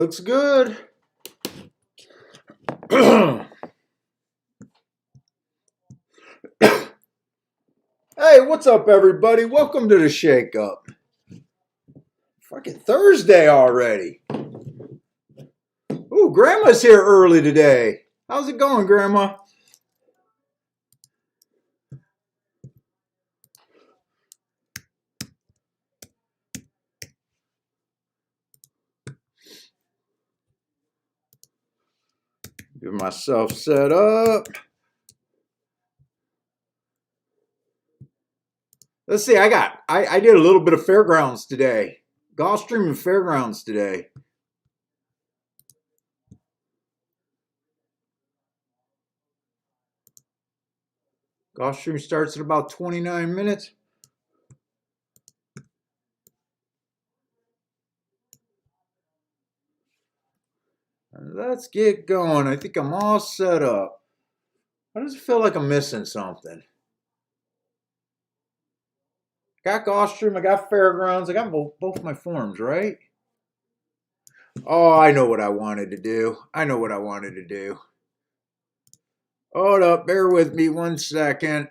Looks good. Hey, what's up, everybody? Welcome to the Shake Up. Fucking Thursday already. Ooh, Grandma's here early today. How's it going, Grandma? Get myself set up. Let's see, I did a little bit of fairgrounds today. Gulfstream and fairgrounds today. Gulfstream starts at about 29 minutes. Let's get going. I think I'm all set up. Why does it feel like I'm missing something? Got Gulfstream, I got fairgrounds, I got both my forms, right? Oh, I know what I wanted to do. Hold up, bear with me 1 second.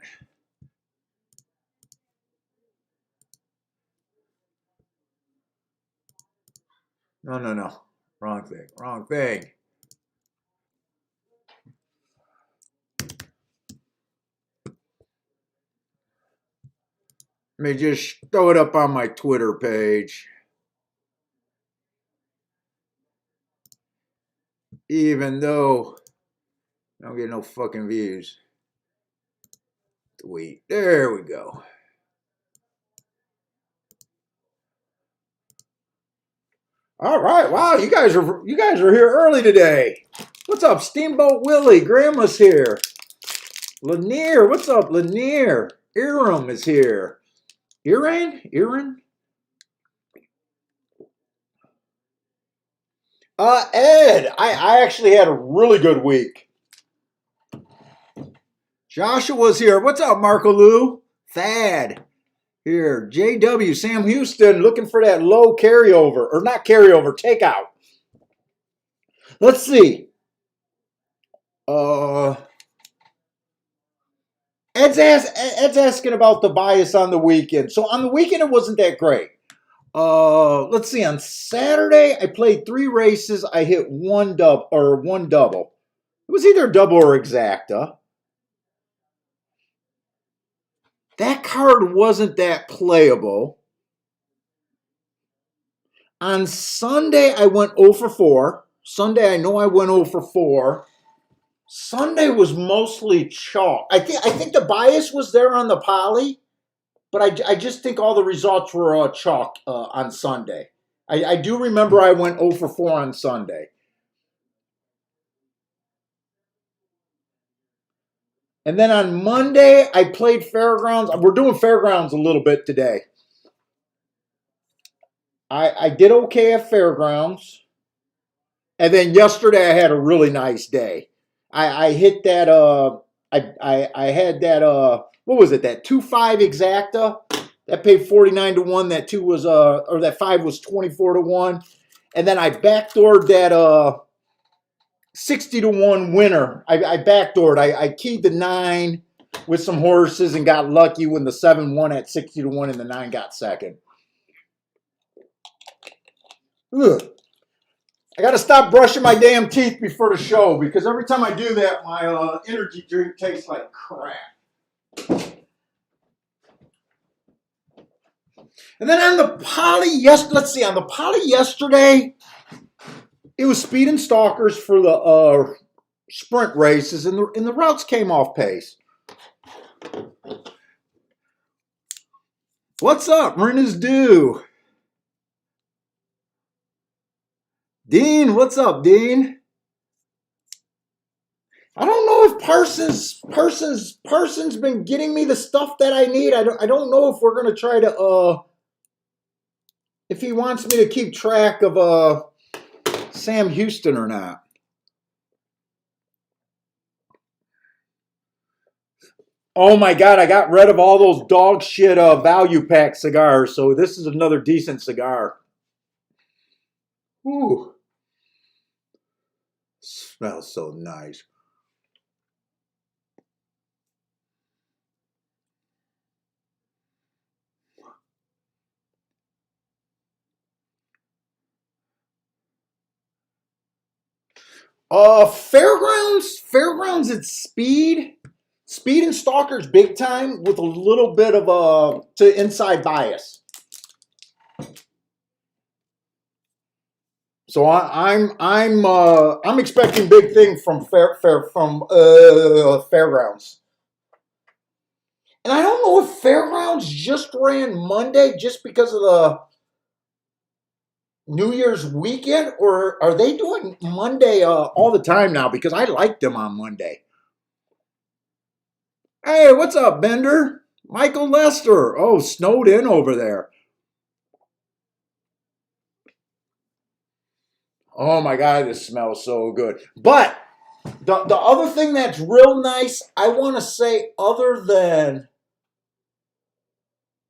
No. Wrong thing. Let me just throw it up on my Twitter page. Even though I don't get no fucking views. Tweet. There we go. All right. Wow, you guys are here early today. What's up, Steamboat Willie? Grandma's here. Lanier, what's up, Lanier? Iram is here. Iran? Ed, I actually had a really good week. Joshua's here. What's up, Marco Lou? Thad here. JW, Sam Houston, looking for that low carryover, or not carryover, takeout. Let's see. Ed's asking about the bias on the weekend. So on the weekend, it wasn't that great. Let's see. On Saturday, I played 3 races. I hit one double. It was either double or exacta. That card wasn't that playable. On Sunday, I went 0 for 4. Sunday, I know I went 0 for 4. Sunday was mostly chalk. I think the bias was there on the poly, but I just think all the results were chalk on Sunday. I do remember I went 0 for 4 on Sunday. And then on Monday, I played fairgrounds. We're doing fairgrounds a little bit today. I did okay at fairgrounds. And then yesterday, I had a really nice day. I hit that, I had that, what was it, that 2-5 exacta? That paid 49 to 1. That 2 was, or that 5 was 24 to 1. And then I backdoored that, 60 to 1 winner. I backdoored. I keyed the 9 with some horses and got lucky when the 7 won at 60 to 1 and the 9 got second. Ugh. I got to stop brushing my damn teeth before the show because every time I do that, my energy drink tastes like crap. And then on the poly, on the poly yesterday, it was speed and stalkers for the sprint races, and the routes came off pace. What's up? Ren is due. Dean, what's up, Dean? I don't know if Parsons been getting me the stuff that I need. I don't know if we're gonna try to if he wants me to keep track of Sam Houston or not. Oh my God, I got rid of all those dog shit value pack cigars, so this is another decent cigar. Ooh. Smells so nice. Fairgrounds at speed and stalkers big time with a little bit of a to inside bias. So I'm expecting big things from fairgrounds. And I don't know if fairgrounds just ran Monday just because of the New Year's weekend, or are they doing Monday all the time now? Because I like them on Monday. Hey, what's up, Bender? Michael Lester. Oh, snowed in over there. Oh my God, this smells so good. But the other thing that's real nice, I want to say, other than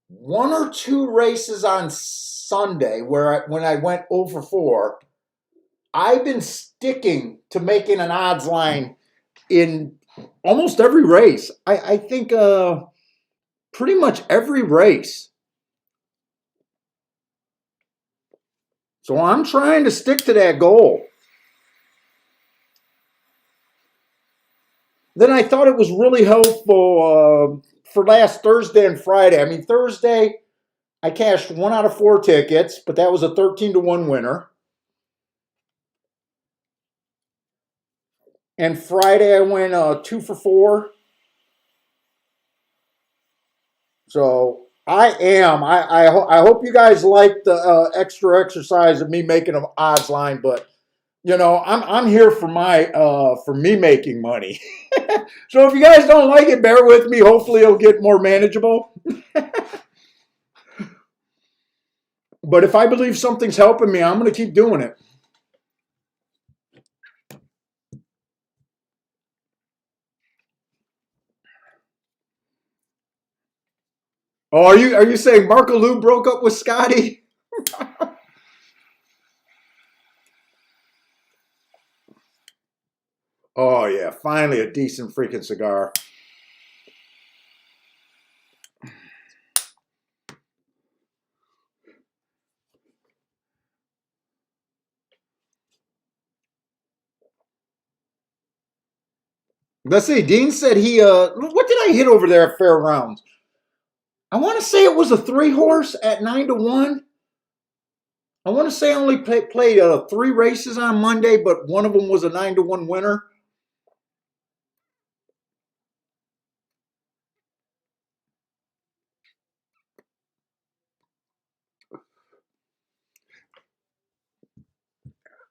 one or two races on Sunday when I went over 4, I've been sticking to making an odds line in almost every race. I think pretty much every race. So I'm trying to stick to that goal. Then I thought it was really helpful for last Thursday and Friday. I mean, Thursday, I cashed 1 out of 4 tickets, but that was a 13-1 winner. And Friday, I went 2 for 4. So I hope you guys like the extra exercise of me making an odds line, but you know, I'm here for me making money. So if you guys don't like it, bear with me. Hopefully it'll get more manageable. But if I believe something's helping me, I'm going to keep doing it. Oh, are you saying Marco Lou broke up with Scotty? Oh yeah, finally a decent freaking cigar. Let's see. Dean said he what did I hit over there at Fairgrounds? I want to say it was a 3-horse at 9-1. I want to say I only played 3 races on Monday, but one of them was a 9-1 winner.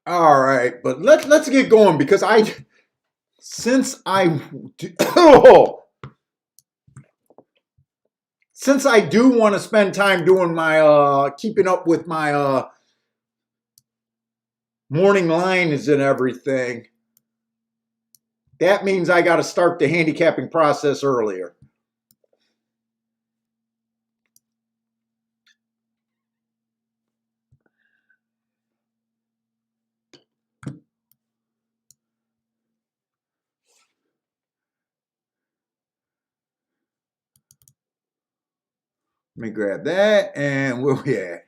All right, but let's get going because since I since I do want to spend time doing my keeping up with my morning lines and everything, that means I got to start the handicapping process earlier. Let me grab that and where we at?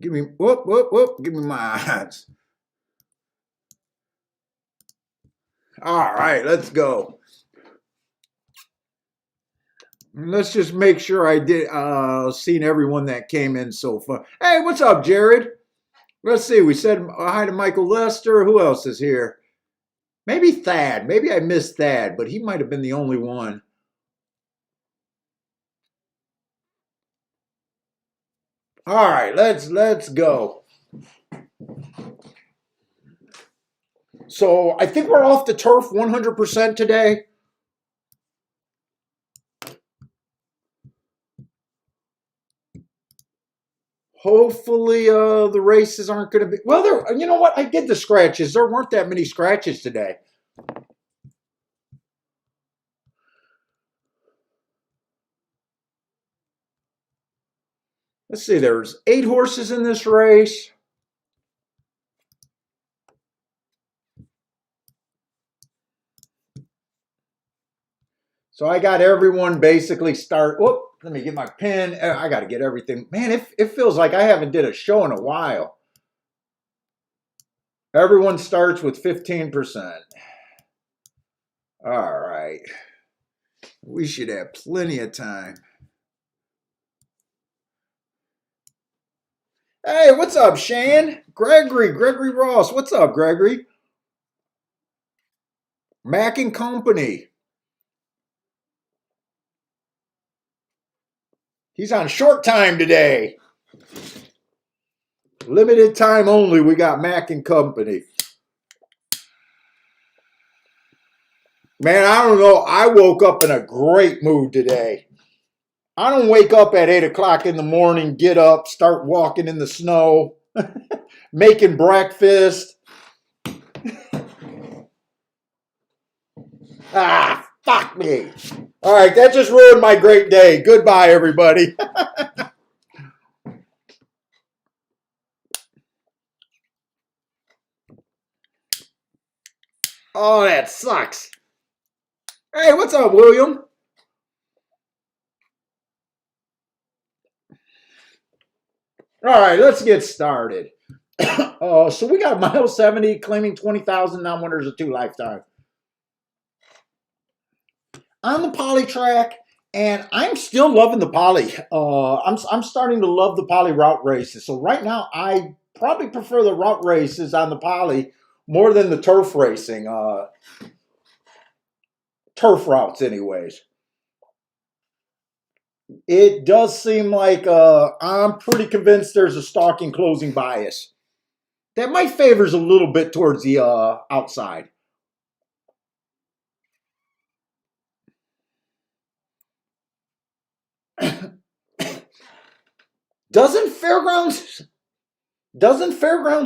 Give me whoop. Give me my odds. All right, let's go. Let's just make sure I did seen everyone that came in so far. Hey, what's up, Jared? Let's see. We said hi to Michael Lester. Who else is here? Maybe Thad. Maybe I missed Thad, but he might have been the only one. All right, let's go. So I think we're off the turf 100% today. Hopefully, the races aren't going to be. Well, there. You know what? I did the scratches. There weren't that many scratches today. Let's see. There's 8 horses in this race. So I got everyone basically start. Whoop, let me get my pen. I got to get everything. Man, it feels like I haven't did a show in a while. Everyone starts with 15%. All right. We should have plenty of time. Hey, what's up, Shane? Gregory Ross. What's up, Gregory? Mac and Company. He's on short time today. Limited time only. We got Mac and Company. Man, I don't know. I woke up in a great mood today. I don't wake up at 8 o'clock in the morning, get up, start walking in the snow, making breakfast. Ah, fuck me. All right, that just ruined my great day. Goodbye, everybody. Oh, that sucks. Hey, what's up, William? All right, let's get started. So we got mile 70 claiming 20,000 non-winners of 2 lifetime. On the poly track, and I'm still loving the poly. I'm starting to love the poly route races. So right now, I probably prefer the route races on the poly more than the turf racing. Turf routes, anyways. It does seem like I'm pretty convinced there's a stalking closing bias. That might favors a little bit towards the outside. Doesn't Fairgrounds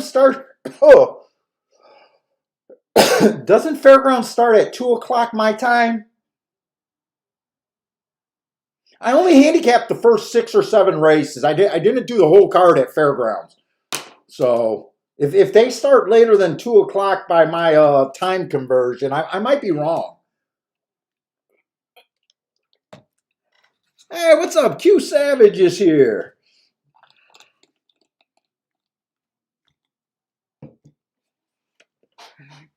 start? Oh, doesn't Fairgrounds start at 2 o'clock my time? I only handicapped the first 6 or 7 races. I didn't do the whole card at Fairgrounds. So if they start later than 2 o'clock by my time conversion, I might be wrong. Hey, what's up? Q Savage is here.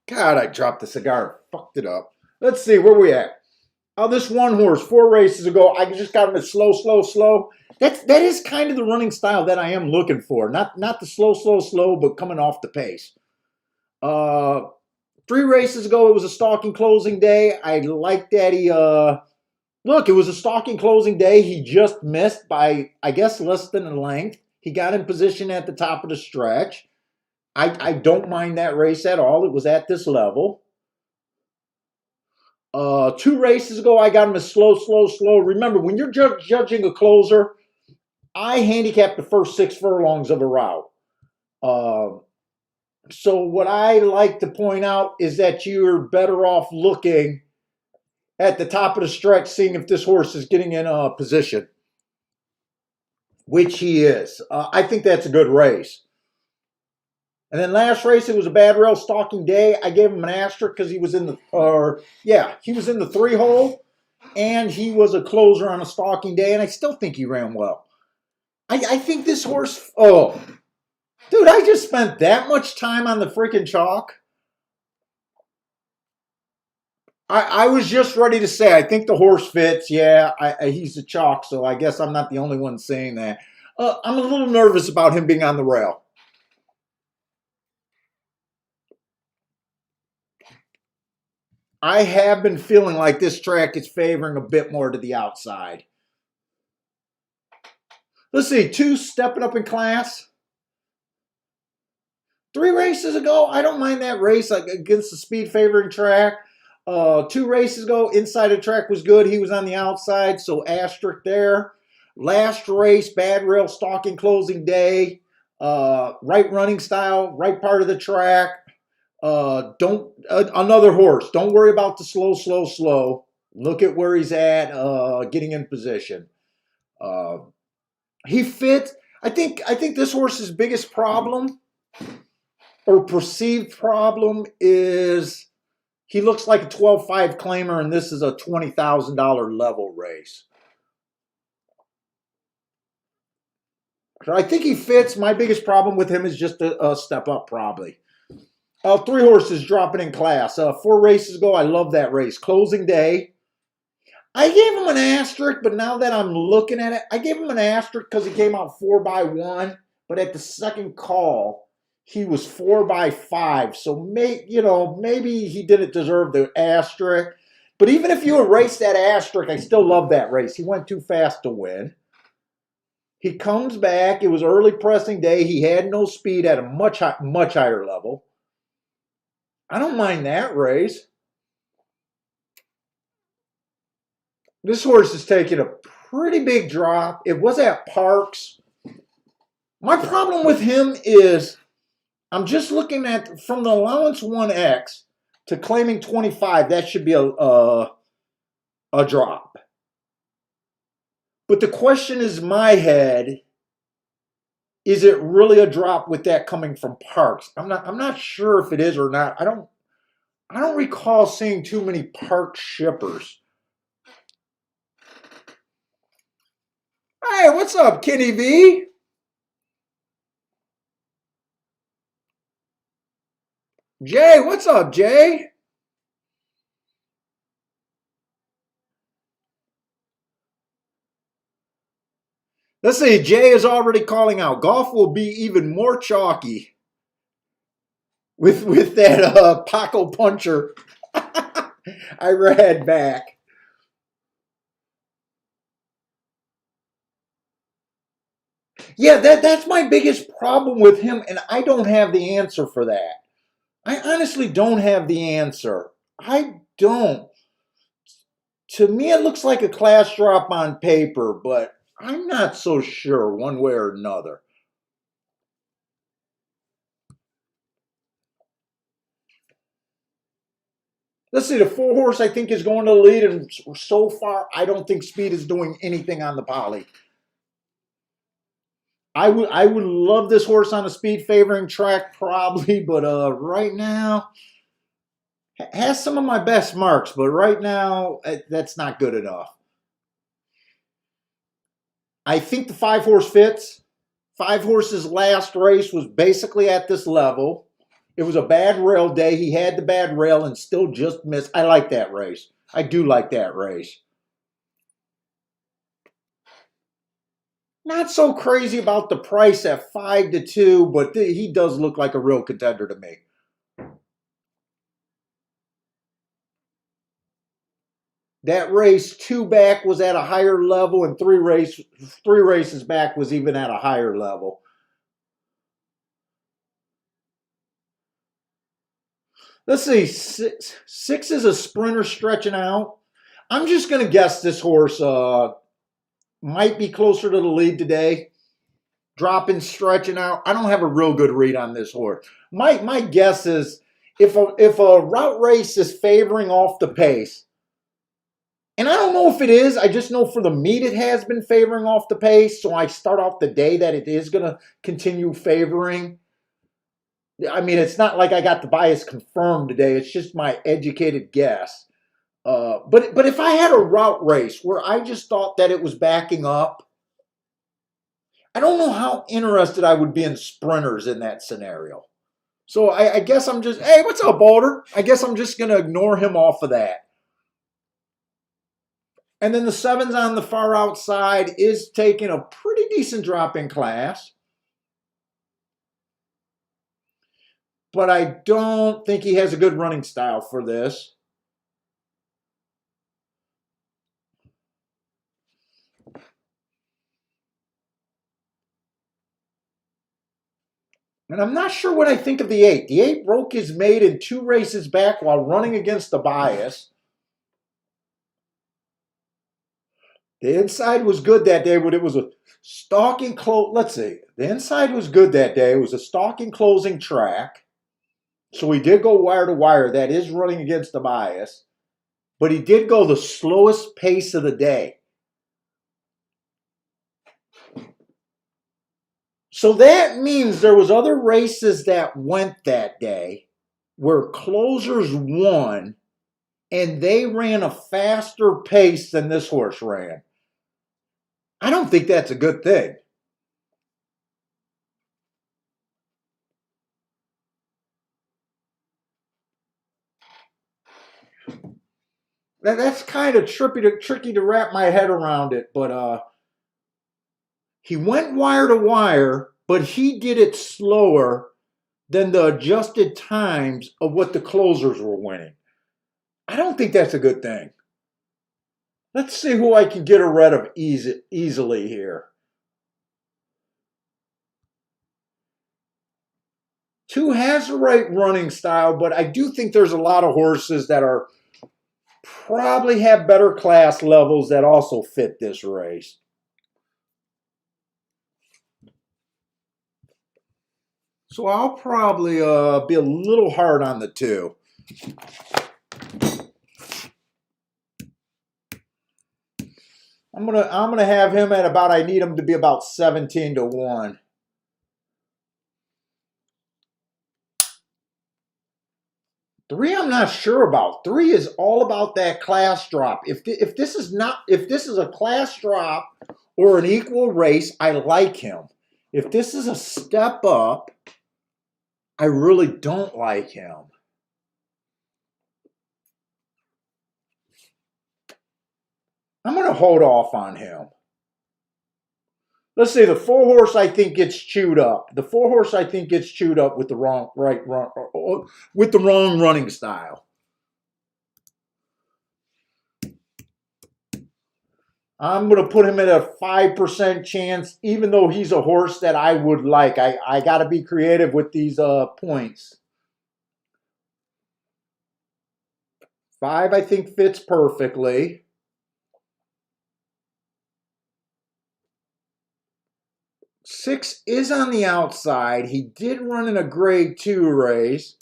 God, I dropped the cigar. Fucked it up. Let's see, where we at? Oh, this one horse, 4 races ago, I just got him at slow. That is kind of the running style that I am looking for. Not the slow, but coming off the pace. 3 races ago, it was a stalking closing day. I like that he, look, it was a stalking closing day. He just missed by, I guess, less than a length. He got in position at the top of the stretch. I don't mind that race at all. It was at this level. 2 races ago, I got him as slow. Remember, when you're judging a closer, I handicapped the first 6 furlongs of a route. So what I like to point out is that you're better off looking at the top of the stretch, seeing if this horse is getting in a position, which he is. I think that's a good race. And then last race, it was a bad rail stalking day. I gave him an asterisk because he was in he was in the 3 hole, and he was a closer on a stalking day, and I still think he ran well. I think this horse, oh, dude, I just spent that much time on the freaking chalk. I was just ready to say, I think the horse fits. Yeah, he's a chalk, so I guess I'm not the only one saying that. I'm a little nervous about him being on the rail. I have been feeling like this track is favoring a bit more to the outside. Let's see, 2 stepping up in class. 3 races ago, I don't mind that race against the speed favoring track. 2 races ago, inside the track was good. He was on the outside, so asterisk there. Last race, bad rail stalking closing day. Right running style, right part of the track. Another horse. Don't worry about the slow. Look at where he's at, getting in position. He fits. I think this horse's biggest problem or perceived problem is He looks like a 12.5 claimer, and this is a $20,000 level race. So I think he fits. My biggest problem with him is just a step up, probably. 3 horses dropping in class. 4 races ago, I love that race. Closing day. I gave him an asterisk, but now that I'm looking at it, I gave him an asterisk because he came out 4x1. But at the second call, he was 4x5. So maybe he didn't deserve the asterisk. But even if you erase that asterisk, I still love that race. He went too fast to win. He comes back. It was early pressing day. He had no speed at a much higher level. I don't mind that race. This horse is taking a pretty big drop. It was at Parks. My problem with him is I'm just looking at from the allowance 1X to claiming 25. That should be a drop. But the question is in my head, is it really a drop with that coming from Parks? I'm not sure if it is or not. I don't recall seeing too many Parks shippers. Hey, what's up, Kenny V? Jay, what's up, Jay? Let's see, Jay is already calling out. Golf will be even more chalky with that Paco puncher I read back. Yeah, that's my biggest problem with him, and I don't have the answer for that. I honestly don't have the answer. I don't. To me, it looks like a class drop on paper, but I'm not so sure one way or another. Let's see, the 4 horse I think is going to the lead, and so far I don't think speed is doing anything on the poly. I would love this horse on a speed favoring track probably, but right now has some of my best marks, but right now that's not good enough. I think the 5 horse fits. 5 horse's last race was basically at this level. It was a bad rail day. He had the bad rail and still just missed. I like that race. I do like that race. Not so crazy about the price at 5-2, but he does look like a real contender to me. That race 2 back was at a higher level, and 3 races back was even at a higher level. Let's see, 6 is a sprinter stretching out. I'm just going to guess this horse might be closer to the lead today. Dropping, stretching out. I don't have a real good read on this horse. My guess is if a route race is favoring off the pace, and I don't know if it is, I just know for the meet it has been favoring off the pace, so I start off the day that it is going to continue favoring. I mean, it's not like I got the bias confirmed today. It's just my educated guess. But if I had a route race where I just thought that it was backing up, I don't know how interested I would be in sprinters in that scenario. So I guess I'm just, hey, what's up, Boulder? I guess I'm just going to ignore him off of that. And then the 7's on the far outside is taking a pretty decent drop in class. But I don't think he has a good running style for this. And I'm not sure what I think of the 8. The 8 broke his mate in 2 races back while running against the bias. The inside was good that day, but it was a stalking close. Let's see. The inside was good that day. It was a stalking closing track. So he did go wire to wire. That is running against the bias. But he did go the slowest pace of the day. So that means there was other races that went that day where closers won and they ran a faster pace than this horse ran. I don't think that's a good thing. That's kind of tricky to wrap my head around it, but he went wire to wire, but he did it slower than the adjusted times of what the closers were winning. I don't think that's a good thing. Let's see who I can get rid of easily here. 2 has the right running style, but I do think there's a lot of horses that are probably have better class levels that also fit this race. So I'll probably be a little hard on the 2. I'm gonna have him at about, I need him to be about 17 to 1. 3, I'm not sure about. 3 is all about that class drop. If this is a class drop or an equal race, I like him. If this is a step up, I really don't like him. I'm going to hold off on him. Let's say the 4 horse I think gets chewed up. The 4 horse I think gets chewed up with the wrong running style. I'm going to put him at a 5% chance, even though he's a horse that I would like. I got to be creative with these points. 5, I think, fits perfectly. 6 is on the outside. He did run in a grade 2 race.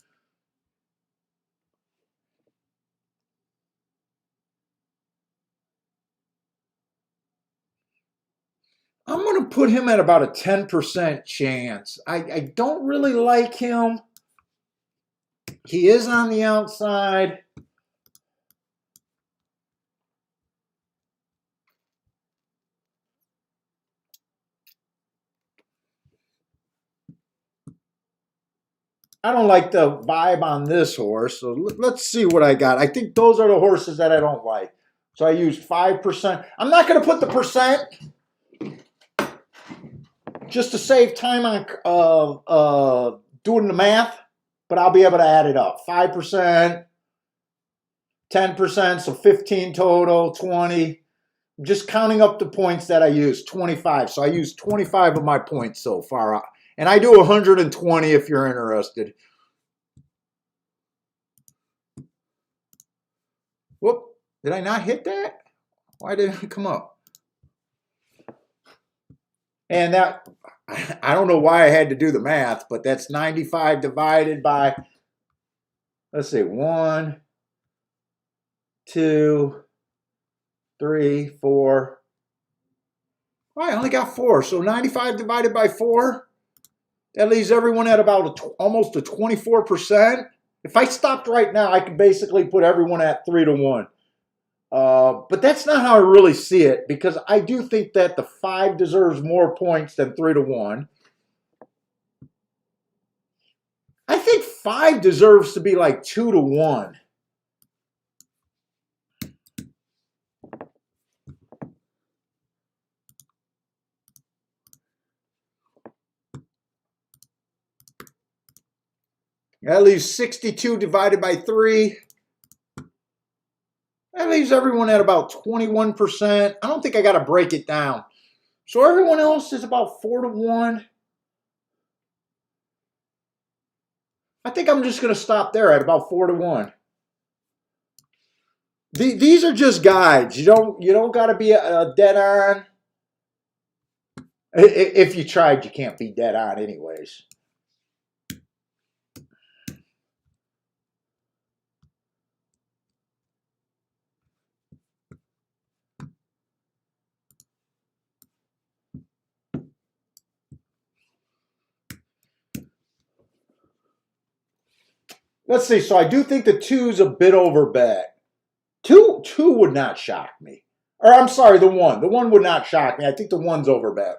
I'm going to put him at about a 10% chance. I don't really like him. He is on the outside. I don't like the vibe on this horse. So let's see what I got. I think those are the horses that I don't like. So I used 5%. I'm not going to put the percent just to save time on doing the math, but I'll be able to add it up. 5%, 10%, so 15 total, 20. Just counting up the points that I used, 25. So I used 25 of my points so far. And I do 120 if you're interested. Whoop, did I not hit that? Why didn't it come up? And that, I don't know why I had to do the math, but that's 95 divided by, let's see, 1, 2, 3, 4. Oh, I only got 4. So 95 divided by 4, that leaves everyone at about almost a 24%. If I stopped right now, I could basically put everyone at 3 to 1. But that's not how I really see it, because I do think that the 5 deserves more points than 3 to 1. I think 5 deserves to be like 2 to 1. That leaves 62 divided by 3. That leaves everyone at about 21%. I don't think I got to break it down. So everyone else is about 4 to 1. I think I'm just going to stop there at about 4 to 1. These are just guides. You don't got to be a dead on. If you tried, you can't be dead on anyways. Let's see. So I do think the 2's a bit over bet. Two would not shock me. Or I'm sorry, the one. The one would not shock me. I think the one's overbet.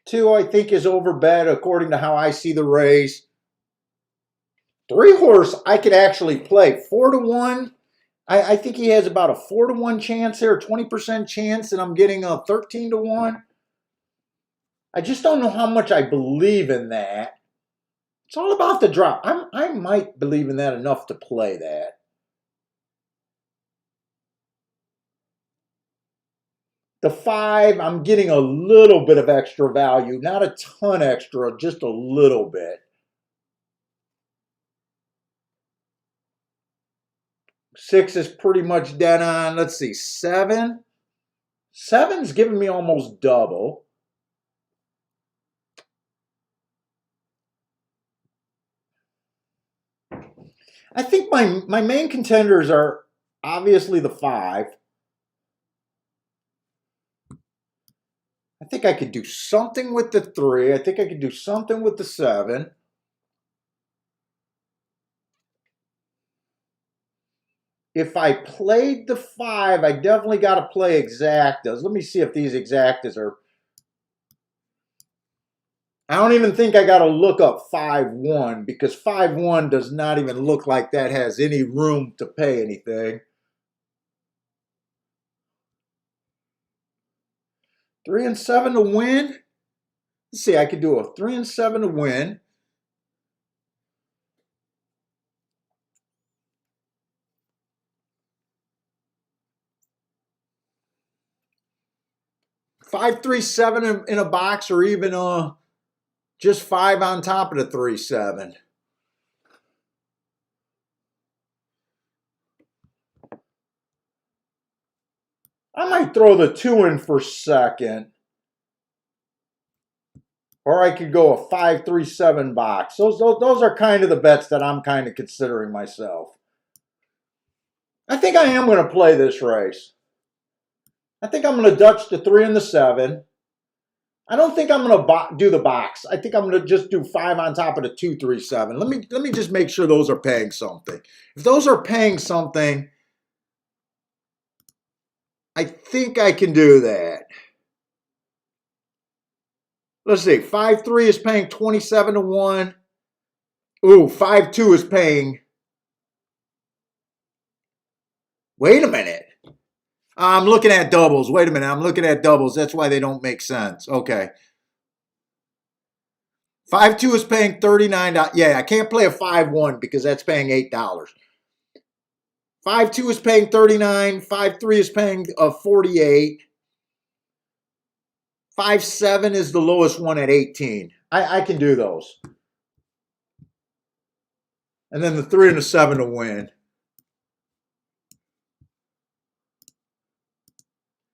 Two, I think, is overbet according to how I see the race. 3-horse, I could actually play 4-1. I think he has about a 4-1 chance here, a 20% chance, and I'm getting a 13-1. I just don't know how much I believe in that. It's all about the drop. I might believe in that enough to play that. The 5, I'm getting a little bit of extra value. Not a ton extra, just a little bit. 6 is pretty much dead on. Let's see, 7. 7's giving me almost double. I think my main contenders are obviously the 5. I think I could do something with the 3. I think I could do something with the 7. If I played the 5, I definitely got to play exactas. Let me see if these exactas are... I don't even think I got to look up 5-1 because 5-1 does not even look like that has any room to pay anything. 3 and 7 to win. Let's see, I could do a 3 and 7 to win. Five, 3, 7 in a box, or even just 5 on top of the 3, 7. I might throw the 2 in for second. Or I could go a 5, 3, 7 box. Those are kind of the bets that I'm kind of considering myself. I think I am going to play this race. I think I'm going to Dutch the 3 and the 7. I don't think I'm going to do the box. I think I'm going to just do 5 on top of the 2, 3, 7. Let me just make sure those are paying something. If those are paying something, I think I can do that. Let's see. 5-3 is paying 27 to 1. Ooh, 5-2 is paying. Wait a minute. I'm looking at doubles. Wait a minute. I'm looking at doubles. That's why they don't make sense. Okay. 5-2 is paying $39. Yeah, I can't play a 5-1 because that's paying $8. 5-2 is paying $39. 5-3 is paying $48. 5-7 is the lowest one at $18. I can do those. And then the 3 and the 7 to win.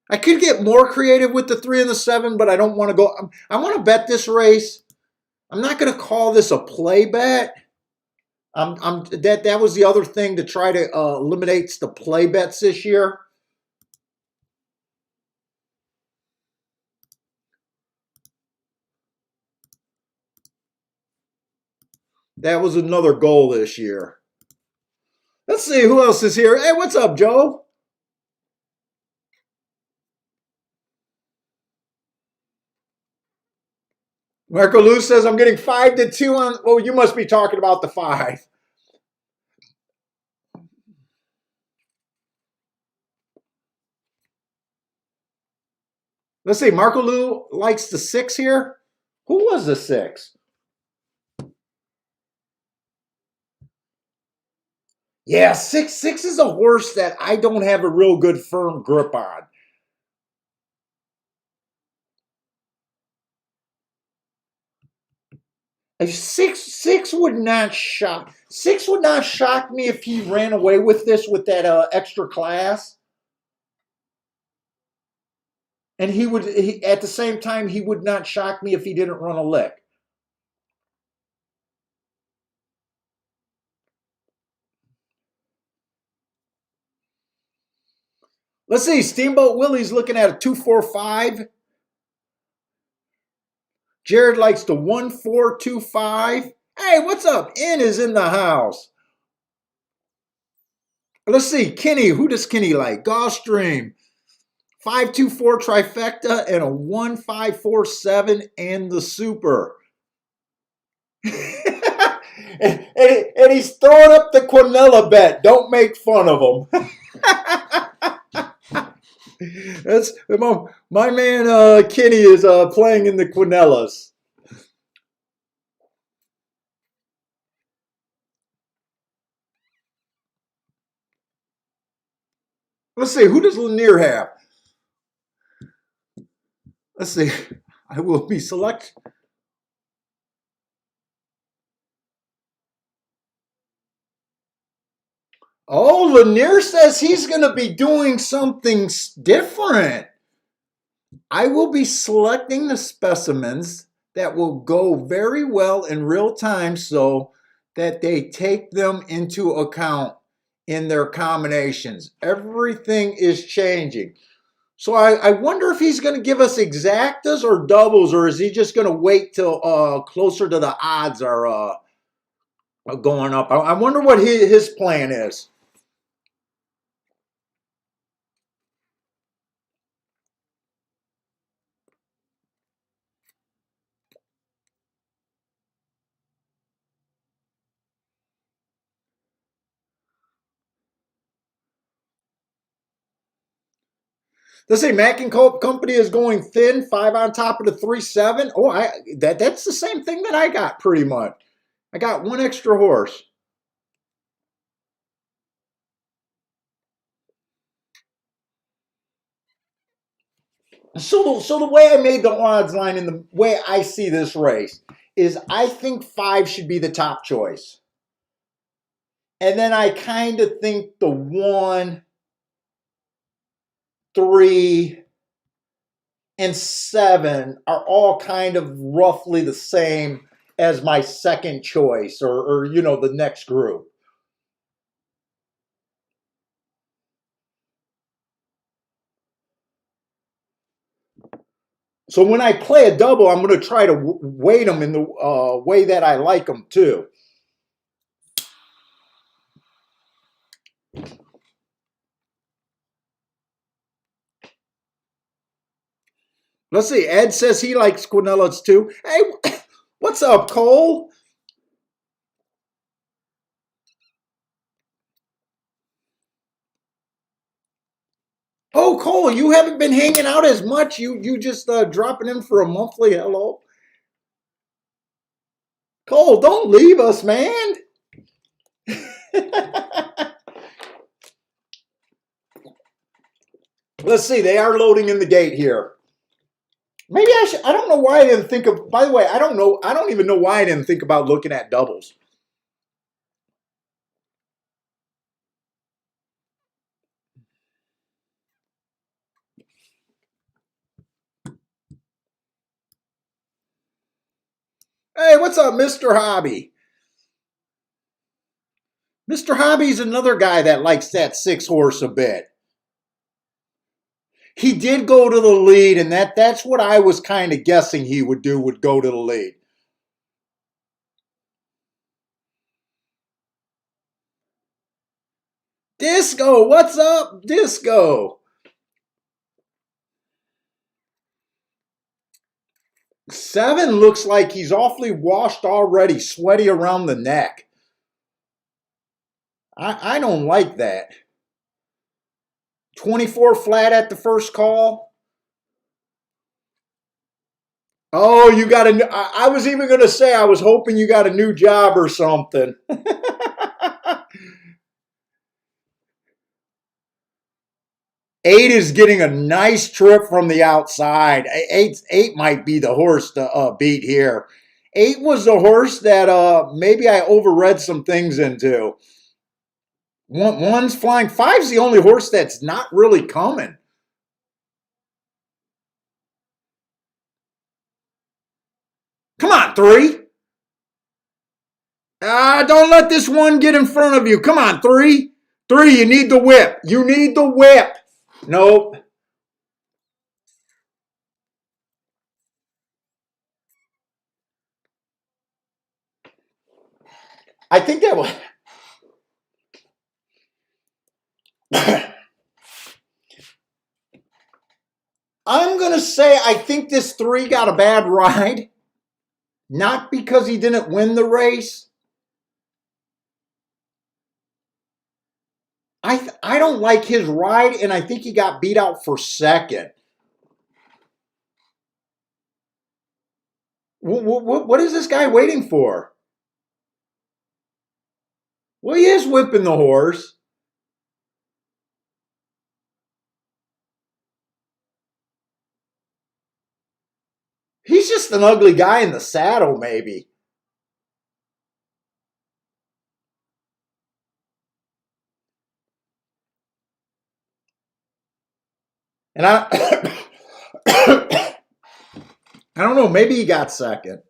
I could get more creative with the 3 and the 7, but I don't want to go. I want to bet this race. I'm not going to call this a play bet. That was the other thing to try to eliminate the play bets this year. That was another goal this year. Let's see who else is here. Hey, what's up, Joe? Marco Lou says I'm getting 5-2 on. Well, you must be talking about the 5. Let's see. Marco Lou likes the 6 here. Who was the 6? Yeah, 6 is a horse that I don't have a real good firm grip on. A 6 would not shock. 6 would not shock me if he ran away with this with that extra class. And at the same time, he would not shock me if he didn't run a lick. Let's see. Steamboat Willie's looking at a 2-4-5. Jared likes the 1-4-2-5. Hey, what's up? N is in the house. Let's see. Kenny, who does Kenny like? Gulfstream, 524 trifecta and a 1547 and the super. and he's throwing up the Quinella bet. Don't make fun of him. That's my man. Kenny is playing in the Quinellas. Let's see. Who does Lanier have? Let's see. I will be select. Oh, Lanier says he's going to be doing something different. I will be selecting the specimens that will go very well in real time so that they take them into account in their combinations. Everything is changing. So I wonder if he's going to give us exactas or doubles, or is he just going to wait till closer to the odds are going up? I wonder what his plan is. Let's say Mack and Company is going thin, 5 on top of the 3.7. Oh, that's the same thing that I got pretty much. I got one extra horse. So the way I made the odds line and the way I see this race is I think 5 should be the top choice. And then I kind of think the 1, 3, and 7 are all kind of roughly the same as my second choice or the next group. So when I play a double, I'm going to try to weight them in the way that I like them too. Let's see. Ed says he likes Quinellas too. Hey, what's up, Cole? Oh, Cole, you haven't been hanging out as much. You just dropping in for a monthly hello. Cole, don't leave us, man. Let's see. They are loading in the gate here. Maybe I should. I don't know why I didn't think of. By the way, I don't know. I don't even know why I didn't think about looking at doubles. Hey, what's up, Mr. Hobby? Mr. Hobby's another guy that likes that 6 horse a bit. He did go to the lead, and that's what I was kind of guessing he would do, would go to the lead. Disco, what's up, Disco? 7 looks like he's awfully washed already, sweaty around the neck. I don't like that. 24 flat at the first call. Oh, you got a. I was even going to say I was hoping you got a new job or something. 8 is getting a nice trip from the outside. Eight might be the horse to beat here. 8 was the horse that maybe I overread some things into. One's flying. 5's the only horse that's not really coming. Come on, 3. Don't let this one get in front of you. Come on, 3. 3, you need the whip. You need the whip. Nope. I think that was. I'm gonna say I think this 3 got a bad ride, not because he didn't win the race. I don't like his ride, and I think he got beat out for second. What is this guy waiting for? Well, he is whipping the horse. He's just an ugly guy in the saddle, maybe. And I don't know. Maybe he got second.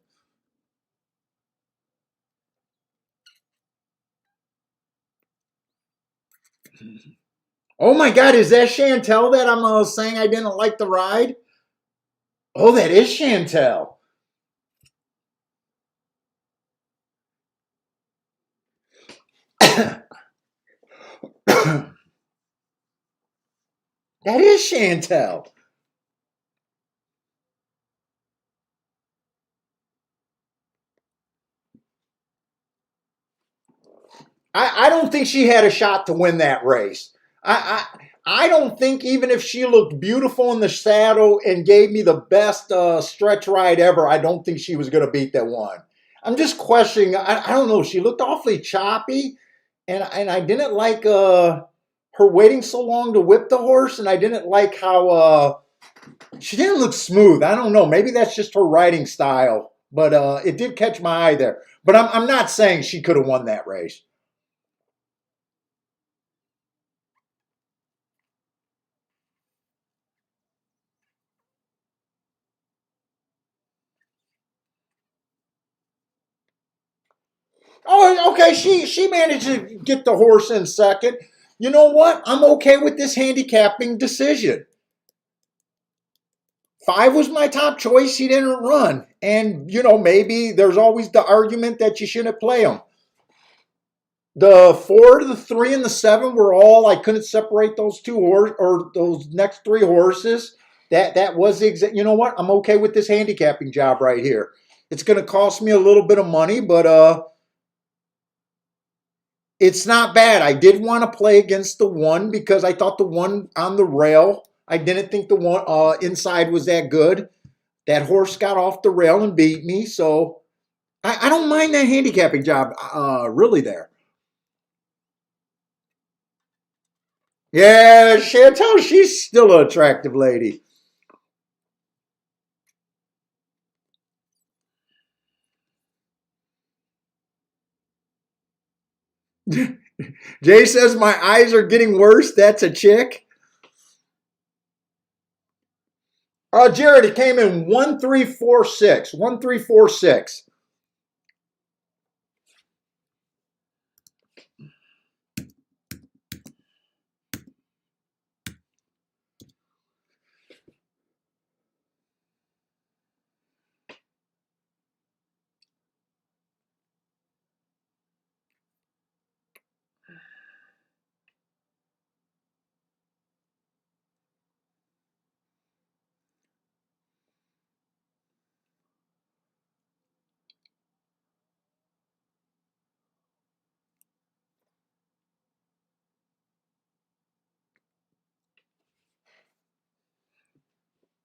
Oh my God, is that Chantel that I'm saying I didn't like the ride? Oh, that is Chantel. That is Chantel. I don't think she had a shot to win that race. I don't think even if she looked beautiful in the saddle and gave me the best stretch ride ever, I don't think she was going to beat that one. I'm just questioning. I don't know. She looked awfully choppy, and I didn't like her waiting so long to whip the horse, and I didn't like how she didn't look smooth. I don't know. Maybe that's just her riding style, but it did catch my eye there. But I'm not saying she could have won that race. Oh, okay. She managed to get the horse in second. You know what? I'm okay with this handicapping decision. 5 was my top choice. He didn't run, and maybe there's always the argument that you shouldn't play him. The 4, the 3, and the 7 were all I couldn't separate those two horse or those next 3 horses. That was the exact. You know what? I'm okay with this handicapping job right here. It's going to cost me a little bit of money, but it's not bad. I did want to play against the 1 because I thought the 1 on the rail. I didn't think the 1 inside was that good. That horse got off the rail and beat me, so I don't mind that handicapping job. Really there. Yeah, Chantel, she's still an attractive lady. Jay says my eyes are getting worse. That's a chick. Jared, it came in 1346. 1346.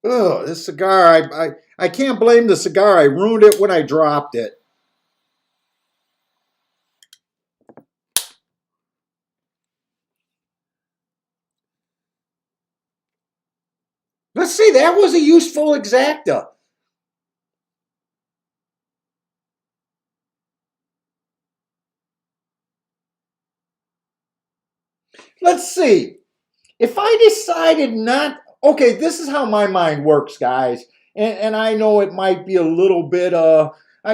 Ugh, this cigar, I can't blame the cigar. I ruined it when I dropped it. Let's see, that was a useful exacta. Let's see. If I decided not, okay, this is how my mind works, guys. And I know it might be a little bit, I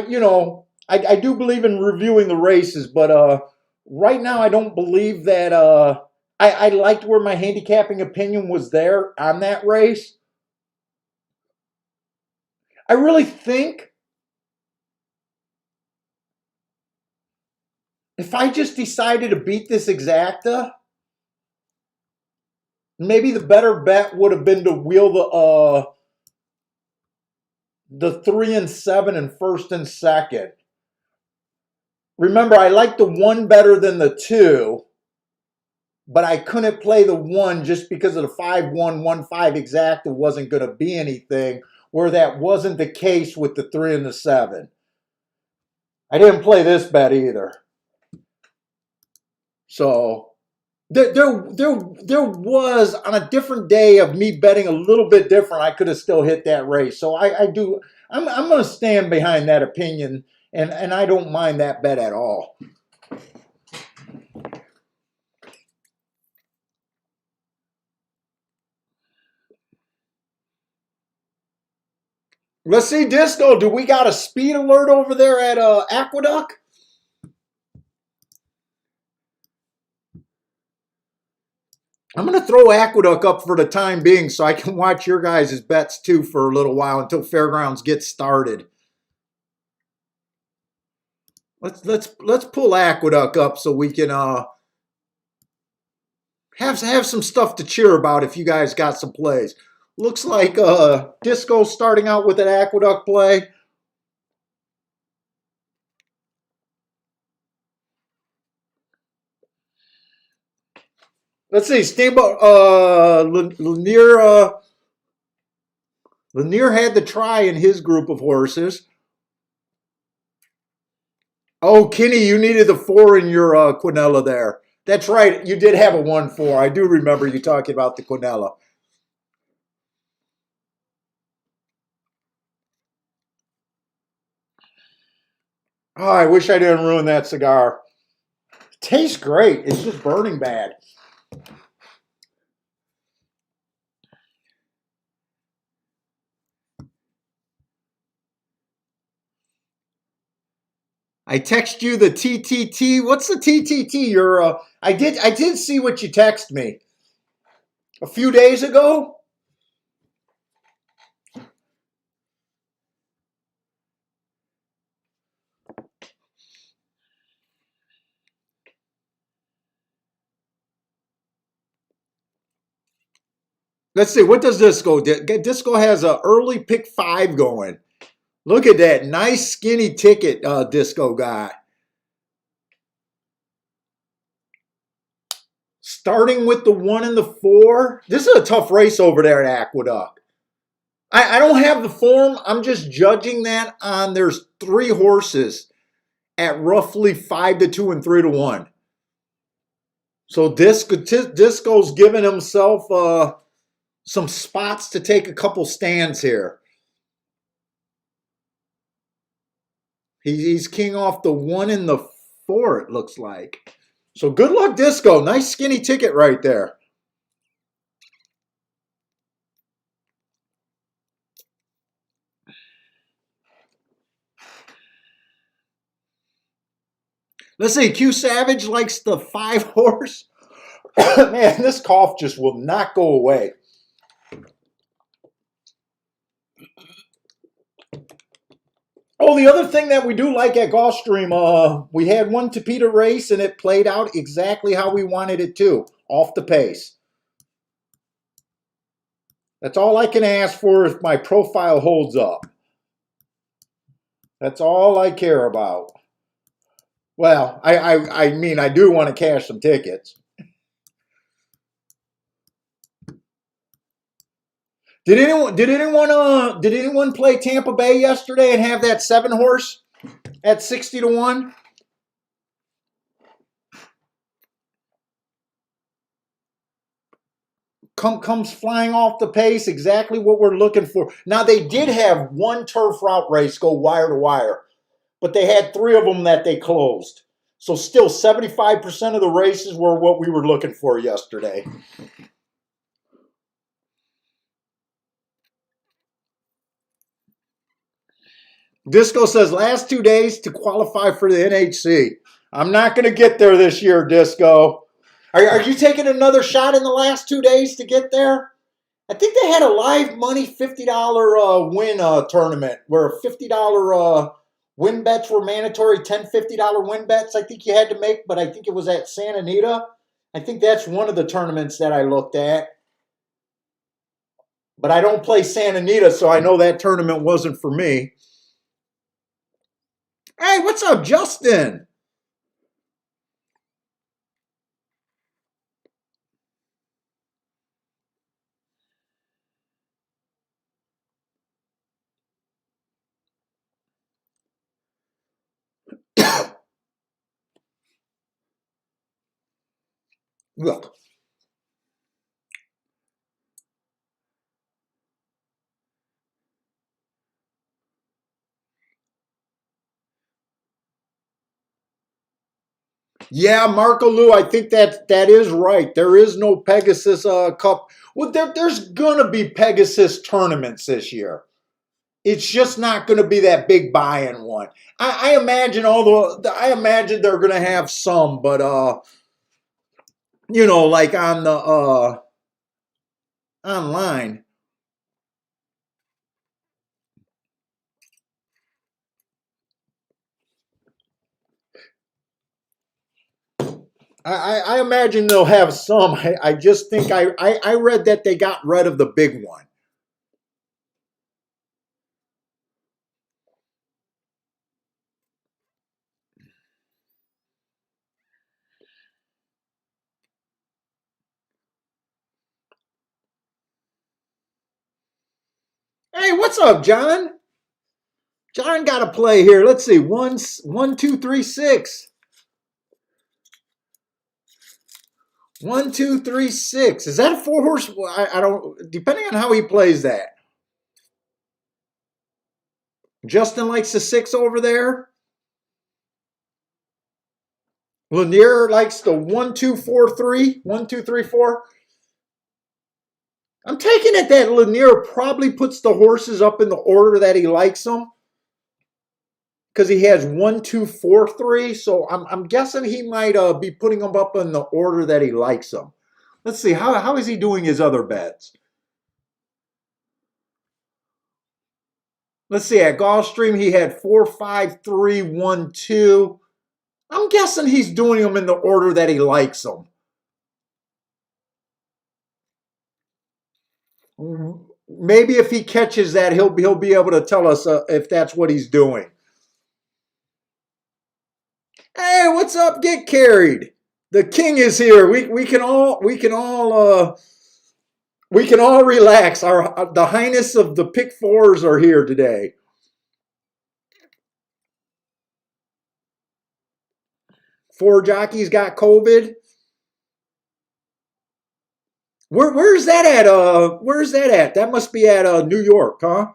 do believe in reviewing the races, but right now I don't believe that, I liked where my handicapping opinion was there on that race. I really think if I just decided to beat this exacta, maybe the better bet would have been to wheel the 3 and 7 in first and second. Remember, I like the 1 better than the 2, but I couldn't play the 1 just because of the 5-1-1-5 exacta wasn't going to be anything, where that wasn't the case with the 3 and the 7. I didn't play this bet either. So there was, on a different day of me betting a little bit different, I could have still hit that race. So I'm going to stand behind that opinion, and I don't mind that bet at all. Let's see, Disco, do we got a speed alert over there at Aqueduct? I'm going to throw Aqueduct up for the time being so I can watch your guys' bets too for a little while until Fairgrounds gets started. Let's pull Aqueduct up so we can have some stuff to cheer about if you guys got some plays. Looks like Disco starting out with an Aqueduct play. Let's see, Steamboat Lanier had the try in his group of horses. Oh, Kenny, you needed the 4 in your Quinella there. That's right. You did have a 1-4. I do remember you talking about the Quinella. Oh, I wish I didn't ruin that cigar. It tastes great. It's just burning bad. I text you the TTT. What's the TTT? I did see what you text me a few days ago. Let's see. What does Disco? Disco has an early pick 5 going. Look at that nice skinny ticket Disco got. Starting with the 1 and the 4. This is a tough race over there at Aqueduct. I don't have the form. I'm just judging that on there's 3 horses at roughly 5-2 and 3-1. So Disco's giving himself some spots to take a couple stands here. He's king off the 1 and the 4, it looks like. So good luck, Disco. Nice skinny ticket right there. Let's see. Q Savage likes the 5 horse. Man, this cough just will not go away. Oh, the other thing that we do like at Gulfstream, we had one Tapeta race and it played out exactly how we wanted it to, off the pace. That's all I can ask for if my profile holds up. That's all I care about. Well, I mean, I do want to cash some tickets. Did anyone play Tampa Bay yesterday and have that 7 horse at 60-1? Comes flying off the pace, exactly what we're looking for. Now, they did have one turf route race go wire to wire, but they had 3 of them that they closed. So still 75% of the races were what we were looking for yesterday. Disco says last 2 days to qualify for the NHC. I'm not going to get there this year, Disco. Are you taking another shot in the last 2 days to get there? I think they had a live money $50 win tournament where a $50 Win bets were mandatory, $10, $50 win bets I think you had to make, but I think it was at Santa Anita. I think that's one of the tournaments that I looked at. But I don't play Santa Anita, so I know that tournament wasn't for me. Hey, what's up, Justin? Look. Yeah, Marco Lou, I think that is right. There is no Pegasus Cup. Well, there's gonna be Pegasus tournaments this year. It's just not going to be that big buy-in one. I imagine I imagine they're going to have some, but like on the online. I imagine they'll have some. I just think I read that they got rid of the big one. Hey, what's up, John? John got to play here. Let's see. One, two, three, six. 1, 2, 3, 6. Is that a 4-horse? I don't. Depending on how he plays that. Justin likes the 6 over there. Lanier likes the 1, 2, 4, 3. 1, 2, 3, 4. I'm taking it that Lanier probably puts the horses up in the order that he likes them. Because he has 1, 2, 4, 3. So I'm guessing he might be putting them up in the order that he likes them. Let's see. How is he doing his other bets? Let's see. At Gulfstream, he had 4, 5, 3, 1, 2. I'm guessing he's doing them in the order that he likes them. Maybe if he catches that, he'll be able to tell us if that's what he's doing. Hey, what's up? Get carried. The king is here. We can all relax. The highness of the pick fours are here today. Four jockeys got COVID. Where's that at? Where's that at? That must be at New York, huh?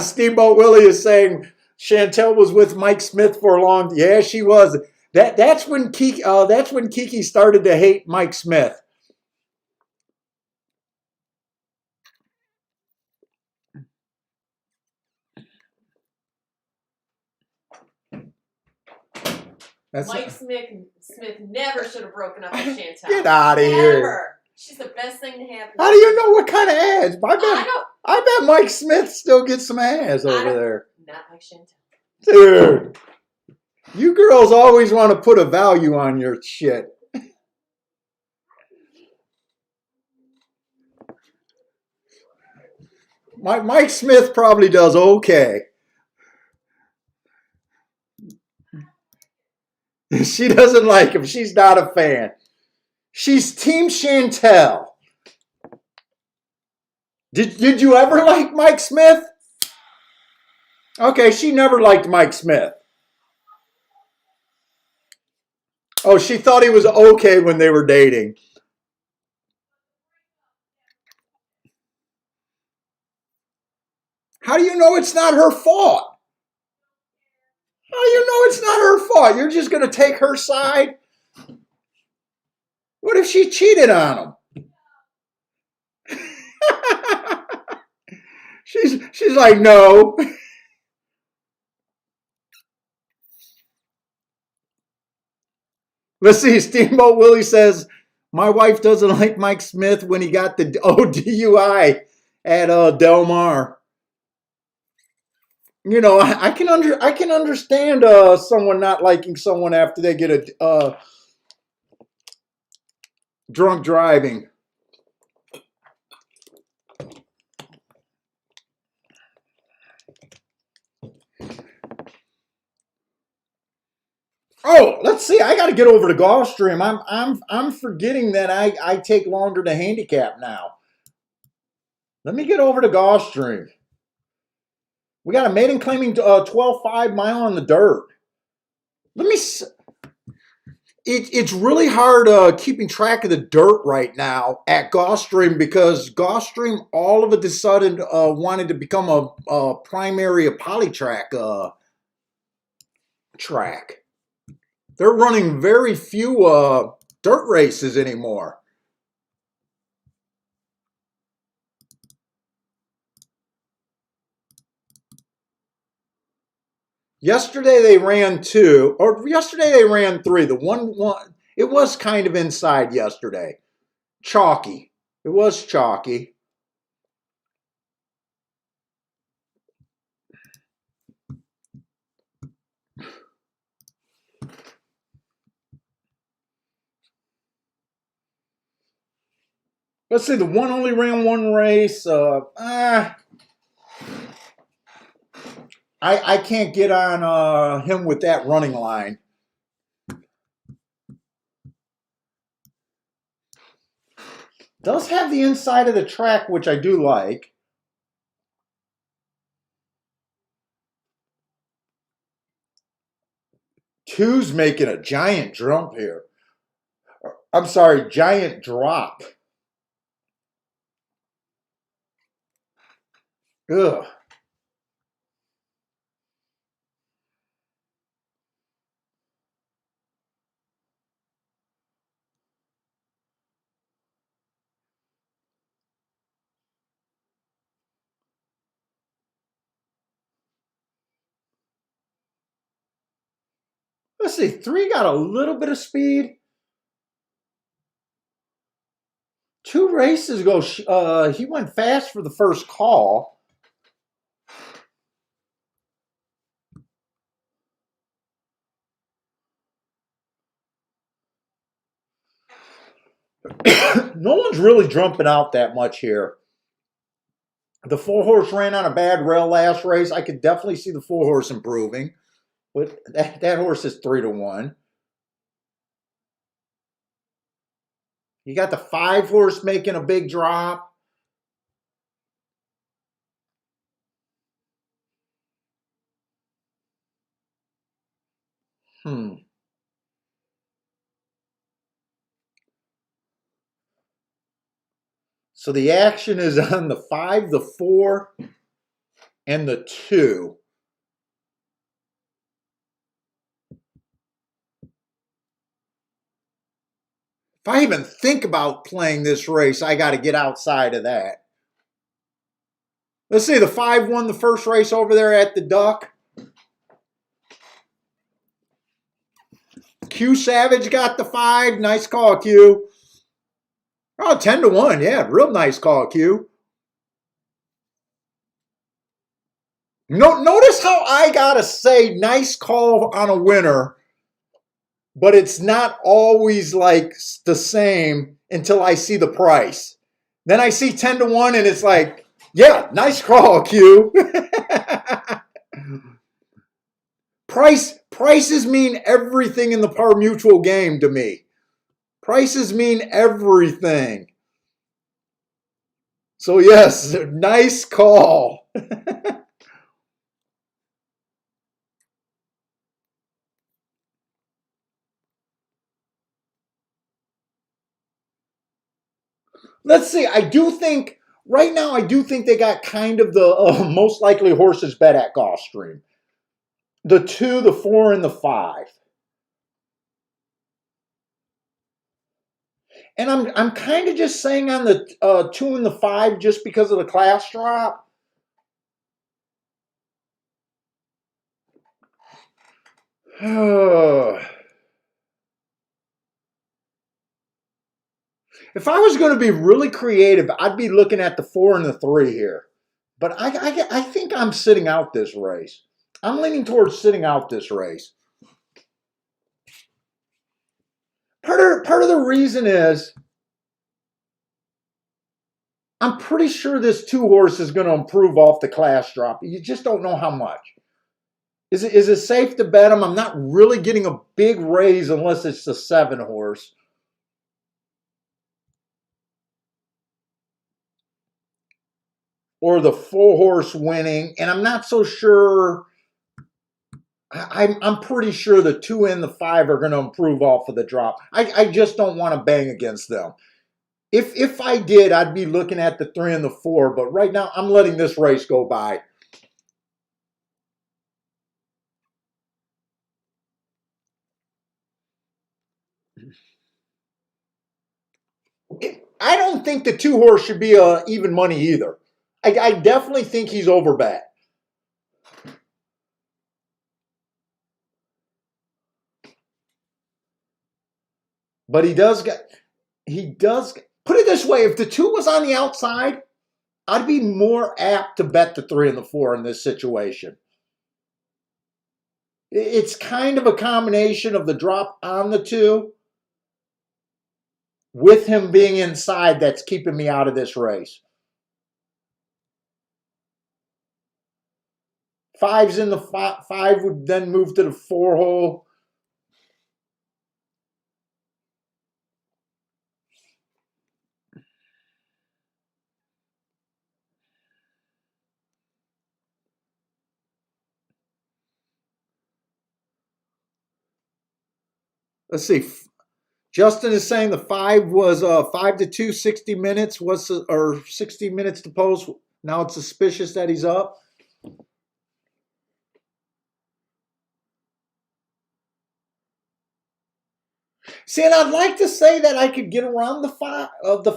Steamboat Willie is saying Chantel was with Mike Smith for a long. Yeah, she was. That's when Kiki started to hate Mike Smith. Mike Smith never should have broken up with Chantel. Get out of here. She's the best thing to happen. How do you know what kind of ads? I bet Mike Smith still gets some ads over there. Not like Chantel. Dude, you girls always want to put a value on your shit. Mike Smith probably does okay. She doesn't like him. She's not a fan. She's Team Chantel. Did you ever like Mike Smith? Okay, she never liked Mike Smith. Oh, she thought he was okay when they were dating. How do you know it's not her fault? How do you know it's not her fault? You're just going to take her side? What if she cheated on him? She's like, no. Let's see. Steamboat Willie says, my wife doesn't like Mike Smith when he got the DUI at Del Mar. You know, I can understand someone not liking someone after they get a drunk driving. Oh, let's see. I got to get over to Gulfstream. I'm forgetting that I take longer to handicap now. Let me get over to Gulfstream. We got a maiden claiming 12.5 mile on the dirt. Let me. It's really hard keeping track of the dirt right now at Gulfstream because Gulfstream all of a sudden wanted to become a primary polytrack track. They're running very few dirt races anymore. Yesterday they ran two, or yesterday they ran three. The one, it was kind of inside yesterday. Chalky. It was chalky. Let's see, the one only ran one race. I can't get on him with that running line. Does have the inside of the track, which I do like. Two's making a giant jump here. I'm sorry, giant drop. Ugh. Let's see, three got a little bit of speed. Two races ago, he went fast for the first call. No one's really jumping out that much here. The 4-horse ran on a bad rail last race. I could definitely see the 4-horse improving. But that horse is 3-1. You got the 5-horse making a big drop. So the action is on the 5, the 4, and the 2. If I even think about playing this race, I got to get outside of that. Let's see, the 5 won the first race over there at the Duck. Q Savage got the 5. Nice call, Q. Oh, 10-1. Yeah, real nice call, Q. Notice how I got to say nice call on a winner, but it's not always like the same until I see the price. Then I see 10-1 and it's like, yeah, nice call, Q. Prices mean everything in the par mutual game to me. Prices mean everything. So yes, nice call. Let's see. I do think right now, I do think they got kind of the most likely horses bet at Gulfstream. The 2, the 4, and the 5. And I'm kind of just saying on the 2 and the 5 just because of the class drop. If I was going to be really creative, I'd be looking at the 4 and the 3 here. But I think I'm sitting out this race. I'm leaning towards sitting out this race. Part of the reason is I'm pretty sure this 2 horse is going to improve off the class drop. You just don't know how much. Is it safe to bet him? I'm not really getting a big raise unless it's the 7 horse. Or the 4 horse winning. And I'm not so sure. I'm pretty sure the 2 and the 5 are going to improve off of the drop. I just don't want to bang against them. If I did, I'd be looking at the 3 and the 4. But right now, I'm letting this race go by. I don't think the 2 horse should be even money either. I definitely think he's overbet. But he does put it this way, if the 2 was on the outside, I'd be more apt to bet the 3 and the 4 in this situation. It's kind of a combination of the drop on the 2 with him being inside that's keeping me out of this race. 5's in the 5 would then move to the 4 hole. Let's see. Justin is saying the 5 was 5 to 2, 60 minutes or 60 minutes to post. Now it's suspicious that he's up. See, and I'd like to say that I could get around the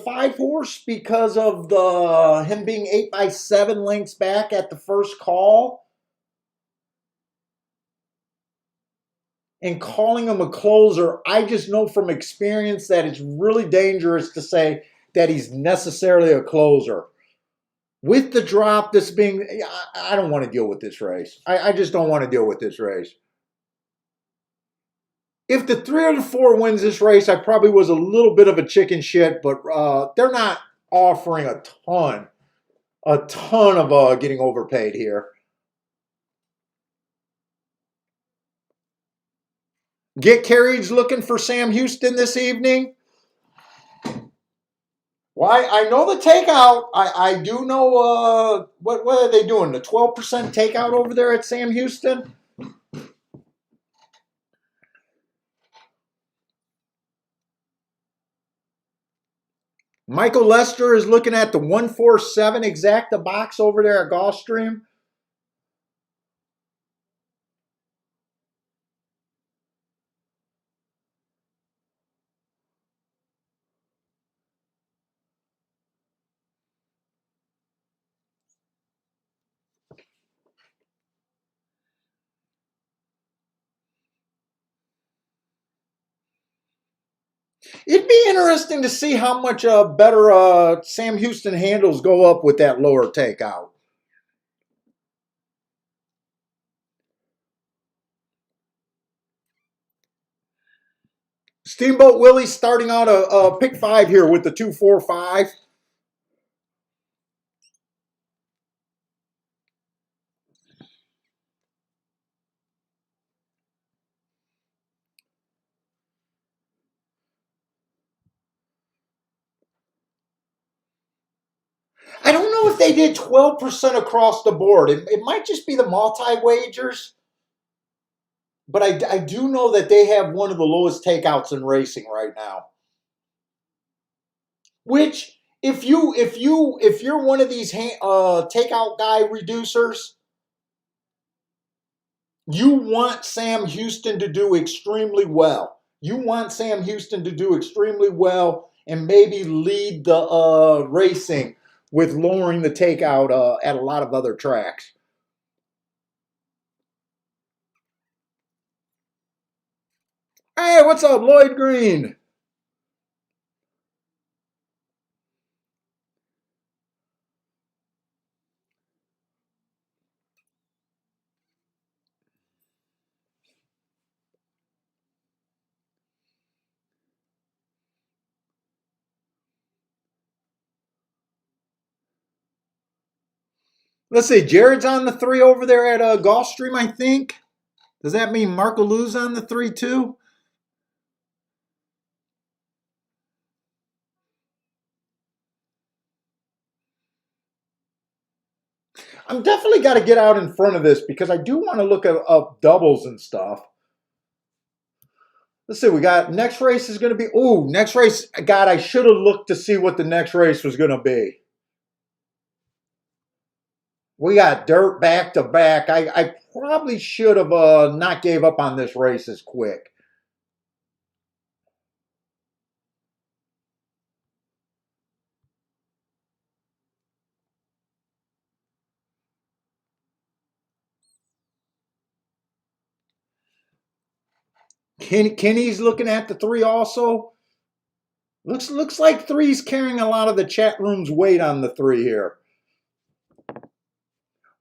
5 horse because of the him being 8 by 7 lengths back at the first call. And calling him a closer, I just know from experience that it's really dangerous to say that he's necessarily a closer. With the drop, this being, I don't want to deal with this race. I just don't want to deal with this race. If the 3 or the 4 wins this race, I probably was a little bit of a chicken shit, but they're not offering a ton of getting overpaid here. Get Carriage looking for Sam Houston this evening. Well, I know the takeout. I do know what are they doing? The 12% takeout over there at Sam Houston? Michael Lester is looking at the 147 exacta box over there at Gulfstream. It'd be interesting to see how much better Sam Houston handles go up with that lower takeout. Steamboat Willie starting out a pick 5 here with the 245. I don't know if they did 12% across the board. It might just be the multi-wagers. But I do know that they have one of the lowest takeouts in racing right now. Which, if you're one of these takeout guy reducers, you want Sam Houston to do extremely well. You want Sam Houston to do extremely well and maybe lead the racing with lowering the takeout at a lot of other tracks. Hey, what's up, Lloyd Green? Let's see, Jared's on the 3 over there at Gulfstream, I think. Does that mean Marco Lou's on the 3 too? I'm definitely got to get out in front of this because I do want to look at up doubles and stuff. Let's see, we got next race is going to be, next race. God, I should have looked to see what the next race was going to be. We got dirt back to back. I probably should have not gave up on this race as quick. Kenny's looking at the 3 also. Looks like 3's carrying a lot of the chat room's weight on the 3 here.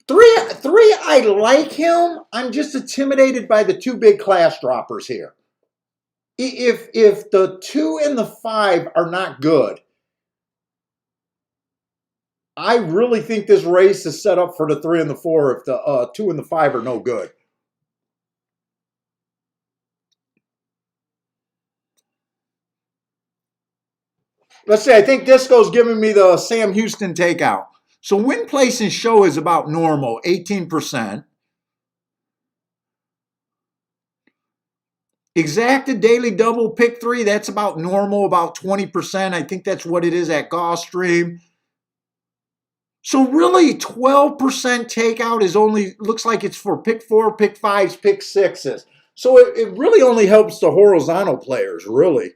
Three, I like him. I'm just intimidated by the 2 big class droppers here. If the 2 and the 5 are not good, I really think this race is set up for the 3 and the 4 if the 2 and the 5 are no good. Let's see, I think Disco's giving me the Sam Houston takeout. So win, place, and show is about normal, 18%. Exacted daily double pick 3, that's about normal, about 20%. I think that's what it is at Gulfstream. So really 12% takeout is only, looks like it's for pick 4, pick 5s, pick 6s. So it really only helps the horizontal players, really.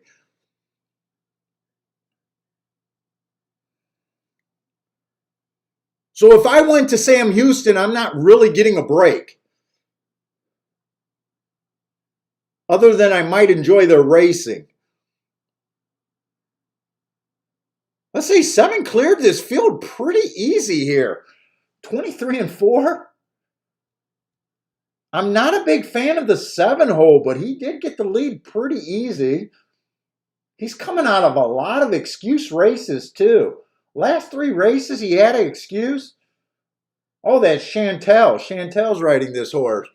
So if I went to Sam Houston, I'm not really getting a break. Other than I might enjoy their racing. Let's see, 7 cleared this field pretty easy here. 23 and 4. I'm not a big fan of the 7 hole, but he did get the lead pretty easy. He's coming out of a lot of excuse races, too. Last 3 races, he had an excuse. Oh, that's Chantel. Chantel's riding this horse.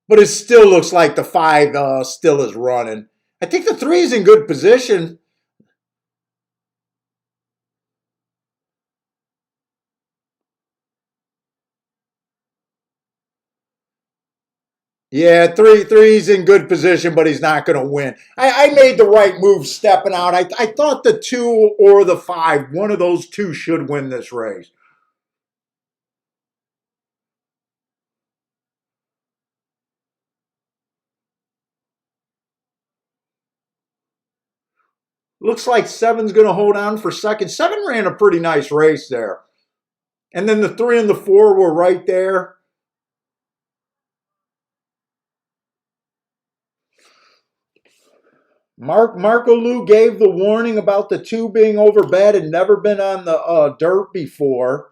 But it still looks like the 5 still is running. I think the 3 is in good position. Yeah, three's in good position, but he's not going to win. I made the right move stepping out. I thought the 2 or the 5, one of those 2 should win this race. Looks like 7's going to hold on for second. 7 ran a pretty nice race there. And then the 3 and the 4 were right there. Marco Lou gave the warning about the 2 being overbet and never been on the dirt before.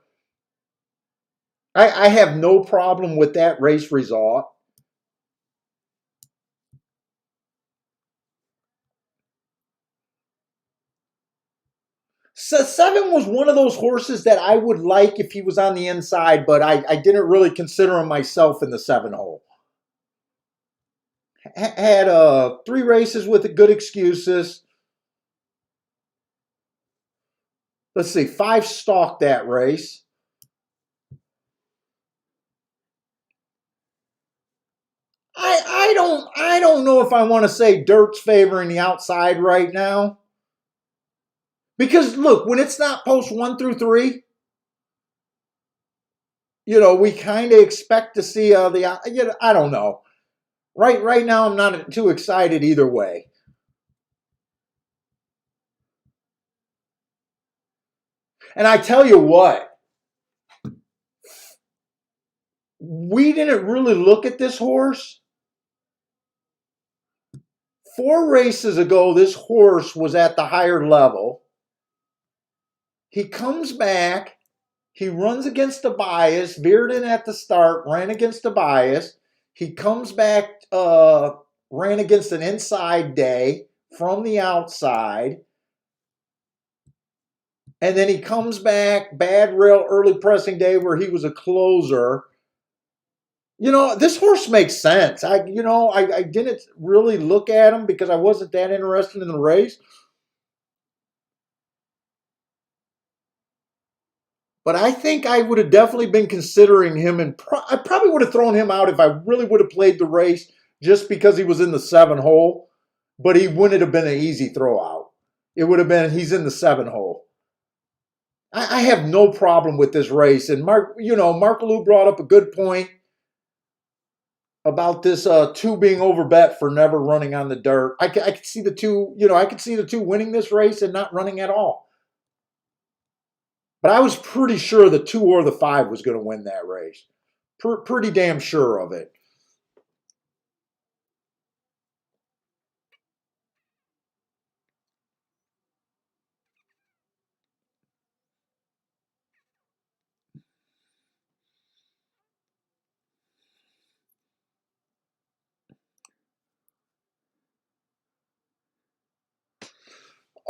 I have no problem with that race result. So 7 was one of those horses that I would like if he was on the inside, but I didn't really consider him myself in the 7 hole. Had 3 races with good excuses. Let's see, 5 stalked that race. I don't know if I want to say dirt's favoring the outside right now. Because look, when it's not post 1 through 3, we kind of expect to see I don't know. Right now I'm not too excited either way. And I tell you what, we didn't really look at this horse. 4 races ago, this horse was at the higher level. He comes back. He runs against the bias, veered in at the start, ran against the bias. He comes back, ran against an inside day from the outside. And then he comes back, bad rail early pressing day where he was a closer. This horse makes sense. I didn't really look at him because I wasn't that interested in the race. But I think I would have definitely been considering him, and I probably would have thrown him out if I really would have played the race just because he was in the 7 hole. But he wouldn't have been an easy throw out. It would have been he's in the 7 hole. I have no problem with this race. And Mark Lou brought up a good point about this two being overbet for never running on the dirt. I could see the two, I could see the two winning this race and not running at all. But I was pretty sure the 2 or the 5 was going to win that race. Pretty damn sure of it.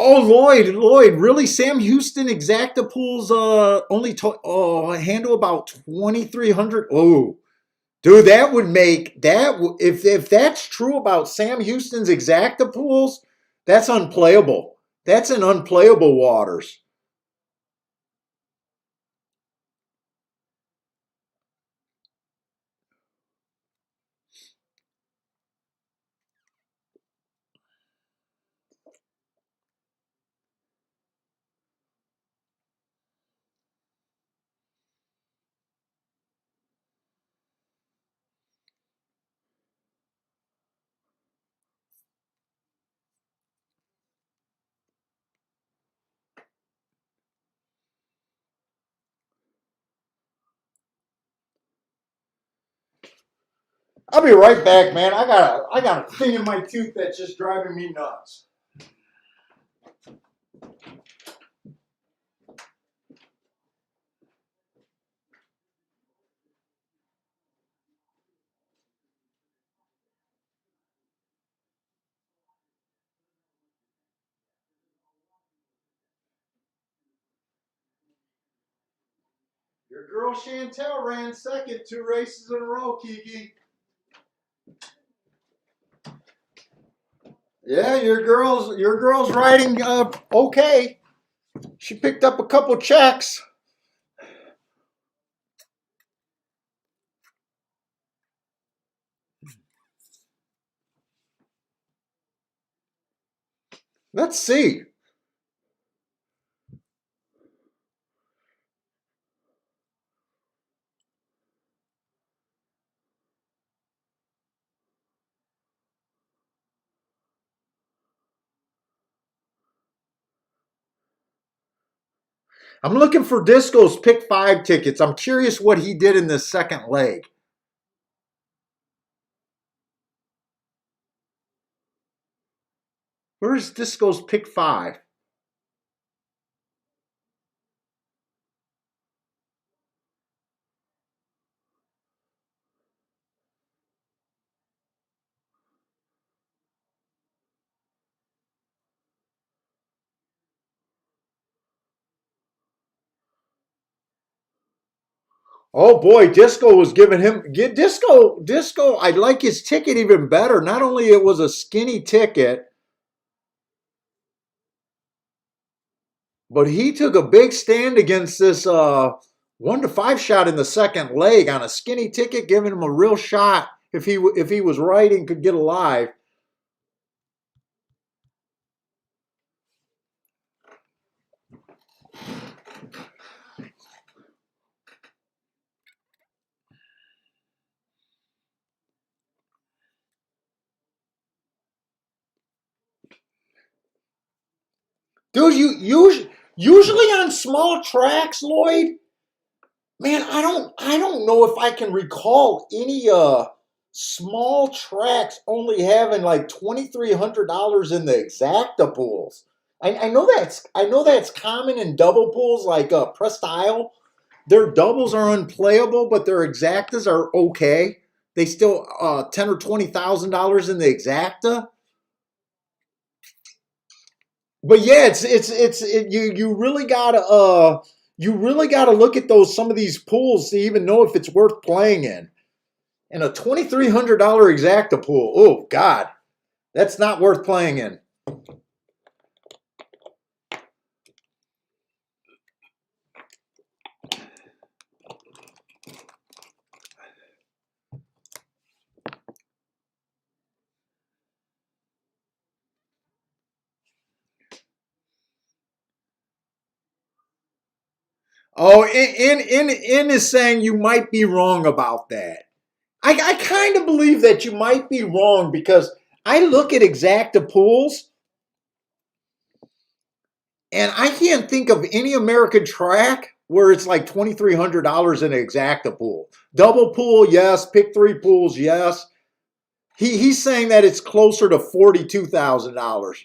Oh, Lloyd, really? Sam Houston exacta pools only handle about 2,300. Oh, dude, that would make that if that's true about Sam Houston's exacta pools, that's unplayable. That's an unplayable waters. I'll be right back, man. I got a thing in my tooth that's just driving me nuts. Your girl Chantel ran second 2 races in a row, Kiki. Yeah, your girl's riding okay. She picked up a couple checks. Let's see. I'm looking for Disco's pick 5 tickets. I'm curious what he did in the second leg. Where's Disco's pick 5? Oh boy, Disco was giving him Disco. I like his ticket even better. Not only it was a skinny ticket, but he took a big stand against this 1-5 shot in the second leg on a skinny ticket, giving him a real shot if he was right and could get alive. Dude, usually on small tracks, Lloyd. Man, I don't know if I can recall any small tracks only having like $2,300 in the exacta pools. I know that's common in double pools like Pressed Isle. Their doubles are unplayable, but their exactas are okay. They still $10,000 or $20,000 in the exacta. But yeah, you really gotta look at those some of these pools to even know if it's worth playing in. And a $2,300 exacta pool, oh God, that's not worth playing in. Oh, in is saying you might be wrong about that. I kind of believe that you might be wrong because I look at exacta pools and I can't think of any American track where it's like $2,300 in an exacta pool. Double pool, yes. Pick three pools, yes. He's saying that it's closer to $42,000.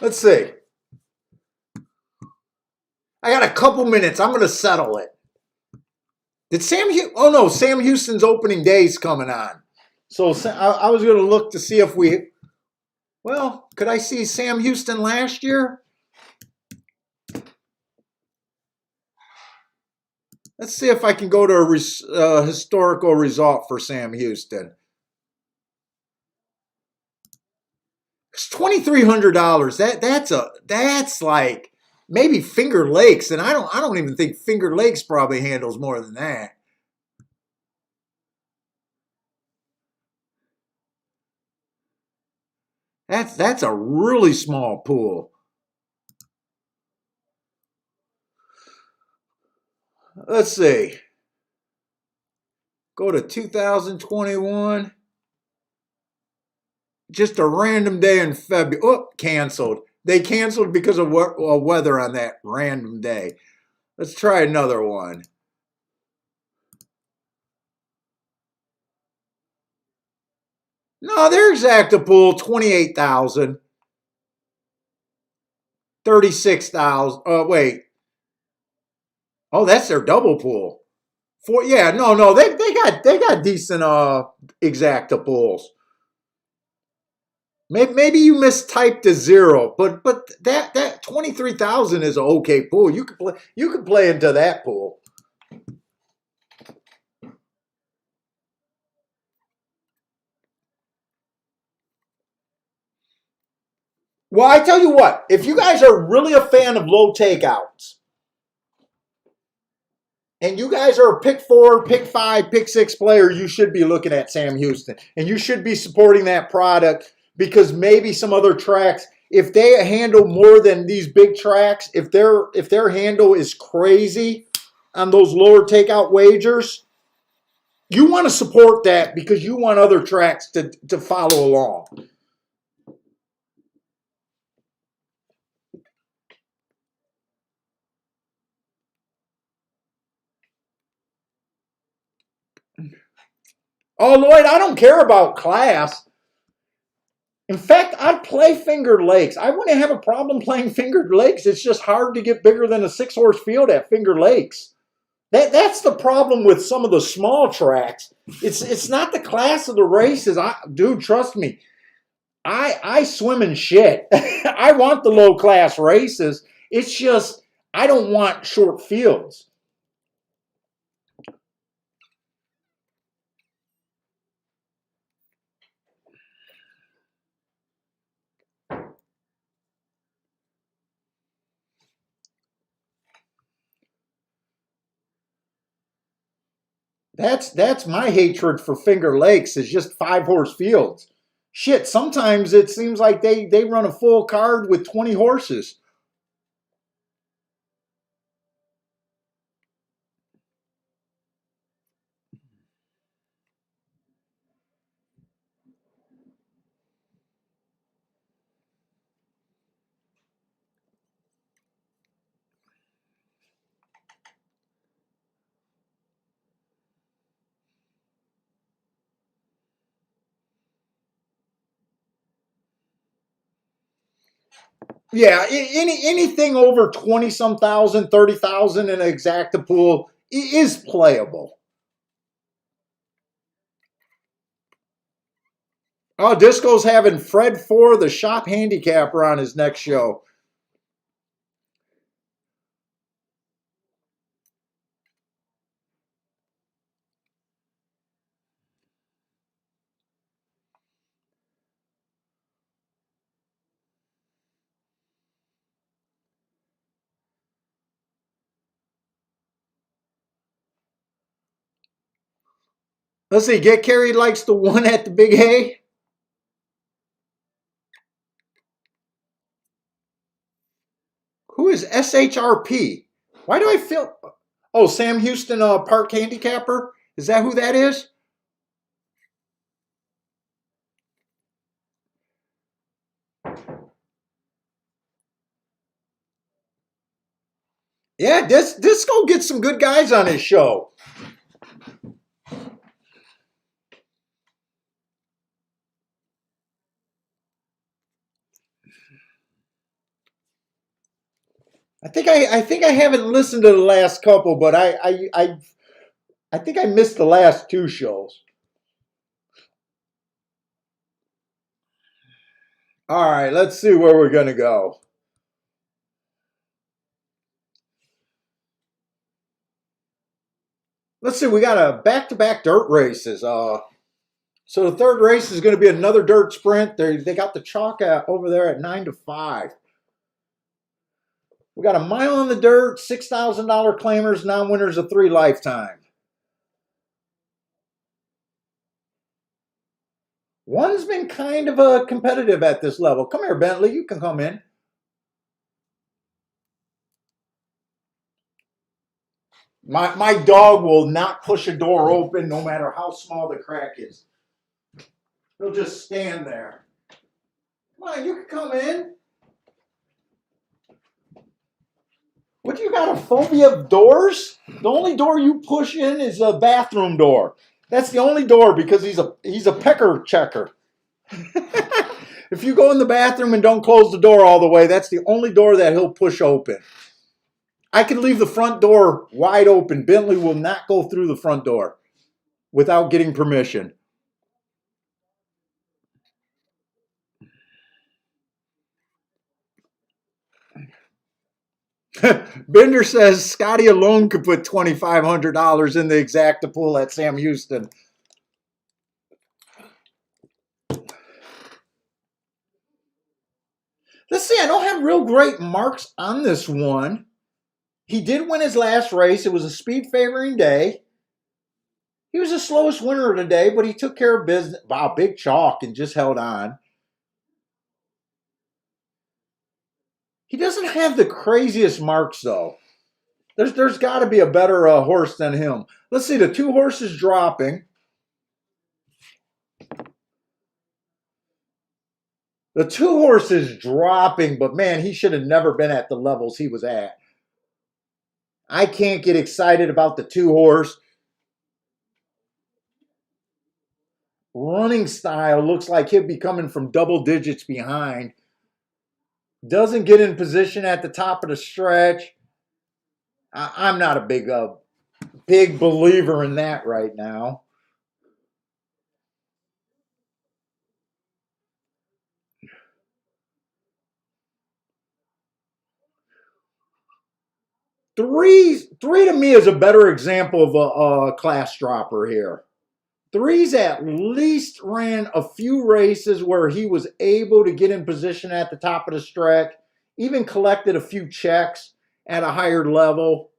Let's see. I got a couple minutes. I'm going to settle it. Did Sam? Oh no, Sam Houston's opening day's coming on. So I was going to look to see if we. Well, could I see Sam Houston last year? Let's see if I can go to a historical result for Sam Houston. It's $2,300. That's like maybe Finger Lakes, and I don't even think Finger Lakes probably handles more than that. That's a really small pool. Let's see. Go to 2021. Just a random day in February. Oh, canceled. They canceled because of weather on that random day. Let's try another one. No, their exacta pool, 28,000. 36,000. Oh, wait. Oh, that's their double pool. Yeah, no, they got decent exacta pools. Maybe you mistyped a zero, but that 23,000 is an okay pool. You could play into that pool. Well, I tell you what, if you guys are really a fan of low takeouts, and you guys are a pick four, pick five, pick six player, you should be looking at Sam Houston. And you should be supporting that product because maybe some other tracks, if they handle more than these big tracks, if their handle is crazy on those lower takeout wagers, you want to support that because you want other tracks to follow along. Oh, Lloyd, I don't care about class. In fact, I'd play Finger Lakes. I wouldn't have a problem playing Finger Lakes. It's just hard to get bigger than a 6-horse field at Finger Lakes. That's the problem with some of the small tracks. It's not the class of the races. Dude, trust me. I swim in shit. I want the low class races. It's just I don't want short fields. That's my hatred for Finger Lakes is just 5-horse fields. Shit, sometimes it seems like they run a full card with 20 horses. Yeah, anything over 20 some thousand, 30,000 in an exacta pool is playable. Oh, Disco's having Fred Four, the shop handicapper, on his next show. Let's see, Get Carried likes the one at the Big Hay. Who is SHRP? Why do I feel? Oh, Sam Houston, Park handicapper. Is that who that is? Yeah, Disco gets some good guys on his show. I think I haven't listened to the last couple, but I think I missed the last two shows. All right, let's see where we're gonna go. Let's see, we got a back-to-back dirt races. So the third race is going to be another dirt sprint. They got the chalk over there at 9 to 5. We got a mile on the dirt, $6,000 claimers, non-winners of 3 lifetime. One's been kind of competitive at this level. Come here, Bentley. You can come in. My dog will not push a door open no matter how small the crack is. He'll just stand there. Come on, you can come in. What, you got a phobia of doors? The only door you push in is a bathroom door. That's the only door because he's a pecker checker. If you go in the bathroom and don't close the door all the way, that's the only door that he'll push open. I can leave the front door wide open. Bentley will not go through the front door without getting permission. Bender says Scotty alone could put $2,500 in the exacta pool at Sam Houston. Let's see, I don't have real great marks on this one. He did win his last race. It was a speed favoring day. He was the slowest winner of the day, but he took care of business. Wow, big chalk and just held on. He doesn't have the craziest marks, though. There's got to be a better horse than him. Let's see, the 2 horses dropping. The 2 horses dropping, but man, he should have never been at the levels he was at. I can't get excited about the 2 horse. Running style looks like he'll be coming from double digits behind. Doesn't get in position at the top of the stretch. I'm not a big believer in that right now. Three to me is a better example of a class dropper here. Three's at least ran a few races where he was able to get in position at the top of the stretch, even collected a few checks at a higher level.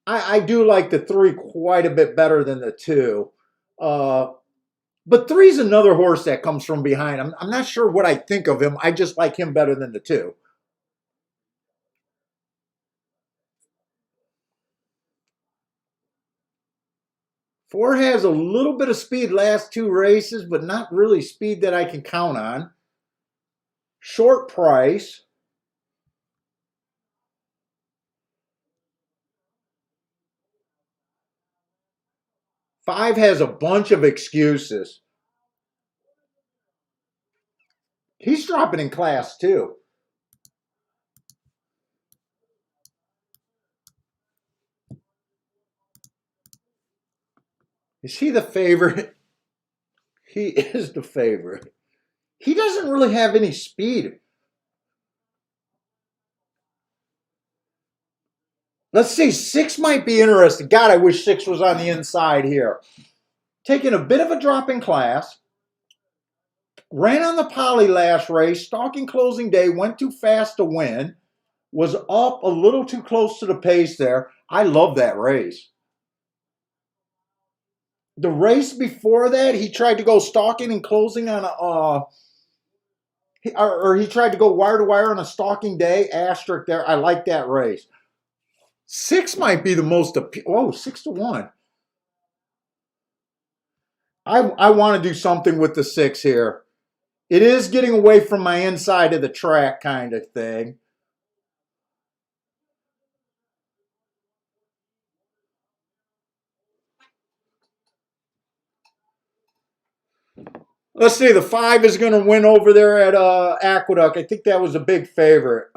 I do like the 3 quite a bit better than the 2. But three's another horse that comes from behind. I'm not sure what I think of him. I just like him better than the 2. 4 has a little bit of speed last 2 races, but not really speed that I can count on. Short price. 5 has a bunch of excuses. He's dropping in class too. Is he the favorite? He is the favorite. He doesn't really have any speed. Let's see, 6 might be interesting. God, I wish 6 was on the inside here. Taking a bit of a drop in class. Ran on the poly last race. Stalking closing day. Went too fast to win. Was up a little too close to the pace there. I love that race. The race before that, he tried to go stalking and closing on a or he tried to go wire to wire on a stalking day. Asterisk there. I like that race. 6 might be the most. Oh, 6-1. I want to do something with the 6 here. It is getting away from my inside of the track kind of thing. Let's see, the 5 is going to win over there at Aqueduct. I think that was a big favorite.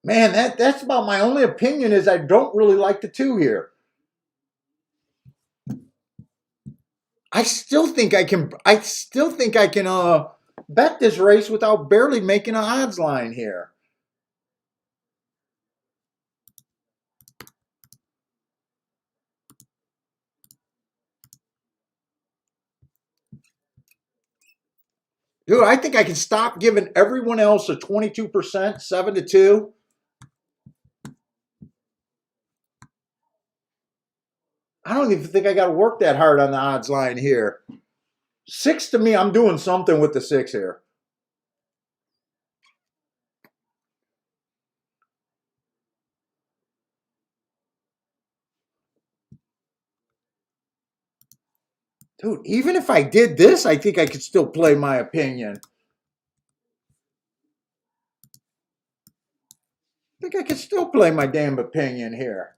Man, that's about my only opinion is I don't really like the 2 here. I still think I can. Bet this race without barely making an odds line here. Dude, I think I can stop giving everyone else a 22%, 7-2. I don't even think I got to work that hard on the odds line here. 6 to me, I'm doing something with the 6 here. Dude, even if I did this, I think I could still play my opinion. I think I could still play my damn opinion here.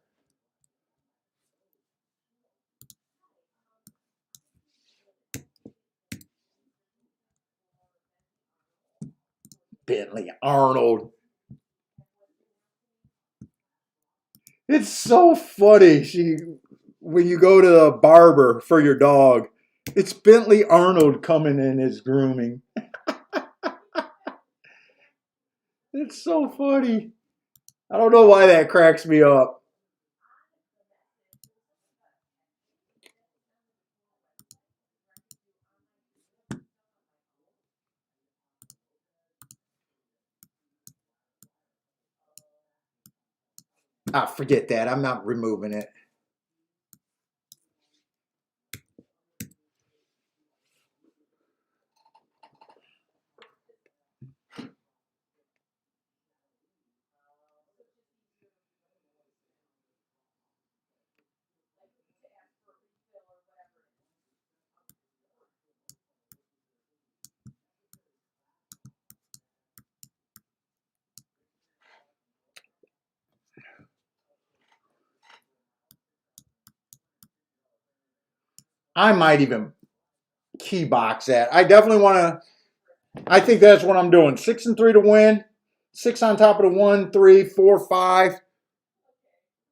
Bentley Arnold. It's so funny. When you go to the barber for your dog, it's Bentley Arnold coming in as grooming. It's so funny. I don't know why that cracks me up. Ah, forget that. I'm not removing it. I might even key box that. I definitely want to. I think that's what I'm doing. 6-3 to win. 6 on top of the 1, 3, 4, 5.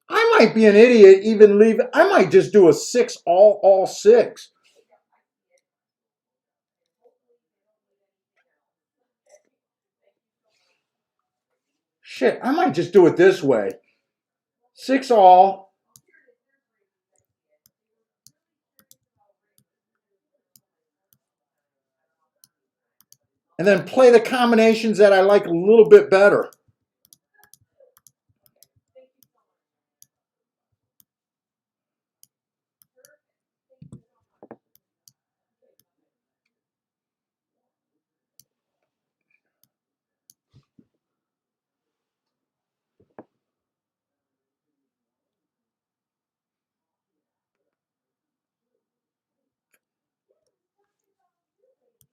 I might be an idiot. Even leave. I might just do a 6 all 6. Shit, I might just do it this way. 6 all. And then play the combinations that I like a little bit better.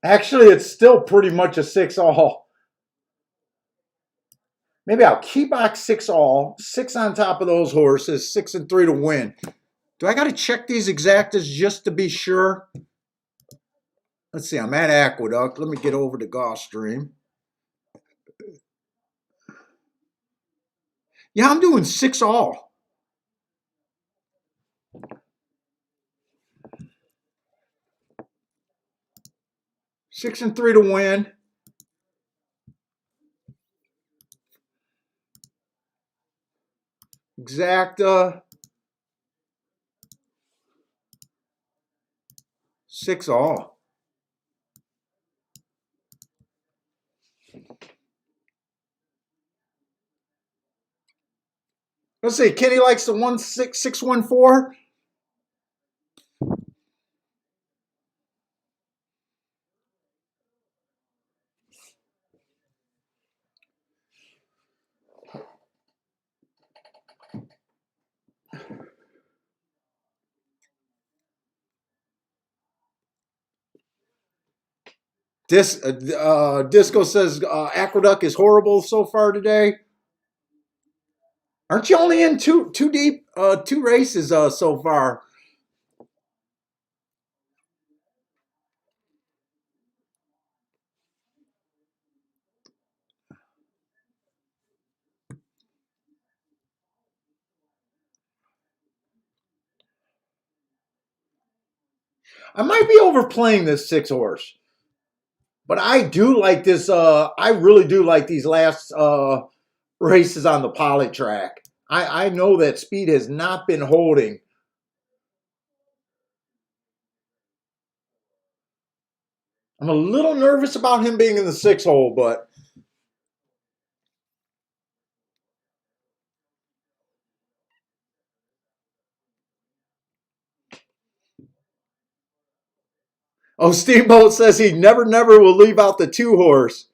Actually, it's still pretty much a 6-all. Maybe I'll key box 6-all, 6 on top of those horses, 6 and 3 to win. Do I got to check these exactas just to be sure? Let's see, I'm at Aqueduct. Let me get over to Gulfstream. Yeah, I'm doing 6-all. Six and 3 to win. Exacta. 6-all. Let's see. Kenny likes the 16614. Disco says Aqueduct is horrible so far today. Aren't you only in two deep, 2 races so far? I might be overplaying this 6 horse, but I do like this. I really do like these last races on the poly track. I know that speed has not been holding. I'm a little nervous about him being in the 6-hole, but oh, Steamboat says he never will leave out the 2 horse.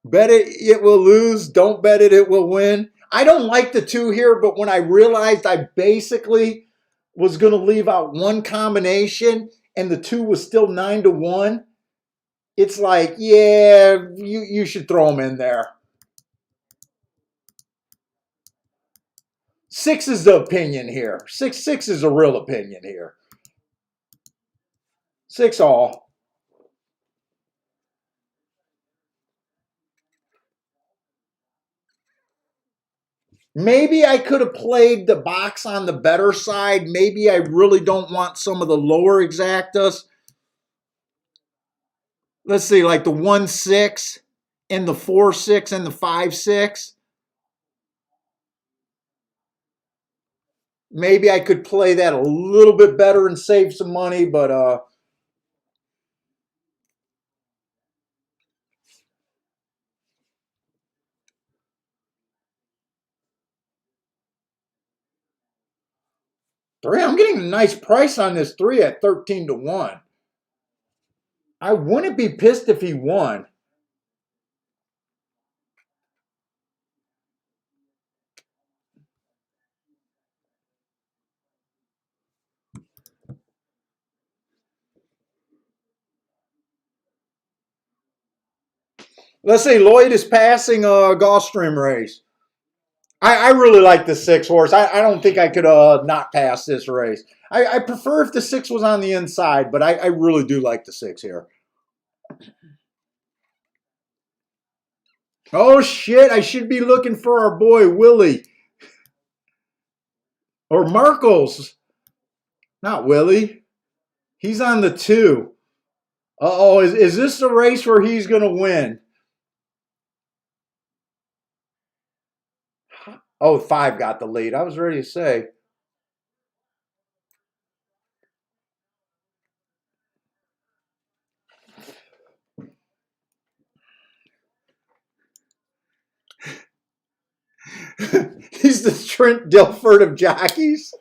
Bet it will lose. Don't bet it will win. I don't like the 2 here, but when I realized I basically was going to leave out one combination and the 2 was still 9 to 1, it's like, yeah, you should throw them in there. 6 is the opinion here. 6 is a real opinion here. 6-all. Maybe I could have played the box on the better side. Maybe I really don't want some of the lower exactas. Let's see, like the 1-6 and the 4-6 and the 5-6. Maybe I could play that a little bit better and save some money, but 3. I'm getting a nice price on this 3 at 13 to 1. I wouldn't be pissed if he won. Let's see, Lloyd is passing a Gulfstream race. I really like the 6 horse. I don't think I could not pass this race. I prefer if the 6 was on the inside, but I really do like the 6 here. Oh shit, I should be looking for our boy Willie. Or Marcos. Not Willie. He's on the 2. Uh-oh, is this the race where he's going to win? Oh, 5 got the lead. I was ready to say. He's the Trent Dilford of jockeys.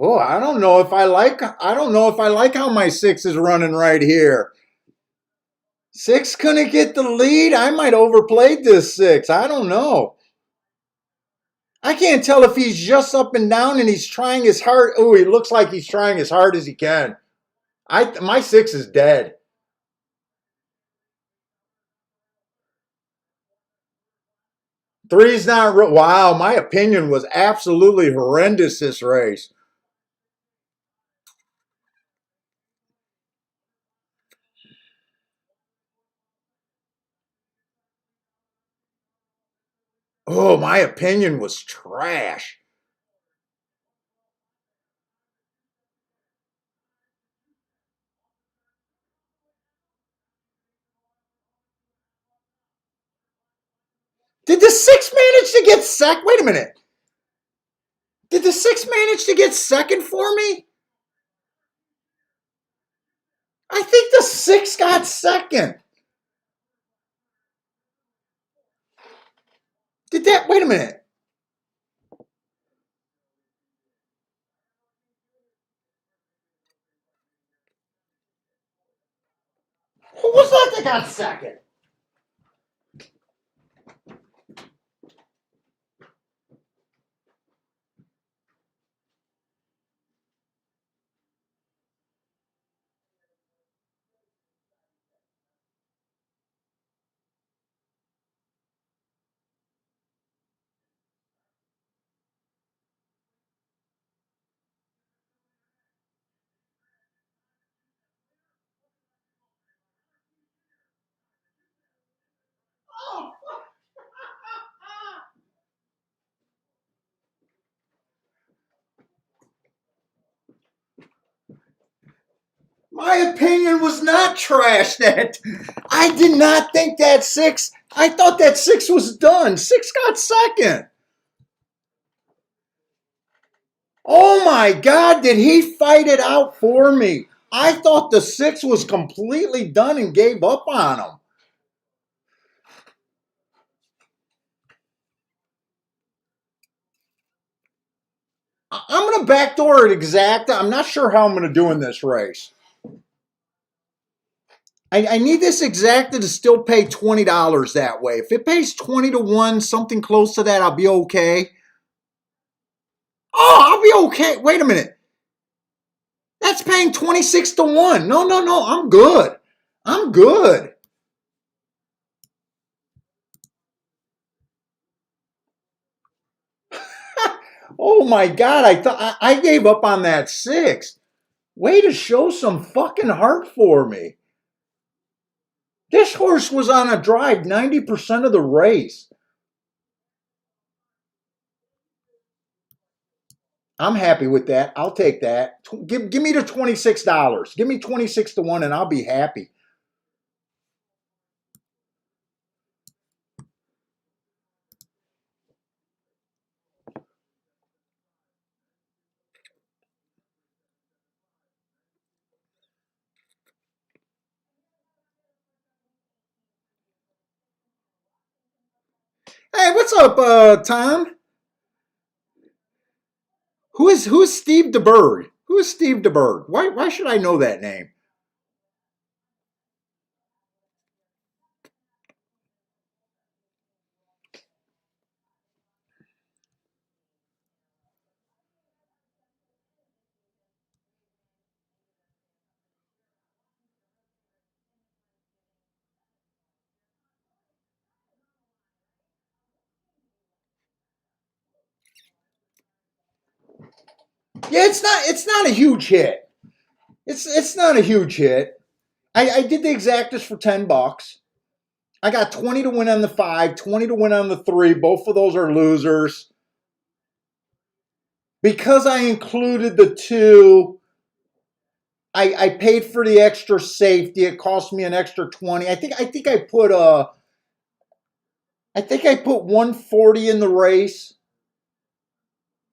Oh, I don't know if I like how my 6 is running right here. 6 couldn't get the lead. I might overplayed this 6. I don't know. I can't tell if he's just up and down and he's trying his hard. Oh, he looks like he's trying as hard as he can. My 6 is dead. Three's not. Wow, my opinion was absolutely horrendous this race. Oh, my opinion was trash. Did the 6 manage to get second? Wait a minute. Did the 6 manage to get second for me? I think the 6 got second. Did that? Wait a minute. Who was that got second? My opinion was not trash. That I did not think that 6. I thought that 6 was done. 6 got second. Oh my God, did he fight it out for me? I thought the 6 was completely done and gave up on him. I'm going to backdoor it exacta. I'm not sure how I'm going to do in this race. I need this exacta to still pay $20 that way. If it pays 20 to 1, something close to that, I'll be okay. Oh, I'll be okay. Wait a minute. That's paying 26 to 1. No, no, no. I'm good. I'm good. Oh my God. I thought I gave up on that 6. Way to show some fucking heart for me. This horse was on a drive 90% of the race. I'm happy with that. I'll take that. Give me the $26. Give me 26 to 1 and I'll be happy. Hey, what's up, Tom? Who's Steve DeBerg? Who is Steve DeBerg? Why should I know that name? Yeah, it's not a huge hit. It's not a huge hit. I did the exactas for $10. I got 20 to win on the 5, 20 to win on the 3. Both of those are losers. Because I included the 2, I paid for the extra safety. It cost me an extra 20. I think I put 140 in the race.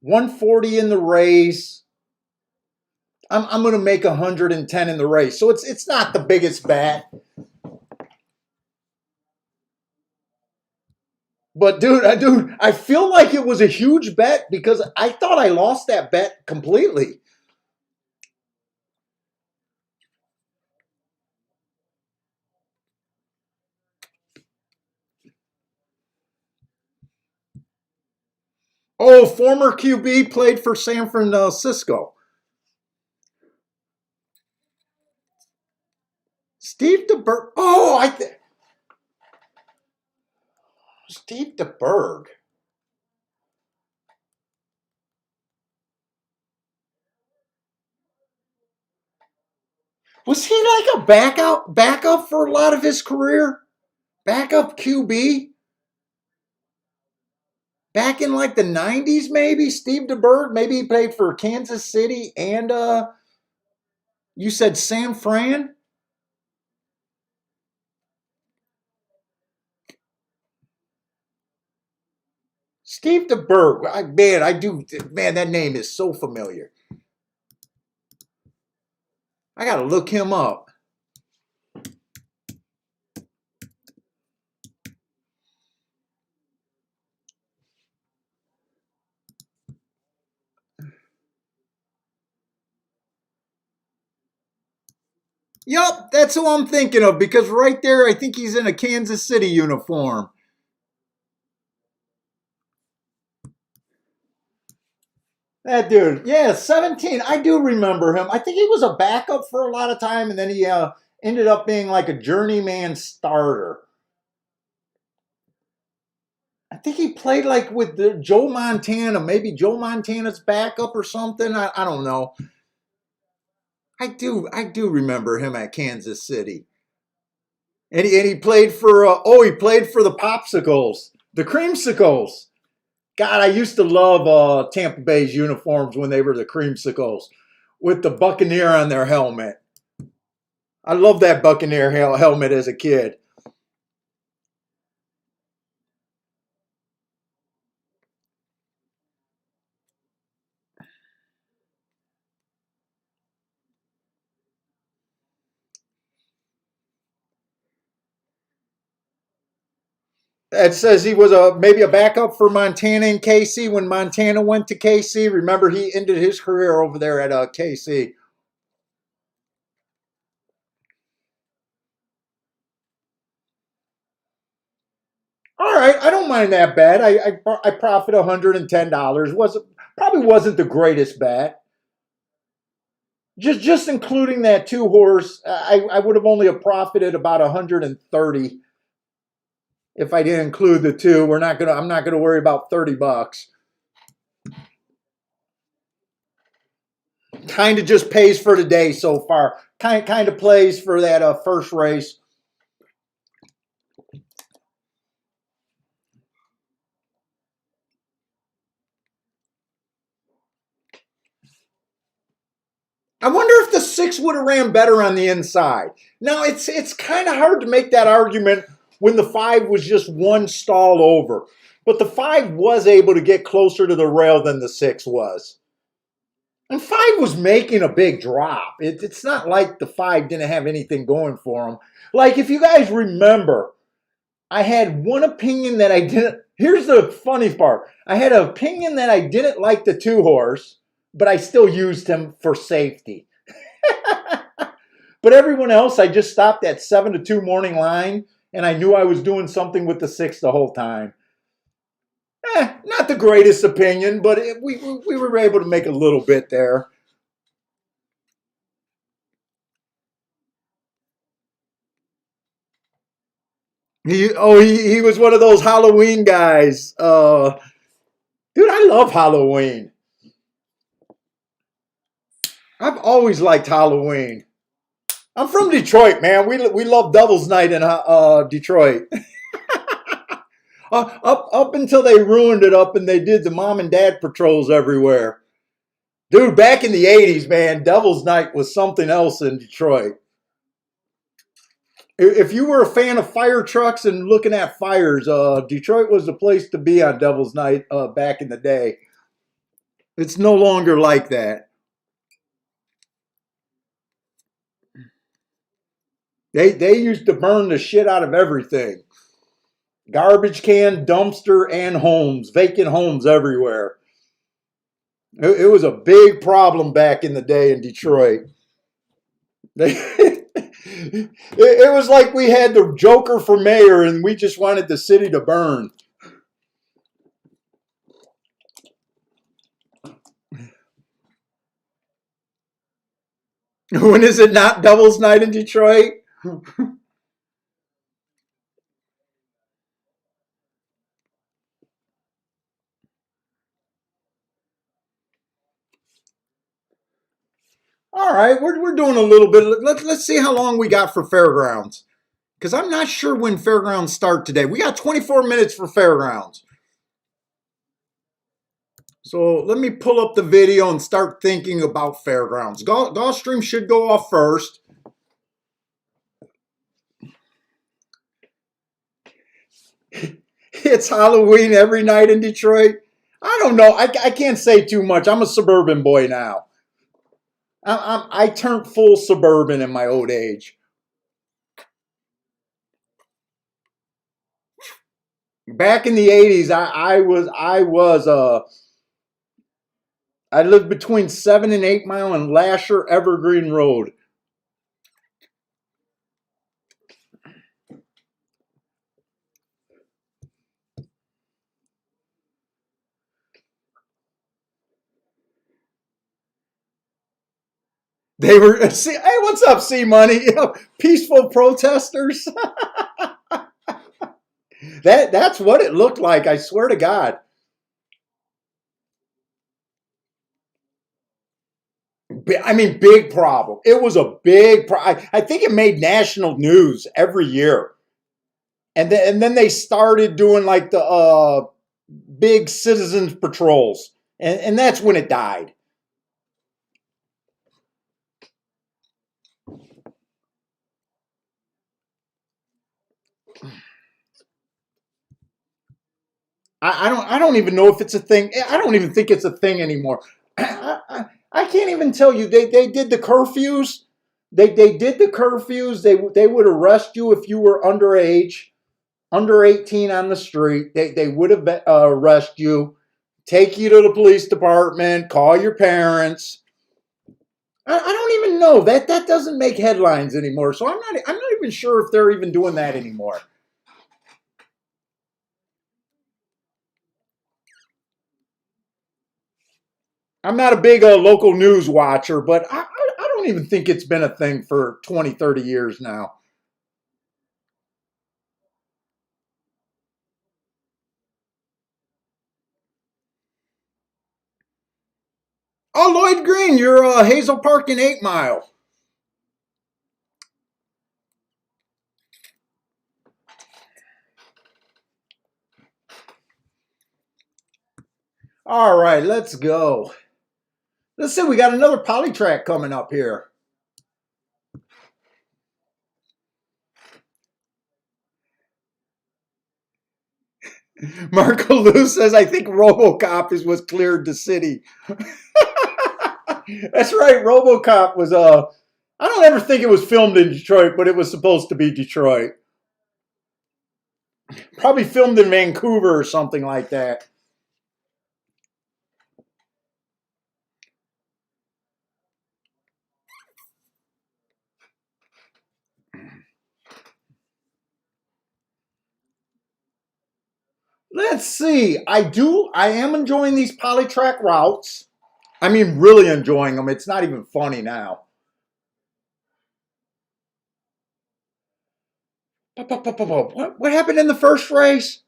140 in the race. I'm going to make 110 in the race. So it's not the biggest bet. But dude, I feel like it was a huge bet because I thought I lost that bet completely. Oh, former QB played for San Francisco. Steve DeBerg. Oh, Steve DeBerg. Was he like a backup for a lot of his career? Backup QB? Back in like the 90s, maybe? Steve DeBerg? Maybe he played for Kansas City and you said San Fran? Steve DeBerg. Man, that name is so familiar. I gotta look him up. Yup, that's who I'm thinking of because right there, I think he's in a Kansas City uniform. That dude, yeah, 17. I do remember him. I think he was a backup for a lot of time, and then he ended up being like a journeyman starter. I think he played like with Joe Montana, maybe Joe Montana's backup or something. I don't know. I do remember him at Kansas City. And he played for he played for the Popsicles, the Creamsicles. God, I used to love Tampa Bay's uniforms when they were the Creamsicles with the Buccaneer on their helmet. I loved that Buccaneer helmet as a kid. It says he was maybe a backup for Montana and KC when Montana went to KC. Remember, he ended his career over there at KC. All right, I don't mind that bet. I profit $110. Wasn't Probably wasn't the greatest bet. Just including that two horse, I would have only profited about 130 if I didn't include the two. I'm not gonna worry about $30. Kind of just pays for the day so far. Kind of plays for that first race. I wonder if the 6 would have ran better on the inside. Now it's kind of hard to make that argument when the 5 was just one stall over, but the 5 was able to get closer to the rail than the 6 was. And 5 was making a big drop. It's not like the 5 didn't have anything going for him. Like, if you guys remember, I had one opinion that I didn't. Here's the funny part. I had an opinion that I didn't like the 2 horse, but I still used him for safety. But everyone else, I just stopped at 7-2 morning line, and I knew I was doing something with the 6 the whole time. Not the greatest opinion, but we were able to make a little bit there. He was one of those Halloween guys. Dude, I love Halloween. I've always liked Halloween. I'm from Detroit, man. We love Devil's Night in Detroit. Up until they ruined it up and they did the mom and dad patrols everywhere. Dude, back in the 80s, man, Devil's Night was something else in Detroit. If you were a fan of fire trucks and looking at fires, Detroit was the place to be on Devil's Night back in the day. It's no longer like that. They used to burn the shit out of everything. Garbage can, dumpster, and homes. Vacant homes everywhere. It was a big problem back in the day in Detroit. It was like we had the Joker for mayor and we just wanted the city to burn. When is it not doubles night in Detroit? All right, we're doing a little bit. Let's see how long we got for fairgrounds. Because I'm not sure when fairgrounds start today. We got 24 minutes for fairgrounds. So let me pull up the video and start thinking about fairgrounds. Gulfstream should go off first. It's Halloween every night in Detroit. I don't know. I can't say too much. I'm a suburban boy now. I turned full suburban in my old age. Back in the 80s, I lived between 7 and 8 Mile and Lasher Evergreen Road. They were, hey, what's up, C Money? Peaceful protesters. That's what it looked like. I swear to God. I mean, big problem. It was a big problem. I think it made national news every year. And then they started doing like the big citizens patrols, and that's when it died. I don't even know if it's a thing. I don't even think it's a thing anymore. I can't even tell you. They did the curfews. They did the curfews. They would arrest you if you were underage, under 18 on the street. They would have arrest you, take you to the police department, call your parents. I don't even know that doesn't make headlines anymore. So I'm not even sure if they're even doing that anymore. I'm not a big local news watcher, but I don't even think it's been a thing for 20, 30 years now. Oh, Lloyd Green, you're Hazel Park in 8 Mile. All right, let's go. Let's see, we got another polytrack coming up here. Marco Lou says, I think RoboCop was cleared the city. That's right, RoboCop was I don't ever think it was filmed in Detroit, but it was supposed to be Detroit. Probably filmed in Vancouver or something like that. Let's see. I am enjoying these polytrack routes. I mean, really enjoying them. It's not even funny now. What happened in the first race?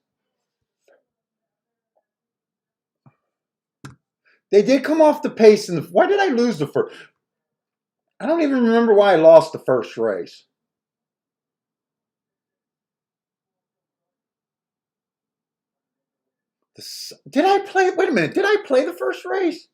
They did come off the pace. Why did I lose the first? I don't even remember why I lost the first race. Did I play? Wait a minute. Did I play the first race?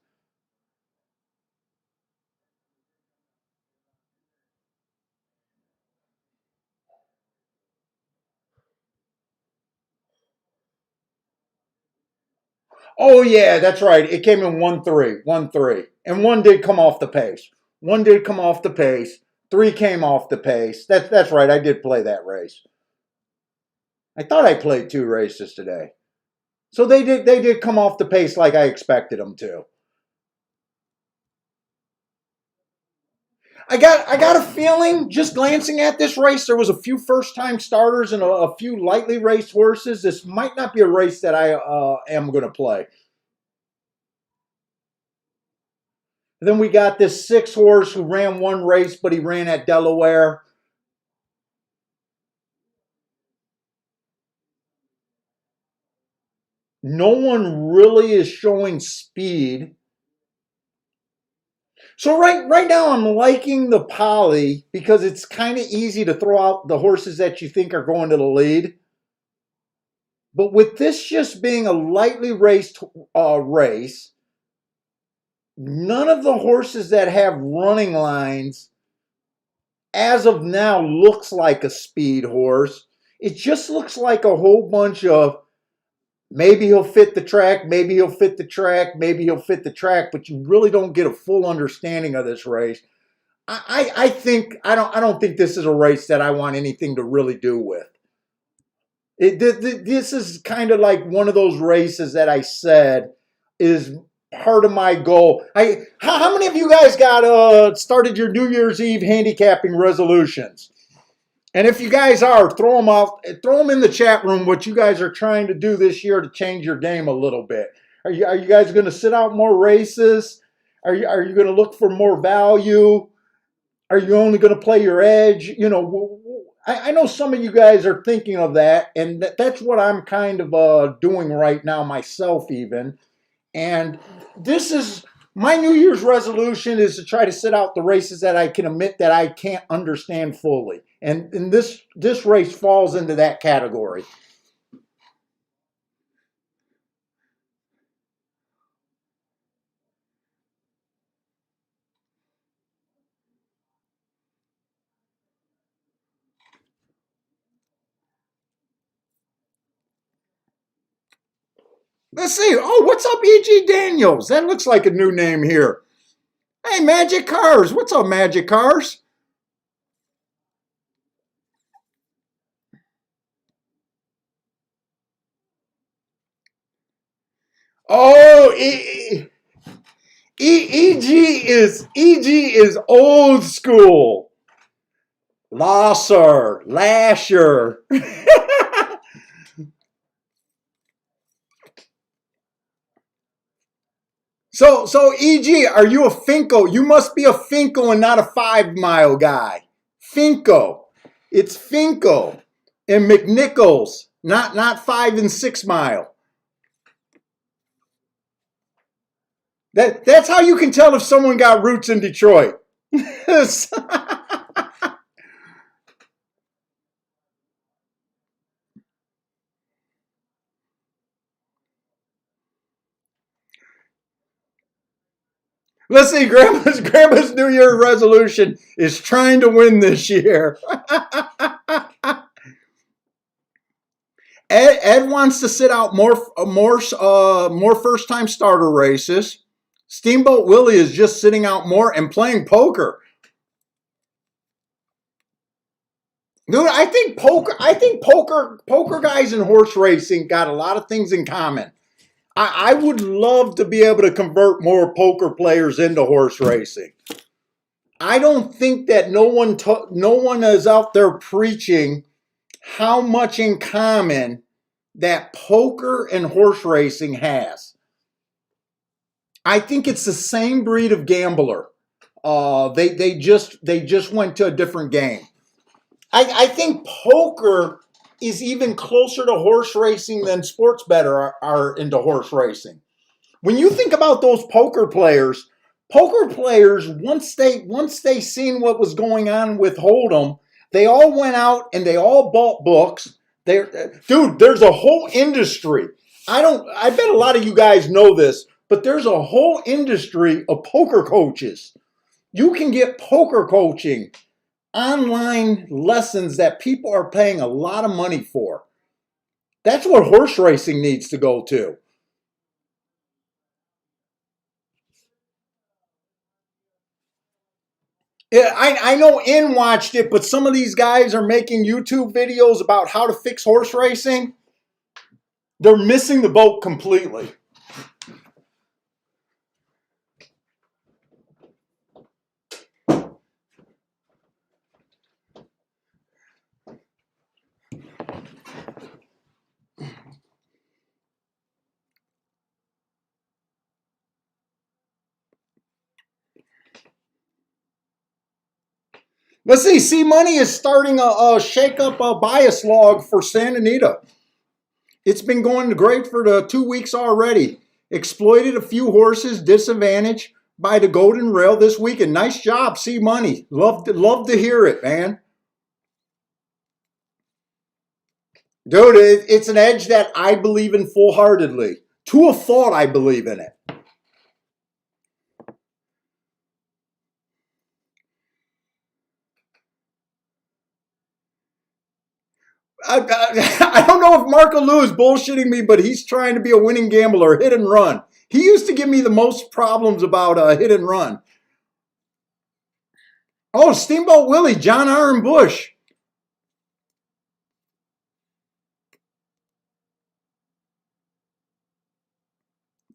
Oh yeah, that's right. It came in 1-3, 1-3, and one did come off the pace. One did come off the pace. Three came off the pace. That's right. I did play that race. I thought I played two races today. So they did come off the pace like I expected them to. I got a feeling just glancing at this race, there was a few first time starters and a few lightly raced horses. This might not be a race that I am going to play. Then we got this 6-horse who ran one race, but he ran at Delaware. No one really is showing speed. So right now I'm liking the Poly because it's kind of easy to throw out the horses that you think are going to the lead. But with this just being a lightly raced race, none of the horses that have running lines as of now looks like a speed horse. It just looks like a whole bunch of maybe he'll fit the track, maybe he'll fit the track, maybe he'll fit the track, but you really don't get a full understanding of this race. I think I don't think this is a race that I want anything to really do with. This is kind of like one of those races that I said is part of my goal. How many of you guys got started your New Year's Eve handicapping resolutions? And if you guys are, throw them out, throw them in the chat room. What you guys are trying to do this year to change your game a little bit? Are you guys going to sit out more races? Are you going to look for more value? Are you only going to play your edge? You know, I know some of you guys are thinking of that, and that's what I'm kind of doing right now myself even. And this is my New Year's resolution is to try to sit out the races that I can admit that I can't understand fully. And this race falls into that category. Let's see. Oh, what's up, E.G. Daniels? That looks like a new name here. Hey, Magic Cars. What's up, Magic Cars? Oh, EG is old school. Lasher. So EG, are you a Finko? You must be a Finko and not a 5 mile guy. Finko. It's Finko and McNichols, not 5 and 6 mile. That's how you can tell if someone got roots in Detroit. Let's see, Grandma's New Year resolution is trying to win this year. Ed wants to sit out more first time starter races. Steamboat Willie is just sitting out more and playing poker. Dude, I think poker guys and horse racing got a lot of things in common. I would love to be able to convert more poker players into horse racing. I don't think that no one is out there preaching how much in common that poker and horse racing has. I think it's the same breed of gambler. They just went to a different game. I think poker is even closer to horse racing than sports bettor are into horse racing. When you think about those poker players, once they seen what was going on with Hold'em, they all went out and they all bought books. Dude, there's a whole industry. I bet a lot of you guys know this, but there's a whole industry of poker coaches. You can get poker coaching, online lessons that people are paying a lot of money for. That's what horse racing needs to go to. Yeah, I know In watched it, but some of these guys are making YouTube videos about how to fix horse racing. They're missing the boat completely. Let's see. C Money is starting a shake up a bias log for Santa Anita. It's been going great for the 2 weeks already. Exploited a few horses, disadvantaged by the Golden Rail this weekend. Nice job, C Money. Love to hear it, man. Dude, it's an edge that I believe in full-heartedly. To a fault, I believe in it. I don't know if Marco Lou is bullshitting me, but he's trying to be a winning gambler, hit and run. He used to give me the most problems about hit and run. Oh, Steamboat Willie, John Aaron Bush.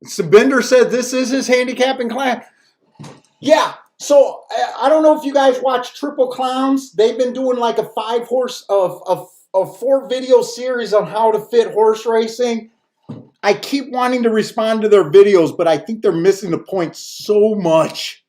Sabinder said this is his handicapping class. Yeah, so I don't know if you guys watch Triple Clowns. They've been doing like a 4 video series on how to fit horse racing. I keep wanting to respond to their videos, but I think they're missing the point so much.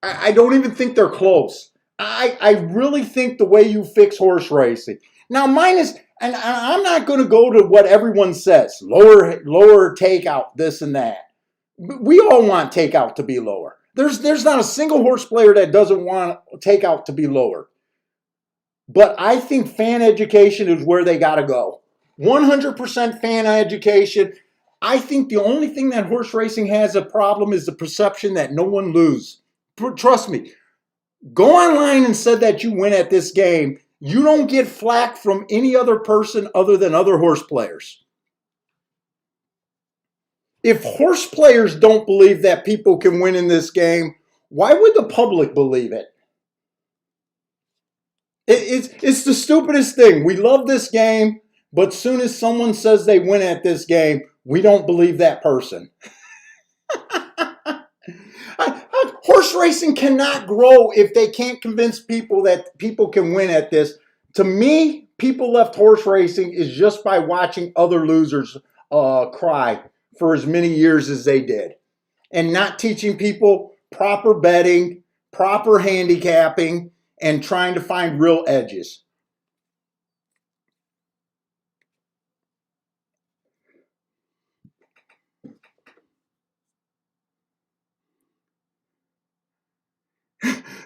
I don't even think they're close. I really think the way you fix horse racing. Now mine is, and I'm not going to go to what everyone says, lower takeout, this and that. We all want takeout to be lower. There's not a single horse player that doesn't want takeout to be lower. But I think fan education is where they got to go. 100% fan education. I think the only thing that horse racing has a problem is the perception that no one loses. Trust me. Go online and said that you win at this game. You don't get flack from any other person other than other horse players. If horse players don't believe that people can win in this game, why would the public believe it? It's the stupidest thing. We love this game, but soon as someone says they win at this game, we don't believe that person. Horse racing cannot grow if they can't convince people that people can win at this. To me, people left horse racing is just by watching other losers cry for as many years as they did. And not teaching people proper betting, proper handicapping, and trying to find real edges.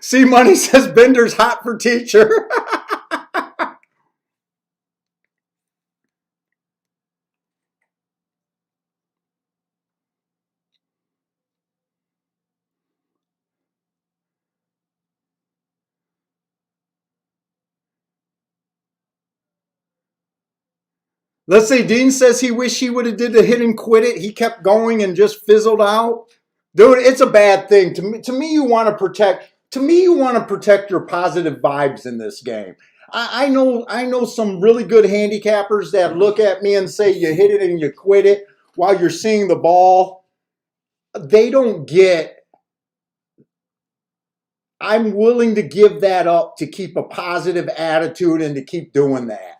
C Money says Bender's hot for teacher. Let's see, Dean says he wished he would have did the hit and quit it. He kept going and just fizzled out. Dude, it's a bad thing. To me, you want to protect. To me, you want to protect your positive vibes in this game. I know some really good handicappers that look at me and say you hit it and you quit it while you're seeing the ball. They don't get. I'm willing to give that up to keep a positive attitude and to keep doing that.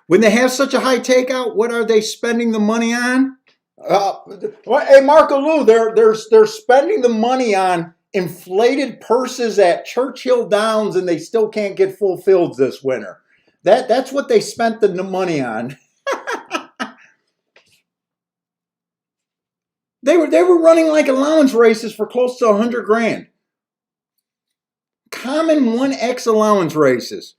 When they have such a high takeout, what are they spending the money on? Hey, Marco Lou, they're spending the money on inflated purses at Churchill Downs, and they still can't get full fields this winter. That's what they spent the money on. They were running like allowance races for close to $100,000. Common 1X allowance races.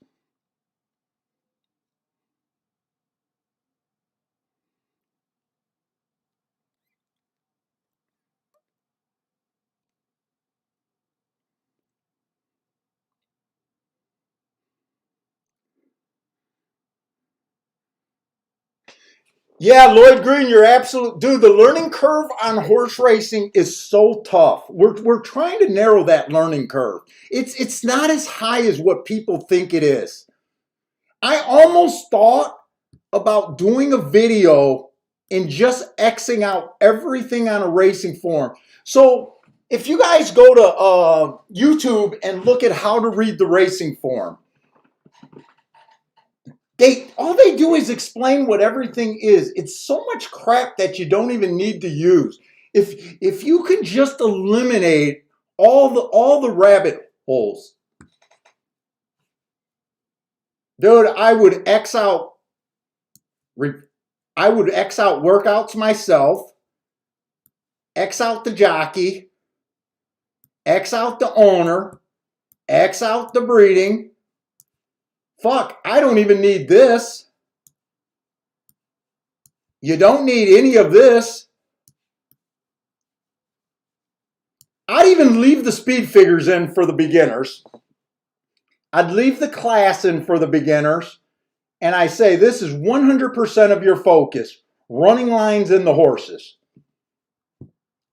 Yeah, Lloyd Green, you're absolute dude. The learning curve on horse racing is so tough. We're trying to narrow that learning curve. It's not as high as what people think it is. I almost thought about doing a video and just Xing out everything on a racing forum. So if you guys go to YouTube and look at how to read the racing form, all they do is explain what everything is. It's so much crap that you don't even need to use. If you can just eliminate all the rabbit holes, dude, I would X out workouts myself, X out the jockey, X out the owner, X out the breeding. Fuck, I don't even need this. You don't need any of this. I'd even leave the speed figures in for the beginners. I'd leave the class in for the beginners. And I say this is 100% of your focus. Running lines in the horses.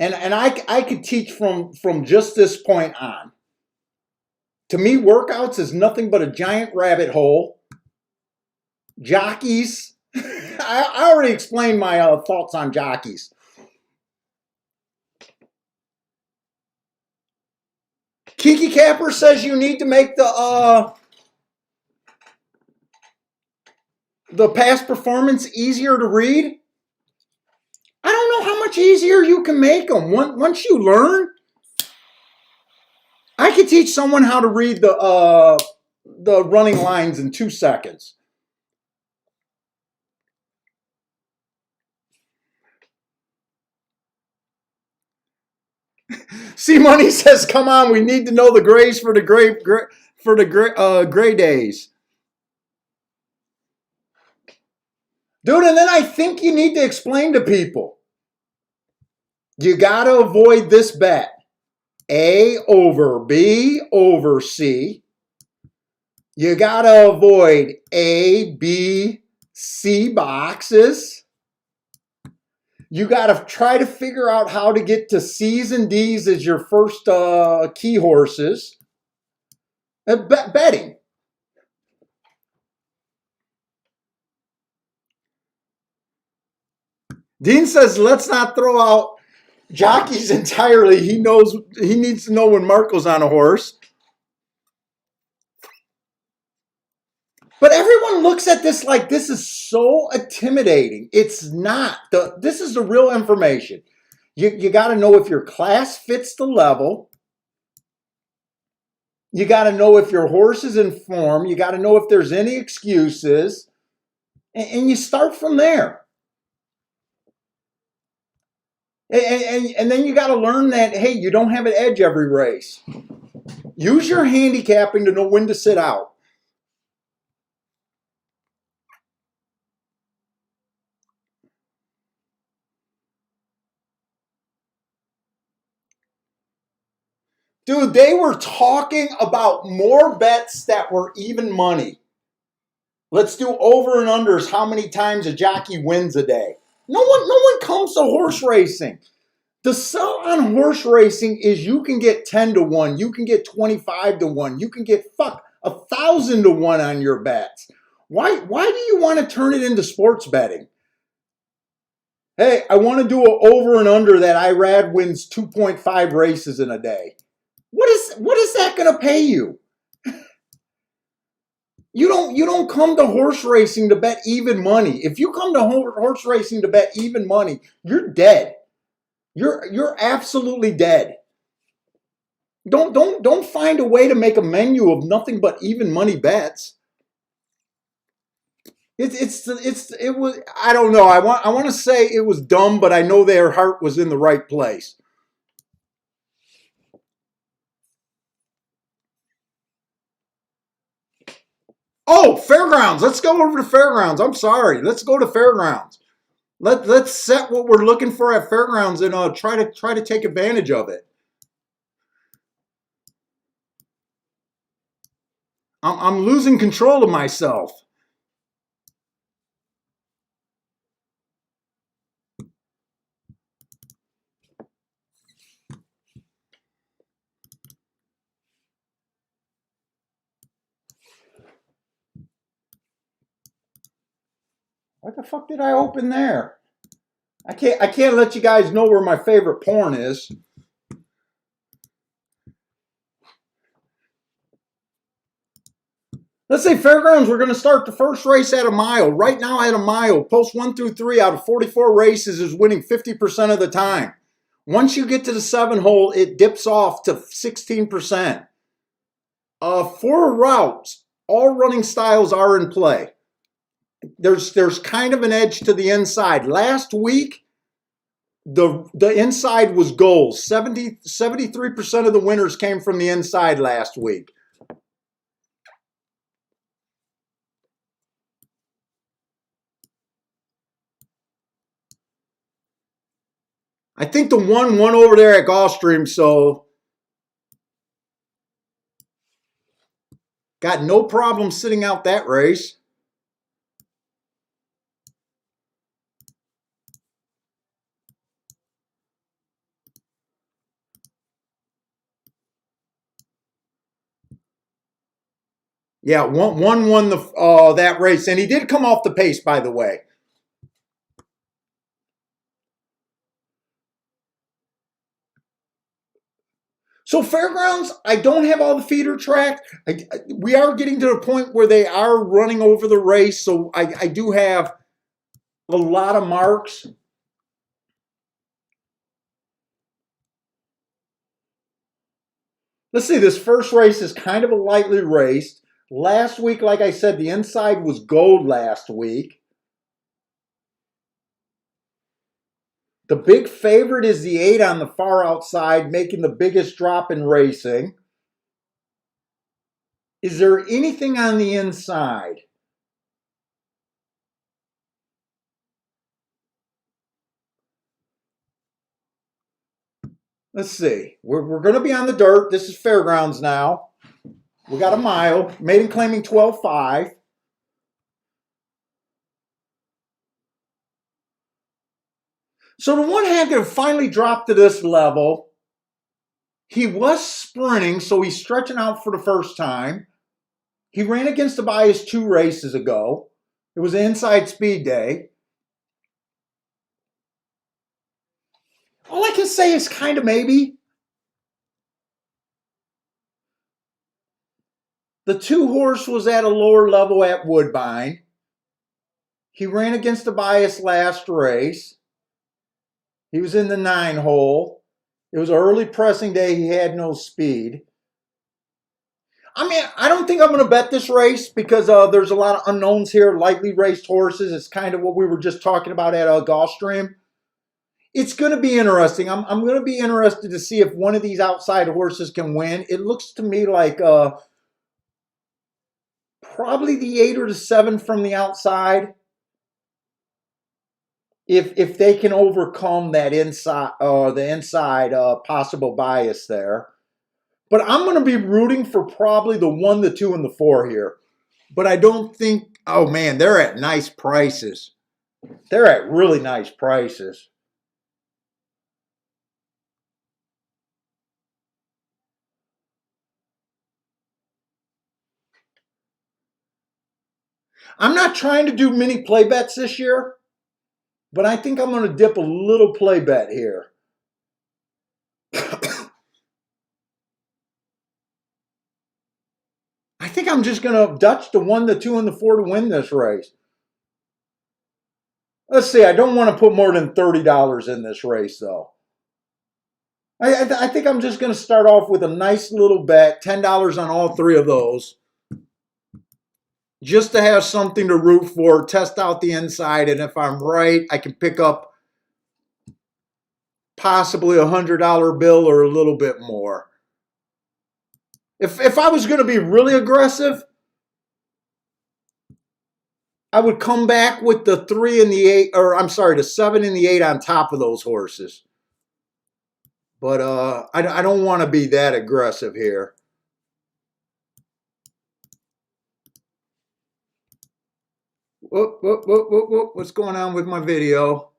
And I could teach from just this point on. To me, workouts is nothing but a giant rabbit hole. Jockeys. I already explained my thoughts on jockeys. Kiki Capper says you need to make the past performance easier to read. I don't know how much easier you can make them. Once you learn, I could teach someone how to read the running lines in 2 seconds. C Money says, "Come on, we need to know the grays for the gray days." Dude, and then I think you need to explain to people. You got to avoid this bet. A over B over C. You got to avoid A, B, C boxes. You got to try to figure out how to get to C's and D's as your first key horses. Betting. Dean says, let's not throw out jockeys entirely. He needs to know when Marco's on a horse. But everyone looks at this like this is so intimidating. It's not. This is the real information. You got to know if your class fits the level. You got to know if your horse is in form. You got to know if there's any excuses. And you start from there. And then you got to learn that, hey, you don't have an edge every race. Use your handicapping to know when to sit out. Dude, they were talking about more bets that were even money. Let's do over and unders, how many times a jockey wins a day. No one comes to horse racing. The sell on horse racing is you can get 10 to 1, you can get 25 to 1, you can get 1,000 to 1 on your bets. Why do you want to turn it into sports betting? Hey, I want to do an over and under that Irad wins 2.5 races in a day. What is that going to pay you? You don't come to horse racing to bet even money. If you come to horse racing to bet even money, you're dead. You're absolutely dead. Don't find a way to make a menu of nothing but even money bets. It was, I don't know. I want to say it was dumb, but I know their heart was in the right place. Oh, Fairgrounds. Let's go over to Fairgrounds. I'm sorry. Let's go to Fairgrounds. Let's set what we're looking for at Fairgrounds and try to take advantage of it. I'm losing control of myself. What the fuck did I open there? I can't let you guys know where my favorite porn is. Let's say Fairgrounds, we're going to start the first race at a mile. Right now at a mile, post 1 through 3 out of 44 races is winning 50% of the time. Once you get to the 7 hole, it dips off to 16%. 4 routes, all running styles are in play. There's kind of an edge to the inside. Last week, the inside was gold. 73% of the winners came from the inside last week. I think the 1 won over there at Gulfstream, so got no problem sitting out that race. Yeah, one won that race, and he did come off the pace, by the way. So Fairgrounds, I don't have all the feeder track. We are getting to the point where they are running over the race, so I do have a lot of marks. Let's see, this first race is kind of a lightly raced. Last week, like I said, the inside was gold last week. The big favorite is the 8 on the far outside, making the biggest drop in racing. Is there anything on the inside? Let's see. We're going to be on the dirt. This is Fairgrounds now. We got a mile. Maiden claiming 12.5. So the one handicap finally dropped to this level. He was sprinting, so he's stretching out for the first time. He ran against the bias 2 races ago. It was an inside speed day. All I can say is kind of maybe. The 2 horse was at a lower level at Woodbine. He ran against the bias last race. He was in the 9 hole. It was an early pressing day. He had no speed. I mean, I don't think I'm going to bet this race because there's a lot of unknowns here, lightly raced horses. It's kind of what we were just talking about at Gulfstream. It's going to be interesting. I'm going to be interested to see if one of these outside horses can win. It looks to me like probably the 8 or the 7 from the outside. If they can overcome that inside the inside possible bias there. But I'm going to be rooting for probably the 1, the 2, and the 4 here. But I don't think, oh man, they're at nice prices. They're at really nice prices. I'm not trying to do many play bets this year, but I think I'm going to dip a little play bet here. I think I'm just going to Dutch the 1, the 2, and the 4 to win this race. Let's see, I don't want to put more than $30 in this race, though. I think I'm just going to start off with a nice little bet, $10 on all 3 of those. Just to have something to root for, test out the inside, and if I'm right, I can pick up possibly $100 bill or a little bit more. If I was going to be really aggressive, I would come back with the 3 and the 8, or I'm sorry, the 7 and the 8 on top of those horses. But I don't want to be that aggressive here. Whoop, whoop, whoop, whoop, whoop. What's going on with my video?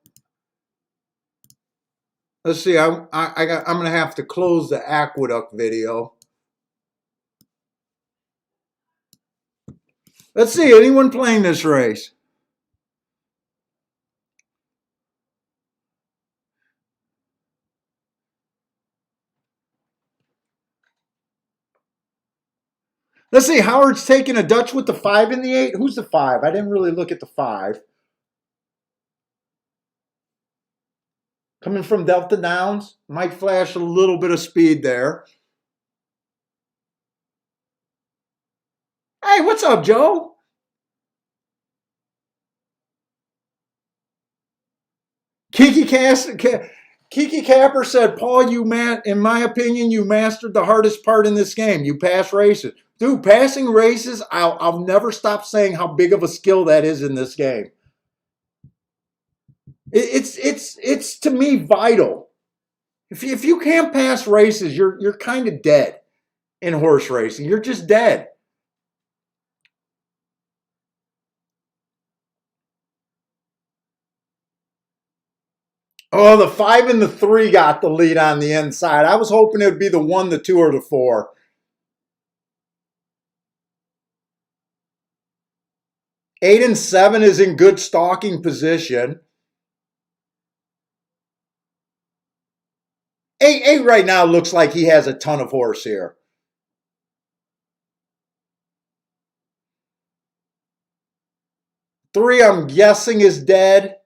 Let's see. I'm going to have to close the aqueduct video. Let's see. Anyone playing this race? Let's see. Howard's taking a Dutch with the 5 and the 8. Who's the 5? I didn't really look at the 5. Coming from Delta Downs. Might flash a little bit of speed there. Hey, what's up, Joe? Kiki Capper said, Paul, in my opinion, you mastered the hardest part in this game. You pass races. Dude, passing races, I'll never stop saying how big of a skill that is in this game. It's to me vital. If you can't pass races, you're kind of dead in horse racing. You're just dead. Oh, the 5 and the 3 got the lead on the inside. I was hoping it would be the 1, the 2, or the 4. 8 and 7 is in good stalking position. 8 right now looks like he has a ton of horse here. 3, I'm guessing, is dead.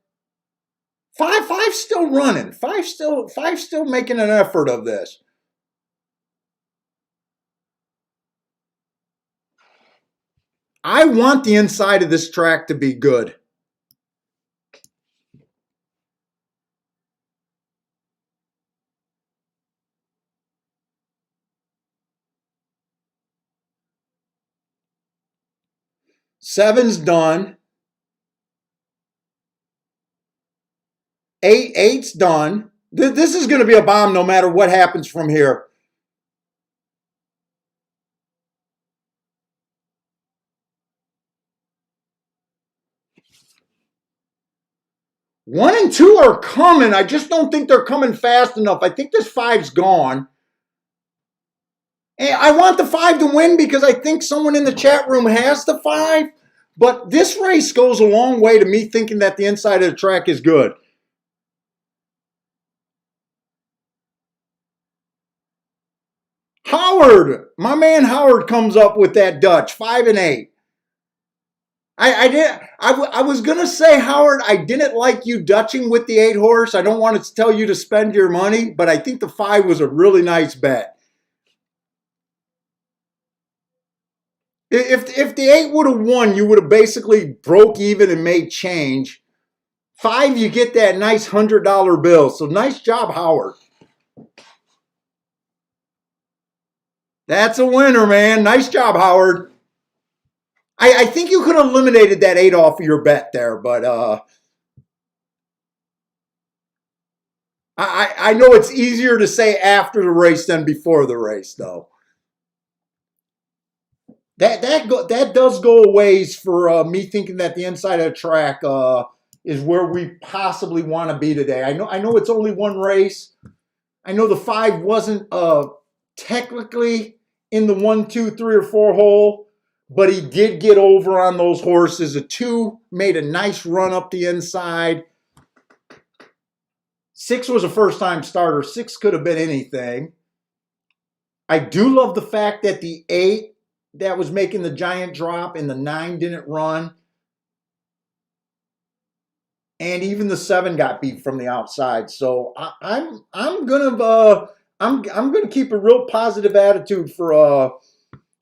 5's still running. 5's still making an effort of this. I want the inside of this track to be good. Seven's done. Eight's done. This is going to be a bomb no matter what happens from here. One and 2 are coming. I just don't think they're coming fast enough. I think this 5's gone. And I want the 5 to win because I think someone in the chat room has the 5. But this race goes a long way to me thinking that the inside of the track is good. Howard, my man Howard comes up with that Dutch, 5 and 8. I was gonna say, Howard, I didn't like you Dutching with the 8 horse. I don't want to tell you to spend your money, but I think the 5 was a really nice bet. If the 8 would have won, you would have basically broke even and made change. 5, you get that nice $100 bill. So nice job, Howard. That's a winner, man. Nice job, Howard. I think you could have eliminated that 8 off of your bet there, but I know it's easier to say after the race than before the race, though. That does go a ways for me thinking that the inside of the track is where we possibly want to be today. I know it's only one race. I know the 5 wasn't technically in the 1, 2, 3, or 4 hole, but he did get over on those horses. A 2 made a nice run up the inside. 6 was a first-time starter. 6 could have been anything. I do love the fact that the 8 that was making the giant drop and the 9 didn't run. And even the 7 got beat from the outside. So I'm gonna keep a real positive attitude for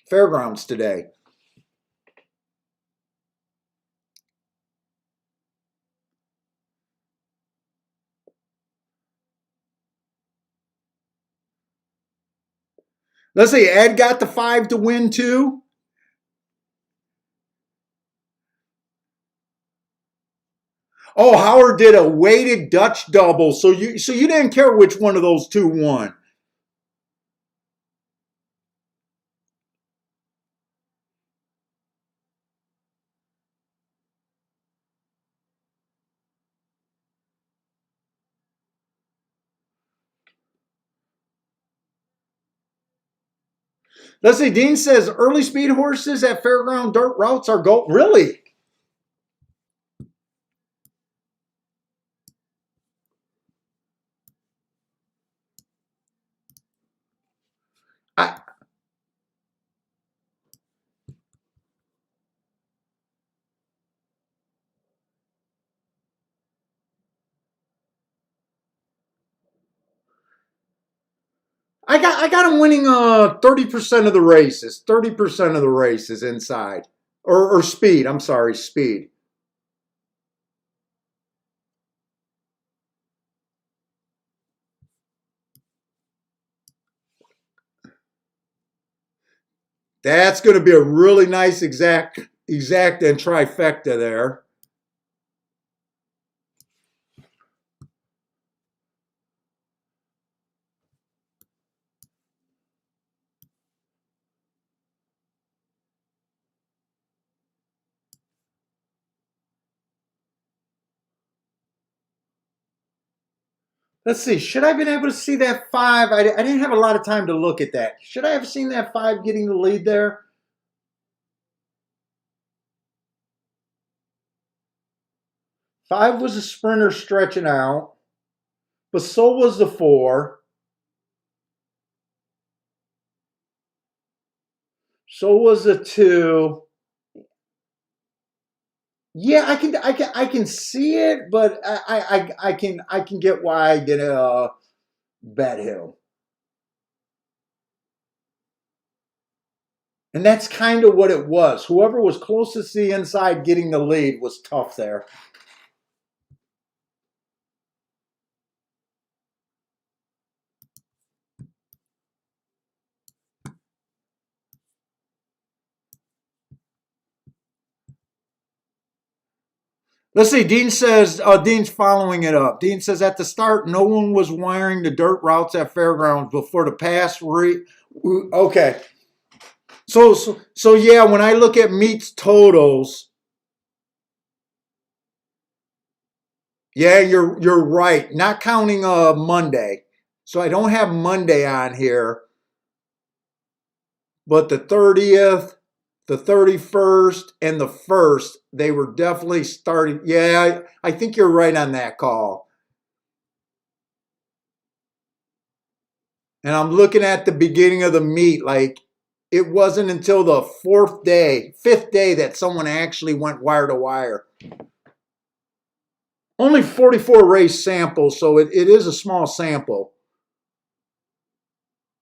Fairgrounds today. Let's see, Ed got the 5 to win too. Oh, Howard did a weighted Dutch double, so you didn't care which one of those 2 won. Let's see, Dean says early speed horses at fairground dirt routes are gold. Really? I I got him winning 30% of the races. 30% of the races inside. Or speed. I'm sorry, speed. That's going to be a really nice exact and trifecta there. Let's see. Should I have been able to see that 5? I didn't have a lot of time to look at that. Should I have seen that 5 getting the lead there? 5 was a sprinter stretching out, but so was the 4. So was the 2. Yeah, I can see it, but I can get why I didn't bet him. And that's kind of what it was. Whoever was closest to the inside getting the lead was tough there. Let's see. Dean says, Dean's following it up. Dean says, at the start, no one was wiring the dirt routes at fairgrounds before the pass. Okay. So yeah, when I look at meets totals, yeah, you're right. Not counting Monday. So I don't have Monday on here. But the 30th, the 31st, and the 1st, they were definitely starting. Yeah, I think you're right on that call. And I'm looking at the beginning of the meet, like it wasn't until the 5th day that someone actually went wire to wire. Only 44 race samples, so it is a small sample.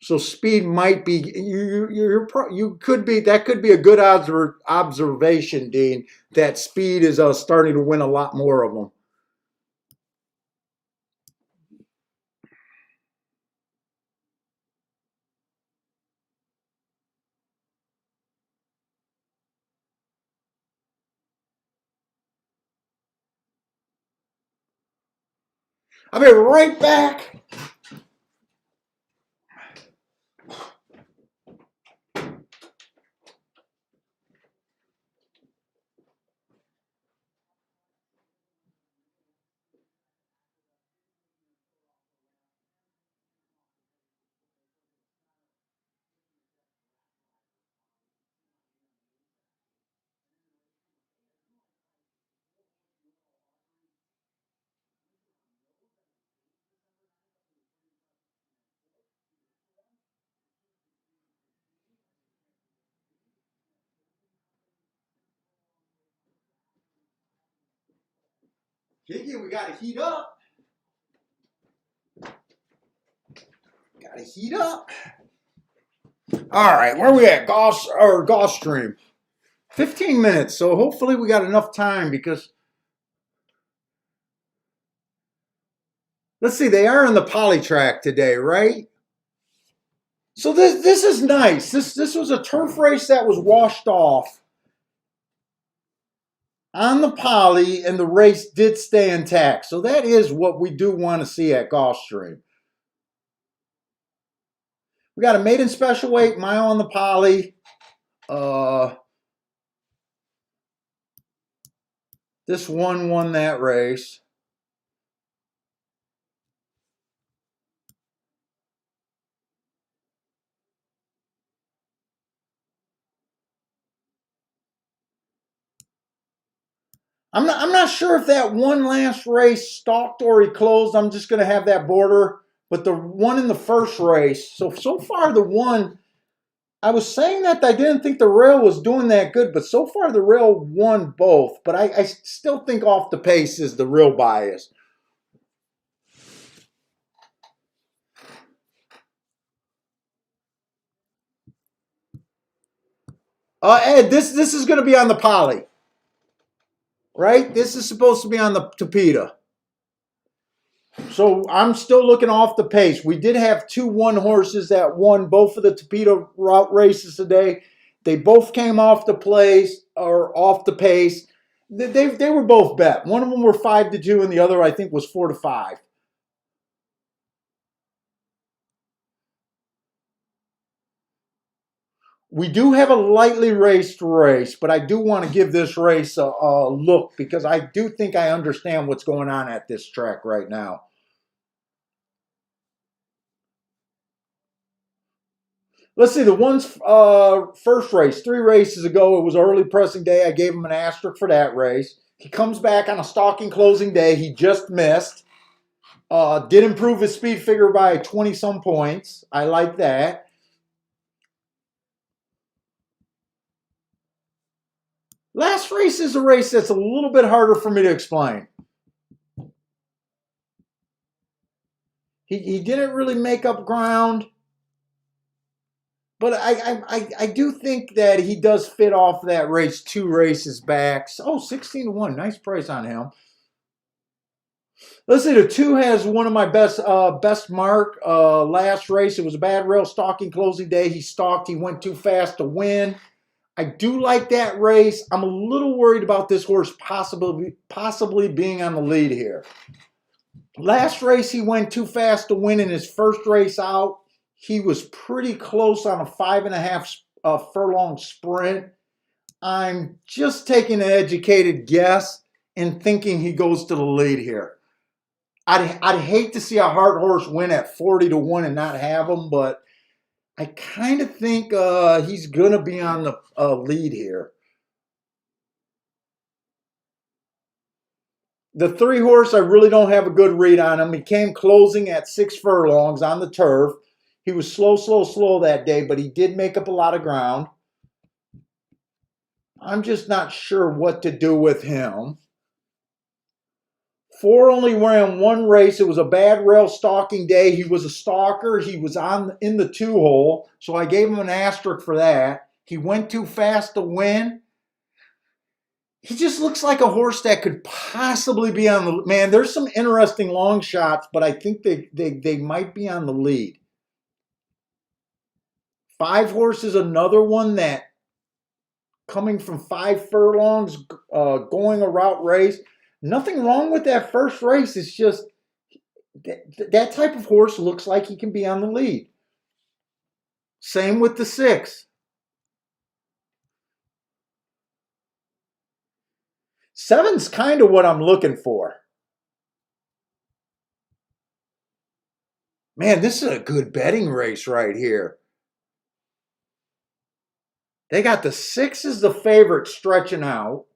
So speed might be you could be that could be a good observation, Dean. That speed is starting to win a lot more of them. I'll be right back. Jiggy, we got to heat up. Got to heat up. All right, where are we at? Golf stream. 15 minutes, so hopefully we got enough time because let's see, they are on the poly track today, right? So this is nice. This was a turf race that was washed off on the poly, and the race did stay intact. So that is what we do want to see at Gulfstream. We got a maiden special weight mile on the poly. This one won that race. I'm not sure if that one last race stalked or he closed. I'm just going to have that border. But the one in the first race, so far the one, I was saying that I didn't think the rail was doing that good, but so far the rail won both. But I still think off the pace is the real bias. Ed, this is going to be on the poly, right? This is supposed to be on the Tapeta. So I'm still looking off the pace. We did have 2 horses that won both of the Tapeta route races today. They both came off the place or off the pace. They were both bet. One of them were 5-2, and the other I think was 4-5. We do have a lightly raced race, but I do want to give this race a look because I do think I understand what's going on at this track right now. Let's see, the one's first race, 3 races ago, it was early pressing day. I gave him an asterisk for that race. He comes back on a stalking closing day. He just missed. Did improve his speed figure by 20-some points. I like that. Last race is a race that's a little bit harder for me to explain. He didn't really make up ground. But I do think that he does fit off that race 2 races back. Oh, 16-1. Nice price on him. Let's see, the 2 has one of my best mark. Last race, it was a bad rail stalking closing day. He stalked. He went too fast to win. I do like that race. I'm a little worried about this horse possibly being on the lead here. Last race, he went too fast to win in his first race out. He was pretty close on a 5.5 furlong sprint. I'm just taking an educated guess and thinking he goes to the lead here. I'd hate to see a hard horse win at 40-1 and not have him, but I kind of think he's going to be on the lead here. The 3 horse, I really don't have a good read on him. He came closing at 6 furlongs on the turf. He was slow that day, but he did make up a lot of ground. I'm just not sure what to do with him. 4 only ran 1 race. It was a bad rail stalking day. He was a stalker. He was in the 2 hole, so I gave him an asterisk for that. He went too fast to win. He just looks like a horse that could possibly be on the... Man, there's some interesting long shots, but I think they might be on the lead. 5 horse is another one that coming from 5 furlongs, going a route race. Nothing wrong with that first race. It's just that type of horse looks like he can be on the lead. Same with the 6. 7's kind of what I'm looking for. Man, this is a good betting race right here. They got the 6 as the favorite stretching out.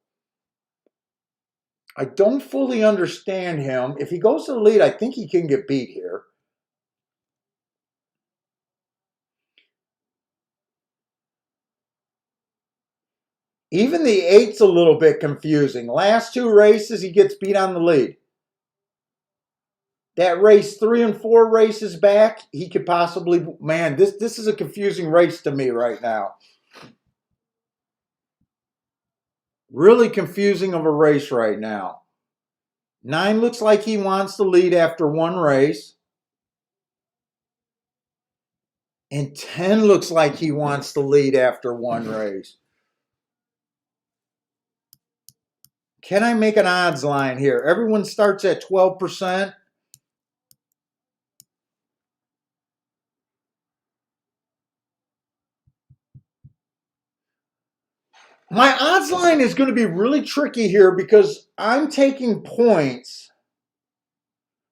I don't fully understand him. If he goes to the lead, I think he can get beat here. Even the 8's a little bit confusing. Last 2 races, he gets beat on the lead. That race 3 and 4 races back, he could possibly... Man, this is a confusing race to me right now. Really confusing of a race right now. 9 looks like he wants the lead after 1 race. And 10 looks like he wants the lead after 1 race. Can I make an odds line here? Everyone starts at 12%. My odds line is going to be really tricky here because I'm taking points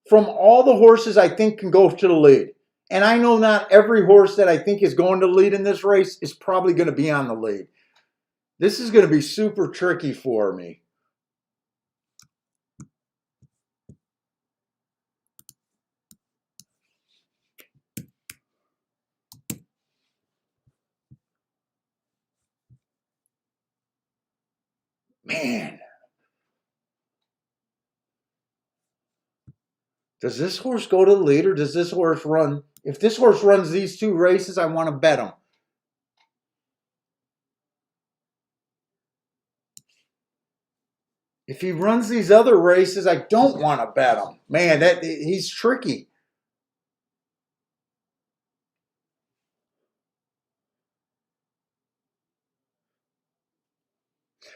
from all the horses I think can go to the lead. And I know not every horse that I think is going to lead in this race is probably going to be on the lead. This is going to be super tricky for me. Man. Does this horse go to the lead or does this horse run? If this horse runs these 2 races, I want to bet him. If he runs these other races, I don't want to bet him. Man, that he's tricky.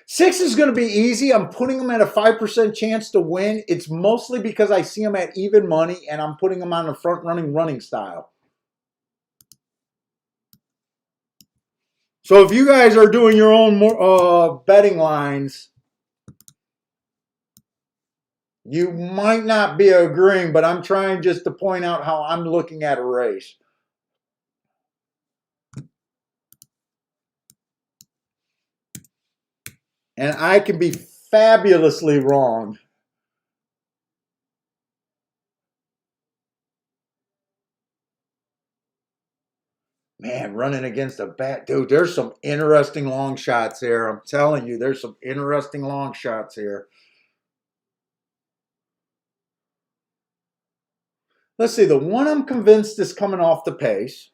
Six is going to be easy. I'm putting him at a 5% chance to win. It's mostly because I see him at even money and I'm putting him on a front running style. So if you guys are doing your own betting lines, you might not be agreeing, but I'm trying just to point out how I'm looking at a race. And I can be fabulously wrong. Man, running against a bat. Dude, there's some interesting long shots here. I'm telling you, there's some interesting long shots here. Let's see, the one I'm convinced is coming off the pace.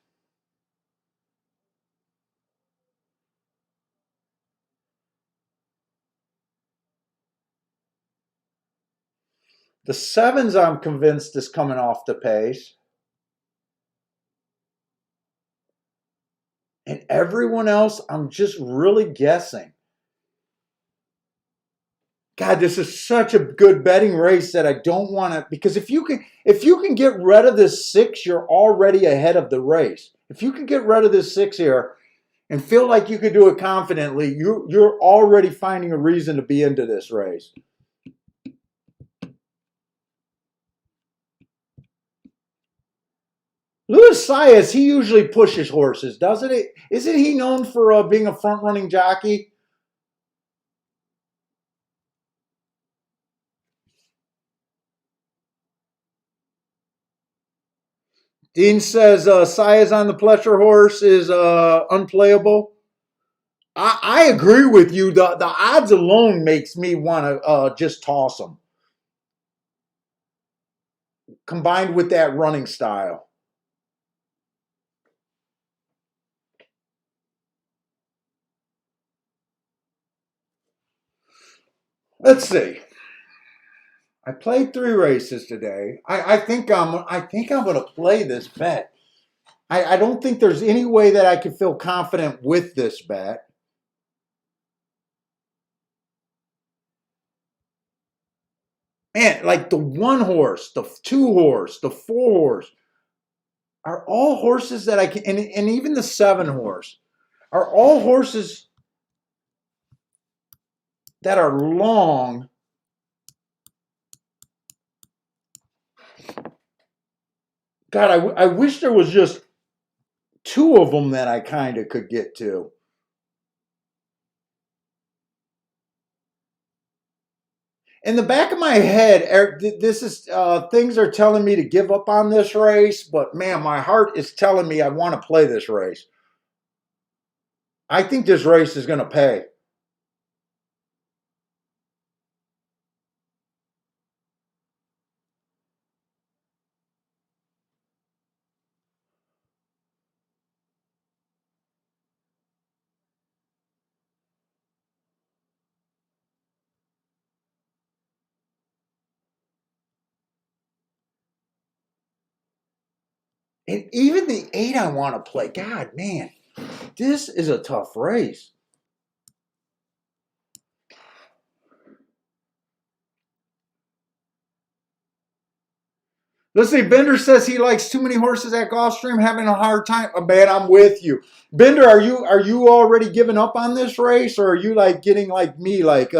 The sevens I'm convinced is coming off the pace. And everyone else, I'm just really guessing. God, this is such a good betting race that I don't want to, because if you can get rid of this six, you're already ahead of the race. If you can get rid of this six here and feel like you could do it confidently, you're already finding a reason to be into this race. Luis Saez, he usually pushes horses, doesn't it? Isn't he known for being a front-running jockey? Dean says Saez on the pleasure horse is unplayable. I agree with you. The odds alone makes me want to just toss them, combined with that running style. Let's see. I played 3 races today. I think I'm going to play this bet. I don't think there's any way that I can feel confident with this bet. Man, like the 1 horse, the 2 horse, the 4 horse are all horses that I can, and even the 7 horse are all horses that are long. God, I wish there was just 2 of them that I kind of could get to. In the back of my head, this is things are telling me to give up on this race, but man, my heart is telling me I want to play this race. I think this race is going to pay. And even the 8 I want to play. God, man, this is a tough race. Let's see. Bender says he likes too many horses at Gulfstream, having a hard time. Oh, man, I'm with you. Bender, are you already giving up on this race, or are you like getting like me, like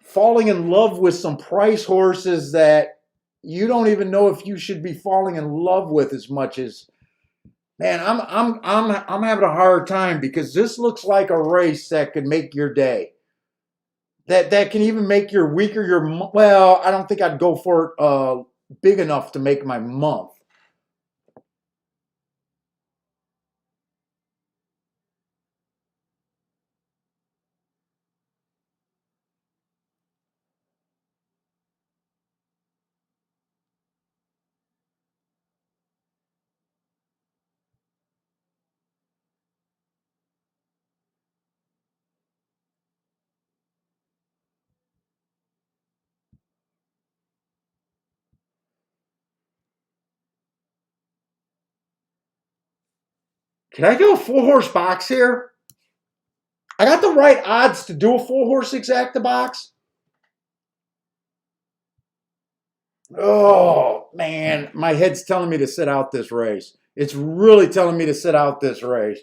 falling in love with some price horses that you don't even know if you should be falling in love with as much as? Man, I'm having a hard time because this looks like a race that could make your day. That can even make your week or your, well, I don't think I'd go for it big enough to make my month. Can I do a 4-horse box here? I got the right odds to do a 4-horse exacta box. Oh, man. My head's telling me to sit out this race. It's really telling me to sit out this race.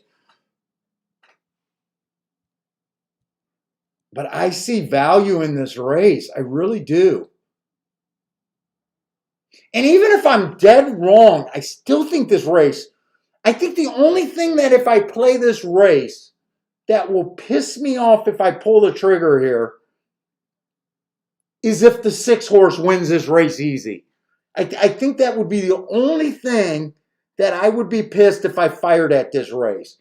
But I see value in this race. I really do. And even if I'm dead wrong, I still think this race, I think the only thing that if I play this race that will piss me off if I pull the trigger here is if the 6-horse wins this race easy. I think that would be the only thing that I would be pissed if I fired at this race.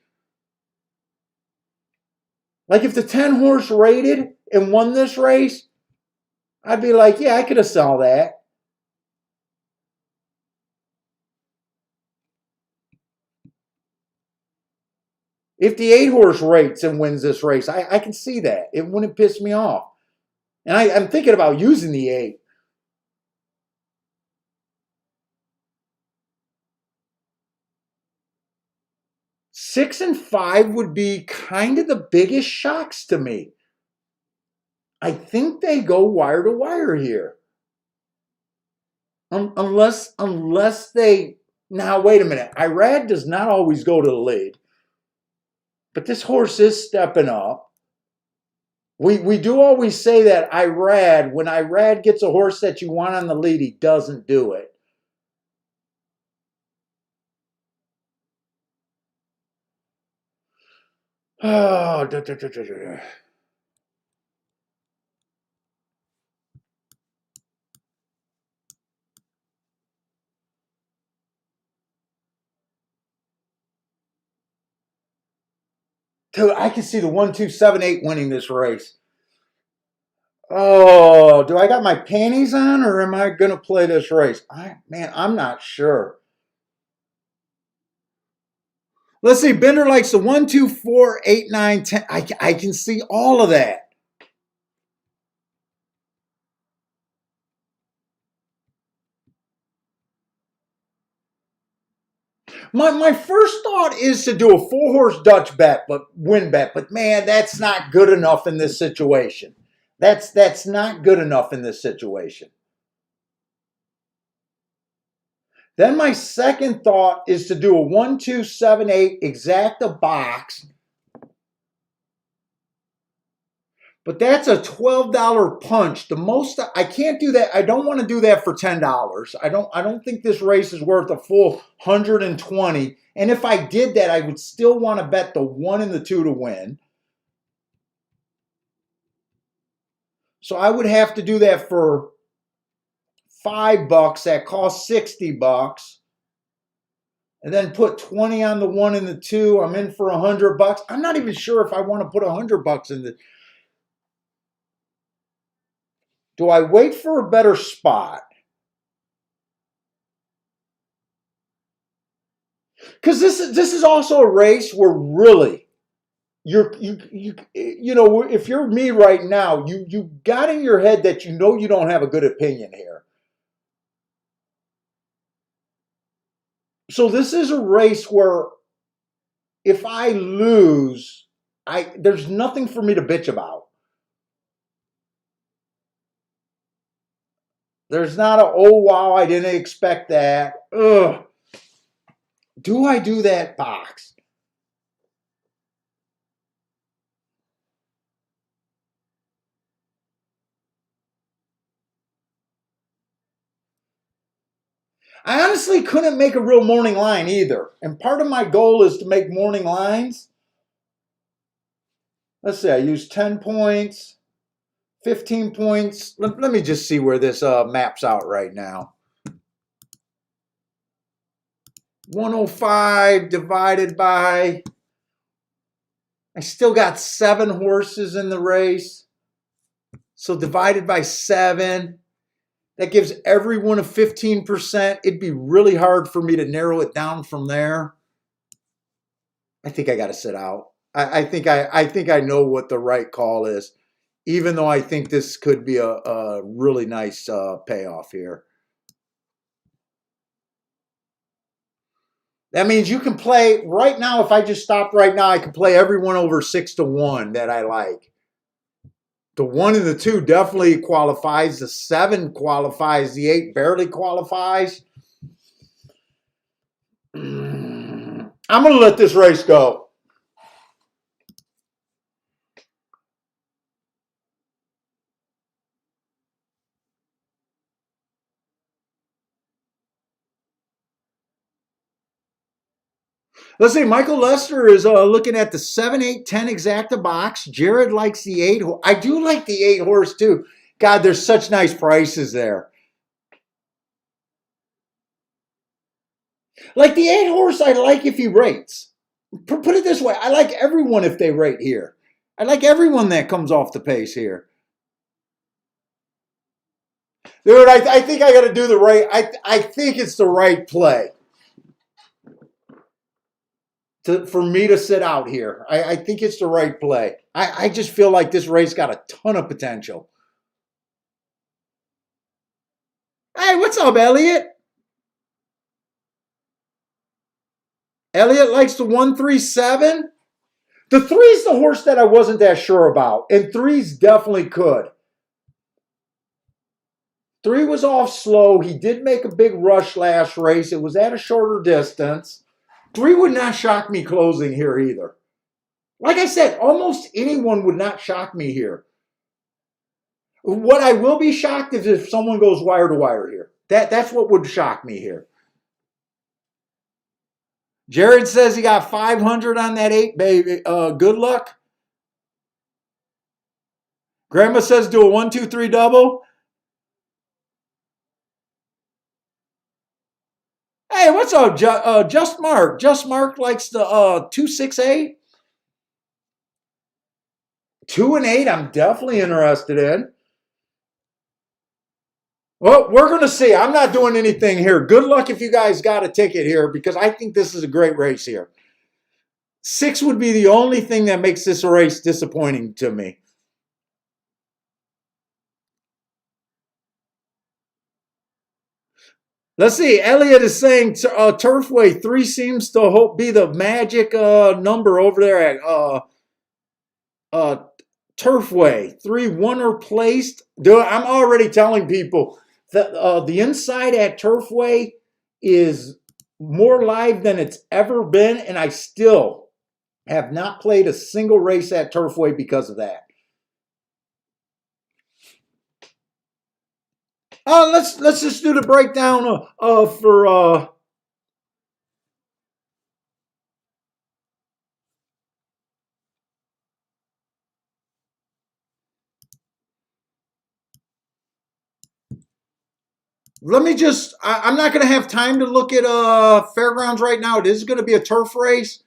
Like if the 10-horse rated and won this race, I'd be like, yeah, I could have sold that. If the 8-horse rates and wins this race, I can see that. It wouldn't piss me off. And I'm thinking about using the 8. 6 and 5 would be kind of the biggest shocks to me. I think they go wire to wire here. Unless they... Now, wait a minute. Irad does not always go to the lead. But this horse is stepping up. We do always say that Irad, when Irad gets a horse that you want on the lead, he doesn't do it. Oh, dude, I can see the 1, 2, 7, 8 winning this race. Oh, do I got my panties on or am I going to play this race? Man, I'm not sure. Let's see. Bender likes the 1, 2, 4, 8, 9, 10. I can see all of that. My first thought is to do a 4-horse Dutch bet, but win bet. But man, that's not good enough in this situation. That's not good enough in this situation. Then my second thought is to do a 1, 2, 7, 8 exacta box. But that's a $12 punch. The most I can't do that. I don't want to do that for $10. I don't think this race is worth a full 120. And if I did that, I would still want to bet the 1 and the 2 to win. So I would have to do that for $5. That costs $60. And then put 20 on the 1 and the 2. I'm in for $100. I'm not even sure if I want to put $100 in the. Do I wait for a better spot? Because this is also a race where really you know, if you're me right now, you got in your head that you don't have a good opinion here. So this is a race where if I lose, there's nothing for me to bitch about. There's not a, oh, wow, I didn't expect that. Ugh. Do I do that box? I honestly couldn't make a real morning line either. And part of my goal is to make morning lines. Let's see, I use 10 points, 15 points. Let me just see where this maps out right now. 105 divided by, I still got 7 horses in the race. So divided by 7, that gives everyone a 15%. It'd be really hard for me to narrow it down from there. I think I got to sit out. I think I know what the right call is, even though I think this could be a really nice payoff here. That means you can play right now. If I just stopped right now, I can play everyone over 6-1 that I like. The 1 and the 2 definitely qualifies. The 7 qualifies. The 8 barely qualifies. I'm going to let this race go. Let's see. Michael Lester is looking at the 7, 8, 10 exacta box. Jared likes the 8. I do like the 8 horse too. God, there's such nice prices there. Like the 8 horse, I like if he rates. Put it this way, I like everyone if they rate here. I like everyone that comes off the pace here. Dude, I think I got to do the right. I think it's the right play for me to sit out here. I think it's the right play. I just feel like this race got a ton of potential. Hey, what's up, Elliot? Elliot likes the 137. The 3's the horse that I wasn't that sure about, and 3's definitely could. 3 was off slow. He did make a big rush last race. It was at a shorter distance. 3 would not shock me closing here either. Like I said, almost anyone would not shock me here. What I will be shocked is if someone goes wire to wire here. That's what would shock me here. Jared says he got 500 on that 8, baby. Good luck. Grandma says do a 1, 2, 3 double. Hey, what's up, Just Mark? Just Mark likes the 268. 2 and 8, I'm definitely interested in. Well, we're going to see. I'm not doing anything here. Good luck if you guys got a ticket here because I think this is a great race here. 6 would be the only thing that makes this race disappointing to me. Let's see. Elliot is saying Turfway 3 seems to be the magic number over there at Turfway. 3 winner placed. Dude, I'm already telling people that the inside at Turfway is more live than it's ever been, and I still have not played a single race at Turfway because of that. Let's just do the breakdown for let me just I'm not going to have time to look at fairgrounds right now. It is going to be a turf race.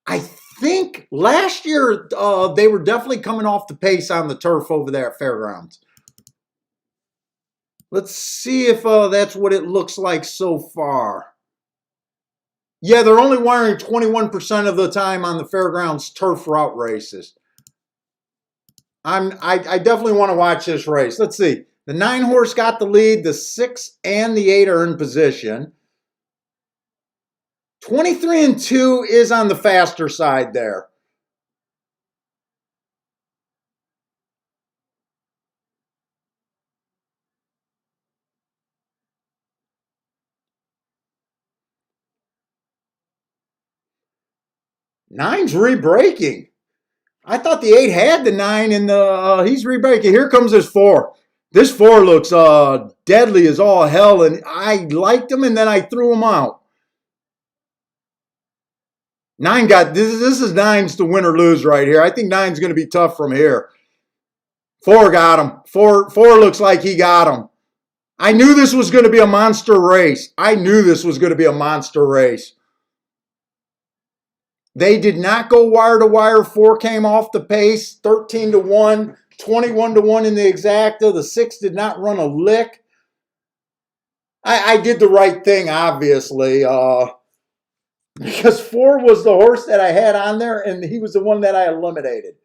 I think last year they were definitely coming off the pace on the turf over there at fairgrounds. Let's see if that's what it looks like so far. Yeah, they're only wiring 21% of the time on the fairgrounds turf route races. I definitely want to watch this race. Let's see. The 9 horse got the lead. The 6 and the 8 are in position. 23 and 2 is on the faster side there. Nine's re-breaking. I thought the 8 had the 9 and he's re-breaking. Here comes his 4. This 4 looks deadly as all hell, and I liked him and then I threw him out. 9 got this is 9's to win or lose right here. I think 9's going to be tough from here. 4 got him. 4 looks like he got him. I knew this was going to be a monster race. I knew this was going to be a monster race. They did not go wire to wire. 4 came off the pace, 13 to 1, 21 to 1 in the exacta. The 6 did not run a lick. I did the right thing, obviously, because 4 was the horse that I had on there, and he was the one that I eliminated.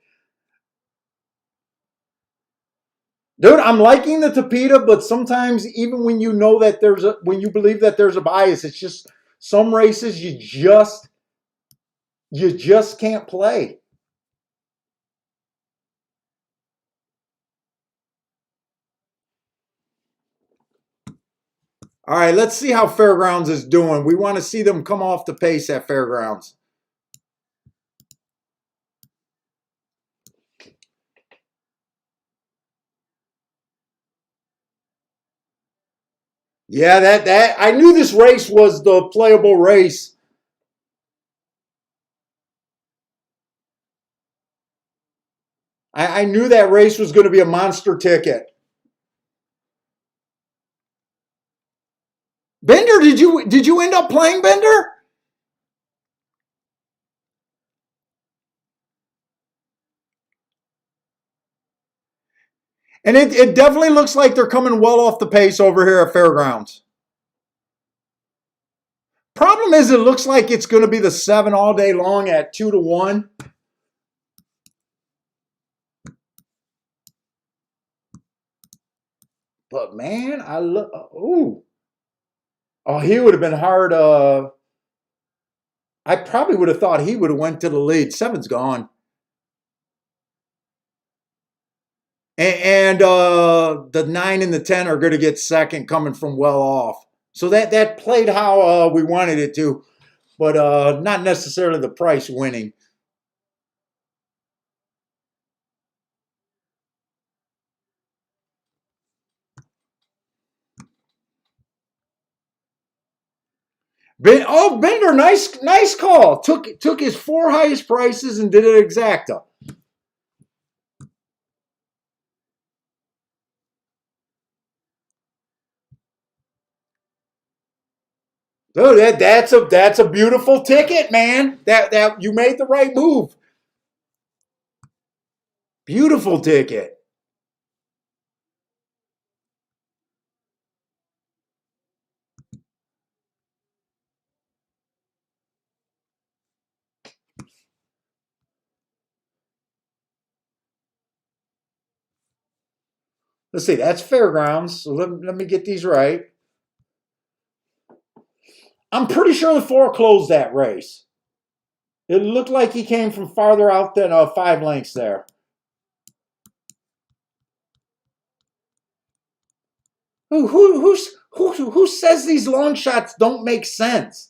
Dude, I'm liking the Tapeta, but sometimes even when you know that when you believe that there's a bias, it's just Some races you just can't play. All right, let's see how Fairgrounds is doing. We want to see them come off the pace at Fairgrounds. Yeah, that I knew this race was the playable race. I knew that race was going to be a monster ticket. Bender, did you end up playing Bender? And it definitely looks like they're coming well off the pace over here at Fairgrounds. Problem is, it looks like it's going to be the 7 all day long at 2-1. But man, I look. Ooh, oh, he would have been hard. I probably would have thought he would have went to the lead. 7's gone. And the 9 and the 10 are going to get second, coming from well off. So that played how we wanted it to, but not necessarily the price winning. Bender, nice call. Took his 4 highest prices and did it exacta. Oh, that's a beautiful ticket, man. That you made the right move. Beautiful ticket. Let's see, that's Fairgrounds. So let me get these right. I'm pretty sure the 4 closed that race. It looked like he came from farther out than 5 lengths there. Who says these long shots don't make sense?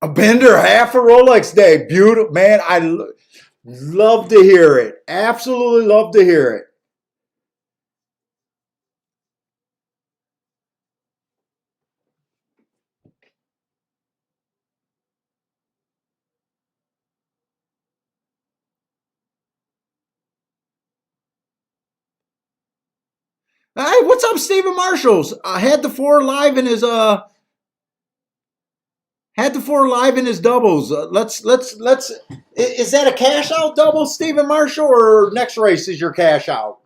A Bender, half a Rolex day. Beautiful, man. Love to hear it. Absolutely love to hear it. Hey, what's up, Stephen Marshalls? Had the 4 live in his doubles. Let's. Is that a cash out double, Stephen Marshall, or next race is your cash out?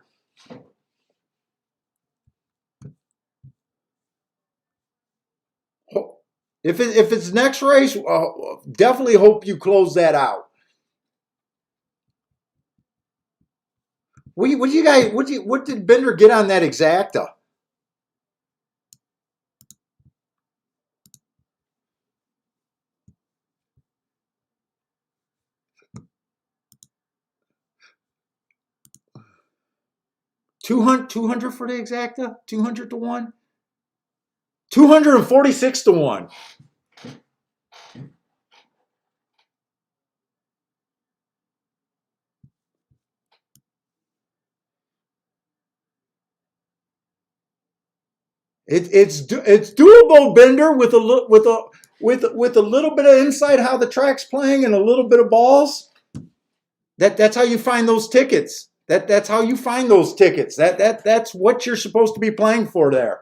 If it's next race, definitely hope you close that out. What you guys? What did Bender get on that exacta? 200 for the exacta? 200-1? 246-1. It's doable, Bender, with a little bit of insight how the track's playing and a little bit of balls. That's how you find those tickets. That's how you find those tickets. That's what you're supposed to be playing for there.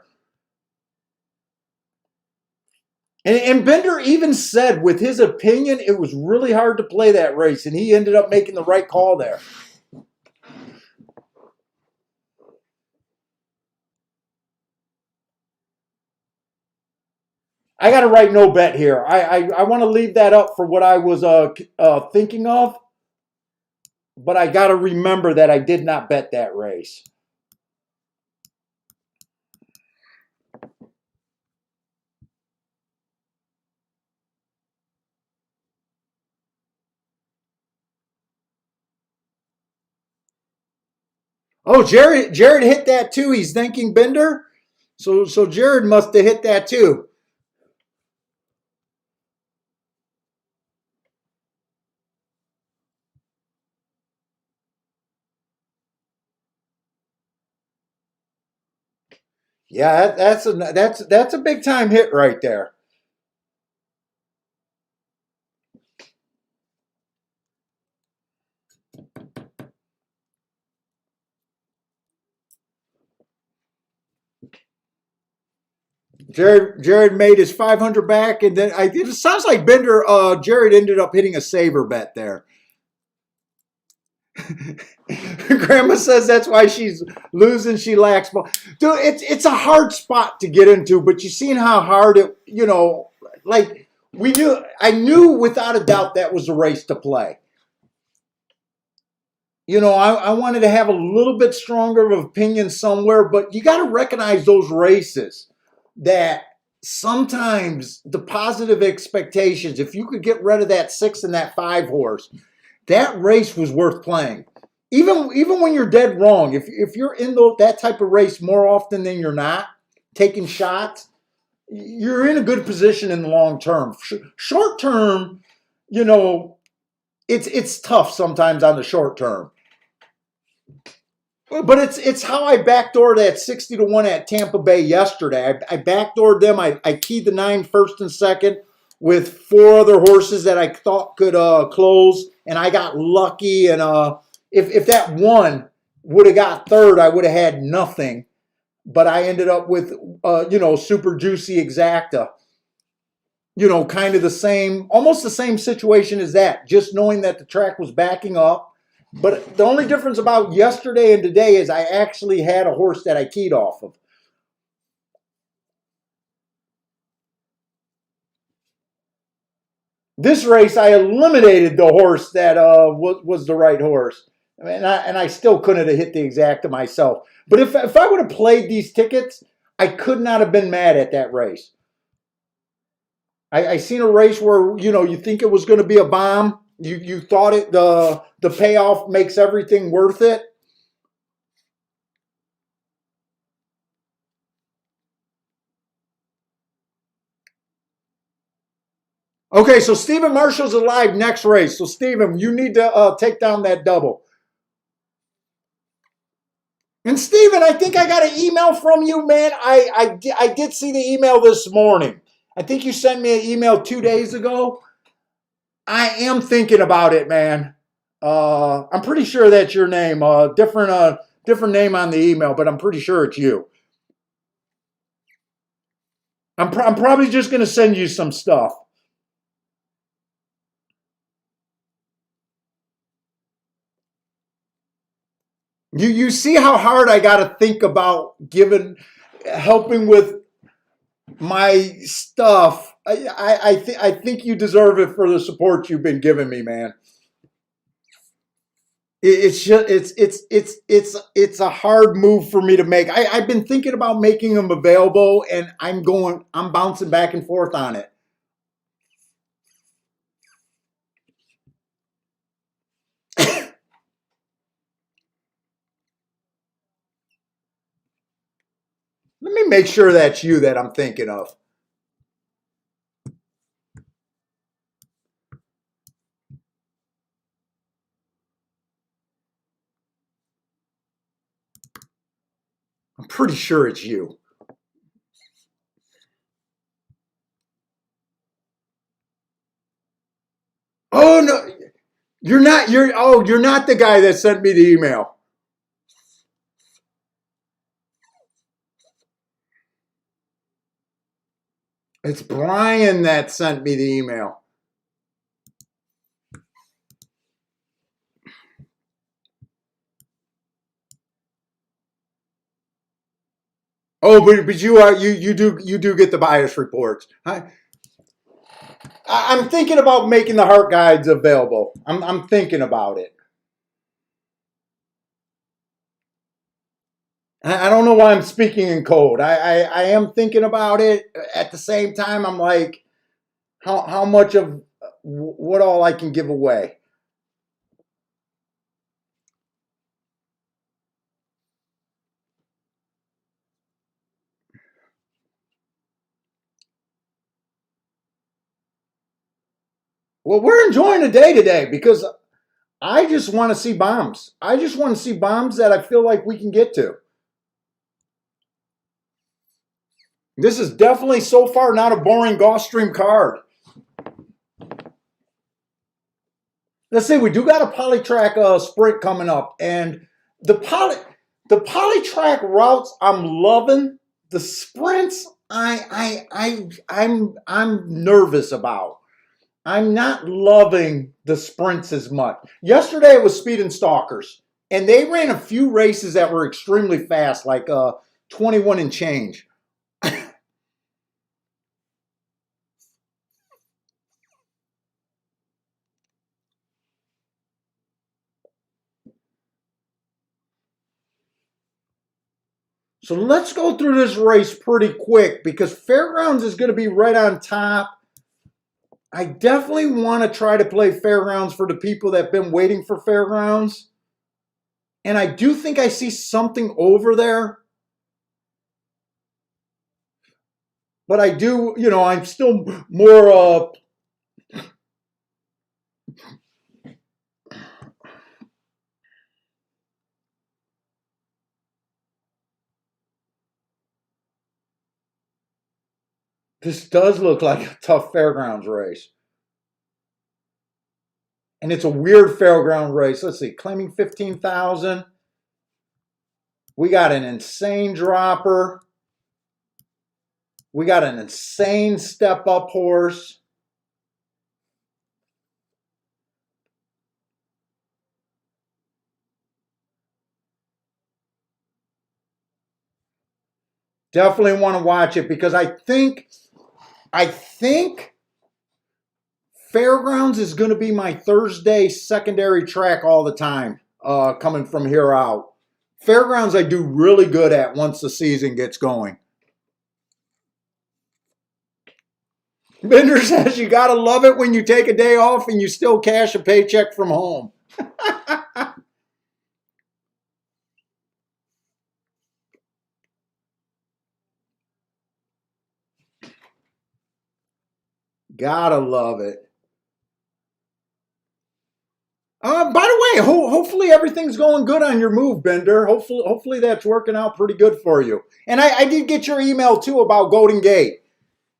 And Bender even said, with his opinion, it was really hard to play that race, and he ended up making the right call there. I got to write no bet here. I want to leave that up for what I was thinking of, but I got to remember that I did not bet that race. Oh, Jared hit that too. He's thanking Bender. So Jared must have hit that too. Yeah, that's a big time hit right there. Jared made his 500 back, and then it sounds like Bender. Jared ended up hitting a saver bet there. Grandma says that's why she's losing. She lacks ball. Dude, it's a hard spot to get into, but you seen how hard it. Like we knew. I knew without a doubt that was a race to play. I wanted to have a little bit stronger of opinion somewhere, but you got to recognize those races that sometimes the positive expectations, if you could get rid of that 6 and that 5 horse, that race was worth playing. Even when you're dead wrong, if you're in that type of race more often than you're not, taking shots, you're in a good position in the long term. Short term, it's tough sometimes on the short term. But it's how I backdoored that 60-1 at Tampa Bay yesterday. I backdoored them. I keyed the 9 first and second with 4 other horses that I thought could close, and I got lucky. And if that one would have got third, I would have had nothing. But I ended up with super juicy exacta. Kind of the same, almost the same situation as that. Just knowing that the track was backing up. But the only difference about yesterday and today is I actually had a horse that I keyed off of. This race, I eliminated the horse that was the right horse. And I still couldn't have hit the exacta myself. But if I would have played these tickets, I could not have been mad at that race. I seen a race where, you think it was going to be a bomb. You thought the payoff makes everything worth it. Okay, so Stephen Marshall's alive next race. So Stephen, you need to take down that double. And Stephen, I think I got an email from you, man. I did see the email this morning. I think you sent me an email 2 days ago. I am thinking about it, man. I'm pretty sure that's your name. Different name on the email, but I'm pretty sure it's you. I'm probably just going to send you some stuff. You see how hard I got to think about helping with my stuff. I think you deserve it for the support you've been giving me, man. It's just it's a hard move for me to make. I've been thinking about making them available, and I'm bouncing back and forth on it. Let me make sure that's you that I'm thinking of. I'm pretty sure it's you. Oh no, you're not. You're not the guy that sent me the email. It's Brian that sent me the email. Oh, but you do get the bias reports. I'm thinking about making the heart guides available. I'm thinking about it. I don't know why I'm speaking in code. I am thinking about it. At the same time, I'm like, how much of what all I can give away. Well, we're enjoying the day today because I just want to see bombs. I just want to see bombs that I feel like we can get to. This is definitely so far not a boring Gulfstream card. Let's see, we do got a Polytrack sprint coming up, and the Polytrack routes I'm loving. The sprints I'm nervous about. I'm not loving the sprints as much. Yesterday it was Speed and Stalkers, and they ran a few races that were extremely fast, like 21 and change. So let's go through this race pretty quick because Fairgrounds is going to be right on top. I definitely want to try to play Fairgrounds for the people that have been waiting for Fairgrounds. And I do think I see something over there. But I do, I'm still more this does look like a tough Fairgrounds race. And it's a weird Fairground race. Let's see, claiming 15,000. We got an insane dropper. We got an insane step up horse. Definitely want to watch it because I think Fairgrounds is going to be my Thursday secondary track all the time, coming from here out. Fairgrounds I do really good at once the season gets going. Bender says you got to love it when you take a day off and you still cash a paycheck from home. Gotta love it. By the way, hopefully everything's going good on your move, Bender. Hopefully that's working out pretty good for you. And I did get your email too about Golden Gate.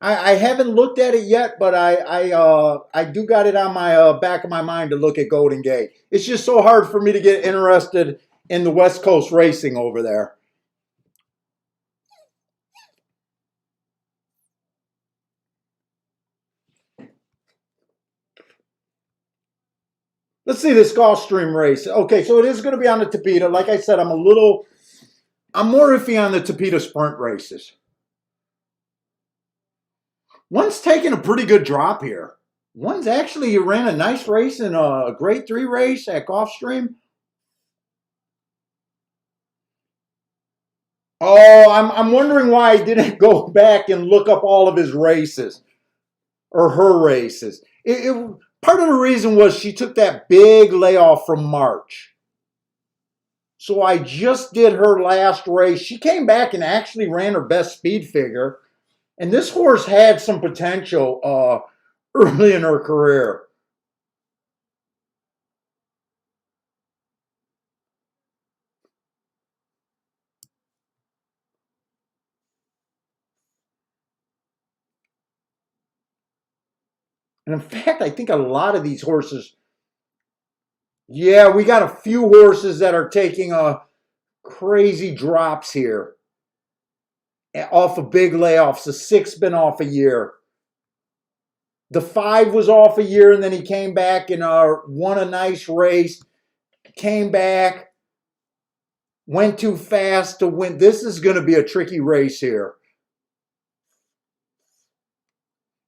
I haven't looked at it yet, but I do got it on my back of my mind to look at Golden Gate. It's just so hard for me to get interested in the West Coast racing over there. Let's see this Gulfstream race. Okay, so it is going to be on the Tapeta. Like I said, I'm more iffy on the Tapeta sprint races. One's taking a pretty good drop here. One's actually ran a nice race in a grade 3 race at Gulfstream. Oh, I'm wondering why I didn't go back and look up all of his races or her races. Part of the reason was she took that big layoff from March. So I just did her last race. She came back and actually ran her best speed figure. And this horse had some potential early in her career. And in fact, I think a lot of these horses, yeah, we got a few horses that are taking crazy drops here off of big layoffs. The 6 been off a year. The 5 was off a year, and then he came back and won a nice race. Came back, went too fast to win. This is going to be a tricky race here.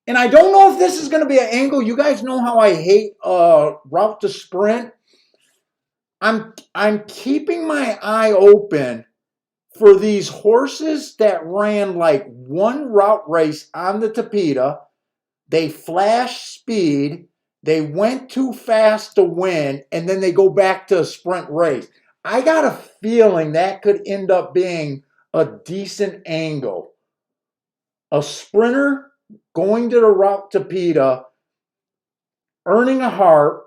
And I don't know if this is going to be an angle. You guys know how I hate route to sprint. I'm keeping my eye open for these horses that ran like one route race on the Tapeta. They flashed speed. They went too fast to win, and then they go back to a sprint race. I got a feeling that could end up being a decent angle. A sprinter going to the route Tapeta, earning a heart,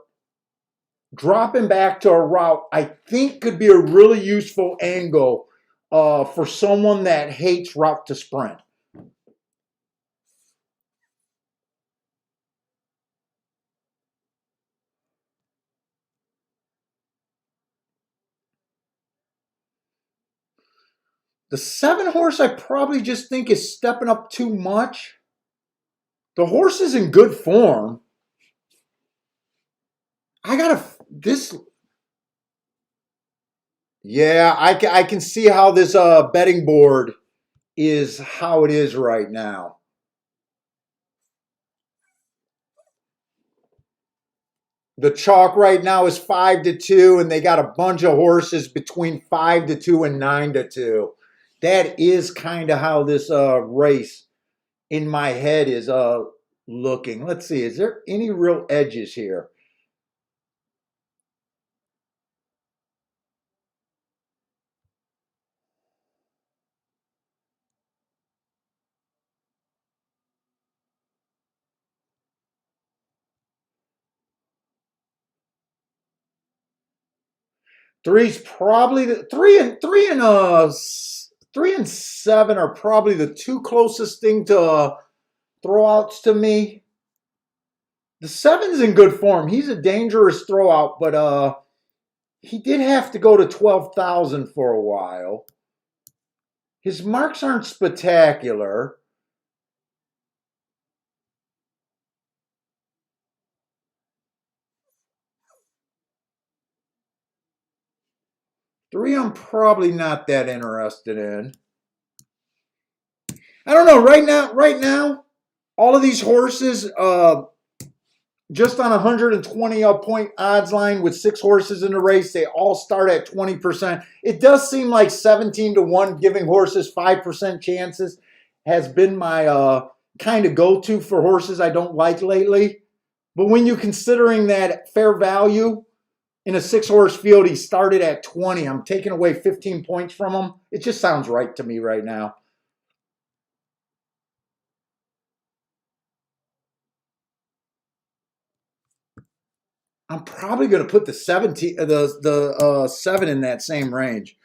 dropping back to a route, I think could be a really useful angle for someone that hates route to sprint. The 7 horse I probably just think is stepping up too much. The horse is in good form. Yeah, I can see how this betting board is how it is right now. The chalk right now is 5-2, and they got a bunch of horses between 5-2 and 9-2. That is kind of how this race in my head is looking. Let's see, is there any real edges here? Three's probably the 3 and 7 are probably the 2 closest thing to throwouts to me. The 7's in good form. He's a dangerous throwout, but he did have to go to 12,000 for a while. His marks aren't spectacular. Three, I'm probably not that interested in. I don't know. Right now, all of these horses, just on 120 point odds line with 6 horses in the race, they all start at 20%. It does seem like 17-1 giving horses 5% chances has been my kind of go-to for horses I don't like lately. But when you're considering that fair value in a 6-horse field, he started at 20. I'm taking away 15 points from him. It just sounds right to me right now. I'm probably going to put the 7 in that same range.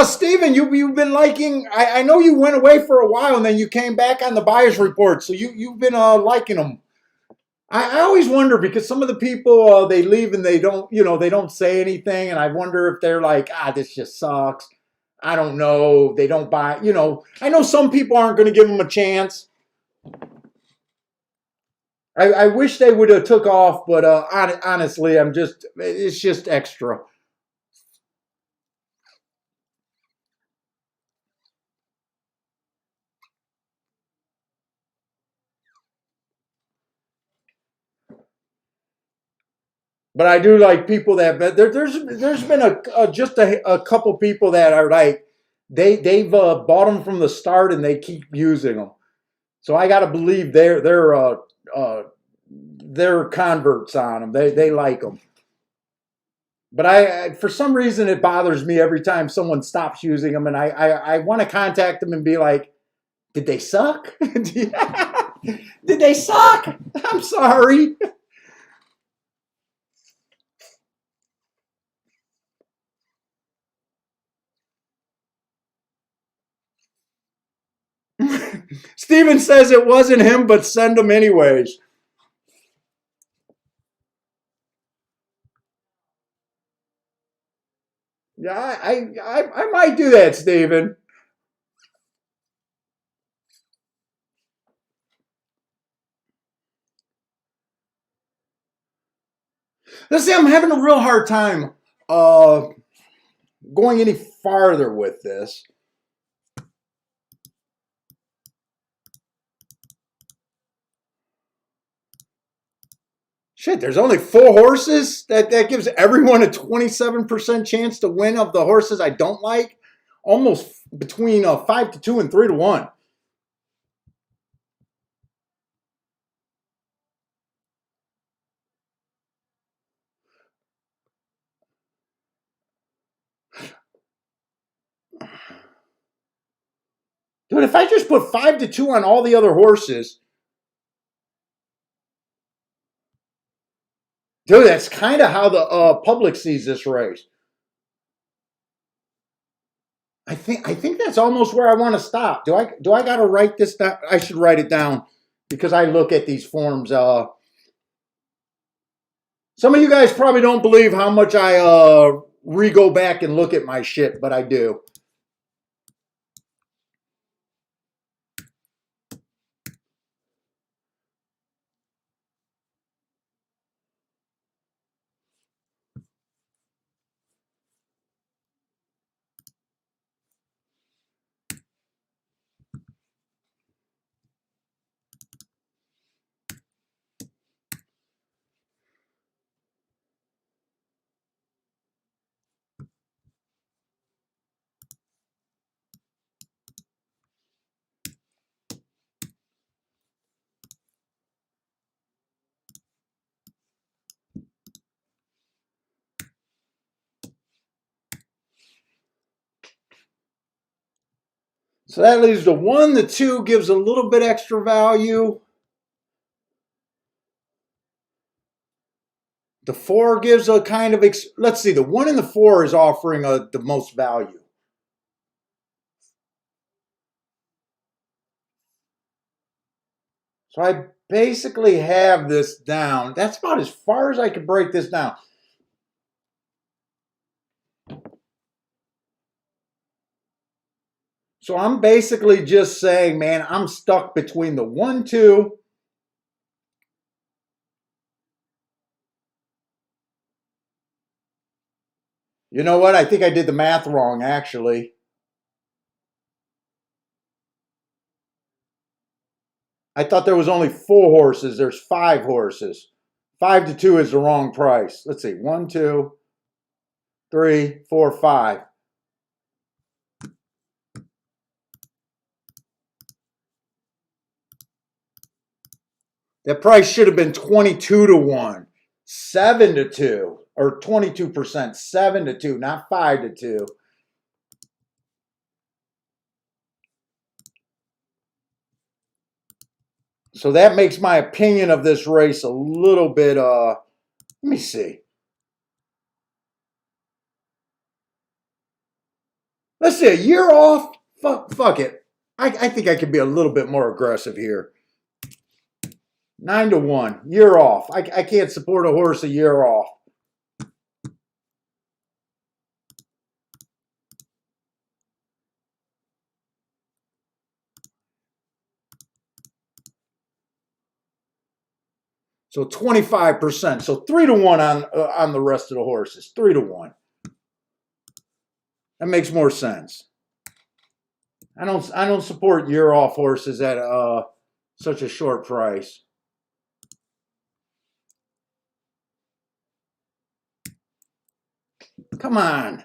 Steven, you've been liking. I know you went away for a while and then you came back on the buyers report, so you've been liking them. I always wonder because some of the people they leave and they don't say anything, and I wonder if they're like, this just sucks. I don't know. They don't buy. I know some people aren't going to give them a chance. I wish they would have took off, but honestly, it's just extra. But I do like people that there's been a couple people that are like they've bought them from the start and they keep using them. So I got to believe they're converts on them. They like them. But for some reason it bothers me every time someone stops using them, and I want to contact them and be like, did they suck? Did they suck? I'm sorry. Steven says it wasn't him, but send him anyways. Yeah, I might do that, Steven. Let's see, I'm having a real hard time uh, going any farther with this. Shit, there's only 4 horses. That gives everyone a 27% chance to win of the horses I don't like. Almost between 5 to 2 and 3 to 1. Dude, if I just put 5 to 2 on all the other horses, dude, that's kind of how the public sees this race. I think that's almost where I want to stop. Do I got to write this down? I should write it down because I look at these forms. Some of you guys probably don't believe how much I re-go back and look at my shit, but I do. So that leaves the 1, the 2 gives a little bit extra value. The 4 gives a kind of, let's see, the 1 and the 4 is offering the most value. So I basically have this down. That's about as far as I can break this down. So I'm basically just saying, man, I'm stuck between the 1, 2. You know what? I think I did the math wrong, actually. I thought there was only 4 horses. There's 5 horses. 5 to 2 is the wrong price. Let's see. 1, 2, 3, 4, 5. That price should have been 22 to 1, 7 to 2, or 22%, 7 to 2, not 5 to 2. So that makes my opinion of this race a little bit, let me see. Let's see, a year off? Fuck it. I think I could be a little bit more aggressive here. 9 to 1, year off. I can't support a horse a year off. So 25%. So 3 to 1 on the rest of the horses. 3 to 1. That makes more sense. I don't support year off horses at such a short price. Come on.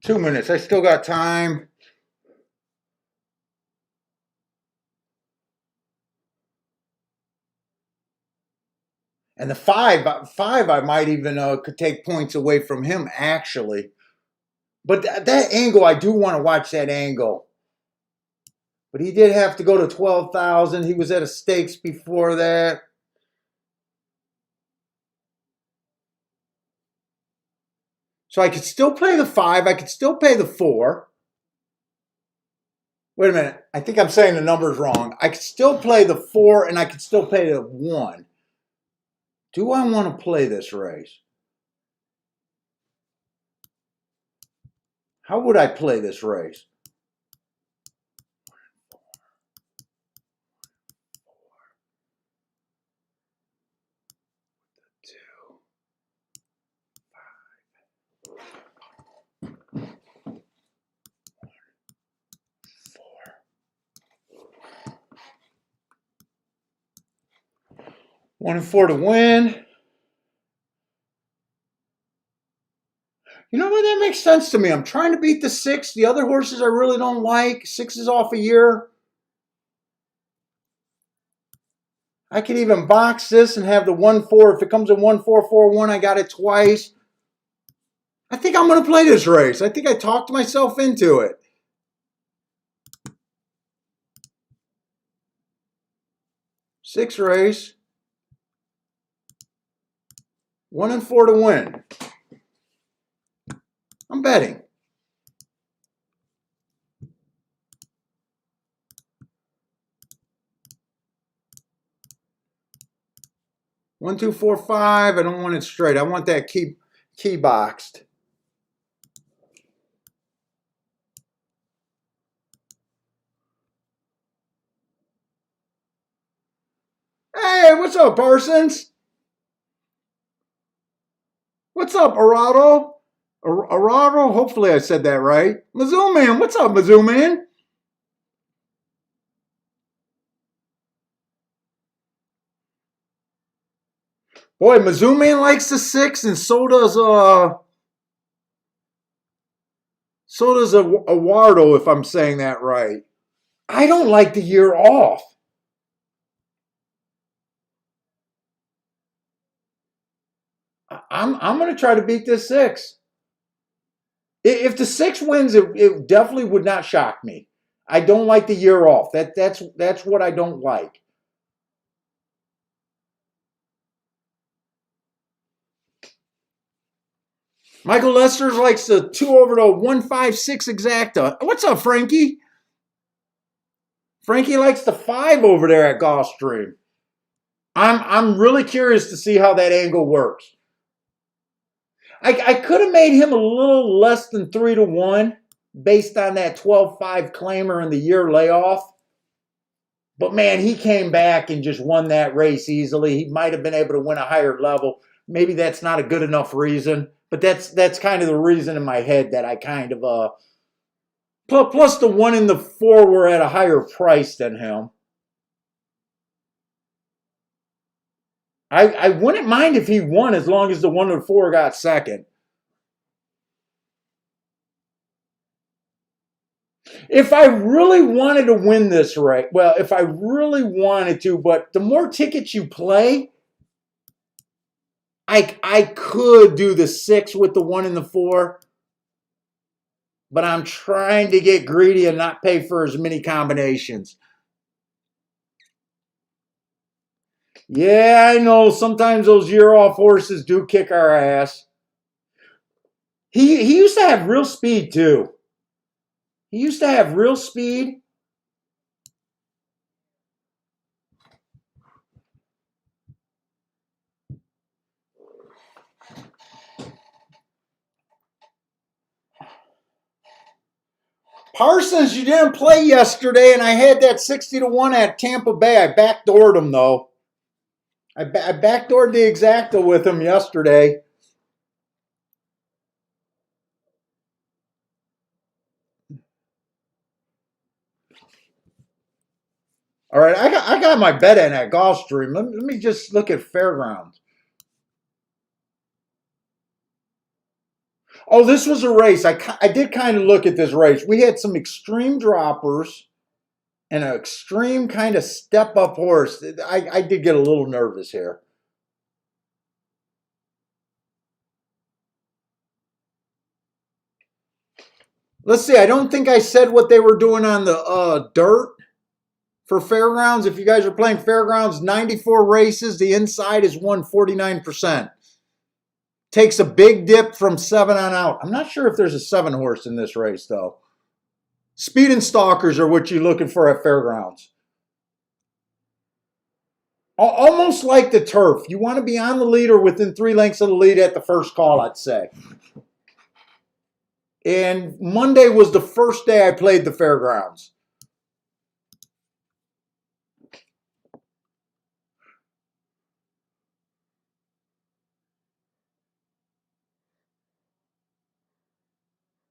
2 minutes. I still got time. And the five, I might even could take points away from him actually. But that angle, I do want to watch that angle. But he did have to go to 12,000. He was at a stakes before that. So I could still play the 5. I could still pay the 4. Wait a minute. I think I'm saying the numbers wrong. I could still play the 4 and I could still pay the 1. Do I want to play this race? How would I play this race? One and 4 to win. You know what? That makes sense to me. I'm trying to beat the 6. The other horses I really don't like. 6 is off a year. I could even box this and have the 1-4. If it comes in 1-4-4-1, I got it twice. I think I'm going to play this race. I think I talked myself into it. Six race. 1 and 4 to win. I'm betting. One, two, four, five. I don't want it straight. I want that key boxed. Hey, what's up, Parsons? What's up, Arado? Arado? Hopefully I said that right. Mizzou Man, what's up, Mizzou Man? Boy, Mizzou Man likes the 6, and so does Awardo, if I'm saying that right. I don't like the year off. I'm going to try to beat this 6. If the 6 wins, it definitely would not shock me. I don't like the year off. That's what I don't like. Michael Lester likes the 2 over to 156 exacta. What's up, Frankie? Frankie likes the 5 over there at Gulfstream. I'm really curious to see how that angle works. I could have made him a little less than 3 to 1 based on that 12-5 claimer in the year layoff. But man, he came back and just won that race easily. He might have been able to win a higher level. Maybe that's not a good enough reason, but that's kind of the reason in my head that I kind of plus the 1 and the 4 were at a higher price than him. I wouldn't mind if he won as long as the 1 and 4 got second. If I really wanted to win this race, well, if I really wanted to, but the more tickets you play, I could do the 6 with the 1 and the 4, but I'm trying to get greedy and not pay for as many combinations. Yeah, I know. Sometimes those year-off horses do kick our ass. He used to have real speed, too. He used to have real speed. Parsons, you didn't play yesterday, and I had that 60 to 1 at Tampa Bay. I backdoored him, though. I backdoored the exacta with him yesterday. All right, I got my bet in at Gulfstream. Let me just look at Fairgrounds. Oh, this was a race. I did kind of look at this race. We had some extreme droppers and an extreme kind of step up horse. I did get a little nervous here. Let's see. I don't think I said what they were doing on the dirt for fairgrounds. If you guys are playing fairgrounds, 94 races. The inside is won 49%. Takes a big dip from 7 on out. I'm not sure if there's a 7 horse in this race, though. Speed and stalkers are what you're looking for at fairgrounds. Almost like the turf. You want to be on the lead or within 3 lengths of the lead at the first call, I'd say. And Monday was the first day I played the fairgrounds.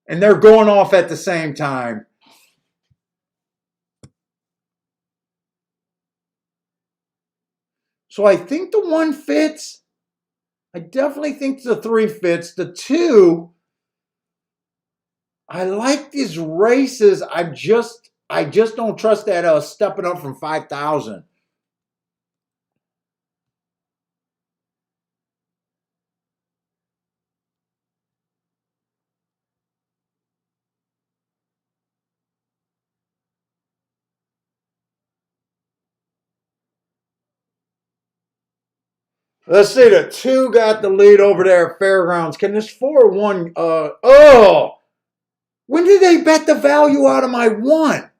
And they're going off at the same time. So I think the 1 fits. I definitely think the 3 fits. The 2, I like these races. I just don't trust that stepping up from 5,000. Let's see, the 2 got the lead over there at fairgrounds. Can this 4-1 oh! When did they bet the value out of my 1?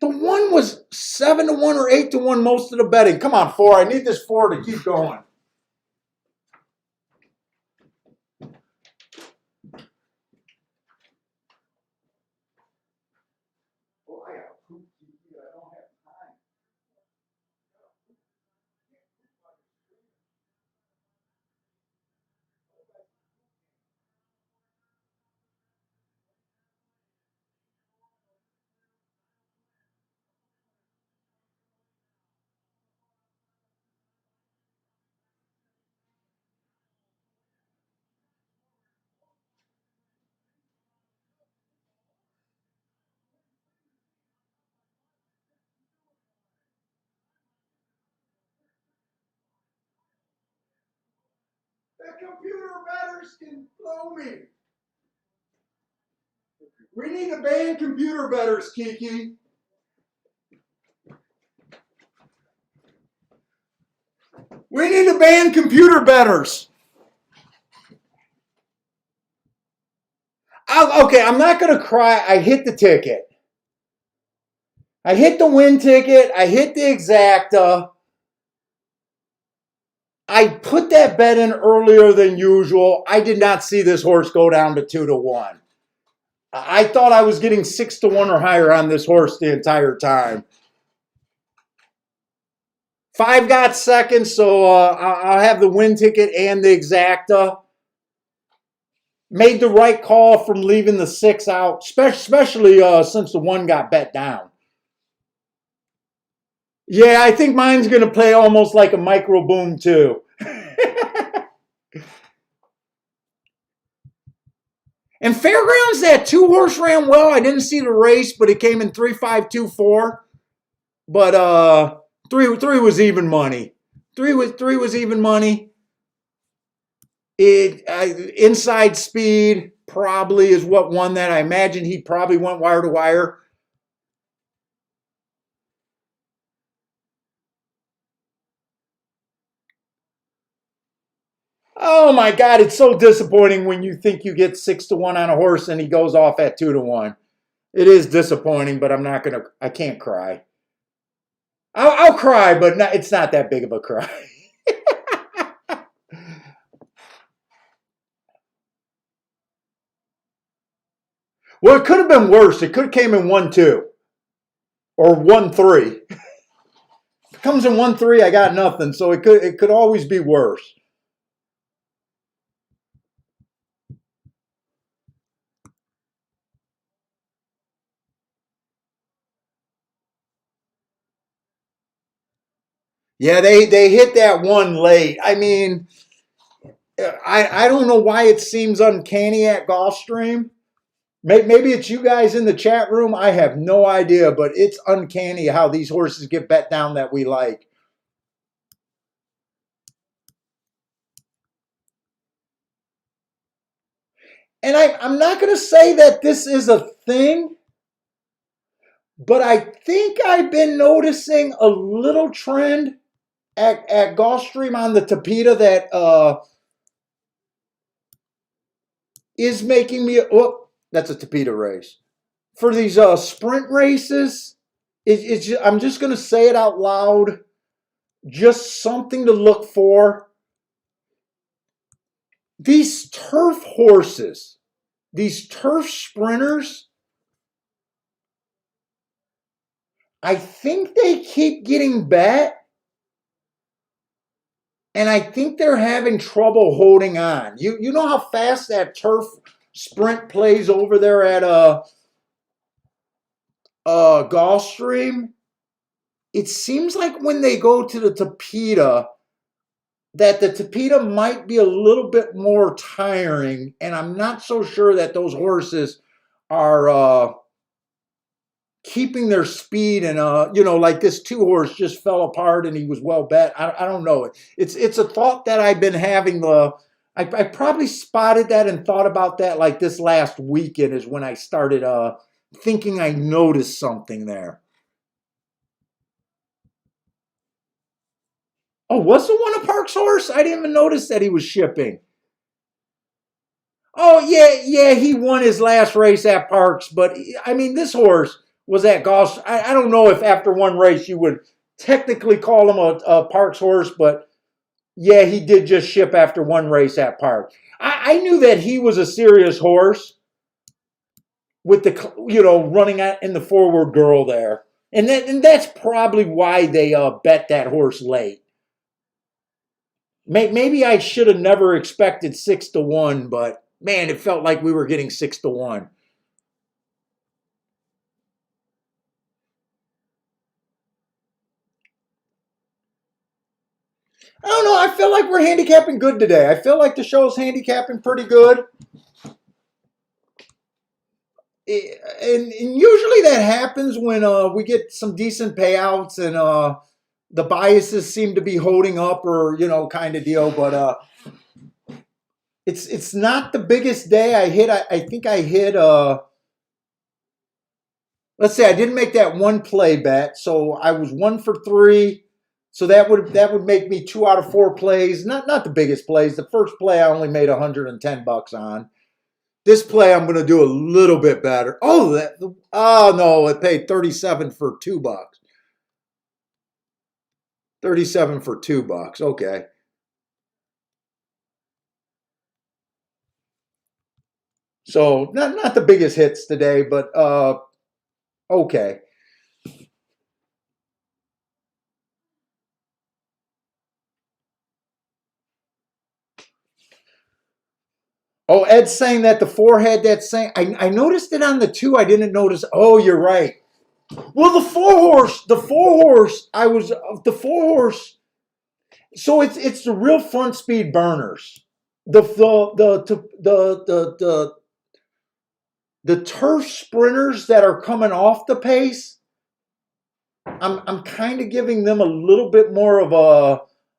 The 1 was 7-1 or 8-1 most of the betting. Come on, 4. I need this 4 to keep going. The computer betters can blow me. We need to ban computer betters, Kiki. We need to ban computer betters. Okay, I'm not going to cry. I hit the ticket. I hit the win ticket. I hit the exacta. I put that bet in earlier than usual. I did not see this horse go down to 2-1. I thought I was getting 6-1 or higher on this horse the entire time. 5 got second, so I'll have the win ticket and the exacta. Made the right call from leaving the 6 out, especially since the 1 got bet down. Yeah, I think mine's going to play almost like a micro boom too. And fairgrounds, that 2 horse ran well. I didn't see the race, but it came in 3-5-2-4. But 3 was even money. 3 was even money. Inside speed probably is what won that. I imagine he probably went wire to wire. Oh my God, it's so disappointing when you think you get 6-1 on a horse and he goes off at 2-1. It is disappointing, but I can't cry. I'll cry, but it's not that big of a cry. Well, it could have been worse. It could have came in 1-2 or 1-3. If it comes in 1-3, I got nothing. So it could always be worse. Yeah, they hit that 1 late. I mean, I don't know why it seems uncanny at Gulfstream. Maybe it's you guys in the chat room. I have no idea, but it's uncanny how these horses get bet down that we like. And I'm not going to say that this is a thing, but I think I've been noticing a little trend at Gulfstream on the Tapeta that is making me. Oh, that's a Tapeta race. For these sprint races, it's just, I'm just going to say it out loud. Just something to look for. These turf horses, these turf sprinters, I think they keep getting bet, and I think they're having trouble holding on. You know how fast that turf sprint plays over there at Gulfstream? It seems like when they go to the Tapeta, that the Tapeta might be a little bit more tiring, and I'm not so sure that those horses are keeping their speed. And like this 2-horse just fell apart and he was well bet. I don't know. It's a thought that I've been having. I probably spotted that and thought about that like this last weekend is when I started thinking I noticed something there. Oh, was the one a Park's horse? I didn't even notice that he was shipping. Oh, yeah, he won his last race at Parks, but I mean, this horse was at Golf. I don't know if after one race you would technically call him a Parks horse, but yeah, he did just ship after one race at Parks. I knew that he was a serious horse with the, running in the forward girl there. And that's probably why they bet that horse late. Maybe I should have never expected 6-1, but man, it felt like we were getting 6-1. I don't know. I feel like we're handicapping good today. I feel like the show's handicapping pretty good. And usually that happens when we get some decent payouts and the biases seem to be holding up or, kind of deal. But it's not the biggest day. I think I hit, let's say I didn't make that one play bet. So I was 1 for 3. So that would make me 2 out of 4 plays. Not the biggest plays. The first play I only made $110 on. This play I'm going to do a little bit better. Oh no, it paid 37 for $2. 37 for $2. Okay. So not the biggest hits today, but okay. Oh, Ed's saying that the 4 had that same. I noticed it on the 2. I didn't notice. Oh, you're right. Well, the 4-horse. I was the 4-horse. So it's the real front speed burners. The turf sprinters that are coming off the pace. I'm kind of giving them a little bit more of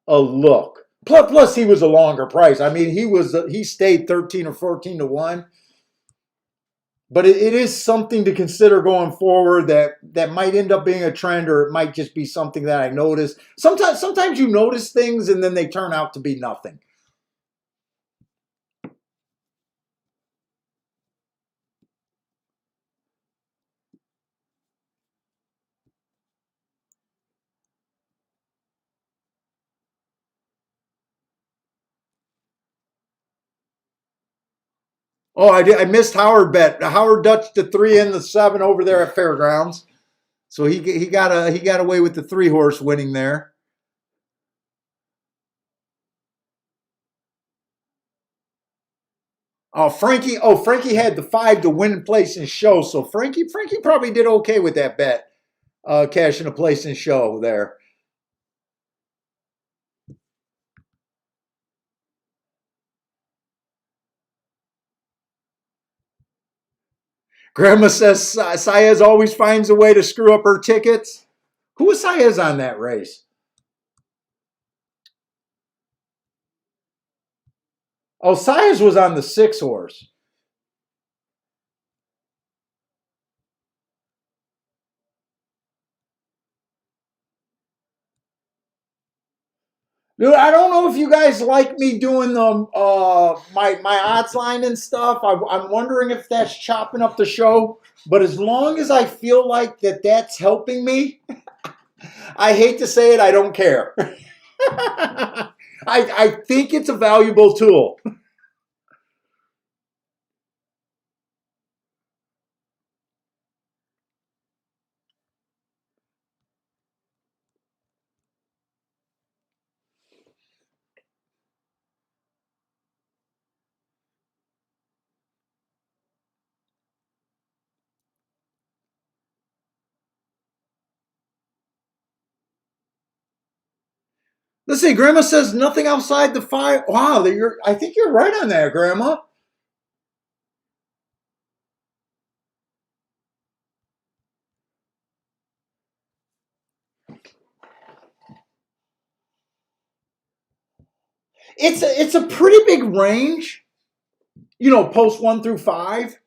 a look. Plus, he was a longer price. I mean, he stayed 13 or 14-1. But it is something to consider going forward that might end up being a trend, or it might just be something that I noticed. Sometimes you notice things and then they turn out to be nothing. Oh, I missed Howard bet. Howard Dutch the 3 and the 7 over there at Fairgrounds. So he got away with the 3-horse winning there. Frankie had the 5 to win place in show. So Frankie probably did okay with that bet. Cashing a place in show there. Grandma says Saez always finds a way to screw up her tickets. Who was Saez on that race? Oh, Saez was on the 6 horse. Dude, I don't know if you guys like me doing the my odds line and stuff. I'm wondering if that's chopping up the show. But as long as I feel like that's helping me, I hate to say it, I don't care. I think it's a valuable tool. Let's see. Grandma says nothing outside the fire. Wow, I think you're right on that, Grandma. It's a pretty big range, post 1 through 5,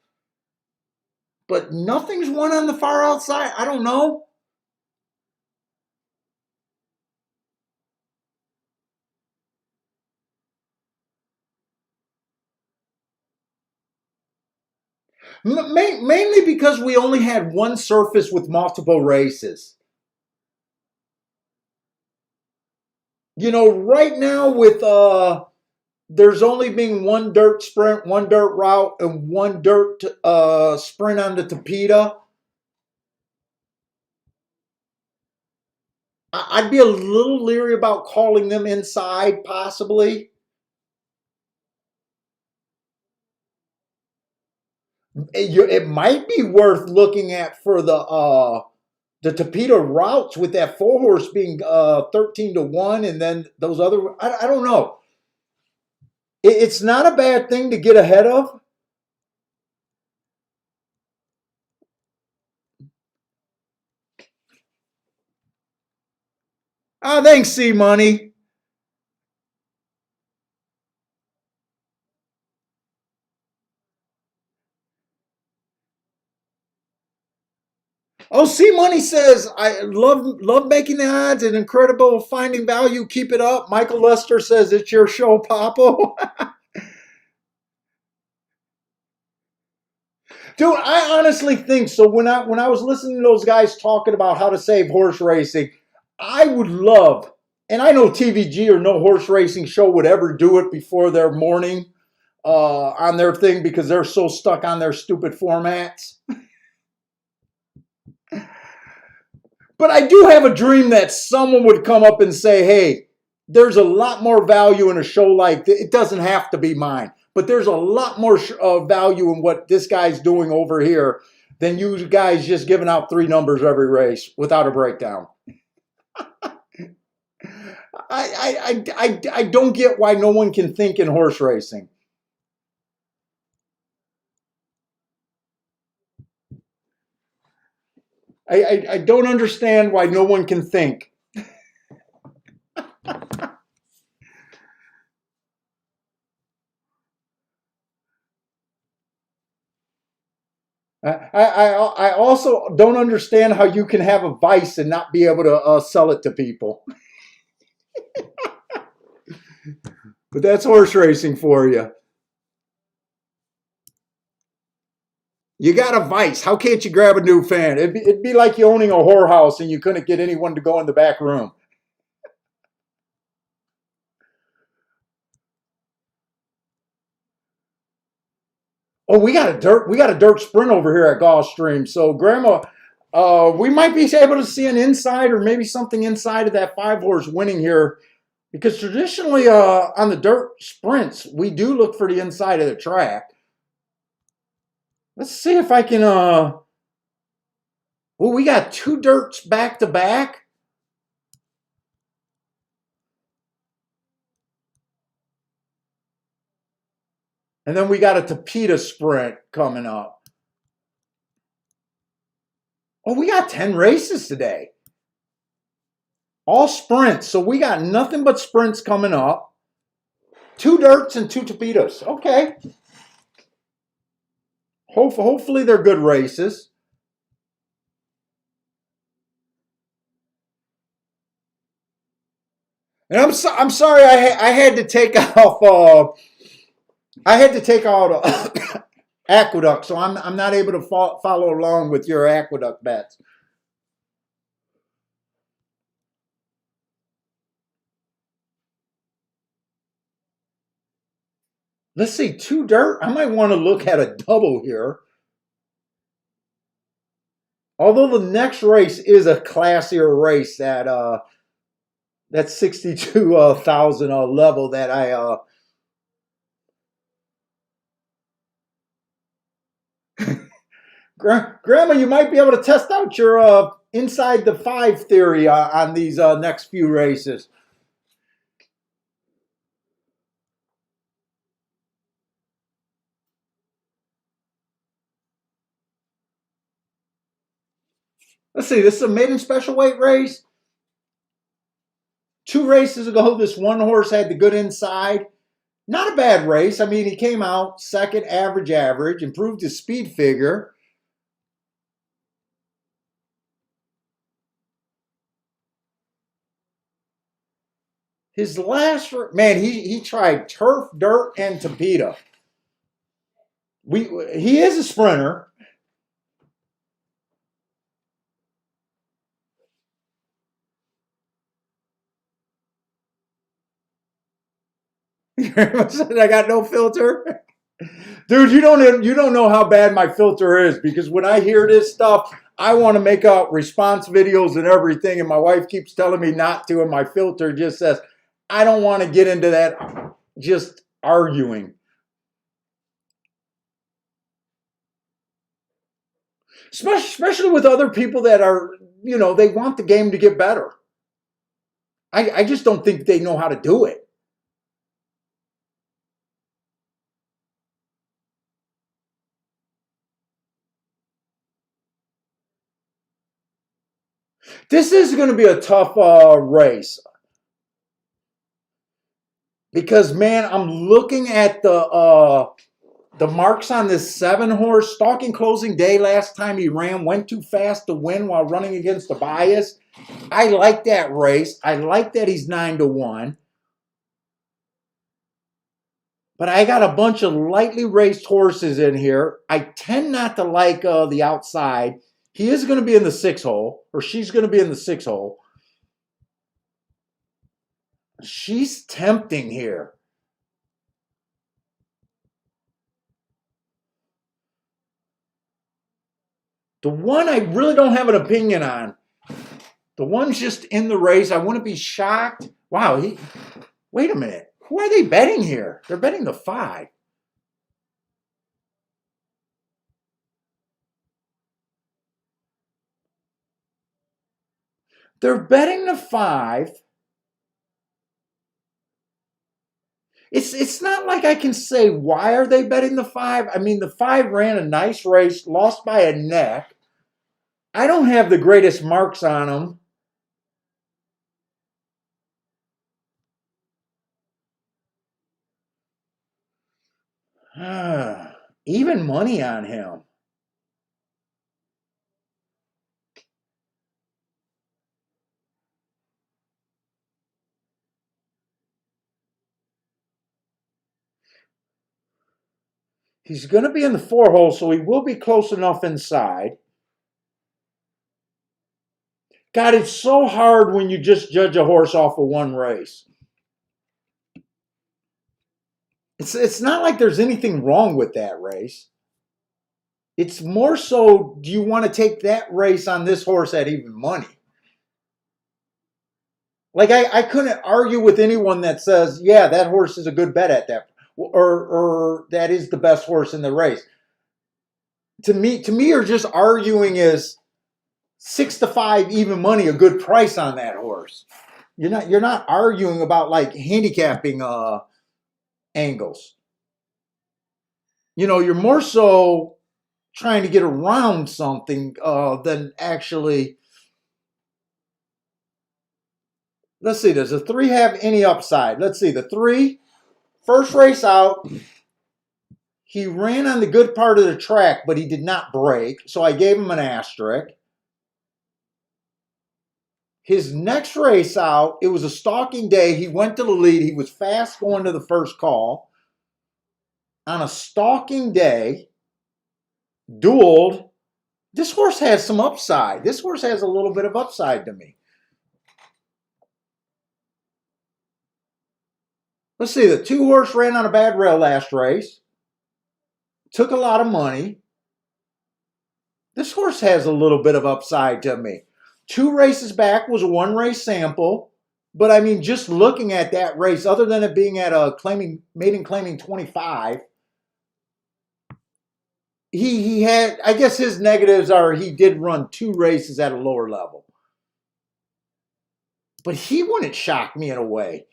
but nothing's won on the far outside. I don't know. Mainly because we only had one surface with multiple races. Right now with there's only been one dirt sprint, one dirt route, and one dirt sprint on the Tapeta. I'd be a little leery about calling them inside, possibly. It might be worth looking at for the Tapeta routes with that 4 horse being 13-1, and then those other. I don't know. It's not a bad thing to get ahead of. Ah, thanks, C Money. Oh, C Money says I love making the odds and incredible finding value. Keep it up. Michael Lester says it's your show, Papo. Dude, I honestly think so. When I was listening to those guys talking about how to save horse racing, I would love, and I know TVG or no horse racing show would ever do it before their morning on their thing because they're so stuck on their stupid formats. But I do have a dream that someone would come up and say, hey, there's a lot more value in a show like this. It doesn't have to be mine, but there's a lot more value in what this guy's doing over here than you guys just giving out 3 numbers every race without a breakdown. I don't get why no one can think in horse racing. I don't understand why no one can think. I also don't understand how you can have a vice and not be able to sell it to people. But that's horse racing for you. You got a vice. How can't you grab a new fan? It'd be like you owning a whorehouse and you couldn't get anyone to go in the back room. Oh, we got a dirt sprint over here at Gulfstream. So, Grandma, we might be able to see an inside or maybe something inside of that 5 horse winning here, because traditionally on the dirt sprints we do look for the inside of the track. Let's see if I can. Well, we got 2 dirts back to back. And then we got a Tapeta sprint coming up. Oh, we got 10 races today. All sprints. So we got nothing but sprints coming up. 2 dirts and 2 torpedoes. Okay. Hopefully they're good races. And I'm sorry I had to take off I had to take out Aqueduct, so I'm not able to follow along with your Aqueduct bets. Let's see, 2 dirt. I might want to look at a double here. Although the next race is a classier race at that 62,000 level that I Grandma, you might be able to test out your inside the 5 theory on these next few races. Let's see, this is a maiden special weight race. 2 races ago, this one horse had the good inside. Not a bad race. I mean, he came out second average, improved his speed figure. His last, man, he tried turf, dirt, and torpedo. He is a sprinter. I got no filter. Dude, you don't know how bad my filter is, because when I hear this stuff, I want to make out response videos and everything, and my wife keeps telling me not to, and my filter just says, I don't want to get into that just arguing. Especially with other people that are, they want the game to get better. I just don't think they know how to do it. This is going to be a tough race. Because, man, I'm looking at the marks on this 7 horse. Stalking Closing Day last time he ran, went too fast to win while running against the bias. I like that race. I like that he's 9-1. But I got a bunch of lightly raced horses in here. I tend not to like the outside. He is going to be in the 6 hole, or she's going to be in the 6 hole. She's tempting here. The one I really don't have an opinion on. The one's just in the race. I wouldn't be shocked. Wow, wait a minute. Who are they betting here? They're betting the 5. They're betting the 5. It's not like I can say, why are they betting the 5? I mean, the 5 ran a nice race, lost by a neck. I don't have the greatest marks on him. Even money on him. He's going to be in the 4 hole, so he will be close enough inside. God, it's so hard when you just judge a horse off of one race. It's not like there's anything wrong with that race. It's more so, do you want to take that race on this horse at even money? Like, I couldn't argue with anyone that says, yeah, that horse is a good bet at that, or that is the best horse in the race. To me, you're just arguing is 6-5 even money a good price on that horse. You're not arguing about like handicapping angles. You're more so trying to get around something than actually. Let's see, does the 3 have any upside? Let's see, the 3, first race out, he ran on the good part of the track, but he did not break, so I gave him an asterisk. His next race out, it was a stalking day. He went to the lead. He was fast going to the first call. On a stalking day, dueled. This horse has some upside. This horse has a little bit of upside to me. Let's see, the 2 horse ran on a bad rail last race. Took a lot of money. This horse has a little bit of upside to me. 2 races back was a 1 race sample. But I mean, just looking at that race, other than it being at a maiden claiming 25, he had, I guess his negatives are he did run 2 races at a lower level. But he wouldn't shock me in a way.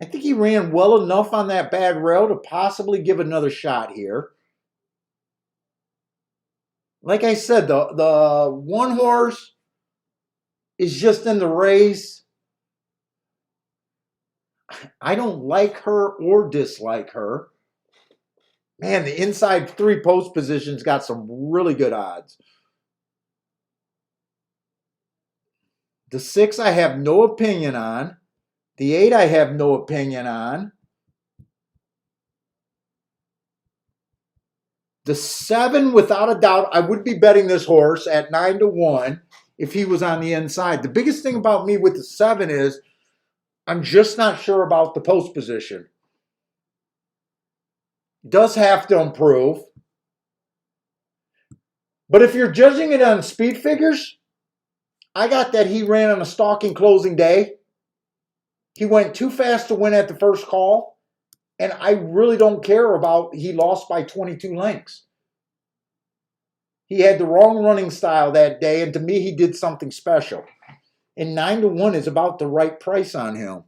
I think he ran well enough on that bad rail to possibly give another shot here. Like I said, the 1 horse is just in the race. I don't like her or dislike her. Man, the inside 3 post positions got some really good odds. The 6 I have no opinion on. The 8 I have no opinion on. The 7, without a doubt, I would be betting this horse at 9-1 if he was on the inside. The biggest thing about me with the 7 is I'm just not sure about the post position. Does have to improve. But if you're judging it on speed figures, I got that he ran on a stalking closing day. He went too fast to win at the first call. And I really don't care about he lost by 22 lengths. He had the wrong running style that day, and to me, he did something special. And 9-1 is about the right price on him.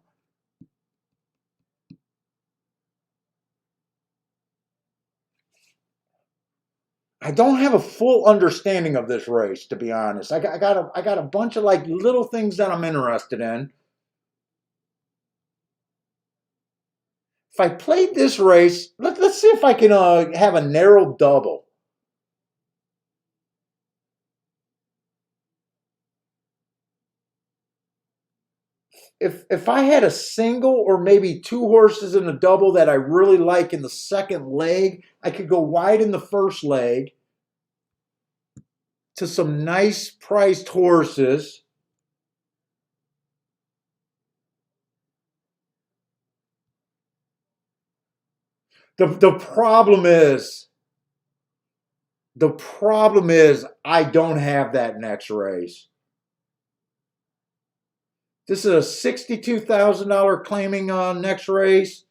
I don't have a full understanding of this race, to be honest. I got a bunch of like little things that I'm interested in. If I played this race, let's see if I can have a narrow double. If I had a single or maybe 2 horses in a double that I really like in the second leg, I could go wide in the first leg to some nice priced horses. The problem is I don't have that next race. This is a $62,000 claiming on next race.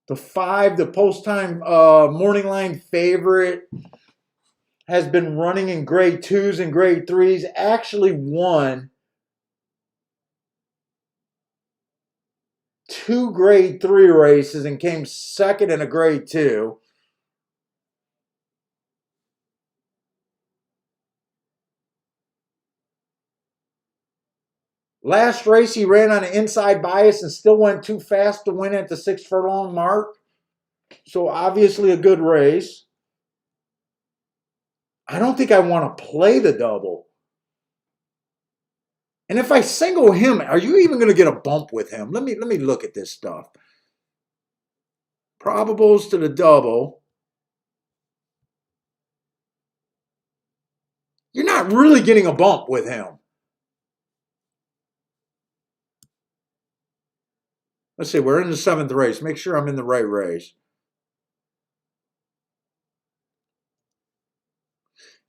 The 5, the post-time morning line favorite, has been running in grade 2s and grade 3s. Actually won 2 grade 3 races and came second in a grade 2. Last race, he ran on an inside bias and still went too fast to win at the 6 furlong mark. So obviously a good race. I don't think I want to play the double. And if I single him, are you even going to get a bump with him? Let me look at this stuff. Probables to the double. You're not really getting a bump with him. Let's see, we're in the 7th race. Make sure I'm in the right race.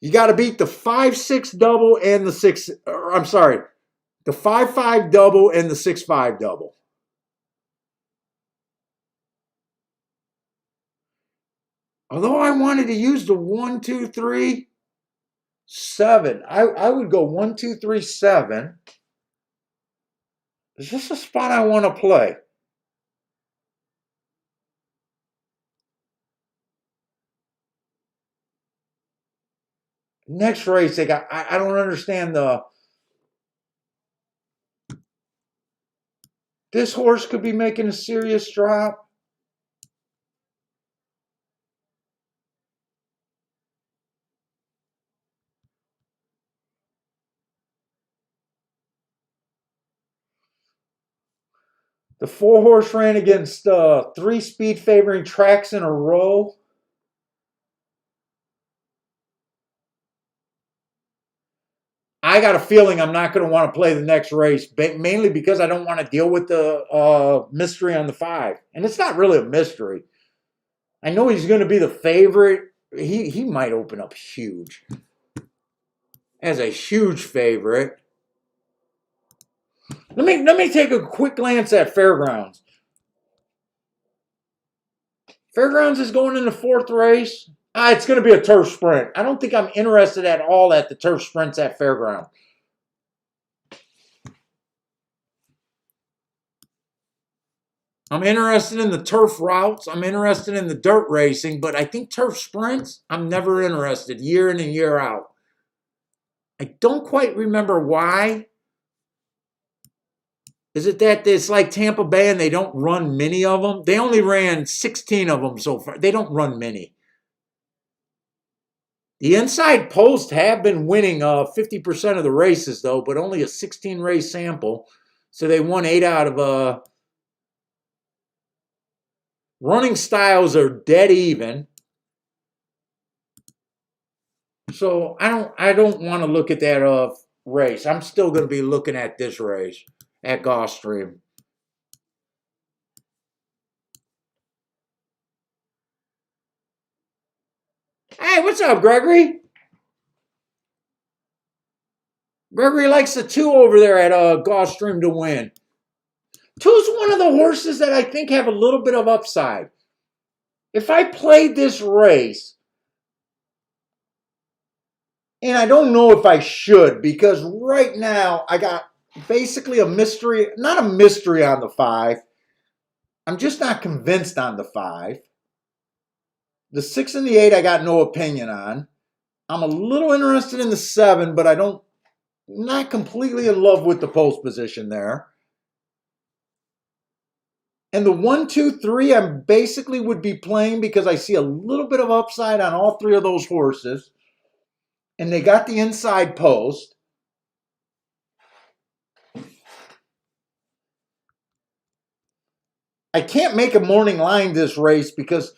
You got to beat the 5-6 double and the 6, I'm sorry, the 5-5 double and the 6-5 double. Although I wanted to use the 1, 2, 3, 7. I would go 1, 2, 3, 7. Is this a spot I want to play? Next race, they got. I don't understand the. This horse could be making a serious drop. The 4-horse ran against 3 speed favoring tracks in a row. I got a feeling I'm not going to want to play the next race, mainly because I don't want to deal with the mystery on the 5. And it's not really a mystery. I know he's going to be the favorite. He might open up huge. As a huge favorite. Let me take a quick glance at Fairgrounds. Fairgrounds is going in the 4th race. It's going to be a turf sprint. I don't think I'm interested at all at the turf sprints at Fairgrounds. I'm interested in the turf routes. I'm interested in the dirt racing, but I think turf sprints, I'm never interested year in and year out. I don't quite remember why. Is it that it's like Tampa Bay and they don't run many of them? They only ran 16 of them so far. They don't run many. The inside posts have been winning 50% of the races, though, but only a 16-race sample. So they won 8 out of running styles are dead even. So I don't want to look at that race. I'm still going to be looking at this race at Gulfstream. Hey, what's up, Gregory? Gregory likes the 2 over there at Gulfstream to win. 2's one of the horses that I think have a little bit of upside. If I played this race, and I don't know if I should, because right now I got basically a mystery, not a mystery on the 5. I'm just not convinced on the 5. The 6 and the 8 I got no opinion on. I'm a little interested in the 7, but not completely in love with the post position there. And the 1, 2, 3, I basically would be playing because I see a little bit of upside on all 3 of those horses. And they got the inside post. I can't make a morning line this race because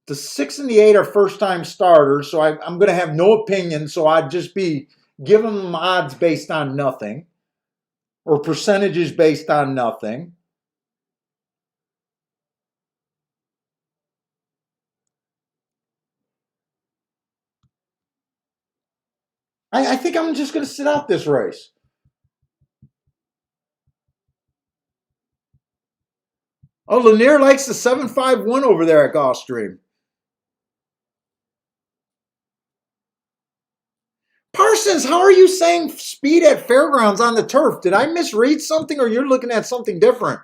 the 6 and the 8 are first-time starters, so I'm going to have no opinion, so I'd just be giving them odds based on nothing or percentages based on nothing. I think I'm just going to sit out this race. Oh, Lanier likes the 7-5-1 over there at Gulfstream. Parsons, how are you saying speed at Fairgrounds on the turf? Did I misread something or you're looking at something different?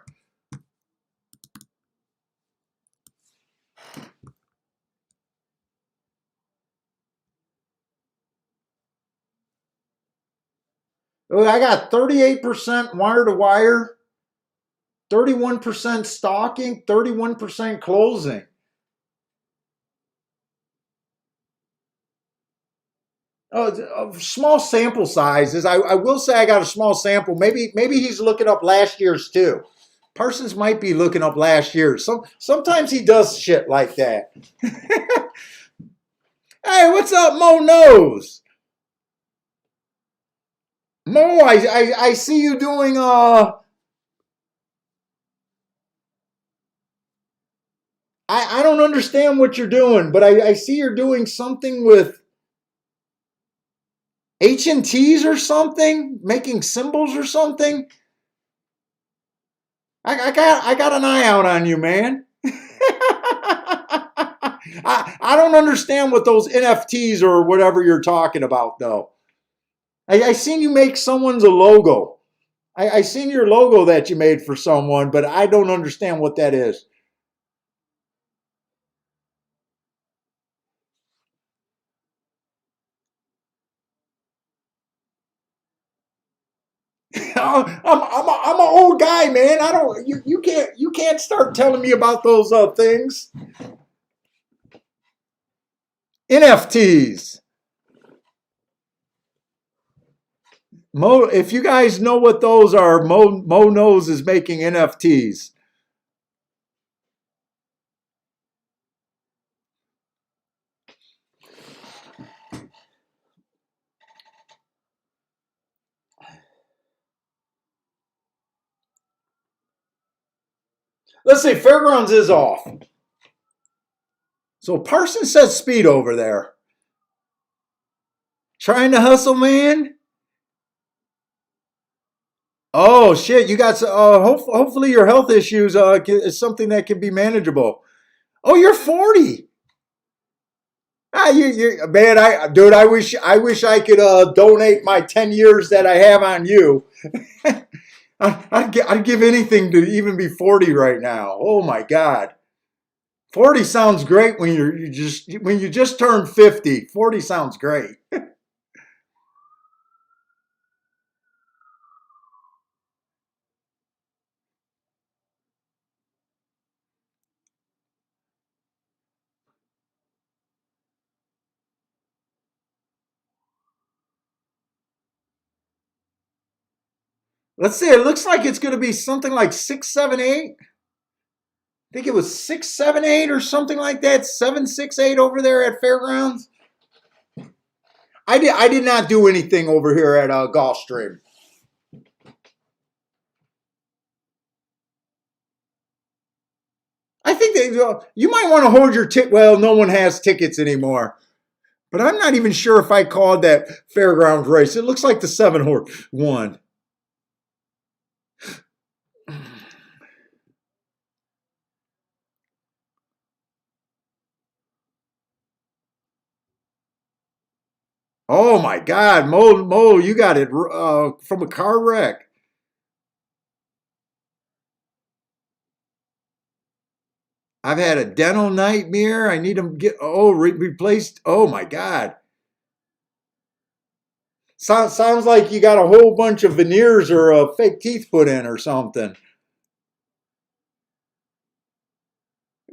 I got 38% wire to wire, 31% stalking, 31% closing. Small sample sizes. I will say I got a small sample. Maybe he's looking up last year's too. Parsons might be looking up last year's. Sometimes he does shit like that. Hey, what's up, Mo Nose? Mo, I see you doing I don't understand what you're doing, but I see you're doing something with H&Ts or something, making symbols or something. I got an eye out on you, man. I don't understand what those NFTs or whatever you're talking about, though. I seen you make someone's a logo. I seen your logo that you made for someone, but I don't understand what that is. I'm an old guy, man. I don't. You can't start telling me about those things. NFTs. Mo, if you guys know what those are, Mo knows is making NFTs. Let's see, Fairgrounds is off. So Parson says speed over there. Trying to hustle, man. Oh shit! You got hopefully your health issues is something that can be manageable. Oh, you're 40. Man, I wish I could donate my 10 years that I have on you. I'd give anything to even be 40 right now. Oh my god, 40 sounds great when when you just turned 50. 40 sounds great. Let's see. It looks like it's going to be something like 678. I think it was 678 or something like that. 768 over there at Fairgrounds. I did not do anything over here at Gulfstream. I think you might want to hold your ticket. Well, no one has tickets anymore. But I'm not even sure if I called that Fairgrounds race. It looks like the 7-horse won. Oh my God, Mo, you got it from a car wreck. I've had a dental nightmare. I need to get replaced. Oh my God. Sounds like you got a whole bunch of veneers or fake teeth put in or something.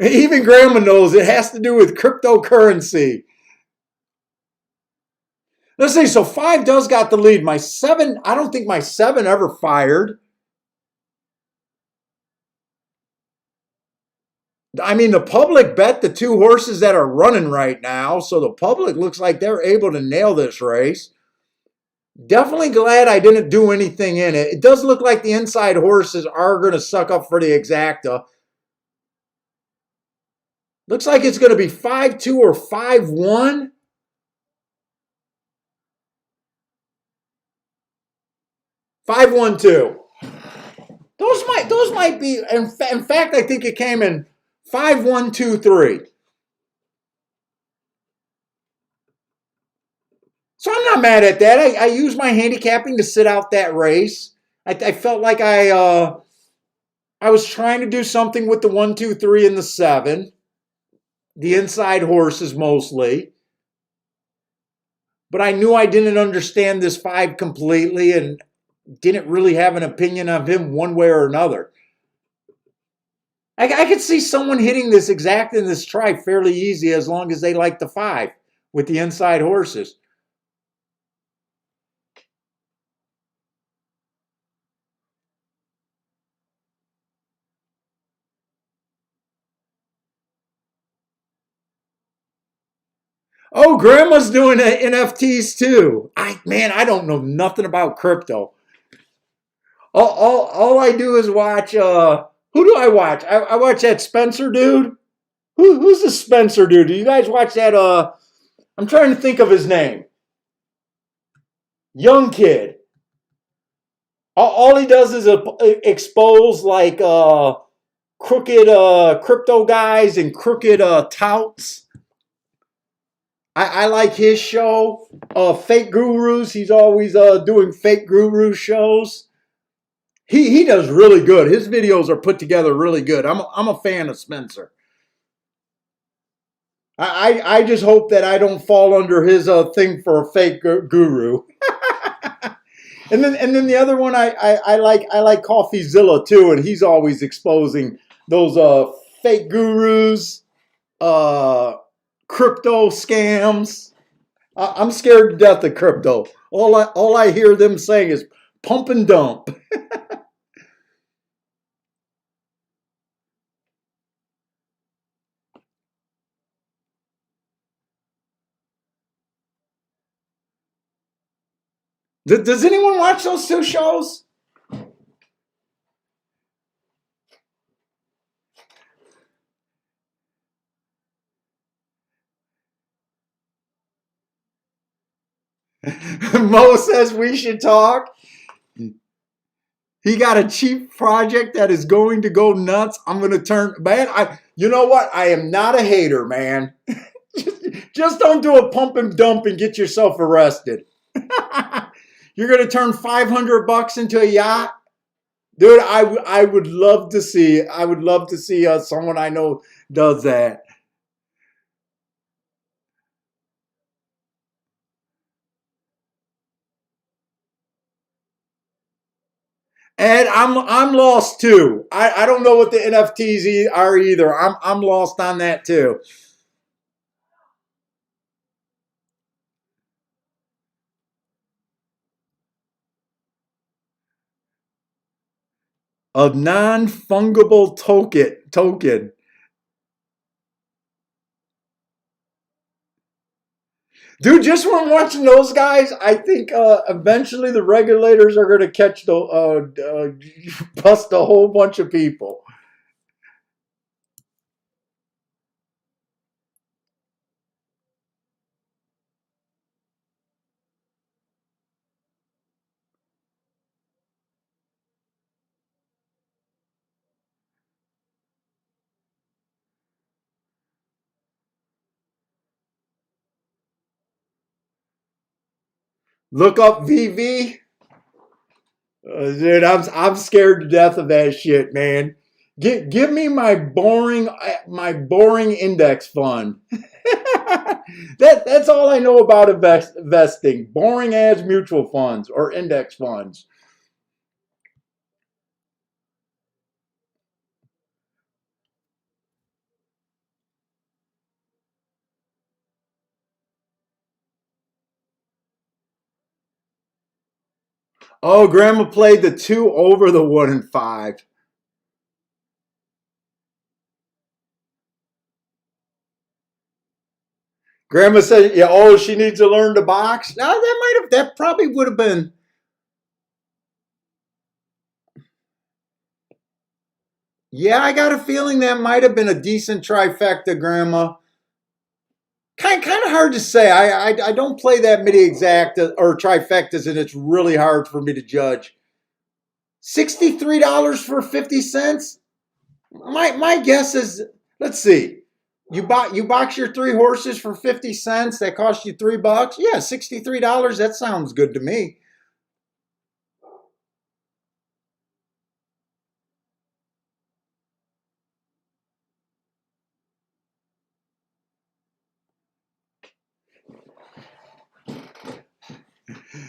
Even grandma knows it has to do with cryptocurrency. Let's see. So 5 does got the lead. My 7, I don't think my 7 ever fired. I mean, the public bet the 2 horses that are running right now. So the public looks like they're able to nail this race. Definitely glad I didn't do anything in it. It does look like the inside horses are going to suck up for the exacta. Looks like it's going to be 5-2 or 5-1. 5-1-2. Those might be. In fact, I think it came in 5-1-2-3. So I'm not mad at that. I used my handicapping to sit out that race. I felt like I was trying to do something with the 1, 2, 3, and the 7. The inside horses mostly. But I knew I didn't understand this 5 completely and didn't really have an opinion of him one way or another. I could see someone hitting this exact in this try fairly easy as long as they like the 5 with the inside horses. Oh, grandma's doing NFTs too. I don't know nothing about crypto. All I do is watch. Who do I watch? I watch that Spencer dude. Who's the Spencer dude? Do you guys watch that? I'm trying to think of his name. Young kid. All he does is expose like crooked crypto guys and crooked touts. I like his show. Fake Gurus. He's always doing fake guru shows. He does really good. His videos are put together really good. I'm a fan of Spencer. I just hope that I don't fall under his thing for a fake guru. And then the other one I like CoffeeZilla too, and he's always exposing those fake gurus, uh, crypto scams. I'm scared to death of crypto. All I hear them saying is pump and dump. Does anyone watch those two shows? Mo says we should talk. He got a cheap project that is going to go nuts. I'm going to turn, man. You know what? I am not a hater, man. Just don't do a pump and dump and get yourself arrested. You're going to turn $500 into a yacht, dude. I would love to see. I would love to see someone I know does that. And I'm lost too. I don't know what the NFTs are either. I'm lost on that too. A non-fungible token. Dude, just from watching those guys, I think eventually the regulators are going to catch bust a whole bunch of people. Look up VV. Dude, I'm scared to death of that shit, man. Give me my boring index fund. That's all I know about investing. Boring ass mutual funds or index funds. Oh, Grandma played the 2 over the 1 and 5. Grandma said, "Yeah, oh, she needs to learn to box." Now that probably would have been. Yeah, I got a feeling that might have been a decent trifecta, Grandma. Kind of hard to say. I don't play that many exacta or trifectas, and it's really hard for me to judge. $63 for 50 cents. My guess is, let's see. You box your 3 horses for 50 cents. That cost you $3. Yeah, $63. That sounds good to me.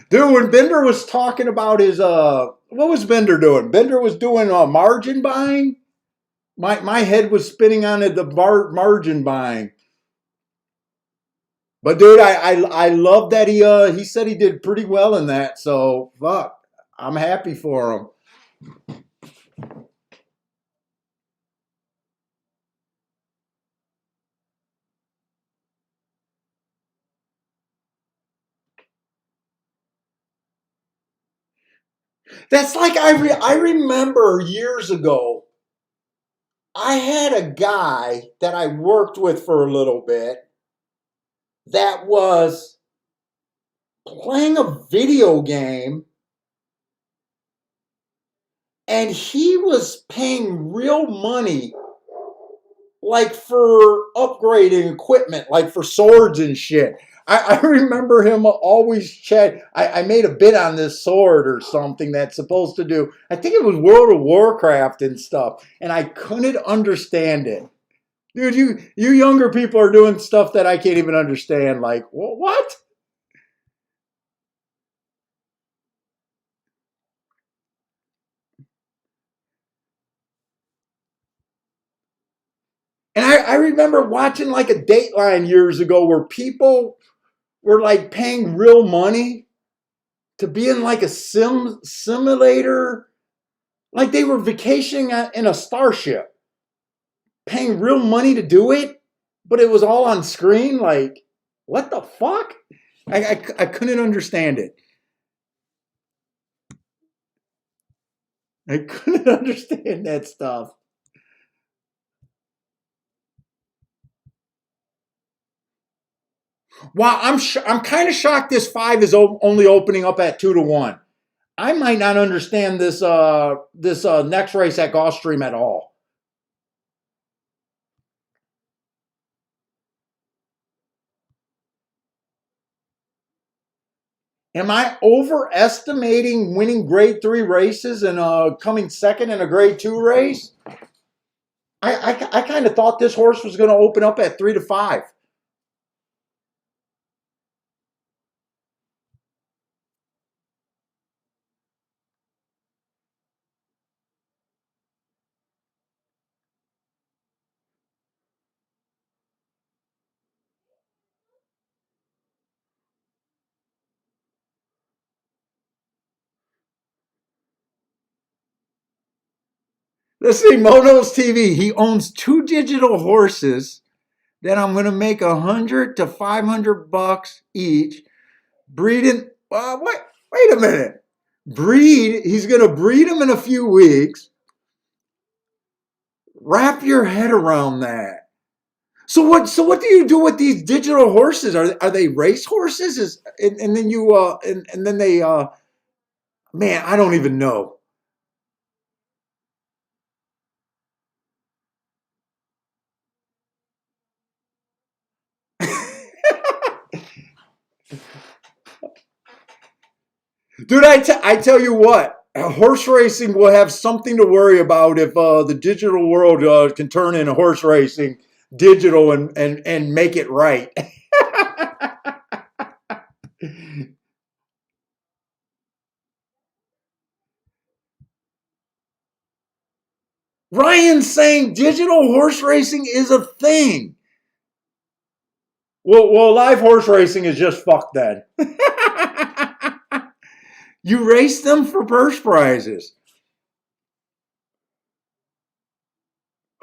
Dude, when Bender was talking about his what was Bender doing? Bender was doing margin buying. My head was spinning on it, the margin buying. But dude, I love that he said he did pretty well in that. So fuck, I'm happy for him. That's like I remember years ago. I had a guy that I worked with for a little bit that was playing a video game, and he was paying real money like for upgrading equipment, like for swords and shit. I remember him always chat. I made a bid on this sword or something that's supposed to do. I think it was World of Warcraft and stuff, and I couldn't understand it. Dude, you younger people are doing stuff that I can't even understand. Like, what? And I remember watching like a Dateline years ago where people were like paying real money to be in like a simulator, like they were vacationing in a starship, paying real money to do it, but it was all on screen. Like, what the fuck? I couldn't understand it. I couldn't understand that stuff. Wow, I'm kind of shocked this five is only opening up at 2-1. I might not understand this next race at Gulfstream at all. Am I overestimating winning Grade 3 races and coming second in a Grade 2 race? I kind of thought this horse was going to open up at 3-5. Let's see, Mono's TV. He owns two digital horses that I'm going to make 100 to 500 bucks each. Breeding. What? Wait a minute. Breed. He's going to breed them in a few weeks. Wrap your head around that. So what? So what do you do with these digital horses? Are they race horses? And then you and then they man, I don't even know. Dude, I tell you what, horse racing will have something to worry about if the digital world can turn into horse racing digital and make it right. Ryan's saying digital horse racing is a thing. Well, live horse racing is just fucked then. You race them for purse prizes.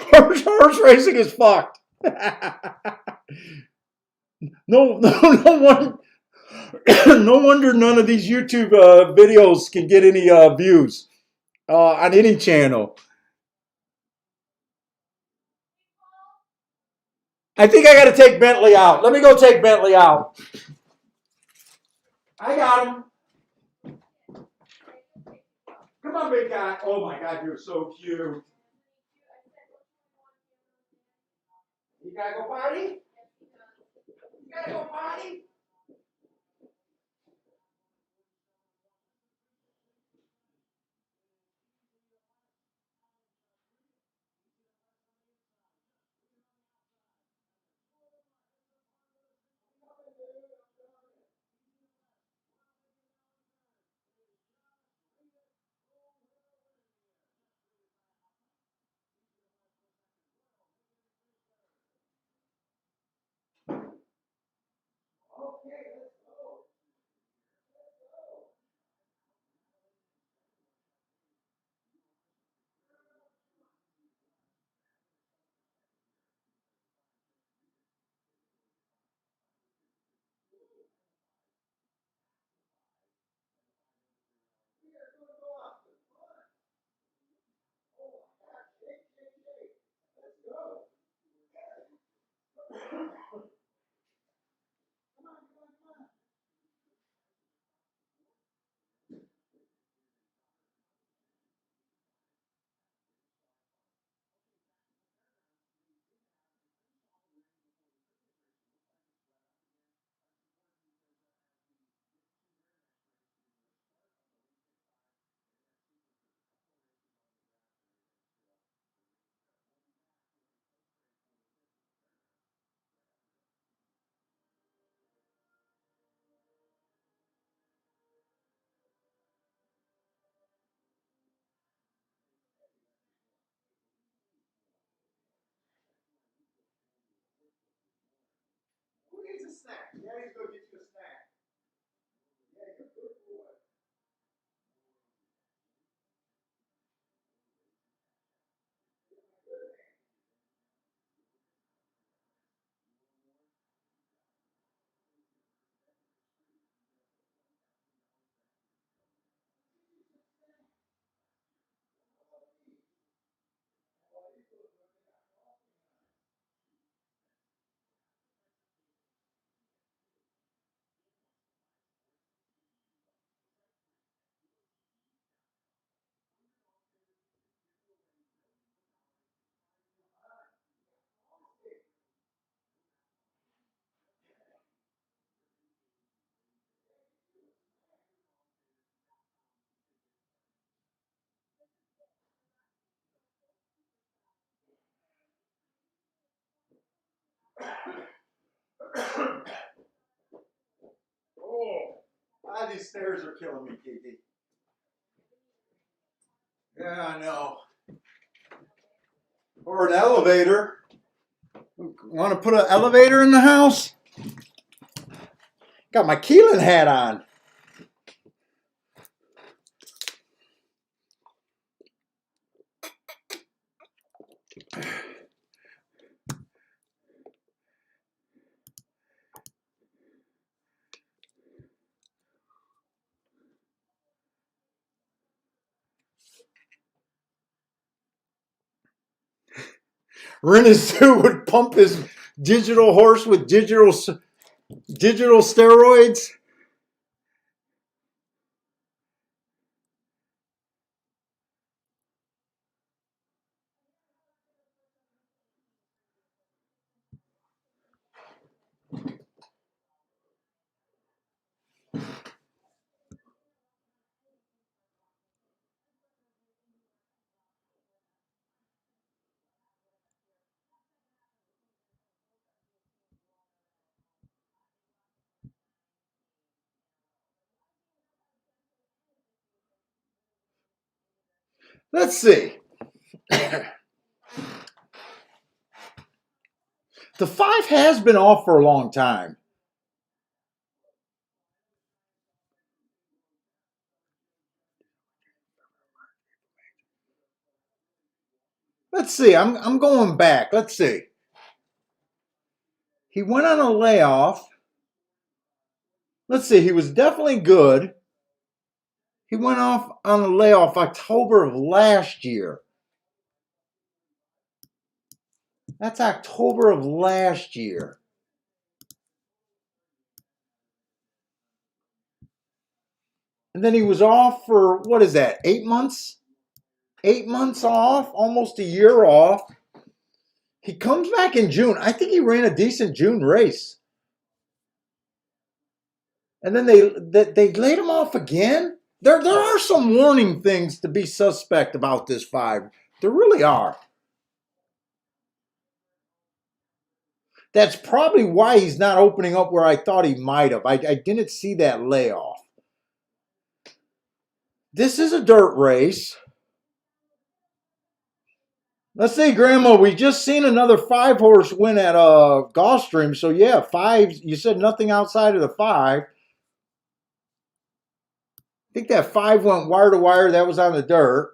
Horse racing is fucked. No one, no wonder none of these YouTube videos can get any views on any channel. I think I got to take Bentley out. Let me go take Bentley out. I got him. Come on, big guy. Oh my God, you're so cute. You gotta go potty? You gotta go potty? Oh, these stairs are killing me, Kiki. Yeah, I know. Or an elevator. Want to put an elevator in the house? Got my Keelan hat on. Renisu would pump his digital horse with digital steroids. Let's see. The 5 has been off for a long time. Let's see. I'm going back. Let's see. He went on a layoff. Let's see. He was definitely good. He went off on a layoff October of last year. That's October of last year. And then he was off for, what is that, 8 months? 8 months off, almost a year off. He comes back in June. I think he ran a decent June race. And then they laid him off again. There are some warning things to be suspect about this 5. There really are. That's probably why he's not opening up where I thought he might have. I didn't see that layoff. This is a dirt race. Let's see, Grandma, we just seen another 5-horse win at Gulfstream. So yeah, 5. You said nothing outside of the 5. I think that 5 went wire to wire. That was on the dirt.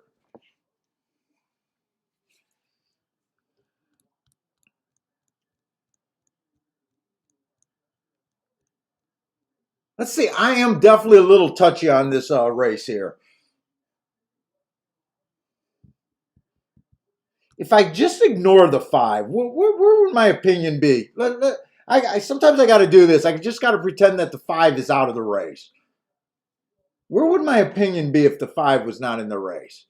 Let's see. I am definitely a little touchy on this race here. If I just ignore the 5, where would my opinion be? Sometimes I got to do this. I just got to pretend that the 5 is out of the race. Where would my opinion be if the 5 was not in the race?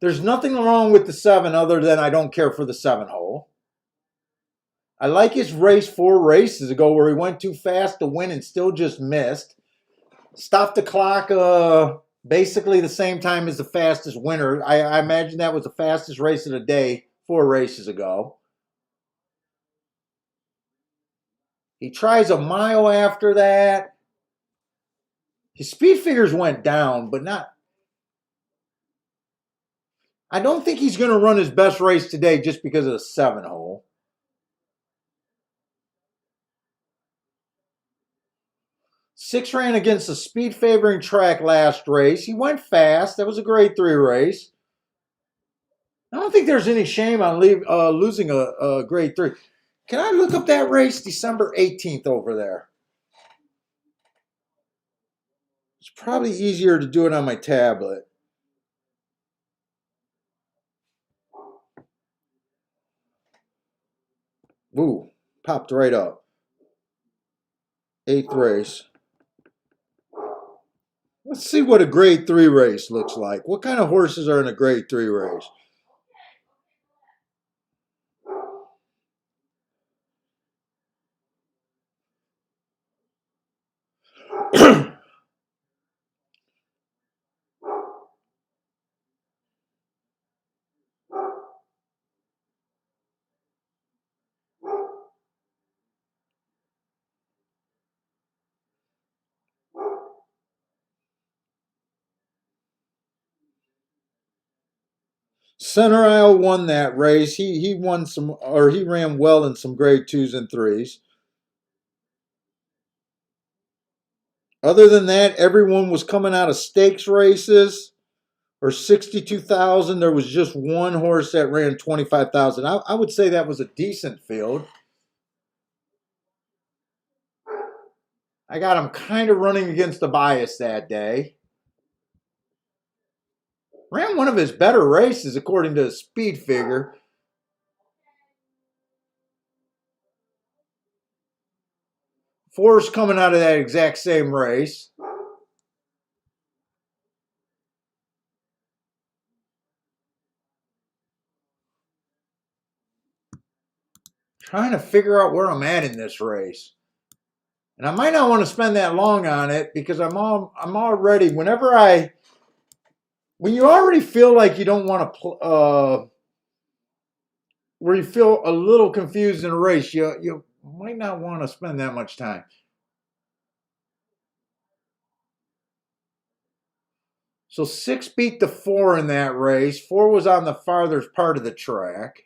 There's nothing wrong with the 7 other than I don't care for the 7 hole. I like his race 4 races ago where he went too fast to win and still just missed. Stopped the clock basically the same time as the fastest winner. I imagine that was the fastest race of the day 4 races ago. He tries a mile after that. His speed figures went down, but not. I don't think he's going to run his best race today just because of the 7 hole. 6 ran against a speed favoring track last race. He went fast. That was a grade 3 race. I don't think there's any shame on losing a grade 3. Can I look up that race December 18th over there? It's probably easier to do it on my tablet. Ooh, popped right up. 8th race. Let's see what a grade 3 race looks like. What kind of horses are in a grade 3 race? Center Isle won that race. He won some, or he ran well in some grade 2s and 3s. Other than that, everyone was coming out of stakes races or 62,000. There was just one horse that ran 25,000. I would say that was a decent field. I got him kind of running against the bias that day. Ran one of his better races according to the speed figure. Forrest coming out of that exact same race. Trying to figure out where I'm at in this race. And I might not want to spend that long on it because I'm already, when you already feel like you don't want to, where you feel a little confused in a race, you might not want to spend that much time. So 6 beat the 4 in that race. 4 was on the farthest part of the track.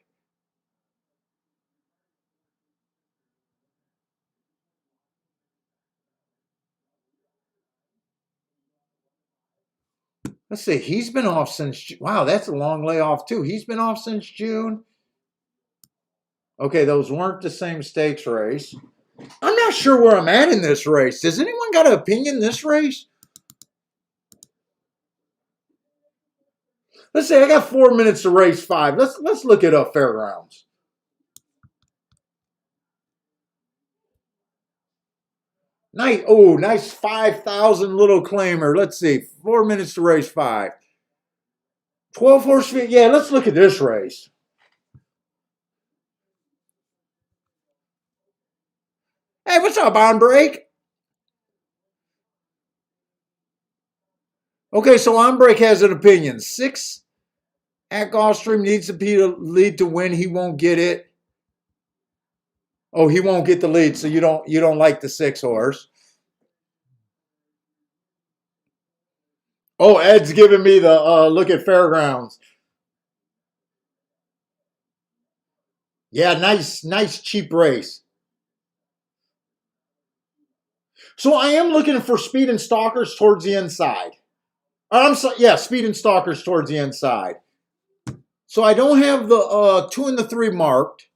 Let's see, he's been off since, wow, that's a long layoff too. He's been off since June. Okay, those weren't the same stakes race. I'm not sure where I'm at in this race. Does anyone got an opinion in this race? Let's say I got 4 minutes to race 5. Let's look it up, Fairgrounds. Nice 5,000 little claimer. Let's see, 4 minutes to race 5. 12 horse field. Yeah, let's look at this race. Hey, what's up, on break? Okay, so on break has an opinion. 6 at Gulfstream needs to be the lead to win. He won't get it. Oh, he won't get the lead, so you don't like the 6 horse. Oh, Ed's giving me the look at Fairgrounds. Yeah, nice cheap race. So I am looking for speed and stalkers towards the inside. I'm sorry, yeah, speed and stalkers towards the inside. So I don't have the 2 and the 3 marked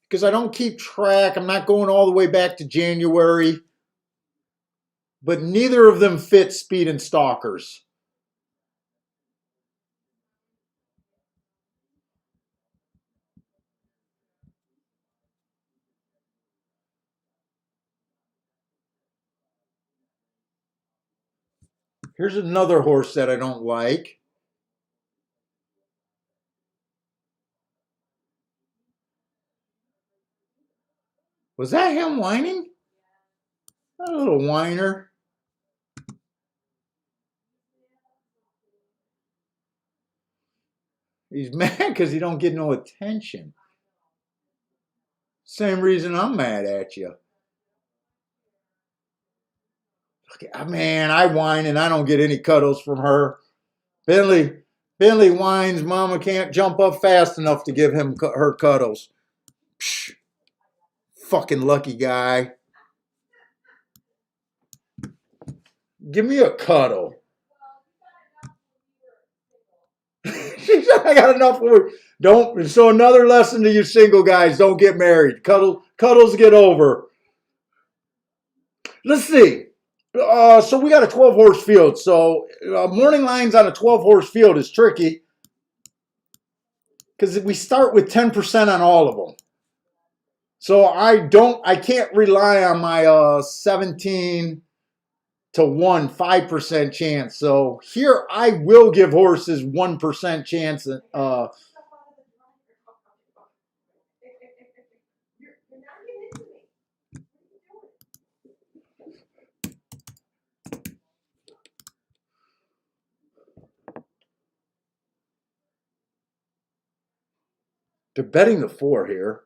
because I don't keep track. I'm not going all the way back to January. But neither of them fit speed and stalkers. Here's another horse that I don't like. Was that him whining? A little whiner. He's mad because he don't get no attention. Same reason I'm mad at you. Man, I whine and I don't get any cuddles from her. Bentley whines. Mama can't jump up fast enough to give him her cuddles. Psh, fucking lucky guy. Give me a cuddle. She said, I got enough for don't. So another lesson to you single guys: don't get married. Cuddles get over. Let's see. So we got a 12 horse field. So morning lines on a 12 horse field is tricky because we start with 10% on all of them. So I can't rely on my 17 to 1 5% chance. So here I will give horses 1% chance. They're betting the 4 here.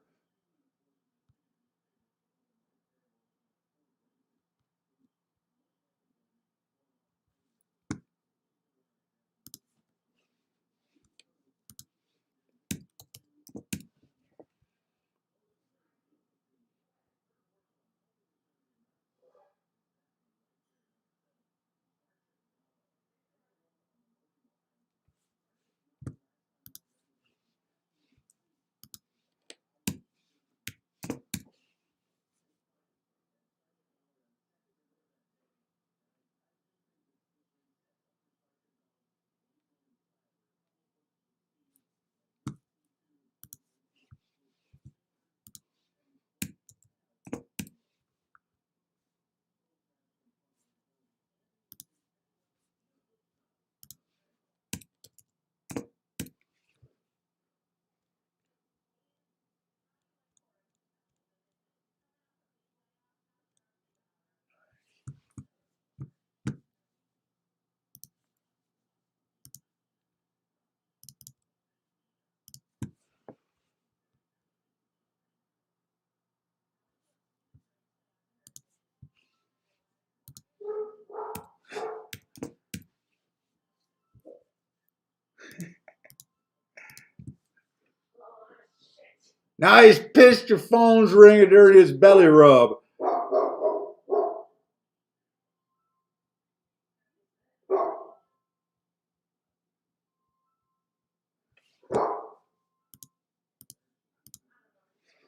Now he's pissed your phone's ringing during his belly rub.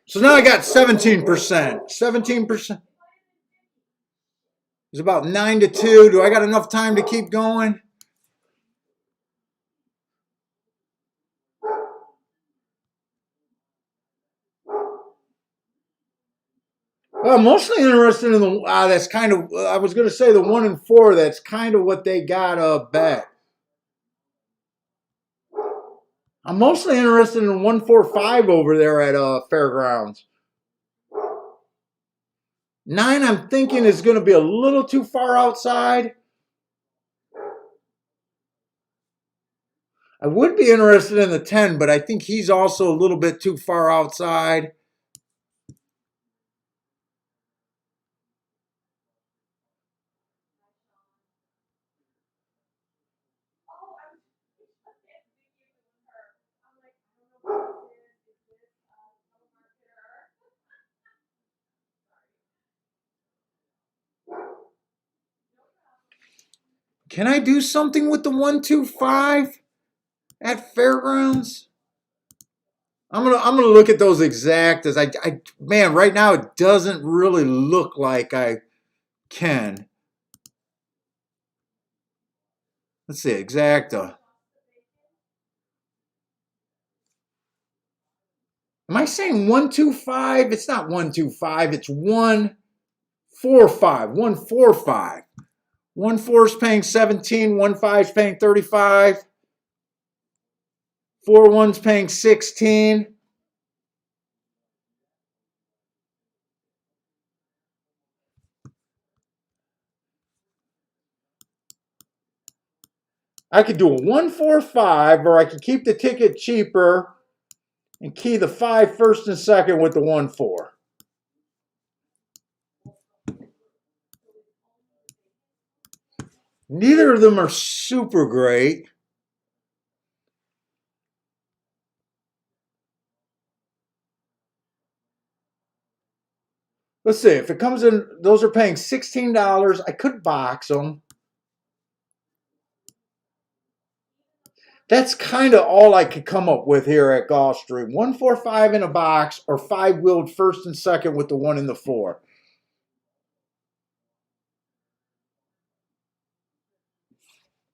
So now I got 17%. 17%. It's about 9-2. Do I got enough time to keep going? Well, I'm mostly interested in the. That's kind of. I was going to say the 1 and 4. That's kind of what they got bet. I'm mostly interested in 1-4-5 over there at Fairgrounds. 9, I'm thinking is going to be a little too far outside. I would be interested in the 10, but I think he's also a little bit too far outside. Can I do something with the 1-2-5 at Fairgrounds? I'm gonna look at those exact as man, right now it doesn't really look like I can. Let's see, exacta. Am I saying 1-2-5? It's not 1-2-5, it's 1-4-5. 1-4-5. 1-4 is paying 17, 1-5 is paying 35. 4-1's paying 16. I could do a 1-4-5, or I could keep the ticket cheaper and key the 5 first and second with the 1-4. Neither of them are super great. Let's see, if it comes in, those are paying $16. I could box them. That's kind of all I could come up with here at Gulfstream. 1-4-5 in a box, or 5-wheeled first and second with the 1 and the 4.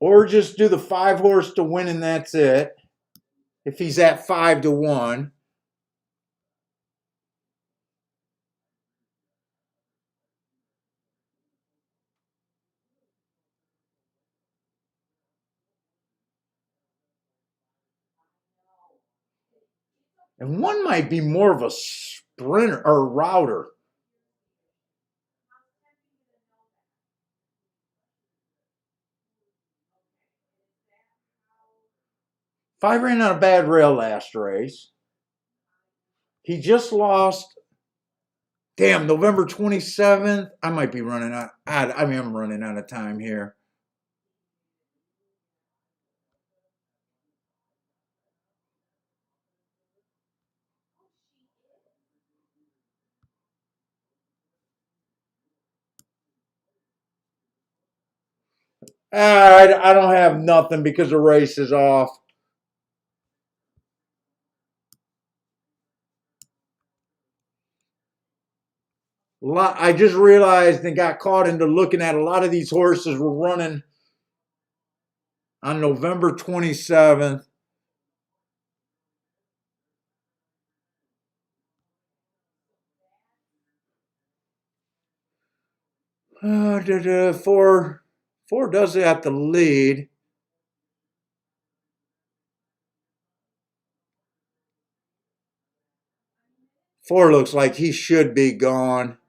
Or just do the 5-horse to win and that's it. If he's at 5-1. And 1 might be more of a sprinter or router. Five ran on a bad rail last race. He just lost. Damn, November 27th. I might be running out. I mean, I'm running out of time here. I don't have nothing because the race is off. I just realized and got caught into looking at a lot of these horses were running on November 27th. Four does have the lead. Four looks like he should be gone.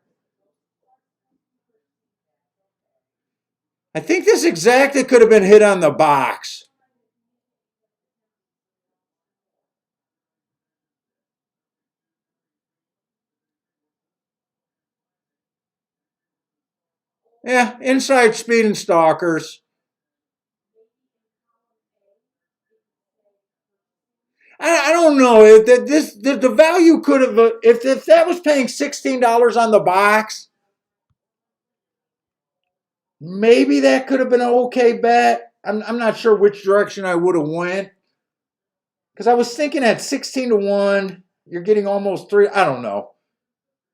I think this exacta could have been hit on the box. Yeah, inside speed and stalkers. I don't know. The value could have if that was paying $16 on the box, maybe that could have been an okay bet. I'm not sure which direction I would have went because I was thinking at 16 to 1, you're getting almost three. I don't know.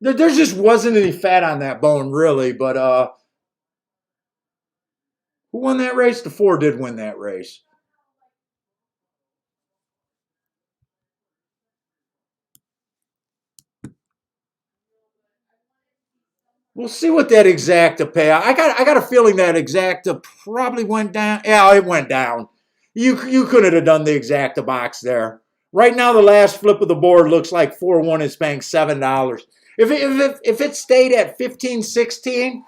There just wasn't any fat on that bone really. But who won that race? The four did win that race. We'll see what that exacta pay. I got a feeling that exacta probably went down. Yeah, it went down. You couldn't have done the exacta box there. Right now, the last flip of the board looks like 4-1 is paying $7. If it stayed at 15-16,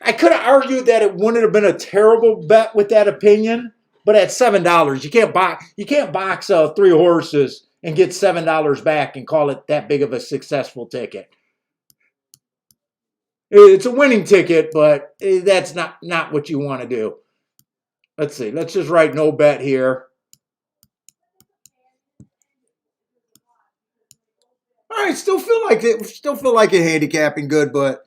I could have argued that it wouldn't have been a terrible bet with that opinion. But at $7, you can't box three horses and get $7 back and call it that big of a successful ticket. It's a winning ticket, but that's not what you want to do. Let's see. Let's just write no bet here. All right, still feel like it handicapping good, but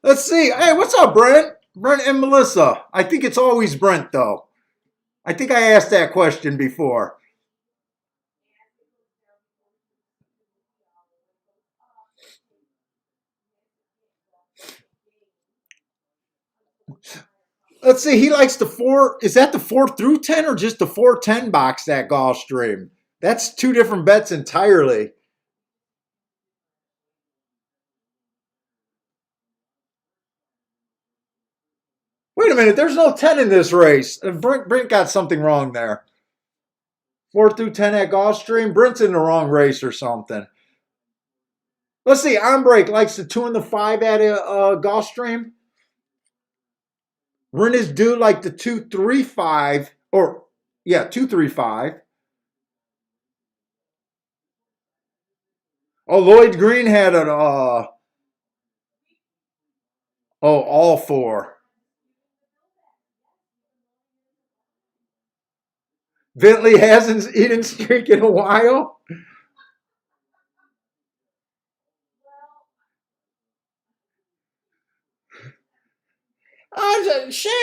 let's see. Hey, what's up, Brent? Brent and Melissa. I think it's always Brent though. I think I asked that question before. Let's see. He likes the four. Is that the 4 through 10 or just the 4-10 box that golf stream? That's two different bets entirely. Wait a minute. There's no 10 in this race. Brent got something wrong there. 4 through 10 at Gulfstream. Brent's in the wrong race or something. Let's see. On break likes the 2 and the 5 at Gulfstream. Brent is due like the 2-3-5 or yeah 2-3-5. Oh, Lloyd Green had an all four. Bentley hasn't eaten streak in a while.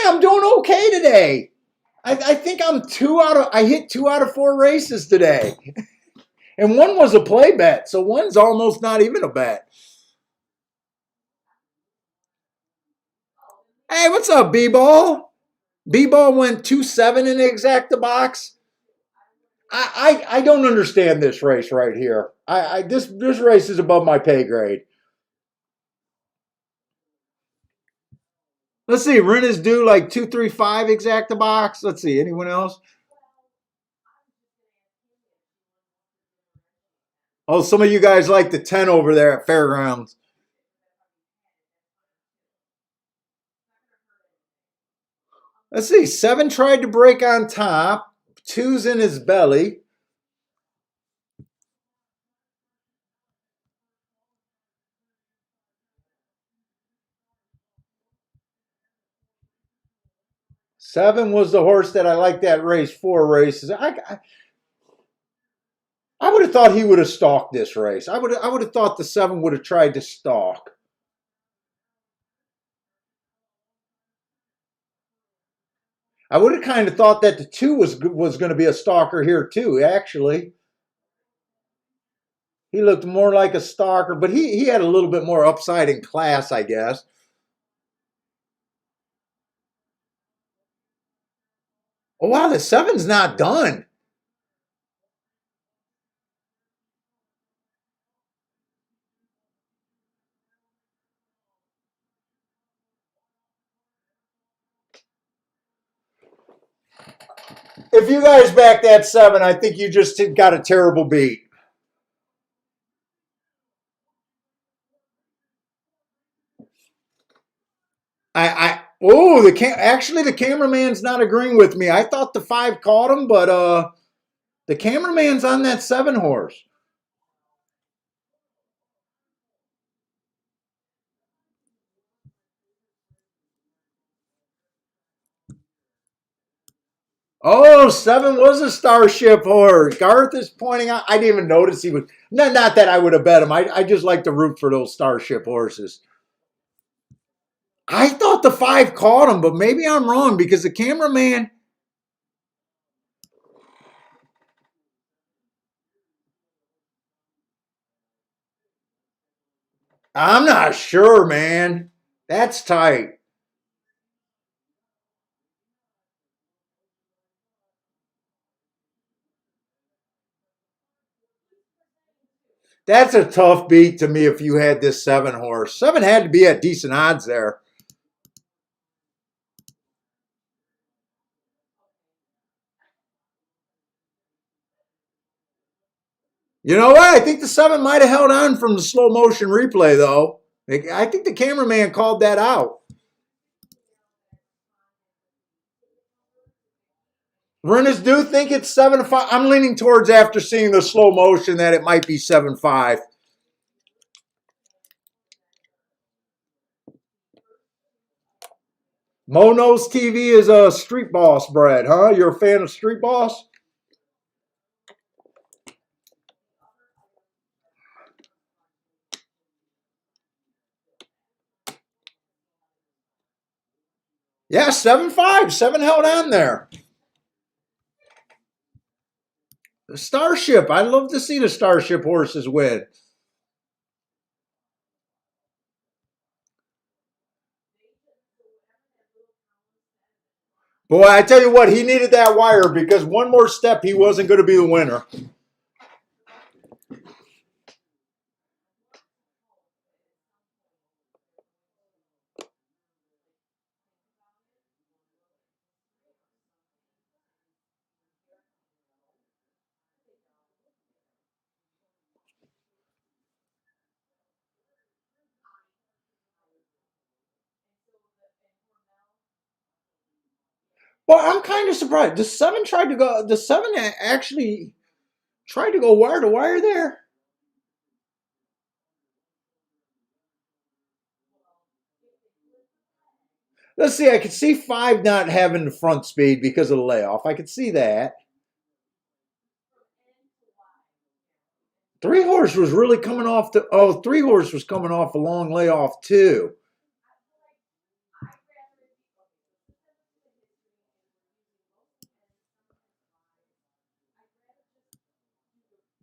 I'm doing okay today. I think I hit 2 out of 4 races today. And one was a play bet, so one's almost not even a bet. Hey, what's up, B-Ball? B-Ball went 2-7 in the exacta box. I don't understand this race right here. This race is above my pay grade. Let's see, Ren is due like 2-3-5 exacta box. Let's see, anyone else? Oh, some of you guys like the 10 over there at Fairgrounds. Let's see, 7 tried to break on top. 2's in his belly. Seven was the horse that I liked that race 4 races. I would have thought he would have stalked this race. I would have thought the 7 would have tried to stalk. I would have kind of thought that the 2 was going to be a stalker here too. Actually, he looked more like a stalker, but he had a little bit more upside in class, I guess. Oh wow, the 7's not done. If you guys back that 7, I think you just got a terrible beat. Actually the cameraman's not agreeing with me. I thought the 5 caught him, but the cameraman's on that 7 horse. Oh, 7 was a Starship horse. Garth is pointing out. I didn't even notice he was. Not that I would have bet him. I just like to root for those Starship horses. I thought the 5 caught him, but maybe I'm wrong because the cameraman. I'm not sure, man. That's tight. That's a tough beat to me if you had this 7 horse. 7 had to be at decent odds there. You know what? I think the 7 might have held on from the slow motion replay, though. I think the cameraman called that out. Runners do think it's 7-5. I'm leaning towards after seeing the slow motion that it might be 7-5. Mono's TV is a Street Boss bred, huh? You're a fan of Street Boss? Yeah, 7-5. 7 held on there. The Starship. I love to see the Starship horses win. Boy, I tell you what, he needed that wire because one more step, he wasn't going to be the winner. Well, I'm kind of surprised. The 7 tried to go. The 7 actually tried to go wire to wire there. Let's see. I could see 5 not having the front speed because of the layoff. I could see that. 3 horse was really coming off the. Oh, 3 horse was coming off a long layoff too.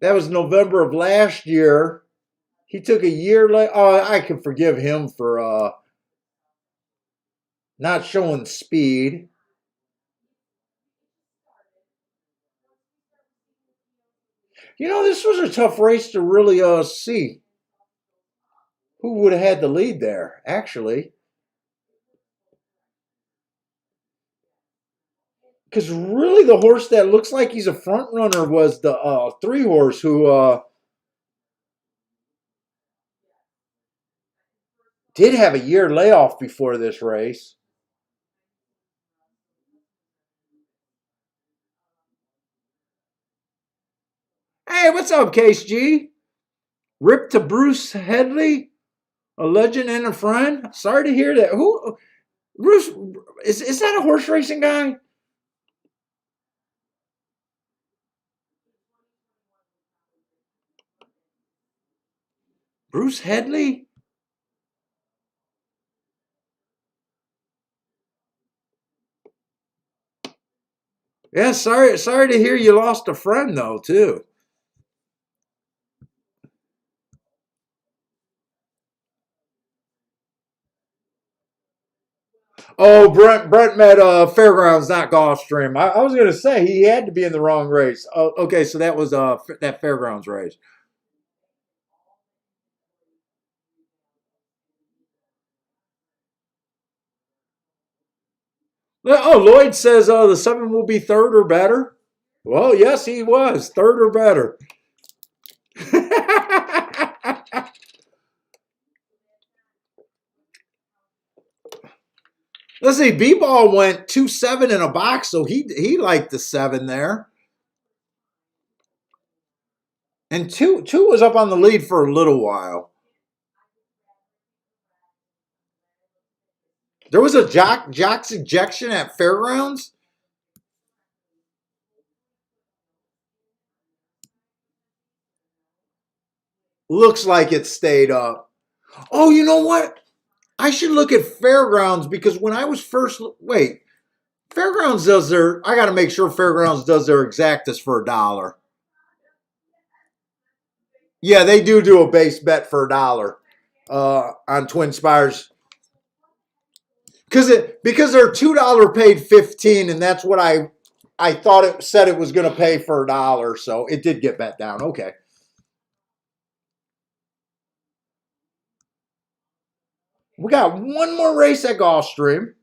That was November of last year. He took a year late. Oh, I can forgive him for not showing speed. You know, this was a tough race to really see who would have had the lead there, actually. Because really, the horse that looks like he's a front runner was the 3 horse who did have a year layoff before this race. Hey, what's up, Case G? Rip to Bruce Headley, a legend and a friend. Sorry to hear that. Who Bruce is that a horse racing guy? Bruce Headley? Yeah, sorry to hear you lost a friend though, too. Oh, Brent met Fairgrounds, not Gulfstream. I was gonna say he had to be in the wrong race. Oh, okay, so that was that Fairgrounds race. Oh, Lloyd says the 7 will be third or better. Well, yes, he was third or better. Let's see. B-ball went 2-7 in a box, so he liked the 7 there. And two was up on the lead for a little while. There was a jock's ejection at Fairgrounds. Looks like it stayed up. Oh, you know what? I should look at Fairgrounds because when I was first wait, Fairgrounds does their. I got to make sure Fairgrounds does their exactas for $1. Yeah, they do a base bet for $1 on Twin Spires because they're $2 paid 15, and that's what I thought it said it was going to pay for $1, so it did get bet down. Okay. We got one more race at Gulfstream.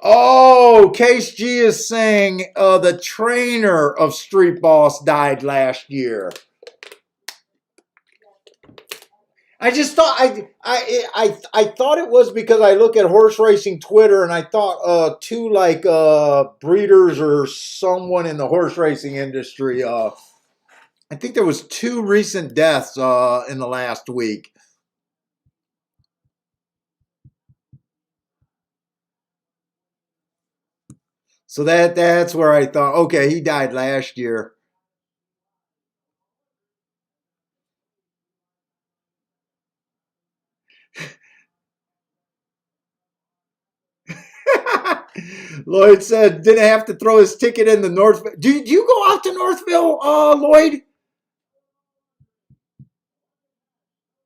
Oh, Case G is saying the trainer of Street Boss died last year. I just thought I thought it was because I look at horse racing Twitter and I thought two like breeders or someone in the horse racing industry. I think there was two recent deaths in the last week. So that's where I thought, okay, he died last year. Lloyd said didn't have to throw his ticket in the North. Do you go out to Northville, Lloyd?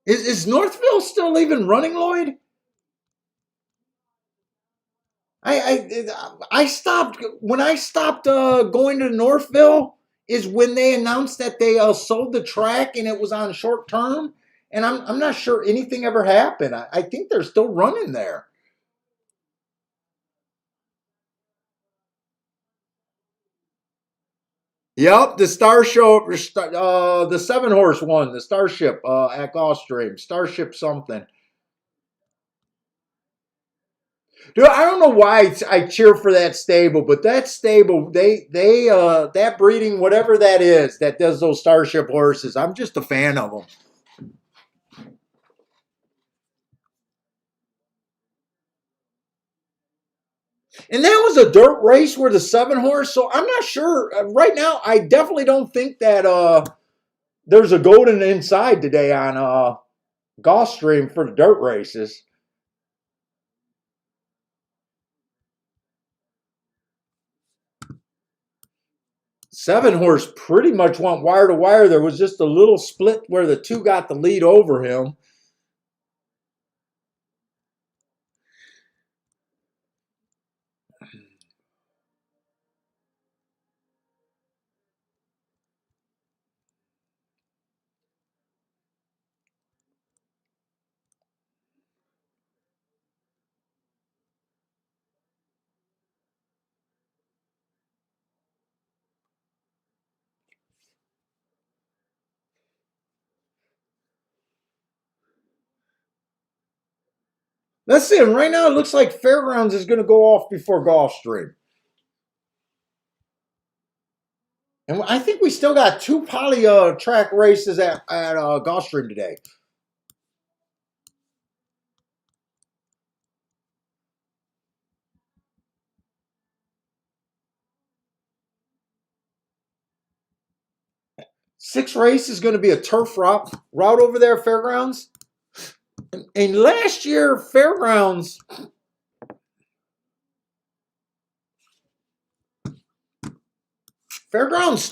Is Northville still even running, Lloyd? I stopped when I stopped going to Northville is when they announced that they sold the track and it was on short term, and I'm not sure anything ever happened. I think they're still running there. Yep, the Star Show, the 7 horse one, the Starship at Gulfstream, Starship something. Dude, I don't know why I cheer for that stable, but that stable, they that breeding, whatever that is, that does those Starship horses. I'm just a fan of them. And that was a dirt race where the 7 horse. So I'm not sure right now. I definitely don't think that there's a golden inside today on Gulfstream for the dirt races. 7 horse pretty much went wire to wire. There was just a little split where the two got the lead over him. Let's see. And right now it looks like Fairgrounds is going to go off before Gulfstream. And I think we still got 2 poly track races at Gulfstream today. Sixth race is going to be a turf route over there at Fairgrounds. And last year, Fairgrounds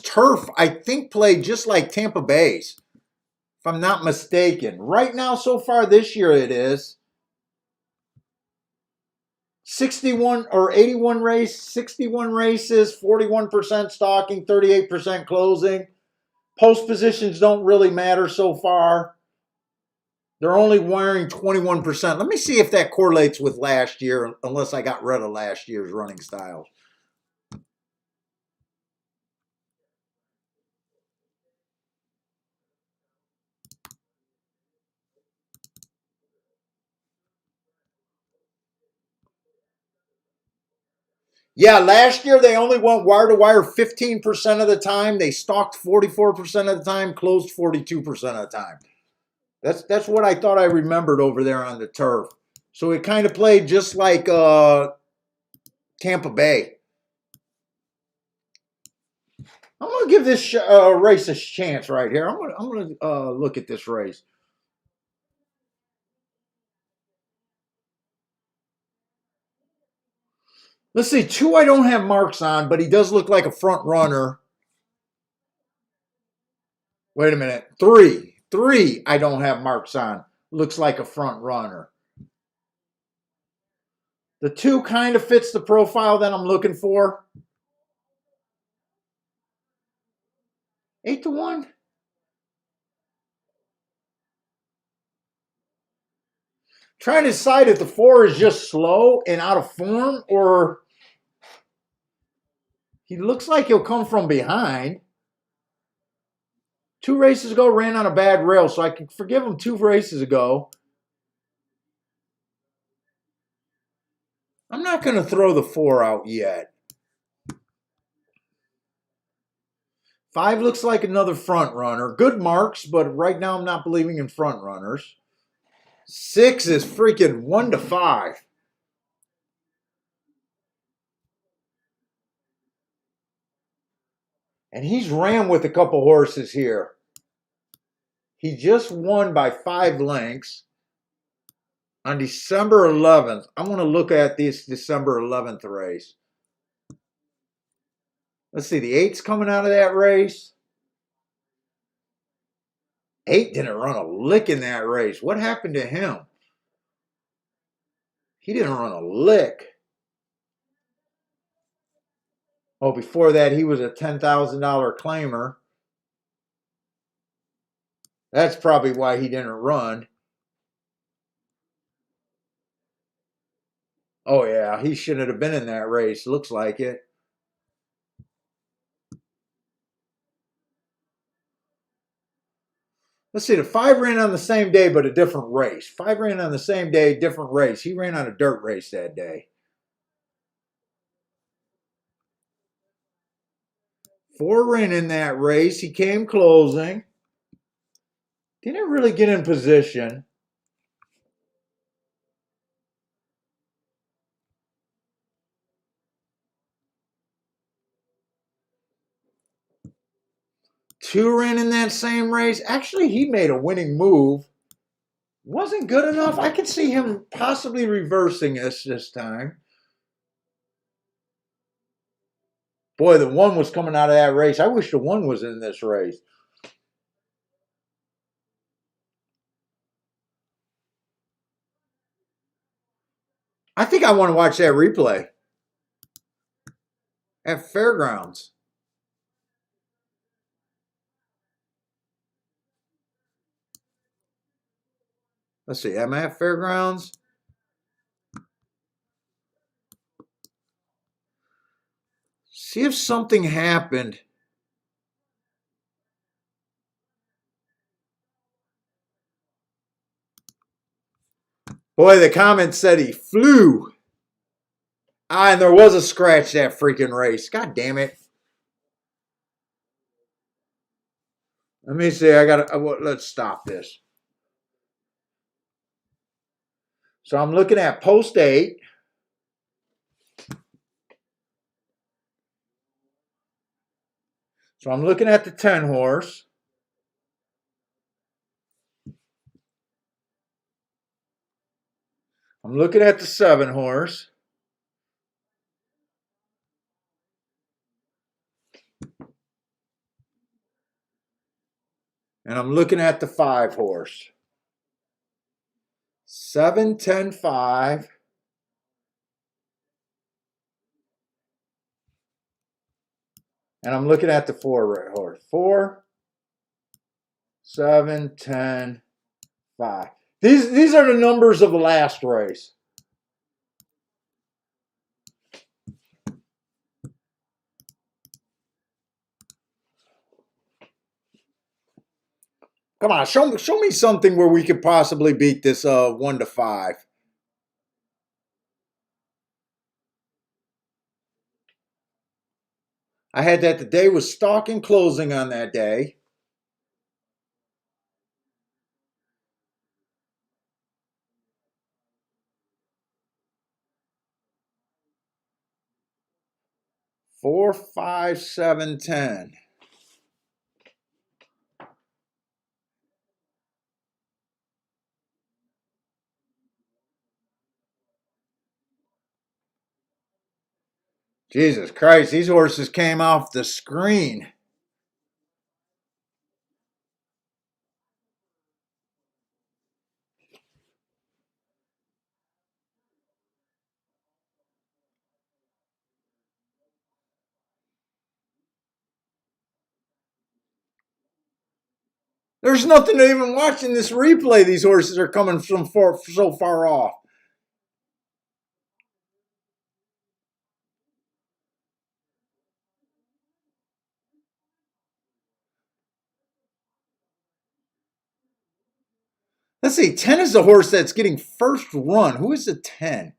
turf, I think, played just like Tampa Bay's, if I'm not mistaken. Right now, so far this year, it is 61 or 81 race, 61 races, 41% stalking, 38% closing. Post positions don't really matter so far. They're only wearing 21%. Let me see if that correlates with last year, unless I got rid of last year's running styles. Yeah, last year they only went wire to wire 15% of the time. They stalked 44% of the time, closed 42% of the time. That's what I thought I remembered over there on the turf. So it kind of played just like Tampa Bay. I'm gonna give this race a chance right here. I'm gonna look at this race. Let's see, 2 I don't have marks on, but he does look like a front runner. Wait a minute, 3 I don't have marks on. Looks like a front runner. The 2 kind of fits the profile that I'm looking for. 8-1. Trying to decide if the 4 is just slow and out of form, or he looks like he'll come from behind. 2 races ago ran on a bad rail, so I can forgive him 2 races ago. I'm not going to throw the 4 out yet. 5 looks like another front runner. Good marks, but right now I'm not believing in front runners. 6 is freaking 1-5. And he's ran with a couple horses here. He just won by 5 lengths on December 11th. I want to look at this December 11th race. Let's see, the 8's coming out of that race. 8 didn't run a lick in that race. What happened to him? He didn't run a lick. Oh, before that, he was a $10,000 claimer. That's probably why he didn't run. Oh, yeah, he shouldn't have been in that race. Looks like it. Let's see, the 5 ran on the same day, but a different race. 5 ran on the same day, different race. He ran on a dirt race that day. 4 ran in that race. He came closing. Didn't really get in position. Two ran in that same race. Actually, he made a winning move. Wasn't good enough. I could see him possibly reversing this time. Boy, the 1 was coming out of that race. I wish the 1 was in this race. I think I want to watch that replay at Fairgrounds. Let's see. Am I at Fairgrounds? See if something happened. Boy, the comment said he flew. Ah, and there was a scratch that freaking race. God damn it. Let me see. Let's stop this. So I'm looking at post 8. So I'm looking at the 10 horse. I'm looking at the 7 horse. And I'm looking at the 5 horse. 7, 10, 5. And I'm looking at the 4 horse. 4, 7, 10, 5. These are the numbers of the last race. Come on, show me something where we could possibly beat this 1-5. I had that the day was stalking closing on that day. Four, 5, 7, 10. Jesus Christ, these horses came off the screen. There's nothing to even watch in this replay. These horses are coming from so far off. Let's see, 10 is the horse that's getting first run. Who is the 10?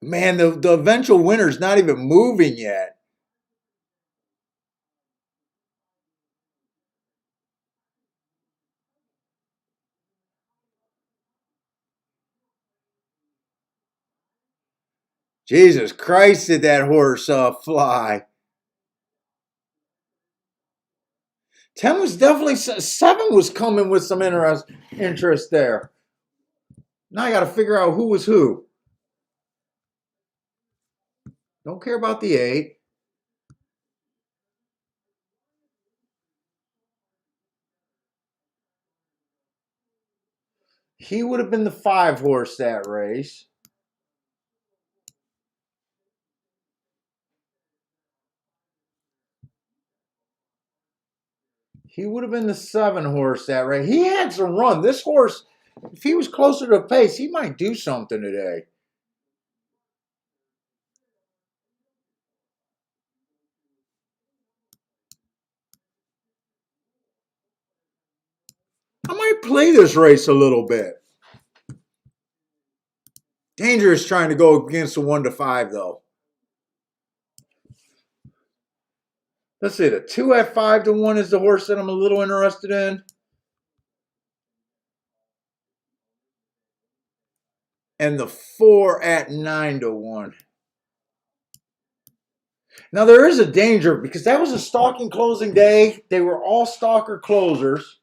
Man, the eventual winner's not even moving yet. Jesus Christ, did that horse fly. 10 was definitely, 7 was coming with some interest there. Now I got to figure out who was who. Don't care about the 8. He would have been the 5 horse that race. He would have been the 7 horse that race. He had some run. This horse, if he was closer to the pace, he might do something today. I might play this race a little bit. Dangerous trying to go against the 1 to 5 though. Let's see, the 2 at 5 to 1 is the horse that I'm a little interested in. And the 4 at 9 to 1. Now there is a danger because that was a stalking closing day. They were all stalker closers.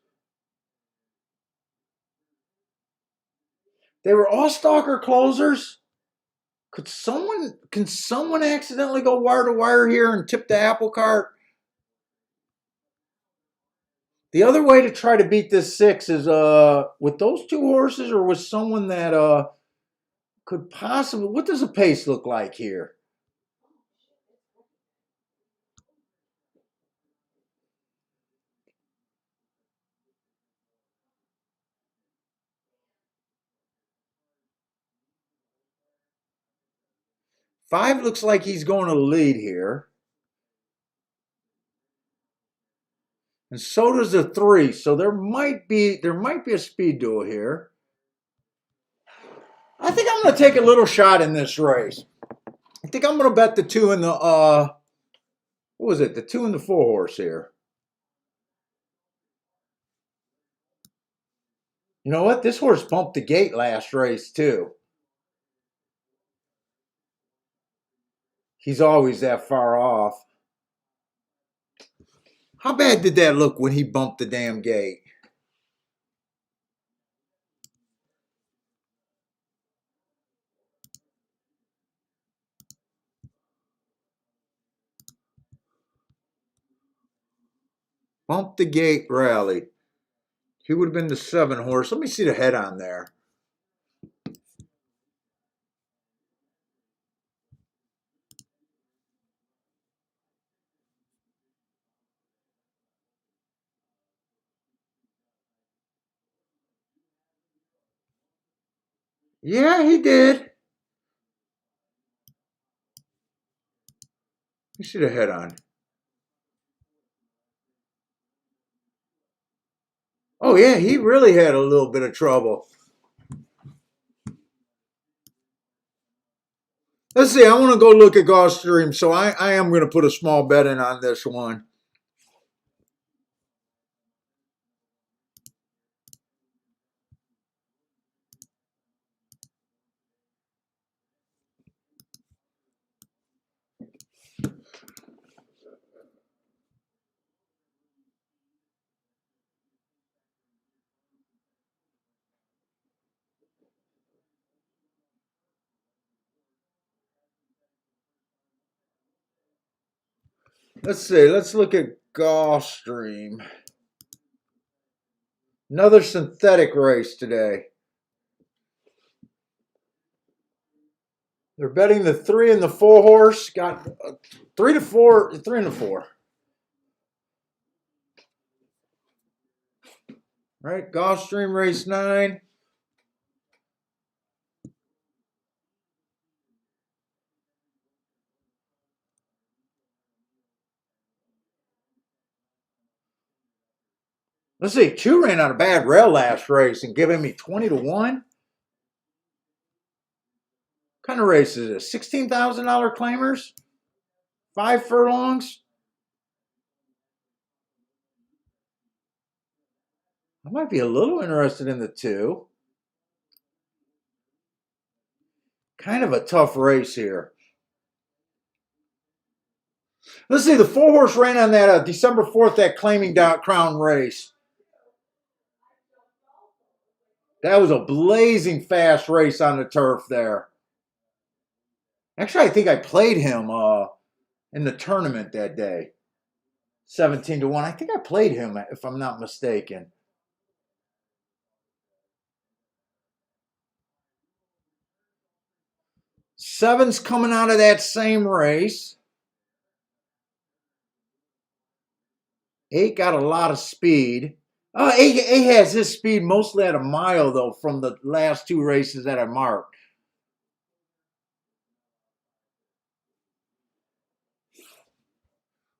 They were all stalker closers. Can someone accidentally go wire to wire here and tip the apple cart? The other way to try to beat this 6 is with those 2 horses or with someone that could possibly. What does a pace look like here? Five looks like he's going to lead here. And so does the 3. So there might be a speed duel here. I think I'm going to take a little shot in this race. I think I'm going to bet the 2 and the what was it? The 2 and the 4 horse here. You know what? This horse bumped the gate last race too. He's always that far off. How bad did that look when he bumped the damn gate? Bump the gate rally. He would have been the 7 horse. Let me see the head on there. Yeah, he did. Let me see the head on. Oh, yeah, he really had a little bit of trouble. Let's see. I want to go look at Gulfstream, so I am going to put a small bet in on this one. Let's see. Let's look at Gulfstream. Another synthetic race today. They're betting the 3 and the 4 horse. Got 3 to 4, 3 and the 4. Right, Gulfstream race 9. Let's see. Chu ran on a bad rail last race and giving me 20 to 1. What kind of race is this? $16,000 claimers? 5 furlongs? I might be a little interested in the 2. Kind of a tough race here. Let's see. The 4 horse ran on that December 4th, that claiming crown race. That was a blazing fast race on the turf there. Actually, I think I played him in the tournament that day. 17 to 1. I think I played him, if I'm not mistaken. Seven's coming out of that same race. 8 got a lot of speed. 8 has his speed mostly at a mile, though, from the last 2 races that I marked.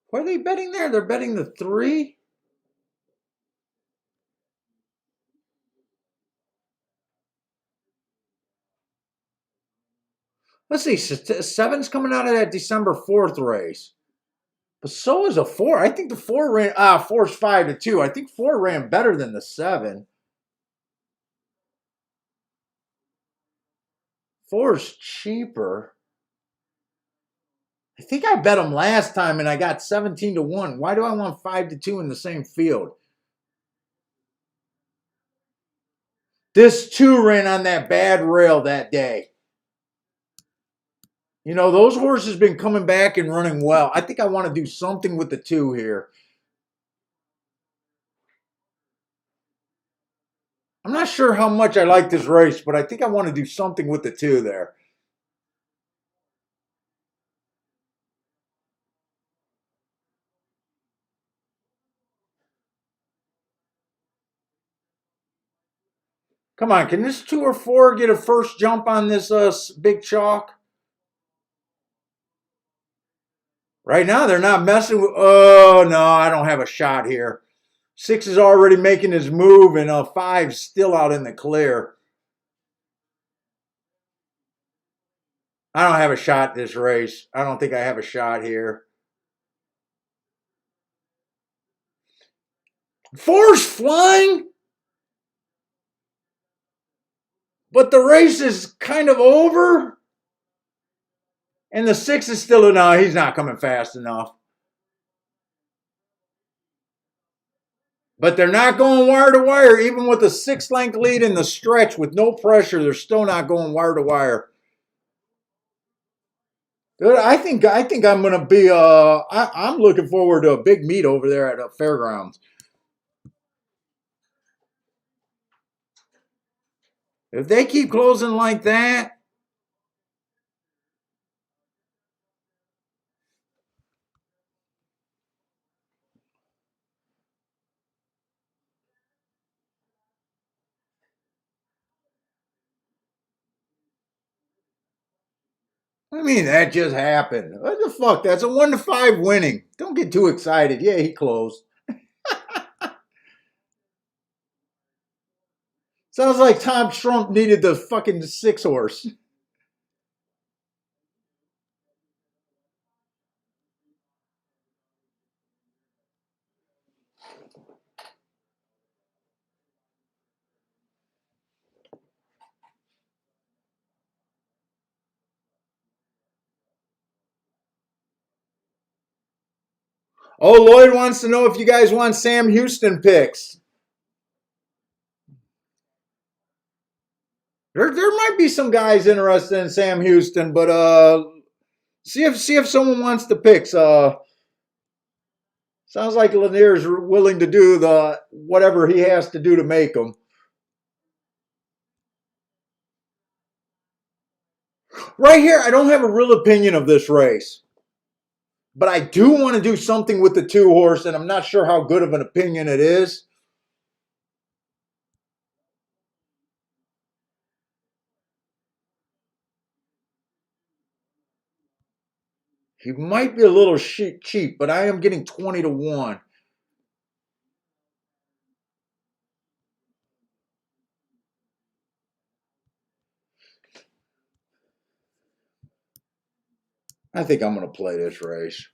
What are they betting there? They're betting the 3? Let's see. 7's coming out of that December 4th race. But so is a 4. I think the 4 ran. 4's 5 to 2. I think 4 ran better than the 7. 4's cheaper. I think I bet them last time and I got 17 to 1. Why do I want 5 to 2 in the same field? This 2 ran on that bad rail that day. You know, those horses been coming back and running well. I think I want to do something with the 2 here. I'm not sure how much I like this race, but I think I want to do something with the 2 there. Come on, can this 2 or 4 get a first jump on this big chalk? Right now, they're not messing with. Oh, no, I don't have a shot here. 6 is already making his move, and 5's still out in the clear. I don't have a shot this race. I don't think I have a shot here. 4's flying, but the race is kind of over. And the 6 is still, no, he's not coming fast enough. But they're not going wire to wire, even with a 6-length lead in the stretch with no pressure. They're still not going wire to wire. Dude, I think I'm gonna be. I'm looking forward to a big meet over there at Fairgrounds. If they keep closing like that, I mean, that just happened. What the fuck? That's a 1 to 5 winning. Don't get too excited. Yeah, he closed. Sounds like Tom Trump needed the fucking 6 horse. Oh, Lloyd wants to know if you guys want Sam Houston picks. There might be some guys interested in Sam Houston, but see if someone wants the picks. Sounds like Lanier's willing to do the whatever he has to do to make them. Right here, I don't have a real opinion of this race, but I do want to do something with the 2-horse, and I'm not sure how good of an opinion it is. He might be a little cheap, but I am getting 20-1. I think I'm going to play this race.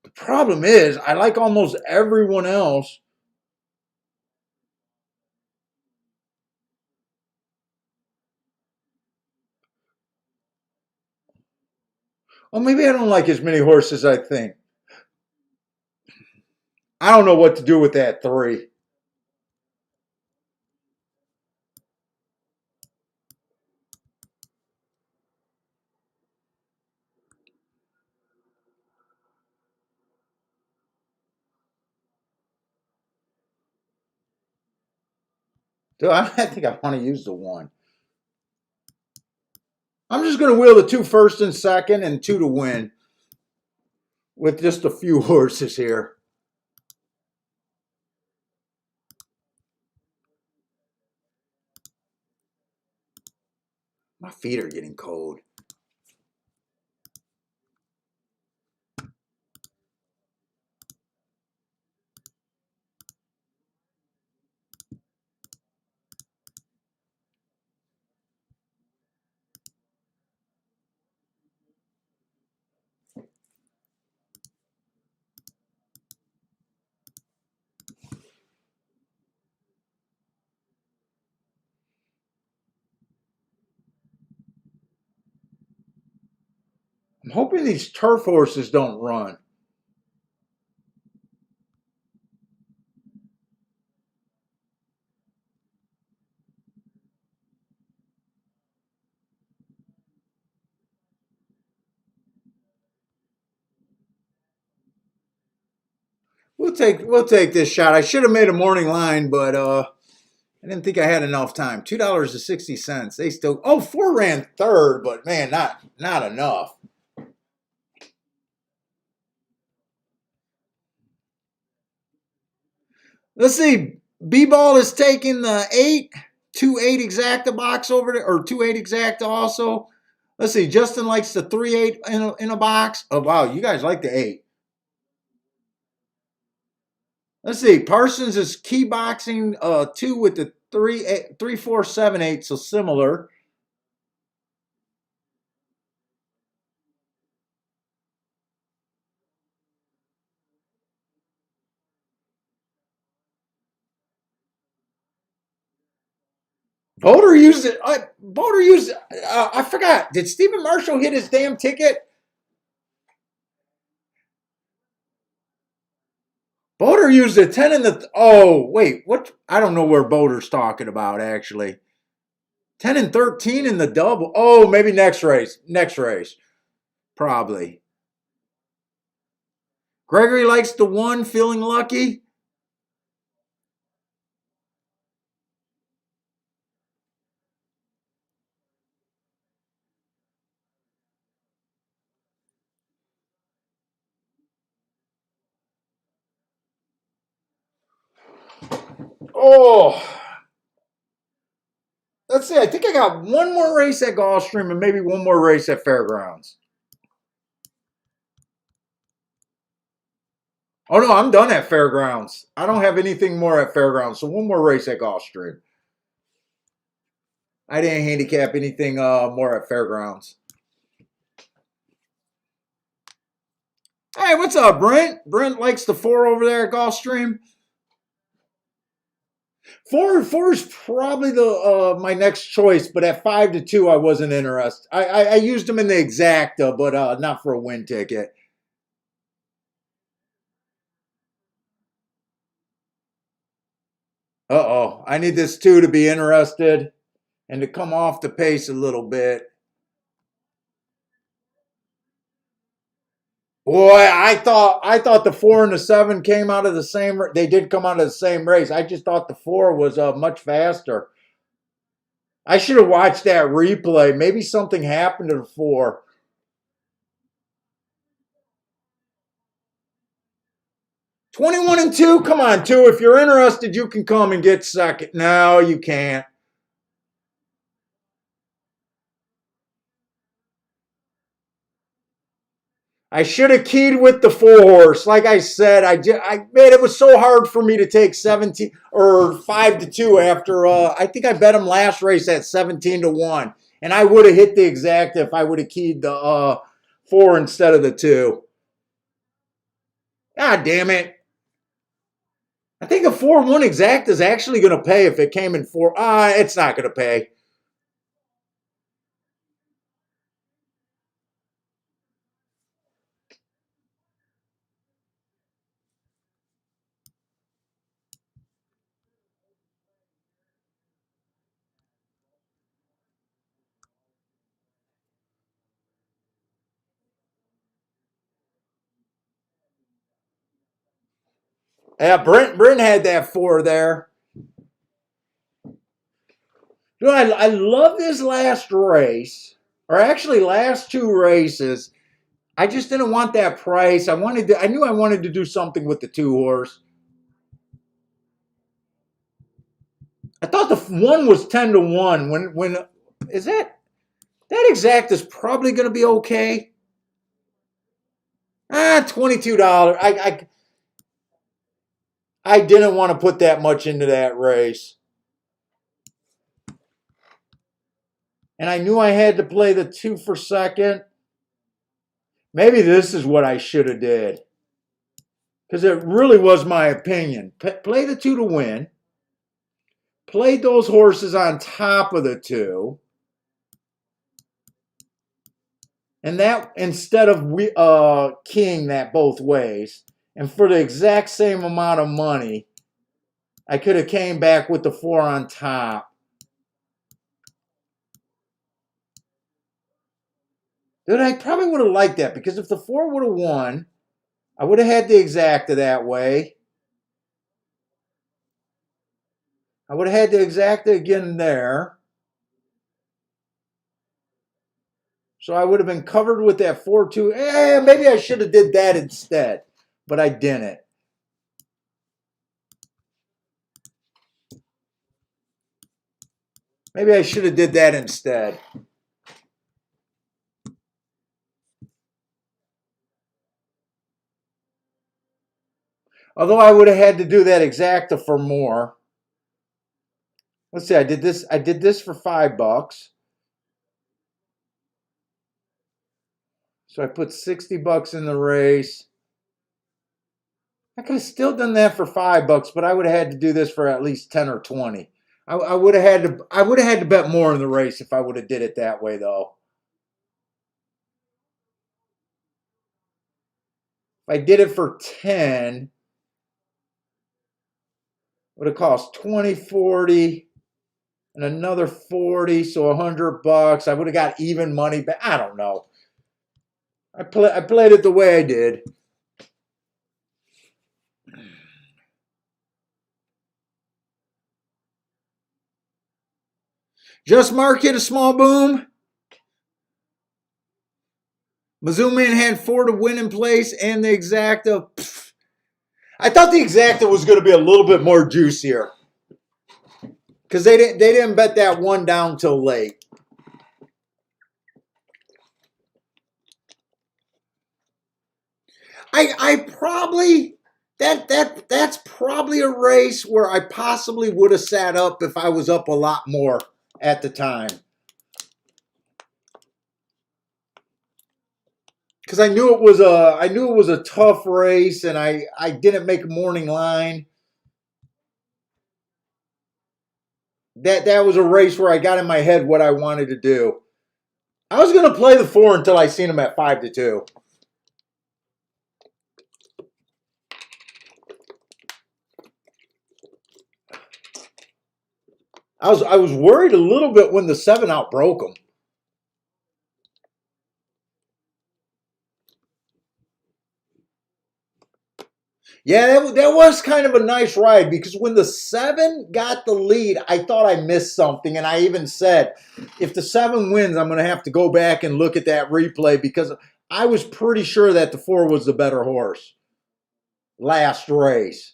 The problem is, I like almost everyone else. Well, maybe I don't like as many horses as I think. I don't know what to do with that 3. Dude, I think I want to use the 1. I'm just going to wheel the 2 first and second and 2 to win with just a few horses here. My feet are getting cold. I'm hoping these turf horses don't run. We'll take this shot. I should have made a morning line, but I didn't think I had enough time. $2.60. They still 4 ran third, but man, not enough. Let's see. B-ball is taking the 8, 2-8 exacta box over there, or 2-8 exacta also. Let's see. Justin likes the 3-8 in a box. Oh wow, you guys like the 8. Let's see. Parsons is key boxing 2 with the 3-4-7-8, so similar. Boulder used it. Boulder used. I forgot. Did Stephen Marshall hit his damn ticket? Boulder used a 10 in the. Oh wait, what? I don't know where Boulder's talking about actually. 10 and 13 in the double. Oh, maybe next race. Next race, probably. Gregory likes the 1. Feeling lucky. Oh, let's see. I think I got one more race at Gulfstream and maybe one more race at Fairgrounds. Oh no, I'm done at Fairgrounds. I don't have anything more at Fairgrounds, so one more race at Gulfstream. I didn't handicap anything more at Fairgrounds. Hey, what's up, Brent? Brent likes the 4 over there at Gulfstream. Four is probably the my next choice, but at 5 to 2, I wasn't interested. I used them in the exacta, but not for a win ticket. Uh-oh. I need this 2 to be interested and to come off the pace a little bit. Boy, I thought the 4 and the 7 came out of the same. They did come out of the same race. I just thought the 4 was much faster. I should have watched that replay. Maybe something happened to the 4. 21 and 2. Come on, 2. If you're interested, you can come and get second. No, you can't. I should have keyed with the 4 horse. Like I said, man, it was so hard for me to take 17 or 5 to 2 after I think I bet him last race at 17 to 1. And I would have hit the exact if I would have keyed the 4 instead of the 2. God damn it. I think a 4-1 exact is actually going to pay if it came in 4. It's not going to pay. Yeah, Brent had that 4 there. Dude, I love this last race, or actually last 2 races. I just didn't want that price. I knew I wanted to do something with the 2 horse. I thought the 1 was 10 to 1. When is that exact is probably going to be okay. $22. I didn't want to put that much into that race. And I knew I had to play the 2 for second. Maybe this is what I should have did. Because it really was my opinion. Play the 2 to win. Played those horses on top of the 2. And that, instead of keying that both ways, and for the exact same amount of money, I could have came back with the 4 on top. Dude, I probably would have liked that, because if the 4 would have won, I would have had the exacta that way. I would have had the exacta again there. So I would have been covered with that 4-2. Maybe I should have did that instead, but I didn't. Maybe I should have did that instead. Although I would have had to do that exacta for more. Let's see, I did this for $5. So I put $60 in the race. I could have still done that for $5, but I would have had to do this for at least 10 or 20. I would have had to bet more in the race if I would have did it that way though. If I did it for 10, it would have cost 20, 40, and another 40, so $100. I would have got even money back. I don't know. I played it the way I did. Just Mark hit a small boom. Mizzou Man had 4 to win in place, and the exacta. I thought the exacta was going to be a little bit more juicier because they didn't bet that 1 down till late. I probably that's probably a race where I possibly would have sat up if I was up a lot more at the time. Because I knew it was a tough race, and I didn't make a morning line. that was a race where I got in my head what I wanted to do. I was going to play the 4 until I seen him at 5-2. I was worried a little bit when the 7 outbroke him. Yeah, that was kind of a nice ride because when the 7 got the lead, I thought I missed something. And I even said, if the 7 wins, I'm going to have to go back and look at that replay because I was pretty sure that the 4 was the better horse last race.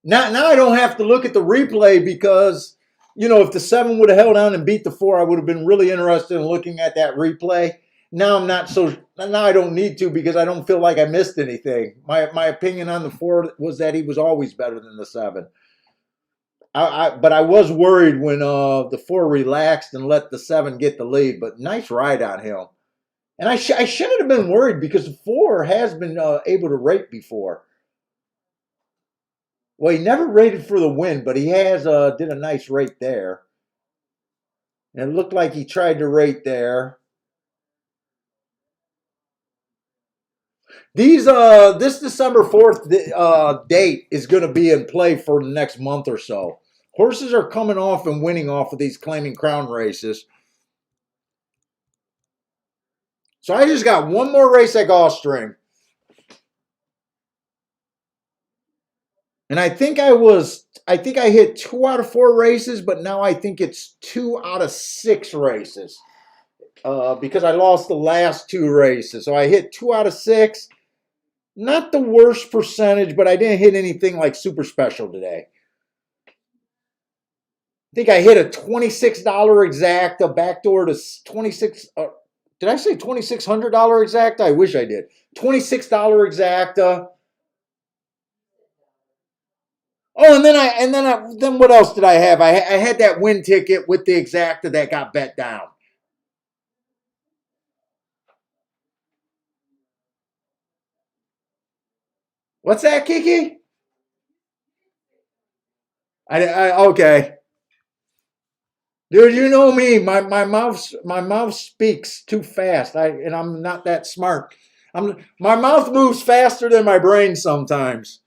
Now I don't have to look at the replay because, if the 7 would have held on and beat the 4, I would have been really interested in looking at that replay. Now I'm not so. Now I don't need to because I don't feel like I missed anything. My opinion on the 4 was that he was always better than the 7. But I was worried when the 4 relaxed and let the 7 get the lead. But nice ride on him. And I shouldn't have been worried because the 4 has been able to rate before. Well, he never rated for the win, but he has did a nice rate there. And it looked like he tried to rate there. This December 4th date is going to be in play for the next month or so. Horses are coming off and winning off of these claiming crown races. So I just got one more race at Gulfstream. And I think I hit 2 out of 4 races, but now I think it's 2 out of 6 races. Because I lost the last 2 races. So I hit 2 out of 6. Not the worst percentage, but I didn't hit anything like super special today. I think I hit a $26 exacta backdoor to 26. Did I say $2,600 exacta? I wish I did. $26 exacta. Oh, and then what else did I have? I had that win ticket with the exacta that got bet down. What's that, Kiki? Okay. Dude, you know me. My mouth speaks too fast. And I'm not that smart. My mouth moves faster than my brain sometimes.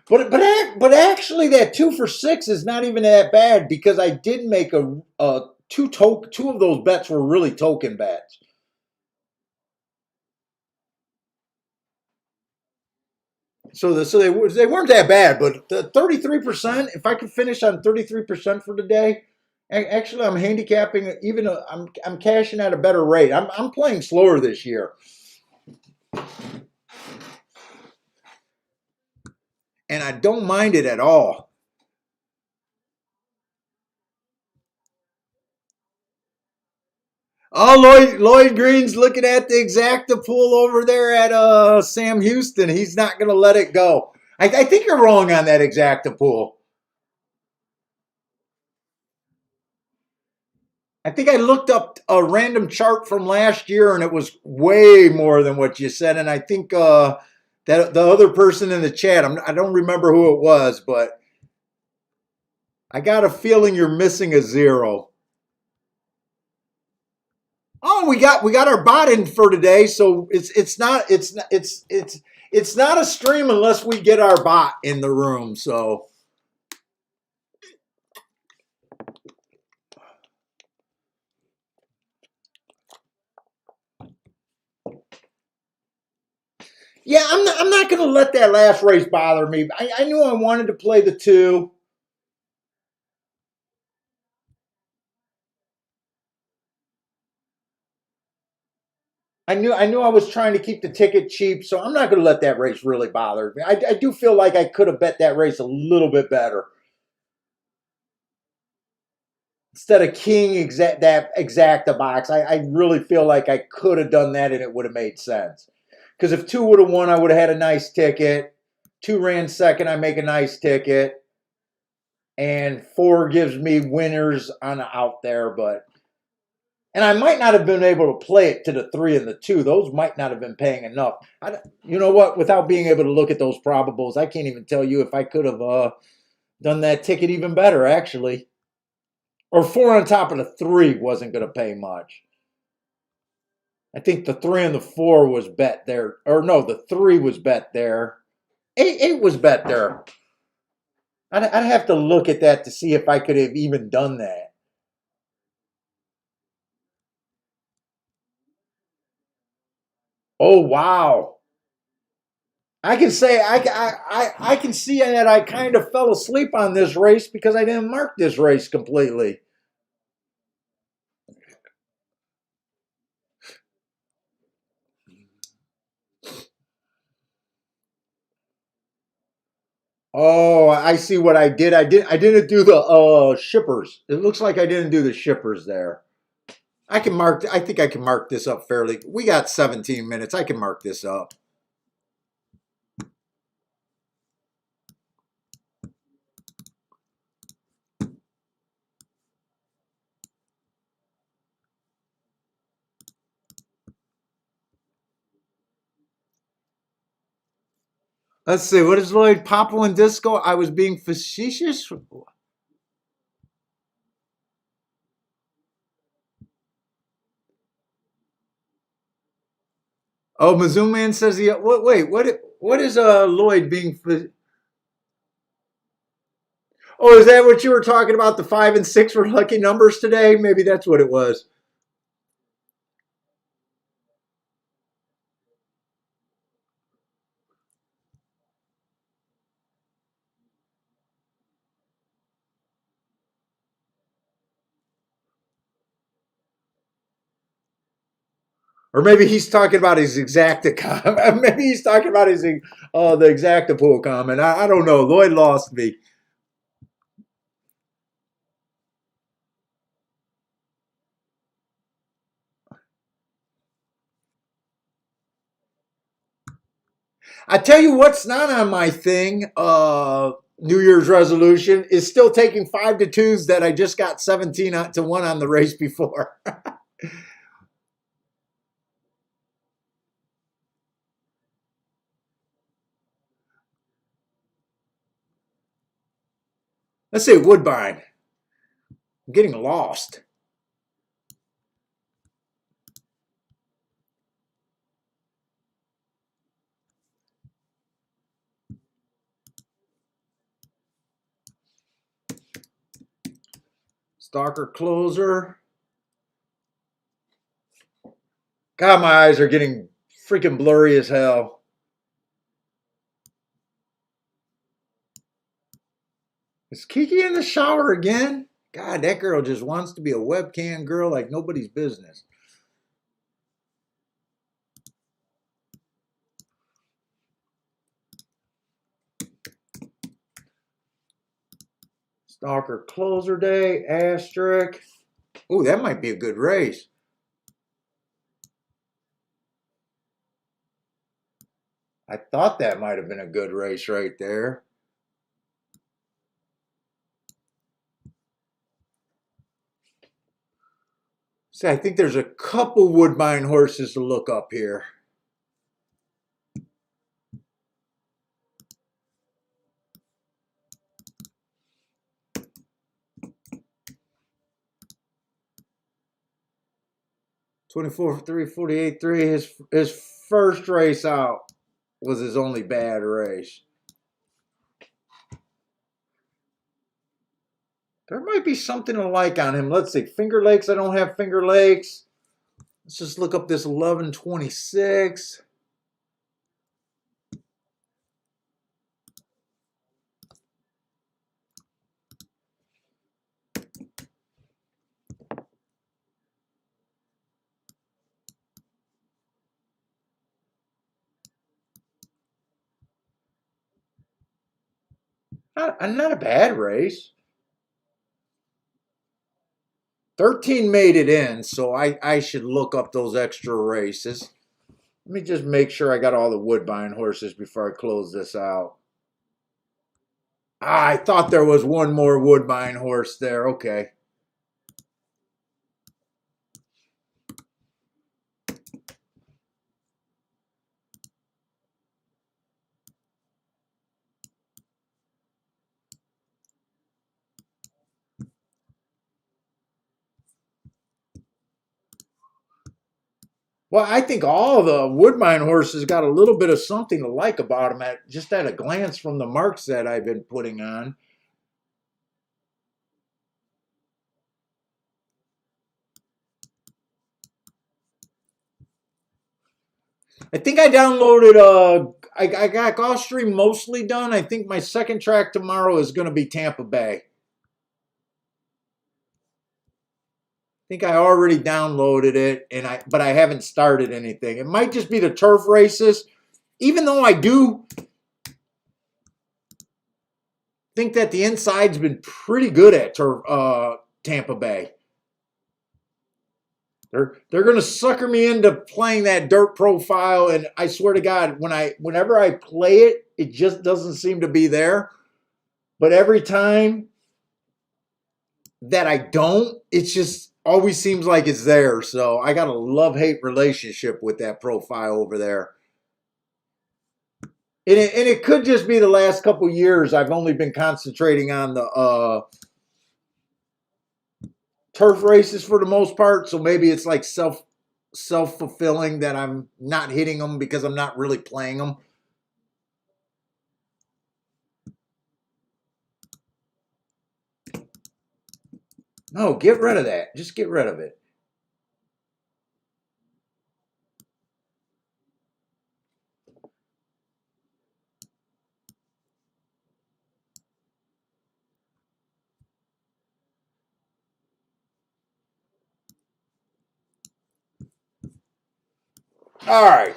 But actually, that 2 for 6 is not even that bad because I did make two of those bets were really token bets. So they weren't that bad, but the 33%. If I could finish on 33% for the day, actually I'm handicapping even. I'm cashing at a better rate. I'm playing slower this year, and I don't mind it at all. Oh, Lloyd Green's looking at the exacta pool over there at Sam Houston. He's not going to let it go. I think you're wrong on that exacta pool. I think I looked up a random chart from last year and it was way more than what you said. And I think that the other person in the chat, I don't remember who it was, but I got a feeling you're missing a 0. Oh, we got our bot in for today, so it's not a stream unless we get our bot in the room. So yeah, I'm not going to let that last race bother me. I knew I wanted to play the 2. I knew I was trying to keep the ticket cheap, so I'm not going to let that race really bother me. I do feel like I could have bet that race a little bit better. Instead of king that exacta box, I really feel like I could have done that and it would have made sense. Because if 2 would have won, I would have had a nice ticket. 2 ran second, I make a nice ticket. and 4 gives me winners on out there, and I might not have been able to play it to the 3 and the 2. Those might not have been paying enough. You know what? Without being able to look at those probables, I can't even tell you if I could have done that ticket even better, actually. Or 4 on top of the 3 wasn't going to pay much. I think the 3 and the 4 was bet there. Or no, the 3 was bet there. 8 was bet there. I'd have to look at that to see if I could have even done that. Oh, wow. I can say I can see that I kind of fell asleep on this race because I didn't mark this race completely. Oh, I see what I did. I didn't do the shippers. It looks like I didn't do the shippers there. I think I can mark this up fairly. We got 17 minutes. I can mark this up. Let's see. What is Lloyd? Popo and Disco? I was being facetious. Oh, Mizzou Man says he. Wait, what is Lloyd being? Oh, is that what you were talking about? The 5 and 6 were lucky numbers today. Maybe that's what it was. Or maybe he's talking about his exacta. Maybe he's talking about his the exacta pool comment. I don't know. Lloyd lost me. I tell you what's not on my thing. New Year's resolution is still taking 5 to 2s that I just got 17 to 1 on the race before. Let's say Woodbine. I'm getting lost. Stalker closer. God, my eyes are getting freaking blurry as hell. Is Kiki in the shower again? God, that girl just wants to be a webcam girl like nobody's business. Stalker closer day, asterisk. Oh, that might be a good race. I thought that might have been a good race right there. See, I think there's a couple Woodbine horses to look up here. $24-3, $48-3. His first race out was his only bad race. There might be something to like on him. Let's see. Finger Lakes. I don't have Finger Lakes. Let's just look up this 1126. Not a bad race. 13 made it in, so I should look up those extra races. Let me just make sure I got all the Woodbine horses before I close this out. Ah, I thought there was one more Woodbine horse there. Okay. Well, I think all the Woodbine horses got a little bit of something to like about them at just at a glance from the marks that I've been putting on. I think I downloaded I got Gulfstream mostly done. I think my second track tomorrow is going to be Tampa Bay. I think I already downloaded it but I haven't started anything. It might just be the turf races, even though I do think that the inside's been pretty good at Tampa Bay. They're gonna sucker me into playing that dirt profile, and I swear to God, whenever I play it, it just doesn't seem to be there. But every time that I don't, it just always seems like it's there. So I got a love-hate relationship with that profile over there. And it could just be the last couple years I've only been concentrating on the turf races for the most part. So maybe it's like self-fulfilling that I'm not hitting them because I'm not really playing them. No, get rid of that. Just get rid of it. All right.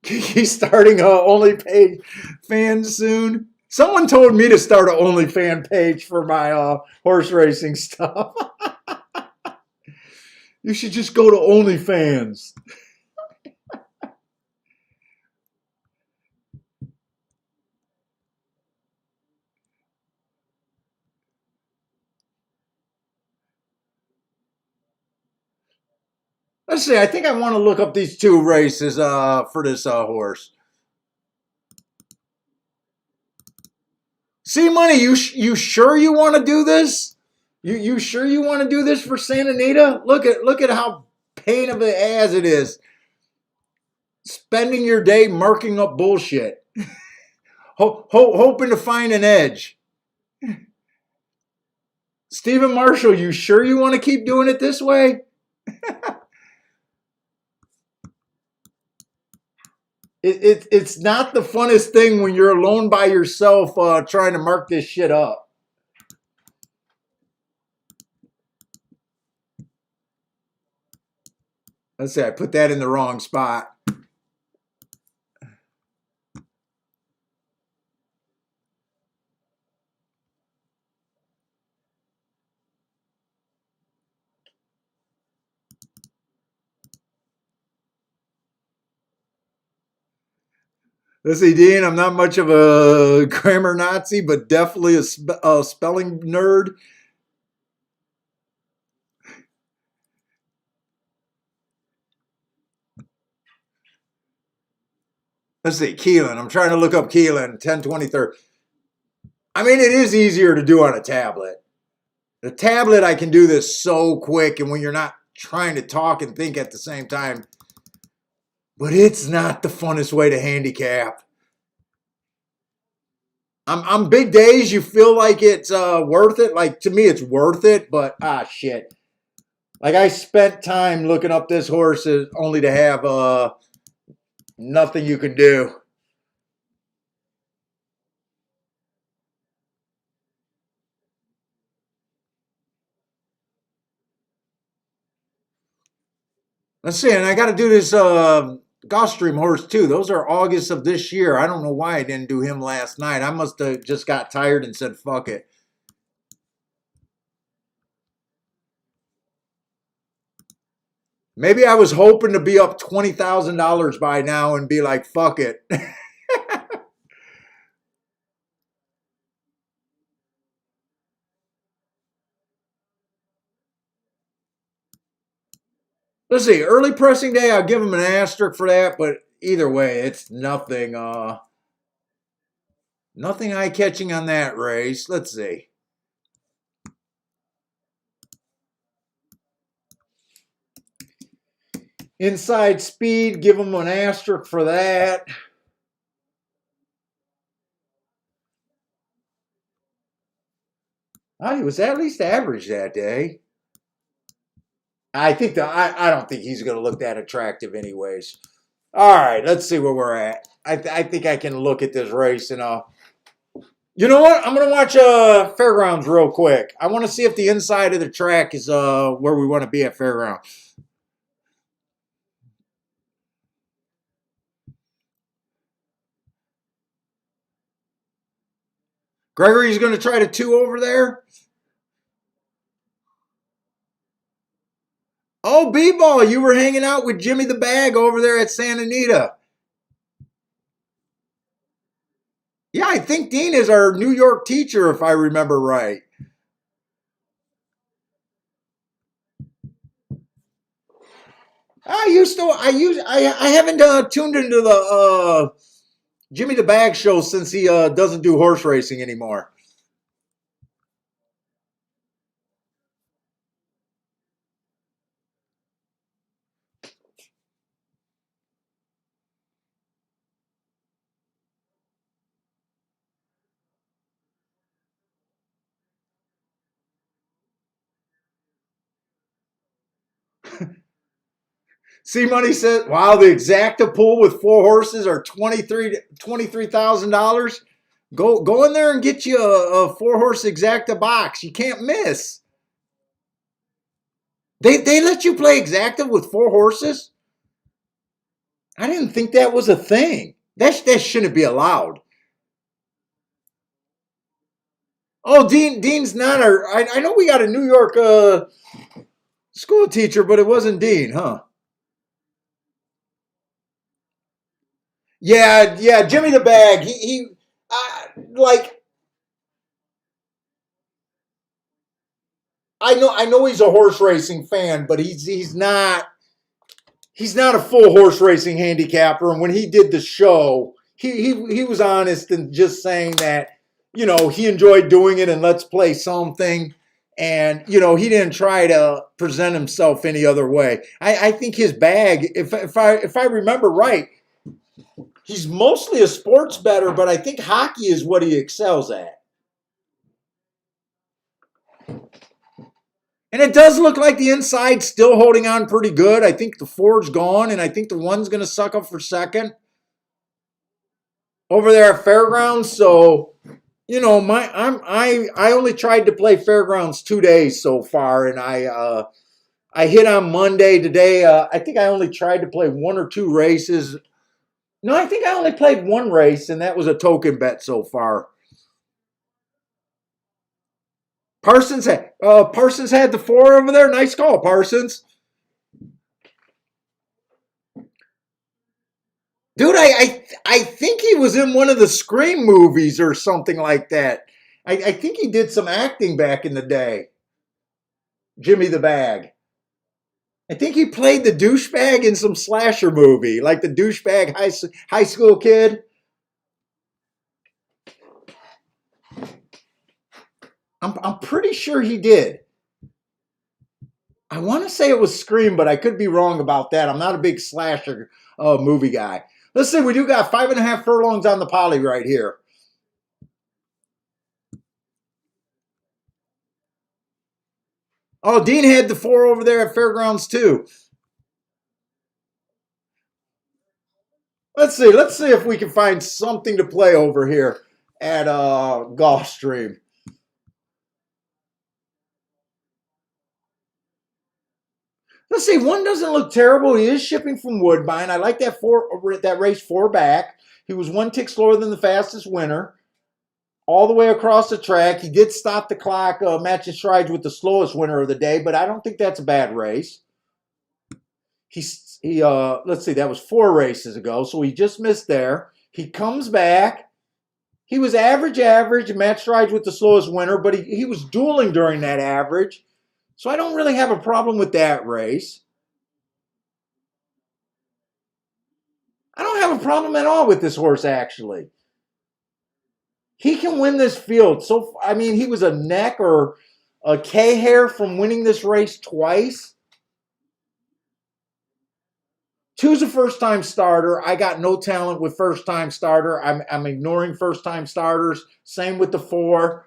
He's starting a OnlyPage fan soon. Someone told me to start an OnlyFan page for my horse racing stuff. You should just go to OnlyFans. Let's see. I think I want to look up these two races for this horse. See, money. You sure you want to do this? You sure you want to do this for Santa Anita? Look at how pain of the ass it is. Spending your day marking up bullshit, hoping to find an edge. Stephen Marshall, you sure you want to keep doing it this way? It's not the funnest thing when you're alone by yourself trying to mark this shit up. Let's see, I put that in the wrong spot. Let's see, Dean, I'm not much of a grammar Nazi, but definitely a spelling nerd. Let's see, Keelan. I'm trying to look up Keelan, 1023rd. I mean, it is easier to do on a tablet. The tablet, I can do this so quick, and when you're not trying to talk and think at the same time, but it's not the funnest way to handicap. I'm big days. You feel like it's worth it. Like to me, it's worth it. But shit. Like I spent time looking up this horse only to have nothing you can do. Let's see, and I got to do this Gulfstream horse too. Those are August of this year. I don't know why I didn't do him last night. I must have just got tired and said fuck it. Maybe I was hoping to be up $20,000 by now and be like, fuck it. Let's see. Early pressing day, I'll give him an asterisk for that, but either way, it's nothing. Nothing eye catching on that race. Let's see. Inside speed, give him an asterisk for that. He was at least average that day. I don't think he's going to look that attractive anyways. All right, let's see where we're at. I think I can look at this race and you know what? I'm going to watch Fairgrounds real quick. I want to see if the inside of the track is where we want to be at Fairgrounds. Gregory's going to try to 2 over there. Oh, B-Ball, you were hanging out with Jimmy the Bag over there at Santa Anita. Yeah, I think Dean is our New York teacher, if I remember right. I haven't tuned into the Jimmy the Bag show since he doesn't do horse racing anymore. C Money says, wow, the exacta pool with 4 horses are $23,000. Go in there and get you a 4-horse exacta box. You can't miss. They let you play exacta with 4 horses? I didn't think that was a thing. That shouldn't be allowed. Oh, Dean's not our. I know we got a New York school teacher, but it wasn't Dean, huh? Yeah, Jimmy the Bag. He like. I know he's a horse racing fan, but he's not a full horse racing handicapper. And when he did the show, he was honest and just saying that, you know, he enjoyed doing it and let's play something. And, you know, he didn't try to present himself any other way. I think his bag, if I remember right, he's mostly a sports bettor, but I think hockey is what he excels at. And it does look like the inside's still holding on pretty good. I think the 4's gone, and I think the 1's going to suck up for second over there at Fairgrounds. So, you know, I only tried to play Fairgrounds 2 days so far, and I hit on Monday. Today, I think I only tried to play 1 or 2 races. No, I think I only played 1 race, and that was a token bet so far. Parsons had the 4 over there. Nice call, Parsons. Dude, I think he was in one of the Scream movies or something like that. I think he did some acting back in the day. Jimmy the Bag. I think he played the douchebag in some slasher movie, like the douchebag high school kid. I'm pretty sure he did. I want to say it was Scream, but I could be wrong about that. I'm not a big slasher movie guy. Let's see, we do got 5.5 furlongs on the poly right here. Oh, Dean had the 4 over there at Fairgrounds too. Let's see if we can find something to play over here at Gulfstream. Let's see, 1 doesn't look terrible. He is shipping from Woodbine. I like that race 4 back. He was 1 tick slower than the fastest winner. All the way across the track. He did stop the clock, matching strides with the slowest winner of the day, but I don't think that's a bad race. Let's see, that was 4 races ago, so he just missed there. He comes back. He was average, match strides with the slowest winner, but he was dueling during that average. So I don't really have a problem with that race. have a problem at all with this horse, actually. He can win this field. So, I mean, he was a neck or a K hair from winning this race twice. Two's a first time starter. I got no talent with first time starter. I'm ignoring first time starters. Same with the 4.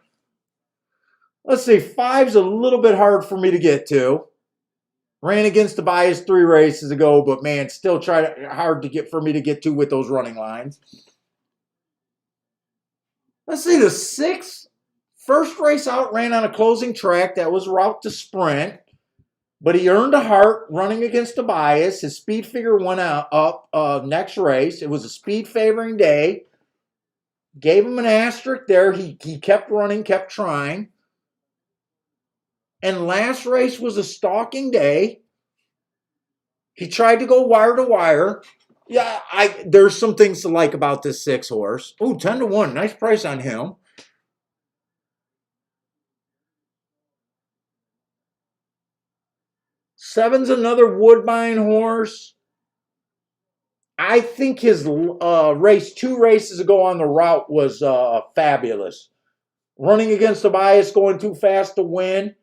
Let's see, 5's a little bit hard for me to get to. Ran against the bias 3 races ago, but man, still hard to get for me to get to with those running lines. Let's see, the 6, first race out, ran on a closing track. That was route to sprint. But he earned a heart running against a bias. His speed figure went up next race. It was a speed favoring day. Gave him an asterisk there. He kept running, kept trying. And last race was a stalking day. He tried to go wire to wire. Yeah, there's some things to like about this 6 horse. Oh, 10-1. Nice price on him. Seven's another Woodbine horse. I think his race 2 races ago on the route was fabulous. Running against the bias, going too fast to win.